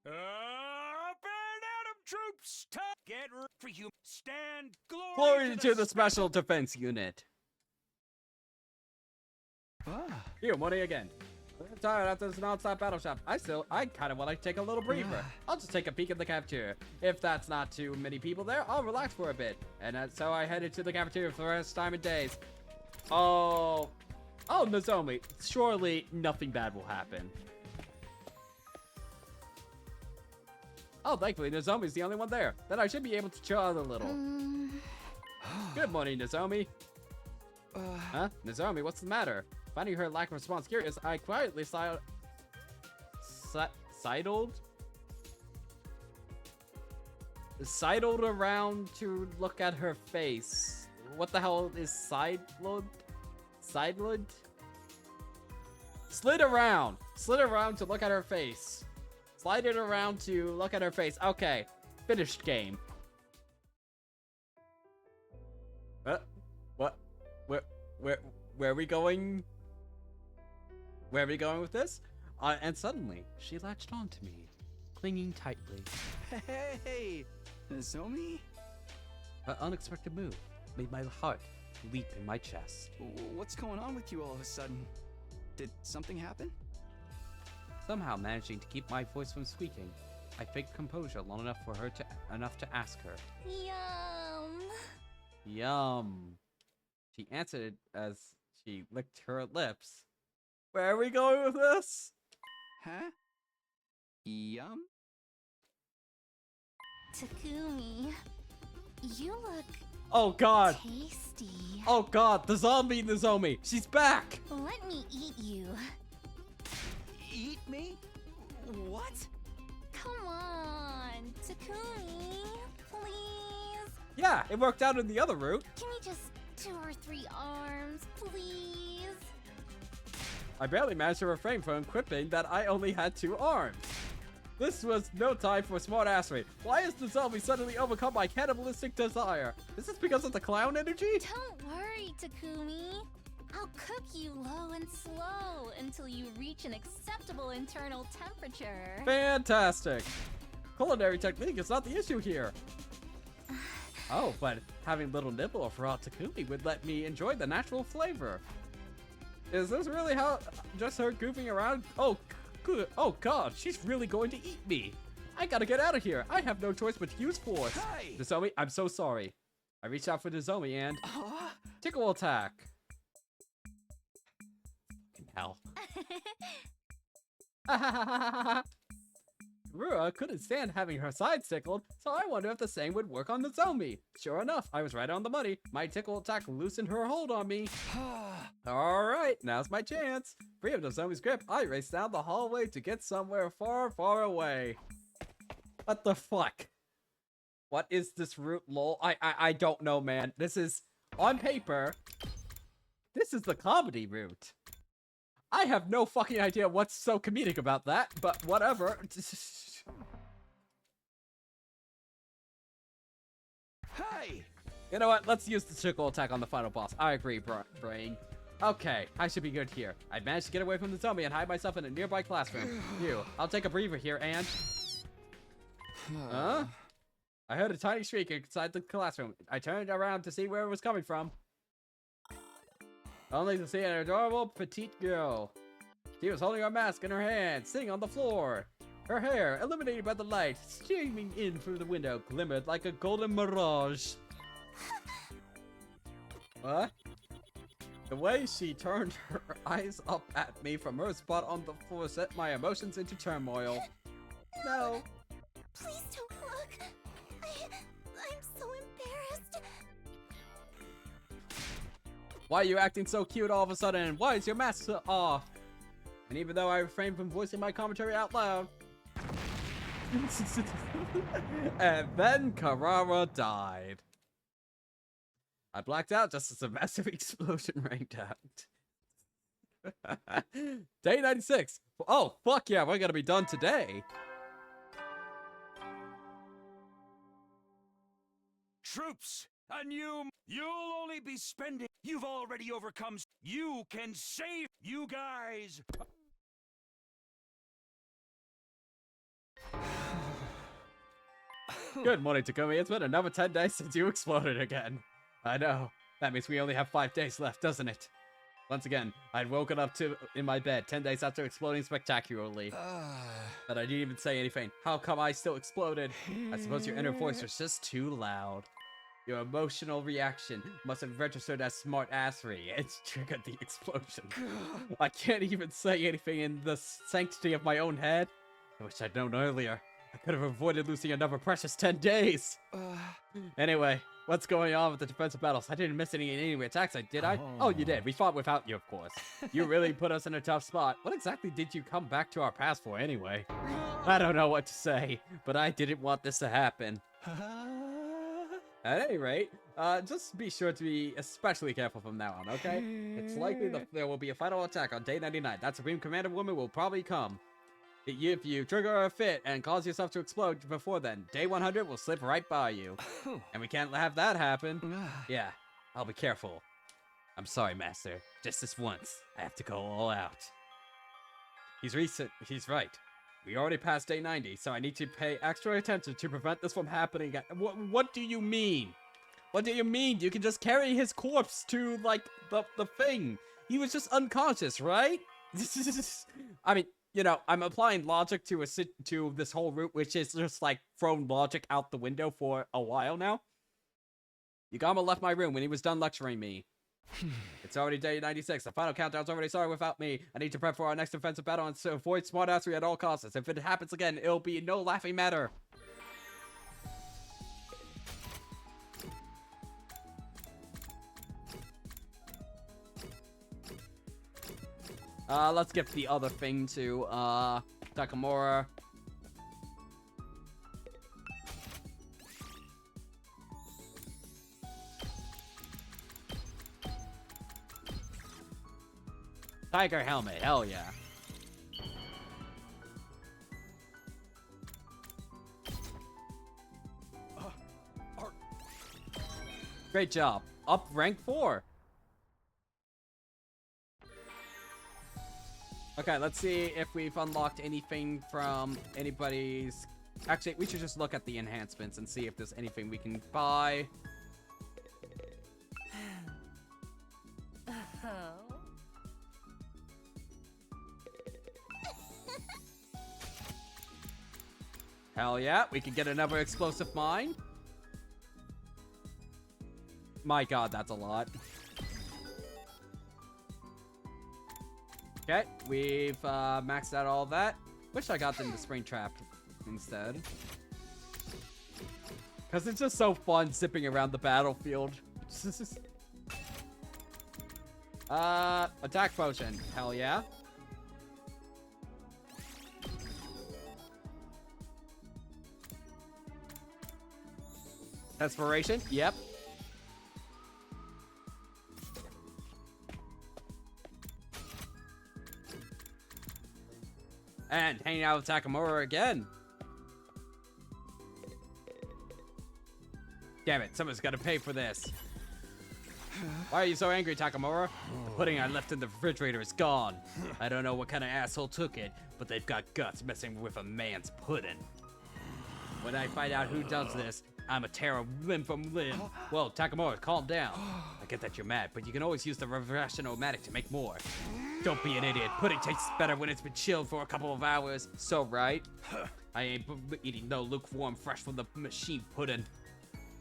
Up and Adam troops! Get ready for you. Stand Glory to the Special Defense Unit. Here, money again. I'm tired after this non-stop battle shop. I kind of want to take a little breather. I'll just take a peek at the cafeteria. If that's not too many people there, I'll relax for a bit. And so I headed to the cafeteria for the rest time of days. Oh, Nozomi. Surely nothing bad will happen. Oh, thankfully Nozomi's the only one there. Then I should be able to chill out a little. Good morning, Nozomi. Huh? Nozomi, what's the matter? Finding her lack of response curious, I quietly sidled around to look at her face. What the hell is sidled? Sidled? Slid around to look at her face. Slide it around to look at her face. Okay, finished game. What? Where are we going? Where are we going with this? And suddenly, she latched onto me, clinging tightly. Hey, Nozomi? Her unexpected move made my heart leap in my chest. What's going on with you all of a sudden? Did something happen? Somehow managing to keep my voice from squeaking, I faked composure long enough for her to ask her. Yum. Yum. She answered as she licked her lips. Where are we going with this? Huh? Yum? Takumi, you look Oh god! tasty. Oh god, the zombie Nozomi! She's back! Let me eat you. Eat me? What? Come on, Takumi, please. Yeah, it worked out in the other route. Give me just 2 or 3 arms, please. I barely managed to refrain from quipping that I only had 2 arms. This was no time for smartassery. Why is the zombie suddenly overcome by cannibalistic desire? Is this because of the clown energy? Don't worry, Takumi. I'll cook you low and slow until you reach an acceptable internal temperature. Fantastic. Culinary technique is not the issue here. Oh, but having little nibble of raw Takumi would let me enjoy the natural flavor. Is this really how just her goofing around? Oh, good. Oh god, she's really going to eat me. I gotta get out of here. I have no choice but to use force. Hey! Nozomi, I'm so sorry. I reached out for Nozomi and tickle attack. Fucking hell. Rua couldn't stand having her sides tickled, so I wondered if the same would work on the zombie. Sure enough, I was right on the money. My tickle attack loosened her hold on me. Alright, now's my chance. Free of the zombie's grip, I raced down the hallway to get somewhere far, far away. What the fuck? What is this route, lol? I don't know, man. This is, on paper, this is the comedy route. I have no fucking idea what's so comedic about that, but whatever. Hey! You know what? Let's use the tickle attack on the final boss. I agree, Brain. Okay, I should be good here. I managed to get away from the zombie and hide myself in a nearby classroom. I'll take a breather here and... Huh? I heard a tiny shriek inside the classroom. I turned around to see where it was coming from. Only to see an adorable petite girl. She was holding her mask in her hand, sitting on the floor. Her hair, illuminated by the light, streaming in through the window, glimmered like a golden mirage. What? The way she turned her eyes up at me from her spot on the floor set my emotions into turmoil. No. Please don't look. I'm so embarrassed. Why are you acting so cute all of a sudden? Why is your mask off? And even though I refrained from voicing my commentary out loud. And then Carrara died. I blacked out just as a massive explosion rang out. Day 96. Oh, fuck yeah, we're gonna be done today. Troops, you'll only be spending. You've already overcome. You can save you guys. Good morning, Takumi. It's been another 10 days since you exploded again. I know. That means we only have 5 days left, doesn't it? Once again, I'd woken up in my bed 10 days after exploding spectacularly. But I didn't even say anything. How come I still exploded? I suppose your inner voice was just too loud. Your emotional reaction must have registered as smart-assery. It's triggered the explosion. I can't even say anything in the sanctity of my own head. I wish I'd known earlier. I could have avoided losing another precious 10 days. Anyway, what's going on with the defensive battles? I didn't miss any enemy attacks, did I? Oh, you did. We fought without you, of course. You really put us in a tough spot. What exactly did you come back to our past for anyway? I don't know what to say, but I didn't want this to happen. At any rate, just be sure to be especially careful from now on, okay? It's likely that there will be a final attack on day 99. That Supreme Commander woman will probably come. If you trigger a fit and cause yourself to explode before then, day 100 will slip right by you. And we can't have that happen. Yeah, I'll be careful. I'm sorry, Master. Just this once, I have to go all out. He's right. We already passed day 90, so I need to pay extra attention to prevent this from happening again. What do you mean? What do you mean? You can just carry his corpse to, like, the thing. He was just unconscious, right? I mean, you know, I'm applying logic to this whole route, which is just, like, thrown logic out the window for a while now. Yagama left my room when he was done lecturing me. It's already day 96. The final countdown's already started without me. I need to prep for our next offensive battle and so avoid smartassery at all costs. If it happens again, it'll be no laughing matter. Let's get the other thing to, Takamura. Tiger helmet, hell yeah. Great job. Up rank 4. Okay, let's see if we've unlocked anything from anybody's... Actually, we should just look at the enhancements and see if there's anything we can buy. Hell yeah, we can get another explosive mine. My god, that's a lot. Okay, we've maxed out all that. Wish I got them the spring trap instead. Because it's just so fun zipping around the battlefield. Attack potion. Hell yeah. Desperation. Yep. And hanging out with Takamura again. Damn it, someone's gotta pay for this. Why are you so angry, Takamura? The pudding I left in the refrigerator is gone. I don't know what kind of asshole took it, but they've got guts messing with a man's pudding. When I find out who does this, I'm a tear limb from limb. Whoa, Takamura, calm down. I get that you're mad, but you can always use the refreshing-o-matic to make more. Don't be an idiot. Pudding tastes better when it's been chilled for a couple of hours. So right. I ain't eating no lukewarm fresh from the machine pudding.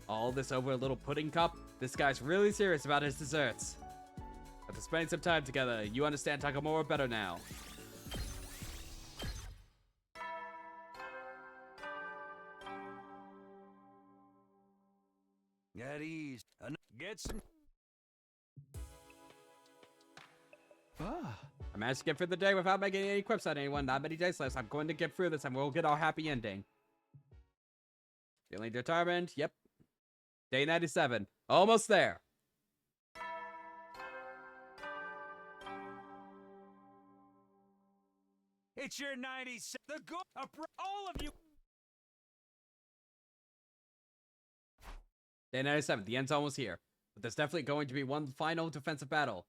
All this over a little pudding cup? This guy's really serious about his desserts. After spending some time together, you understand Takamura better now. At ease. Get some. I managed to get through the day without making any quips on anyone. Not many days left. I'm going to get through this and we'll get our happy ending. Feeling determined? Yep. Day 97. Almost there. It's your 97. The go. All of you. Day 97. The end's almost here. But there's definitely going to be one final defensive battle.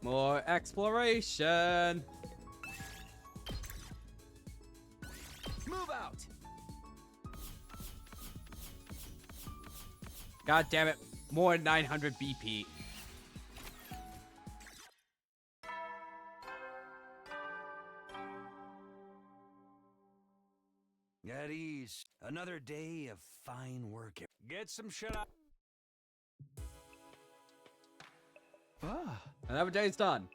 More exploration. Move out. God damn it. More 900 BP. At ease. Another day of fine work. Get some shut up. Another day's done.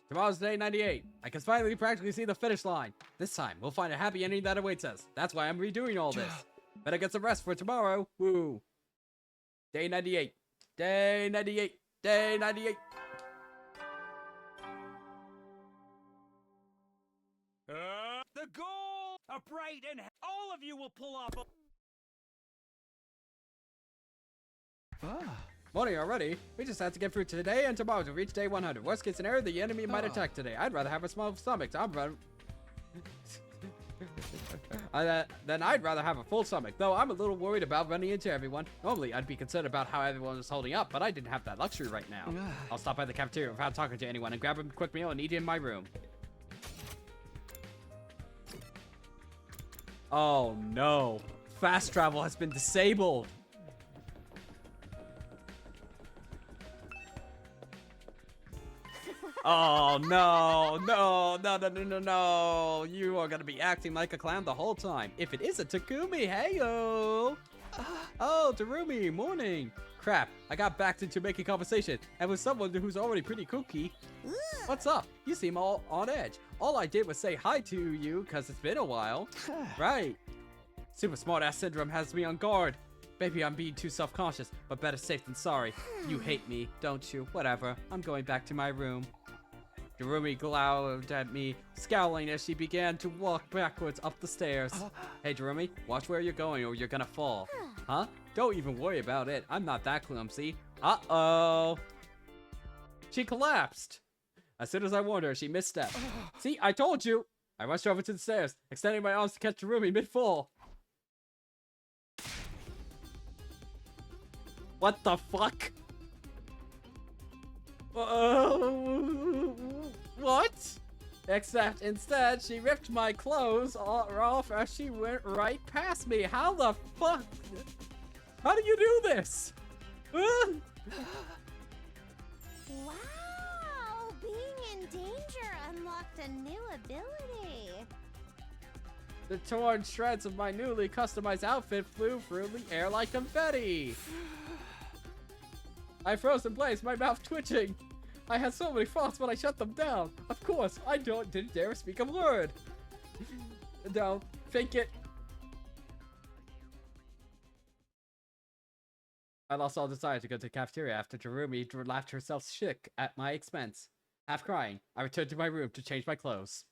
Tomorrow's day 98. I can finally practically see the finish line. This time, we'll find a happy ending that awaits us. That's why I'm redoing all this. Better get some rest for tomorrow. Woo. Day 98. Day 98. Day 98. The goal! Upright and all of you will pull off a... Morning already. We just have to get through today and tomorrow to reach day 100. Worst case scenario, the enemy might attack today. I'd rather have a small stomach. Then I'd rather have a full stomach, though I'm a little worried about running into everyone. Normally, I'd be concerned about how everyone was holding up, but I didn't have that luxury right now. I'll stop by the cafeteria without talking to anyone and grab a quick meal and eat it in my room. Oh no. Fast travel has been disabled. Oh no, no. You are gonna be acting like a clown the whole time. If it isn't Takumi, heyo. Oh, Darumi, morning. Crap, I got backed into making conversation and with someone who's already pretty kooky. What's up? You seem all on edge. All I did was say hi to you because it's been a while. Right. Super smartass syndrome has me on guard. Maybe I'm being too self-conscious, but better safe than sorry. You hate me, don't you? Whatever. I'm going back to my room. Darumi glowered at me, scowling as she began to walk backwards up the stairs. Hey, Darumi, watch where you're going or you're gonna fall. Huh? Don't even worry about it. I'm not that clumsy. Uh-oh. She collapsed. As soon as I warned her, she misstepped. See, I told you. I rushed over to the stairs, extending my arms to catch Darumi mid-fall. What the fuck? What? Except instead, she ripped my clothes off as she went right past me. How the fuck? How do you do this? Wow! Being in danger unlocked a new ability. The torn shreds of my newly customized outfit flew through the air like confetti. I froze in place, my mouth twitching. I had so many thoughts, but I shut them down. Of course, I didn't dare speak a word. No, think it. I lost all desire to go to the cafeteria after Jerumi laughed herself sick at my expense. Half crying, I returned to my room to change my clothes.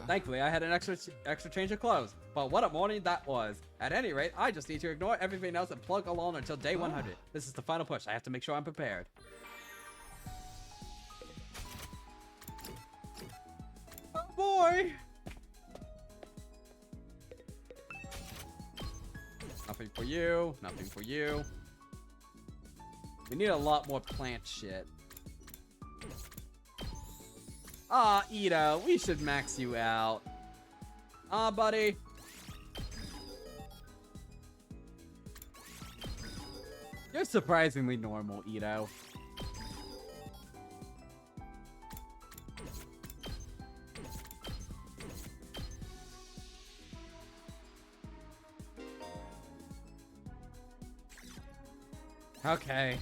Thankfully, I had an extra change of clothes, but what a morning that was. At any rate, I just need to ignore everything else and plug along until day 100. This is the final push. I have to make sure I'm prepared. Oh boy! Nothing for you, nothing for you. We need a lot more plant shit. Aw, Ito, we should max you out. Aw, buddy. You're surprisingly normal, Ito. Okay.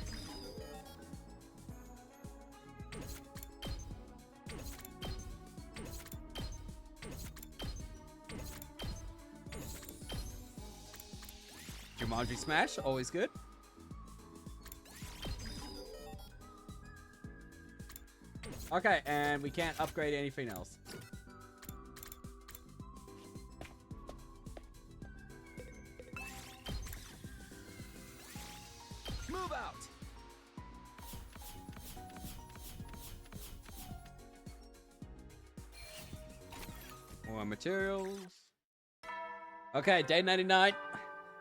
Jumanji Smash, always good. Okay, and we can't upgrade anything else. Move out! More materials. Okay, day 99.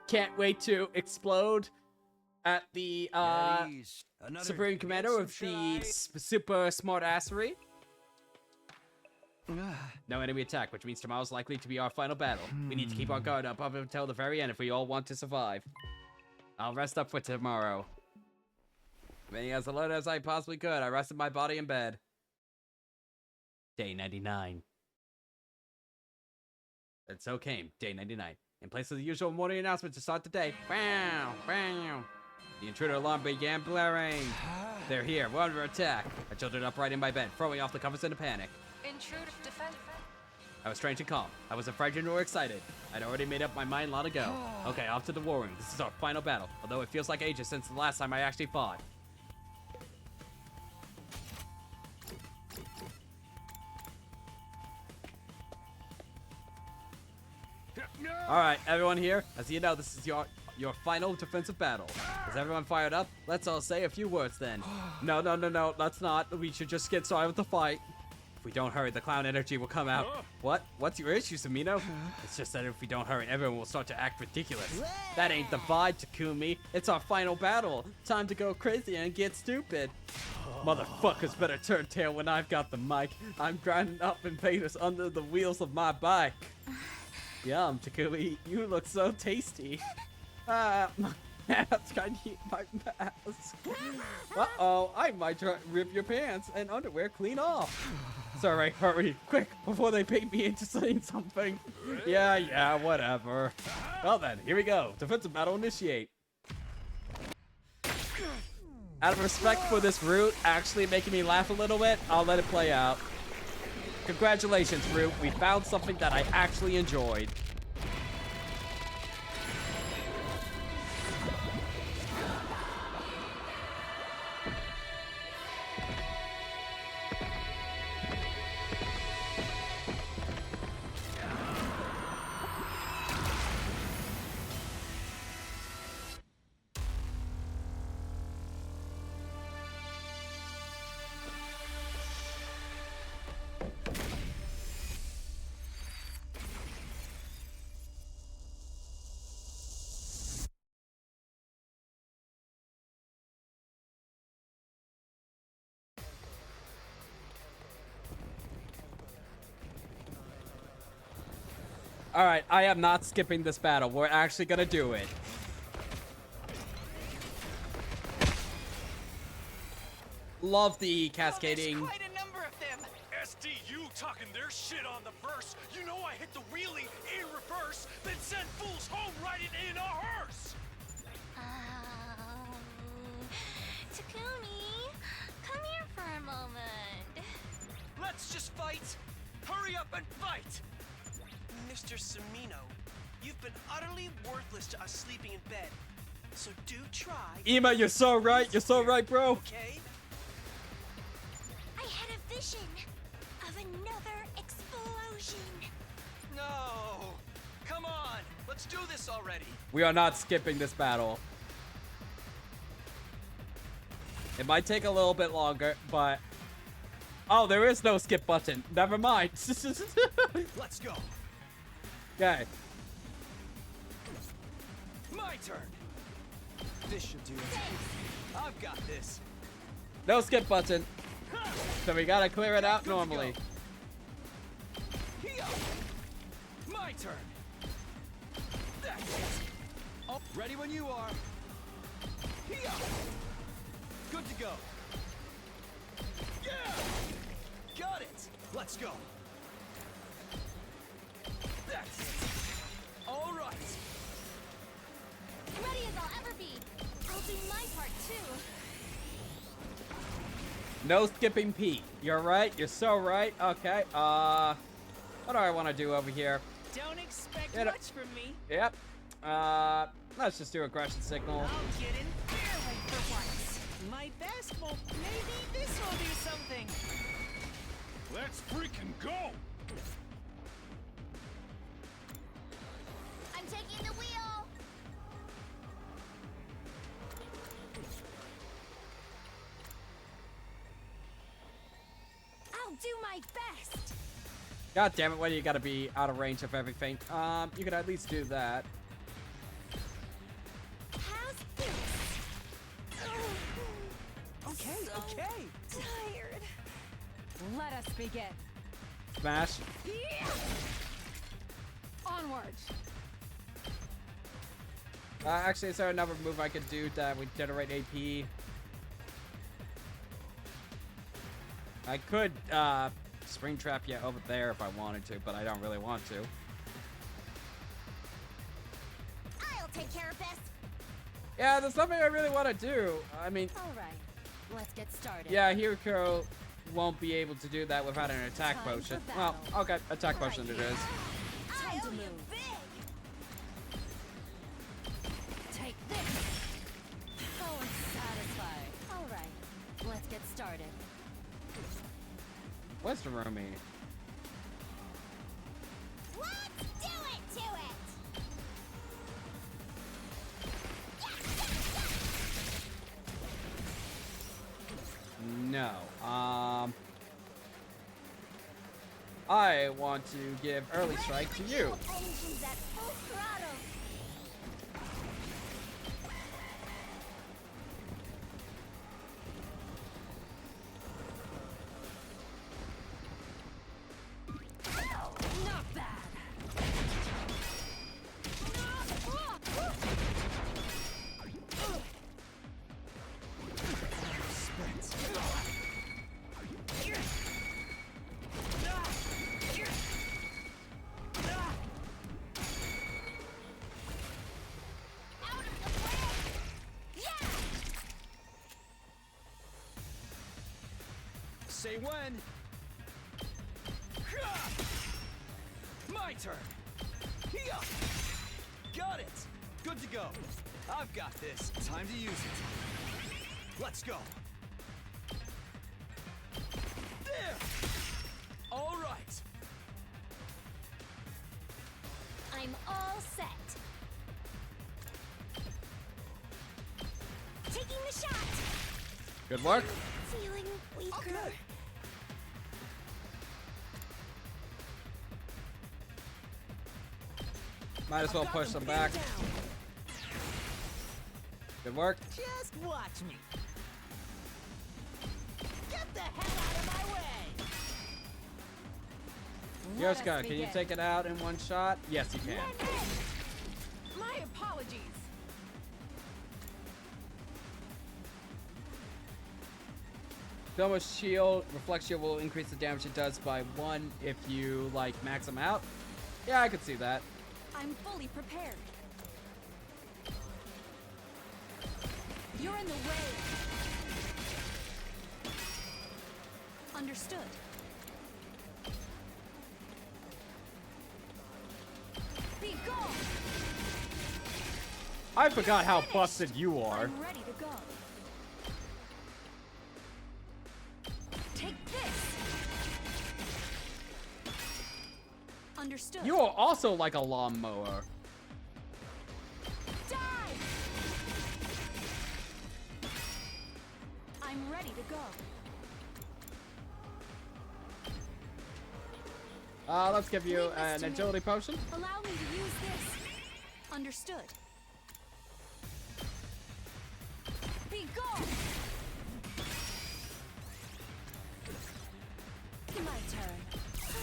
Can't wait to explode at the Supreme Commander of the super smart assery. No enemy attack, which means tomorrow's likely to be our final battle. We need to keep our guard up until the very end if we all want to survive. I'll rest up for tomorrow. Being as alert as I possibly could, I rested my body in bed. Day 99. And so came day 99. In place of the usual morning announcement to start the day, wow, wow, the intruder alarm began blaring. They're here, we're under attack. I tilted upright in my bed, throwing off the covers in a panic. Intruder defense. I was strange and calm. I wasn't frightened or excited. I'd already made up my mind long ago. Okay, off to the war room. This is our final battle, although it feels like ages since the last time I actually fought. Alright, everyone here, as you know, this is your final defensive battle. Is everyone fired up? Let's all say a few words then. No, let's not. We should just get started with the fight. If we don't hurry, the clown energy will come out. What? What's your issue, Samino? It's just that if we don't hurry, everyone will start to act ridiculous. That ain't the vibe, Takumi. It's our final battle. Time to go crazy and get stupid. Motherfuckers better turn tail when I've got the mic. I'm grinding up invaders under the wheels of my bike. Yum, Takumi, you look so tasty. My mask, I need my mask. Uh-oh, I might rip your pants and underwear clean off. Sorry, hurry, quick, before they bait me into saying something. Yeah, whatever. Well then, here we go. Defensive battle initiate. Out of respect for this route actually making me laugh a little bit, I'll let it play out. Congratulations, Root. We found something that I actually enjoyed. Alright, I am not skipping this battle. We're actually gonna do it. Love the cascading. Quite a number of them. SDU talking their shit on the verse. You know I hit the wheelie in reverse, then send fools home riding in a hearse. Let's just fight! Hurry up and fight! Mr. Samino, you've been utterly worthless to us sleeping in bed. So do try. Ema, you're so right. You're so right, bro. Okay? I had a vision of another explosion. No! Come on! Let's do this already! We are not skipping this battle. It might take a little bit longer, but... Oh, there is no skip button. Never mind. Let's go. Okay. My turn. This should do it. I've got this. No skip button. So we gotta clear it out normally. My turn. That's it. Oh, ready when you are. Good to go. Yeah! Got it. Let's go. That's it. All right. Ready as I'll ever be. I'll do my part too. No skipping P. You're right. You're so right. Okay. What do I want to do over here? Don't expect much from me. Yep. Let's just do aggression signal. I'll get in fairly for once. My best, well, maybe this will do something. Let's freaking go! I'm taking the wheel. I'll do my best. God damn it, why do you gotta be out of range of everything? You could at least do that. How's this? Okay, So okay. tired. Let us begin. Smash. Onward. Actually, is there another move I could do that would generate AP? I could, spring trap you over there if I wanted to, but I don't really want to. I'll take care of this. Yeah, there's something I really want to do. I mean, All right, let's get started. yeah, Hiriko won't be able to do that without an attack Time potion. for Well, battle. okay, attack potion it is. Time to move. Take this. Oh, I'm satisfied. All right, let's get started. Where's the Rumi? Let's do it to it. No. I want to give early strike to you. Engines at full throttle. Not bad. Say when. My turn. Got it. Good to go. I've got this. Time to use it. Let's go. There. All right. I'm all set. Taking the shot. Good work. Feeling weaker. Might as well push them back. Good work. Just watch me. Get the hell out of my way. Let Yoshika, us can you begin. take it out in one shot? Yes, you can. My apologies. Doma's shield, reflect shield will increase the damage it does by 1 if you, like, max them out. Yeah, I could see that. I'm fully prepared. You're in the way. Understood. I forgot how busted you are. I'm ready to go. Take this. Understood. You are also like a lawnmower. Die! I'm ready to go. Let's give you an agility potion. Allow me to use this. Understood. Be gone! My turn.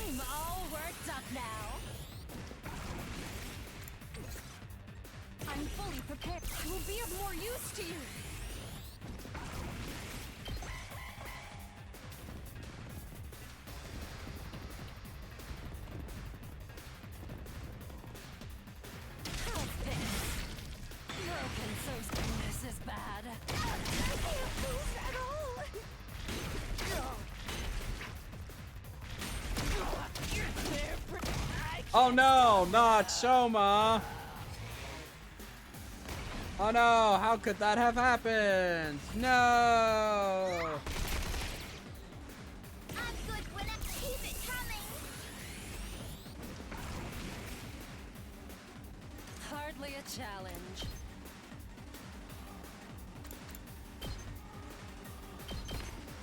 I'm all worked up now. I'm fully prepared. I will be of more use to you. How's this? Broken so this is bad. I can't move at all. You're there, Oh no, not Shoma. Oh no, how could that have happened? No. I'm good when I keep it coming. Hardly a challenge.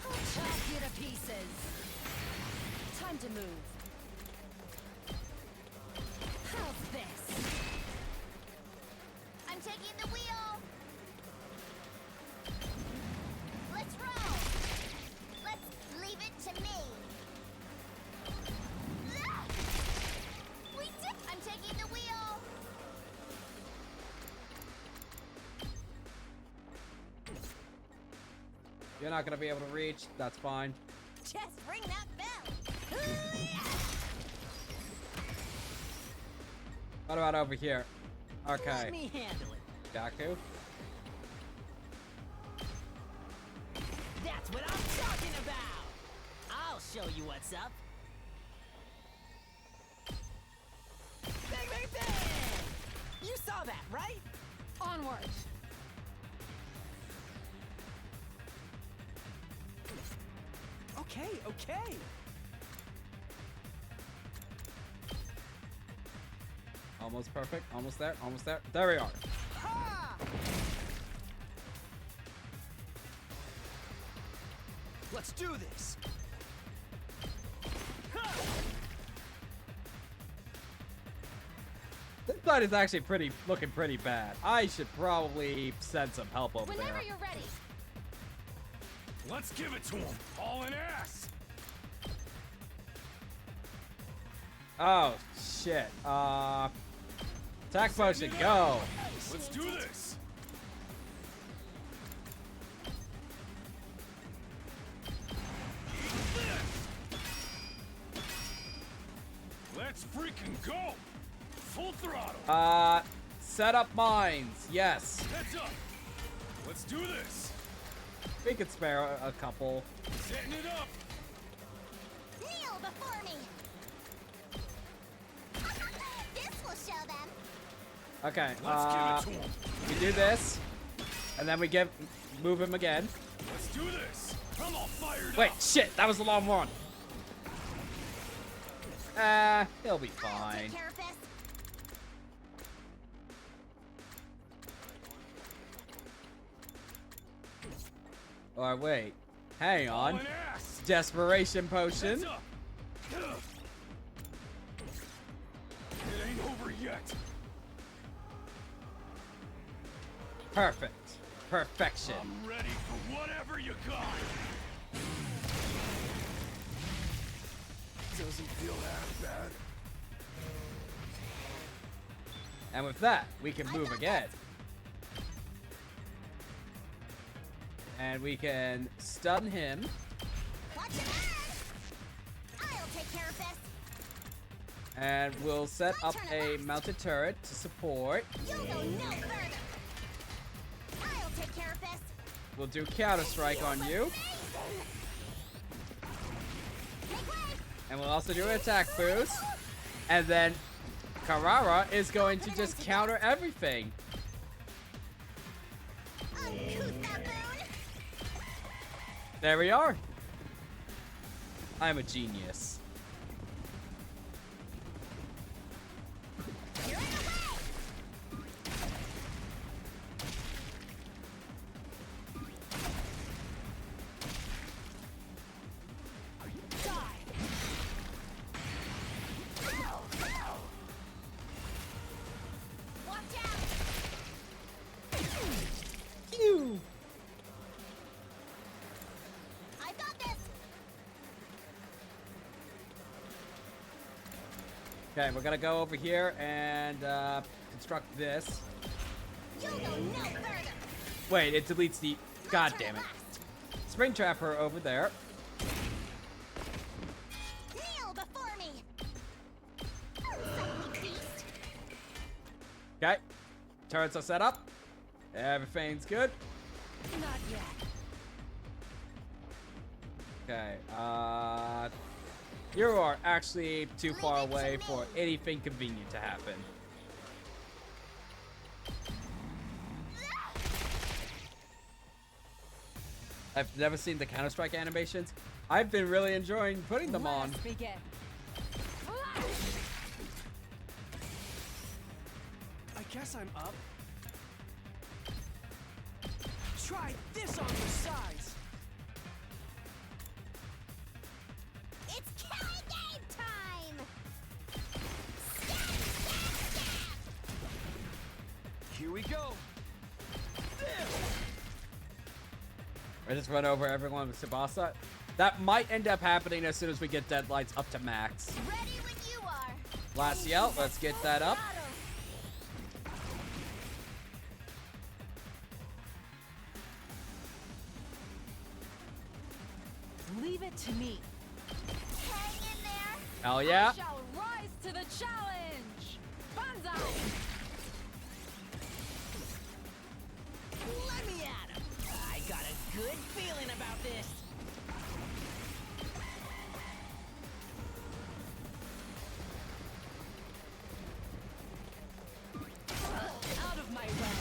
I'll chop you to pieces. Time to move. How's this? I'm taking the wheel. Let's roll. Let's leave it to me. Ah! We did. I'm taking the wheel. You're not gonna be able to reach. That's fine. Just ring that bell. Ooh-yah! What about over here? Okay. Let me handle it. Yaku. That's what I'm talking about. I'll show you what's up. Bang, bang, bang! You saw that, right? Onward. Okay, okay. Almost perfect. Almost there. Almost there. There we are. Ha! Let's do this. This side is actually looking pretty bad. I should probably send some help over Whenever there. you're ready. Let's give it to him. Hauling ass. Oh shit. Attack potion, go. Let's do this. Let's freaking go. Full throttle. Set up mines. Yes. Heads up. Let's do this. We could spare a couple. Setting it up. Kneel before me. This will show them. Okay. Let's give it to him. We do this, and then we move him again. Let's do this. I'm all fired Wait, up. shit, that was the long one. He'll be fine. Take care of this. Or wait, hang on. Hauling ass. Desperation potion. Heads up. It ain't over yet. Perfect. Perfection. I'm ready for whatever you got. Doesn't feel that bad. And with that, we can move again. And we can stun him. Watch your back. I'll take care of this. And we'll set up a mounted turret to support. You'll go no further. I'll take care of this. We'll do counter strike on you. Make way. And we'll also do an attack boost. And then Carrara is going to just counter everything. uncouth baboon! There we are. I'm a genius. You're in the way! Watch out! Phew. I got this! Okay, we're gonna go over here and construct this. You'll go no further! Wait, it deletes the. God damn it! Spring trap her over there. Kneel before me! Unsightly beast! Okay, turrets are set up. Everything's good. Not yet. Okay, you are actually too far away for anything convenient to happen. I've never seen the Counter-Strike animations. I've been really enjoying putting them on. Let's begin. I guess I'm up. Try this on your size. It's killing game time! Here we go. I just run over everyone with Tsubasa. That might end up happening as soon as we get deadlines up to max. Ready when you are! Last yell, let's get that up. Leave it to me. Hang in there! Hell yeah. I shall rise to the challenge. Banzai! Let me at him. I got a good feeling about this. Out of my way.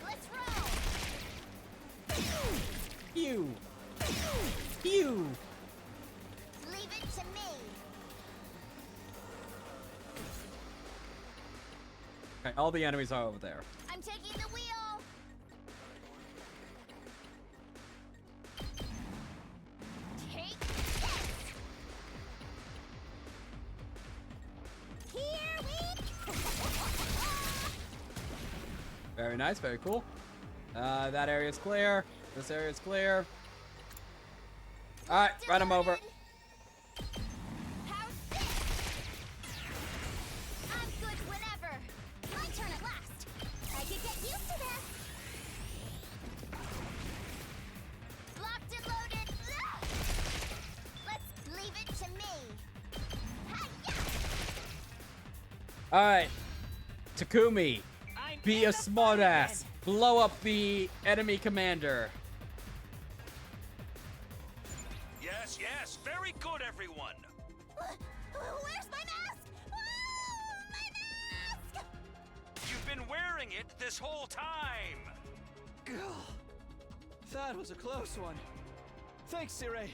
Let's roll! Pew. Pew. Leave it to me! Okay, all the enemies are over there. I'm taking the wheel! Take this! Here we go! Very nice, very cool. That area's clear. This area's clear. Alright, run him over. How's this? I'm good whenever. My turn at last. I could get used to this. Locked and loaded. Let's leave it to me. Hi-ya! Alright. Takumi, be a smartass. Blow up the enemy commander. Yes, yes, very good, everyone. Where's my mask? My mask! You've been wearing it this whole time. That was a close one. Thanks, Sirei.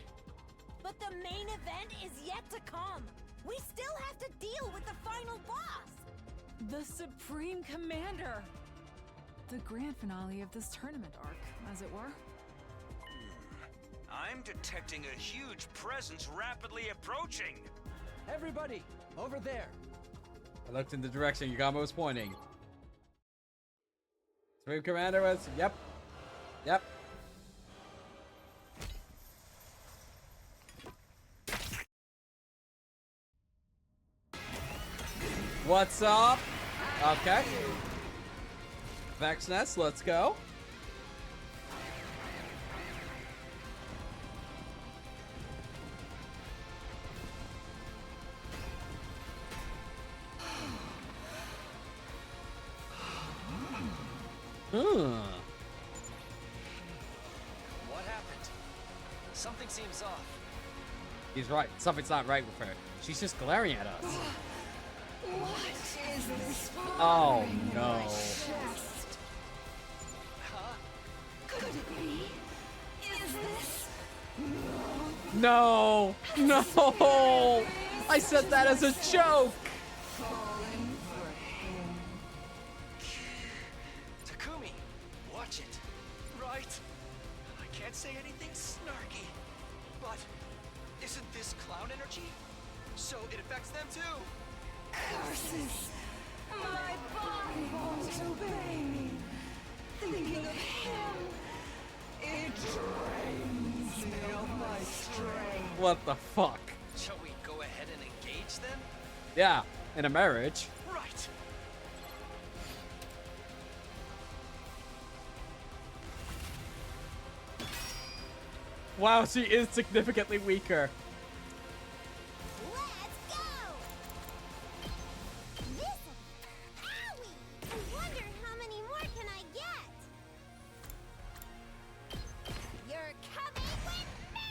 But the main event is yet to come. We still have to deal with the final boss. The Supreme Commander. The grand finale of this tournament arc, as it were. I'm detecting a huge presence rapidly approaching. Everybody, over there. I looked in the direction Yagamo was pointing. Supreme Commander was, yep. Yep. What's up? Okay. Vex Nest, let's go. What happened? Something seems off. He's right. Something's not right with her. She's just glaring at us. What is this? Oh no. Chest? Huh? Could it be? Is this? No! No! I said that as a joke! Falling for him. Takumi, watch it. Right? I can't say anything snarky, but isn't this clown energy? So it affects them too. Curses! My body won't obey me. Thinking of him, it drains me of my strength. What the fuck? Shall we go ahead and engage then? Yeah, in a marriage. Right. Wow, she is significantly weaker. Let's go! This... Owie! I wonder how many more can I get? You're coming with me!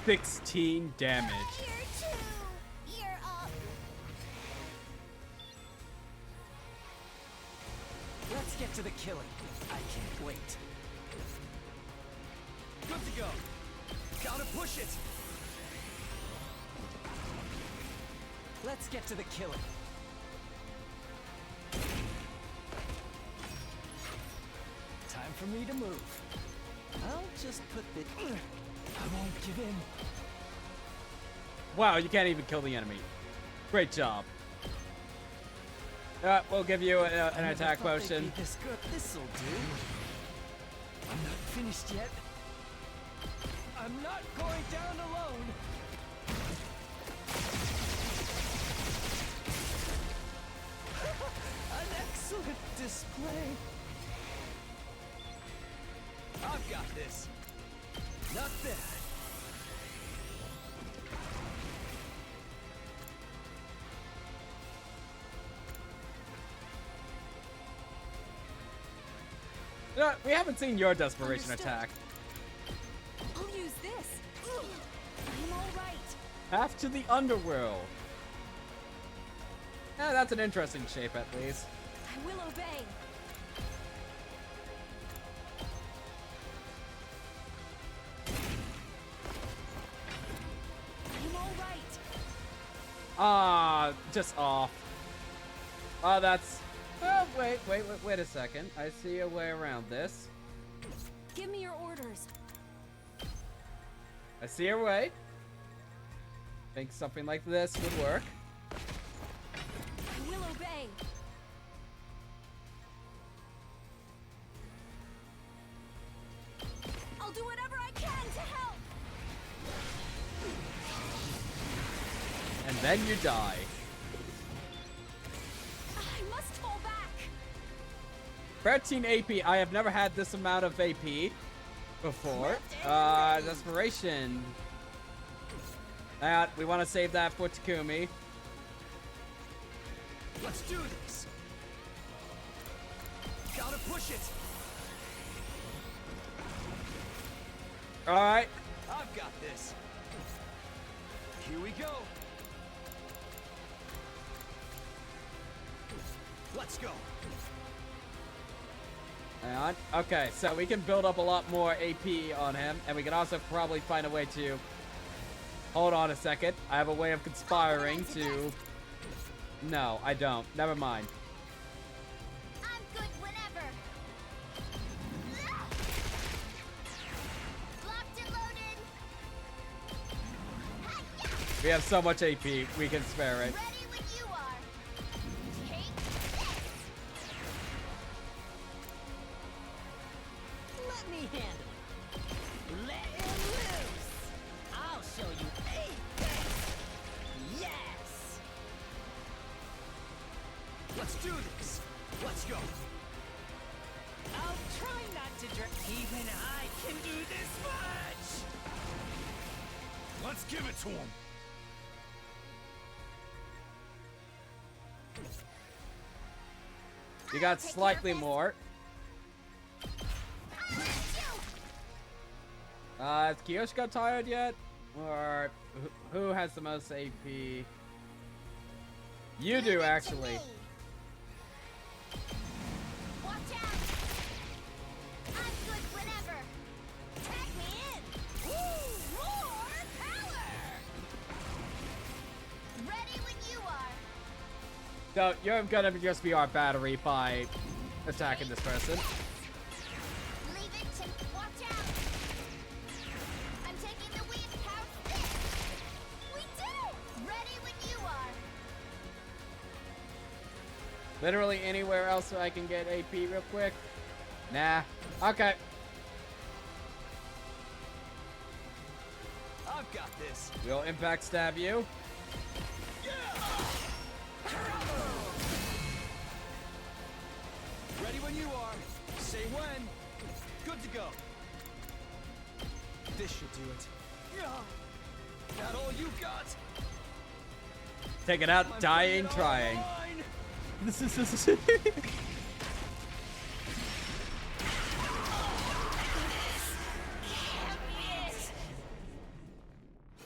16 damage. You're two! You're up! Let's get to the killing. I can't wait. Good to go. Gotta push it. Let's get to the killing. Time for me to move. I'll just put the... I won't give in. Wow, you can't even kill the enemy. Great job. We'll give you an attack potion. This good. This'll do. I'm not finished yet. I'm not going down alone. An excellent display. I've got this. Not bad. We haven't seen your desperation Understood. attack. I'll use this. I'm all right. Half to the underworld. Yeah, that's an interesting shape at least. I will obey. I'm all right. Ah, just off. Oh, that's... Oh, wait a second. I see a way around this. Give me your orders. I see a way. Think something like this would work. I will obey. I'll do whatever I can to help. And then you die. I must fall back. 13 AP. I have never had this amount of AP before. Desperation. We want to save that for Takumi. Let's do this. Gotta push it. Alright. I've got this. Here we go. Let's go. Hang on. Okay, so we can build up a lot more AP on him, and we can also probably find a way to... Hold on a second. I have a way of conspiring to... No, I don't. Never mind. I'm good whenever! Locked and loaded! We have so much AP, we can spare it. Ready when you are! Take this! Let me handle it. Let him loose. I'll show you Apex. Yes. Let's do this. Let's go. I'll try not to drink. Even I can do this much. Let's give it to him. You got slightly more. Has Kiyoshika tired yet? Or who has the most AP? You do, actually. Watch out! I'm good whenever. Tag me in. Woo! More power! Ready when you are. So you're gonna just be our battery by attacking this person. Leave it to watch out. I'm taking the wind. How's this? We did it! Ready when you are. Literally anywhere else I can get AP real quick? Nah. Okay. I've got this. Will impact stab you. Ready when you are. Say when. Good to go. This should do it. That all you got? Take it out, dying, trying. This is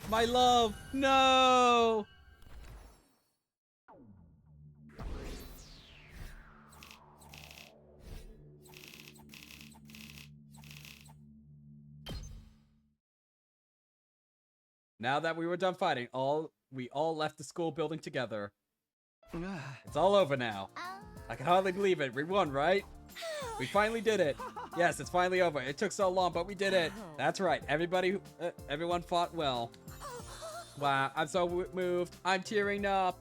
my love. No. Now that we were done fighting, we all left the school building together. It's all over now. I can hardly believe it. We won, right? We finally did it. Yes, it's finally over. It took so long, but we did it. That's right. Everyone fought well. Wow, I'm so moved. I'm tearing up.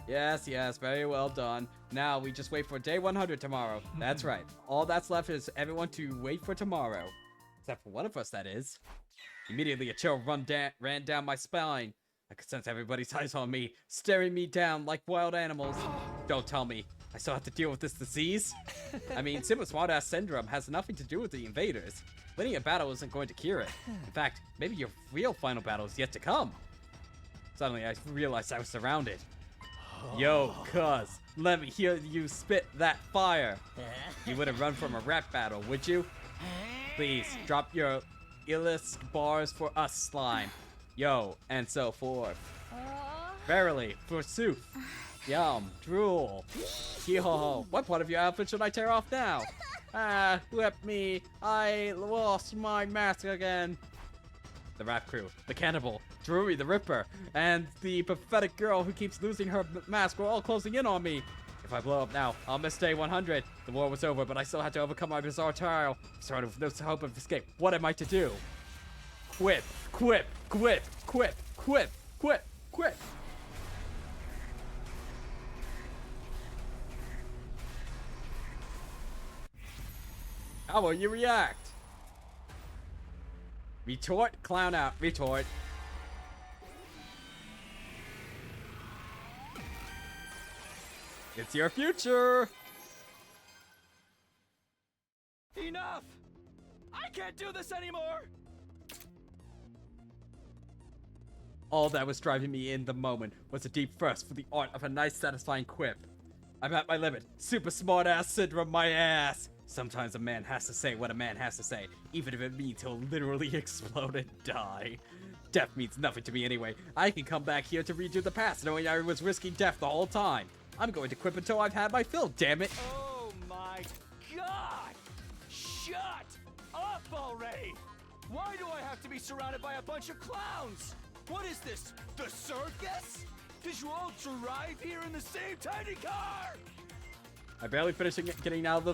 Yes, very well done. Now we just wait for day 100 tomorrow. That's right. All that's left is everyone to wait for tomorrow. Except for one of us, that is. Immediately, a chill ran down my spine. I could sense everybody's eyes on me, staring me down like wild animals. Don't tell me I still have to deal with this disease? I mean, Simba Smartass Syndrome has nothing to do with the invaders. Winning a battle isn't going to cure it. In fact, maybe your real final battle is yet to come. Suddenly, I realized I was surrounded. Yo, cuz, let me hear you spit that fire. You wouldn't run from a rap battle, would you? Please, drop your illest bars for us, slime. Yo, and so forth. Verily, forsooth. Yum, drool. Yo, what part of your outfit should I tear off now? Ah, whip me. I lost my mask again. The rap crew, the cannibal, Drury the Ripper, and the pathetic girl who keeps losing her mask were all closing in on me. If I blow up now, I'll miss day 100. The war was over, but I still had to overcome my bizarre trial. Started with no hope of escape. What am I to do? Quip, quip, quip, quip, quip, quip, quip. How will you react? Retort, clown out, retort. It's your future. Enough! I can't do this anymore! All that was driving me in the moment was a deep thirst for the art of a nice, satisfying quip. I'm at my limit. Super smart ass syndrome, my ass. Sometimes a man has to say what a man has to say, even if it means he'll literally explode and die. Death means nothing to me anyway. I can come back here to redo the past knowing I was risking death the whole time. I'm going to quip until I've had my fill, damn it. Oh my god! Shut up already! Why do I have to be surrounded by a bunch of clowns? What is this, the circus? Did you all drive here in the same tiny car? I barely finished getting out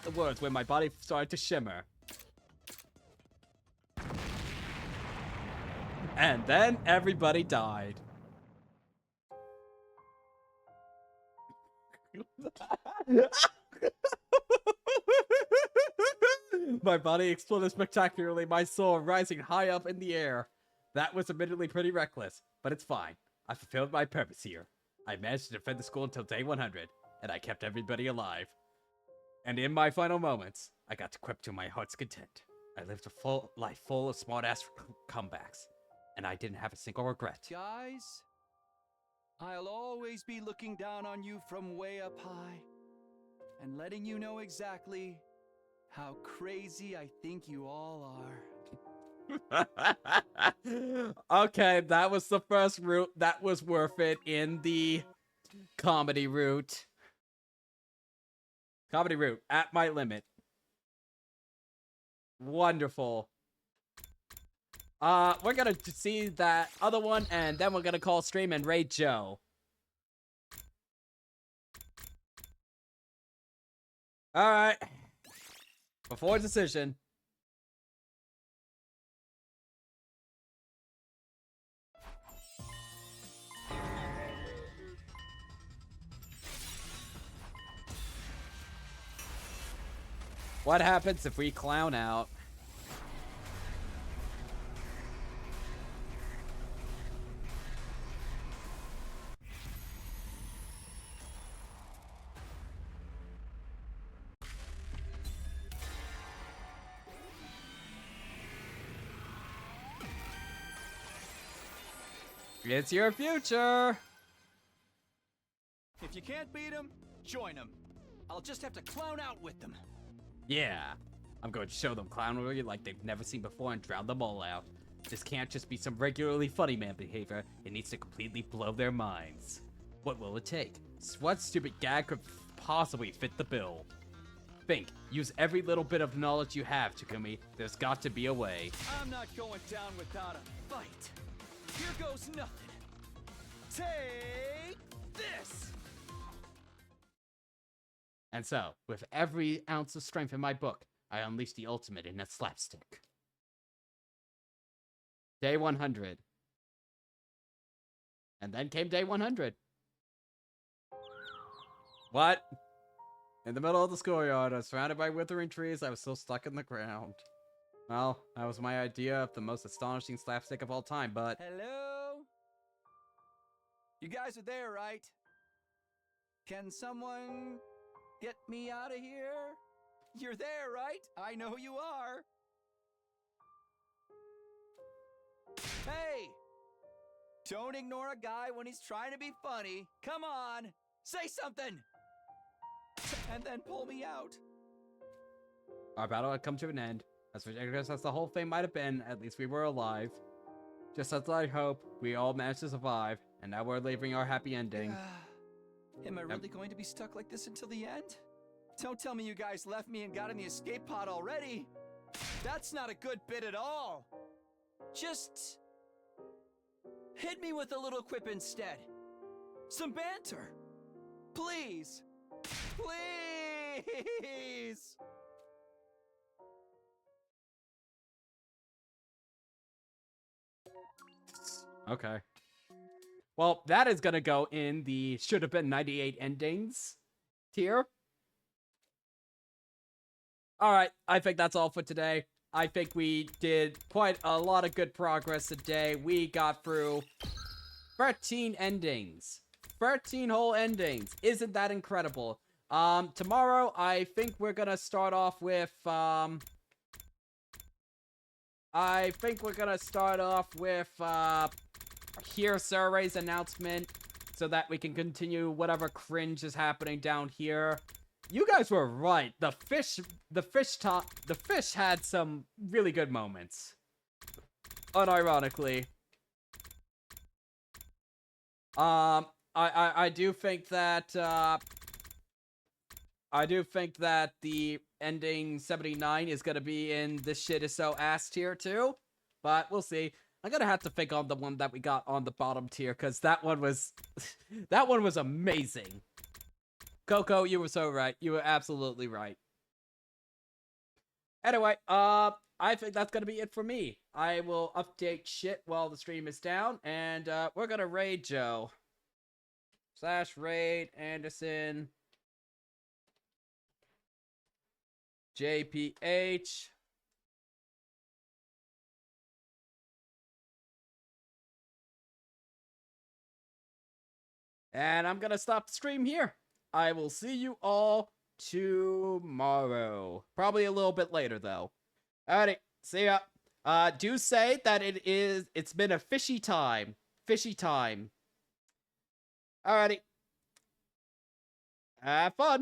the words when my body started to shimmer. And then everybody died. My body exploded spectacularly, my soul rising high up in the air. That was admittedly pretty reckless, but it's fine. I fulfilled my purpose here. I managed to defend the school until day 100, and I kept everybody alive. And in my final moments, I got to quip to my heart's content. I lived a full life full of smart-ass comebacks, and I didn't have a single regret. Guys, I'll always be looking down on you from way up high and letting you know exactly how crazy I think you all are. Okay, that was the first route. That was worth it in the comedy route. Comedy route, at my limit. Wonderful. We're gonna see that other one, and then we're gonna call stream and raid Joe. Alright. Before decision. What happens if we clown out? It's your future! If you can't beat them, join them. I'll just have to clown out with them. Yeah. I'm going to show them clownery like they've never seen before and drown them all out. This can't just be some regularly funny man behavior. It needs to completely blow their minds. What will it take? What stupid gag could possibly fit the bill? Think. Use every little bit of knowledge you have, Takumi. There's got to be a way. I'm not going down without a fight. Here goes nothing. Take this! And so, with every ounce of strength in my book, I unleashed the ultimate in a slapstick. Day 100. And then came day 100. What? In the middle of the schoolyard, I was surrounded by withering trees. I was still stuck in the ground. Well, that was my idea of the most astonishing slapstick of all time, but... Hello? You guys are there, right? Can someone get me out of here? You're there, right? I know you are. Hey! Don't ignore a guy when he's trying to be funny. Come on! Say something! And then pull me out. Our battle had come to an end. As ridiculous as the whole thing might have been, at least we were alive. Just as I hoped, we all managed to survive, and now we're leaving our happy ending. Am I really going to be stuck like this until the end? Don't tell me you guys left me and got in the escape pod already. That's not a good bit at all. Just hit me with a little quip instead. Some banter. Please. Please. Okay. Well, that is gonna go in the should have been 98 endings tier. Alright, I think that's all for today. I think we did quite a lot of good progress today. We got through 13 endings. 13 whole endings. Isn't that incredible? Tomorrow, I think we're gonna start off with, Here Survey's announcement, so that we can continue whatever cringe is happening down here. You guys were right. The fish had some really good moments. Unironically. I do think that the ending 79 is gonna be in this shit is so ass tier too, but we'll see. I'm gonna have to think on the one that we got on the bottom tier, because that one was that one was amazing. Coco, you were so right. You were absolutely right. Anyway, I think that's gonna be it for me. I will update shit while the stream is down, and we're gonna raid Joe. /raid Anderson JPH. And I'm gonna stop the stream here. I will see you all tomorrow. Probably a little bit later, though. Alrighty, see ya. Do say that it's been a fishy time. Fishy time. Alrighty. Have fun.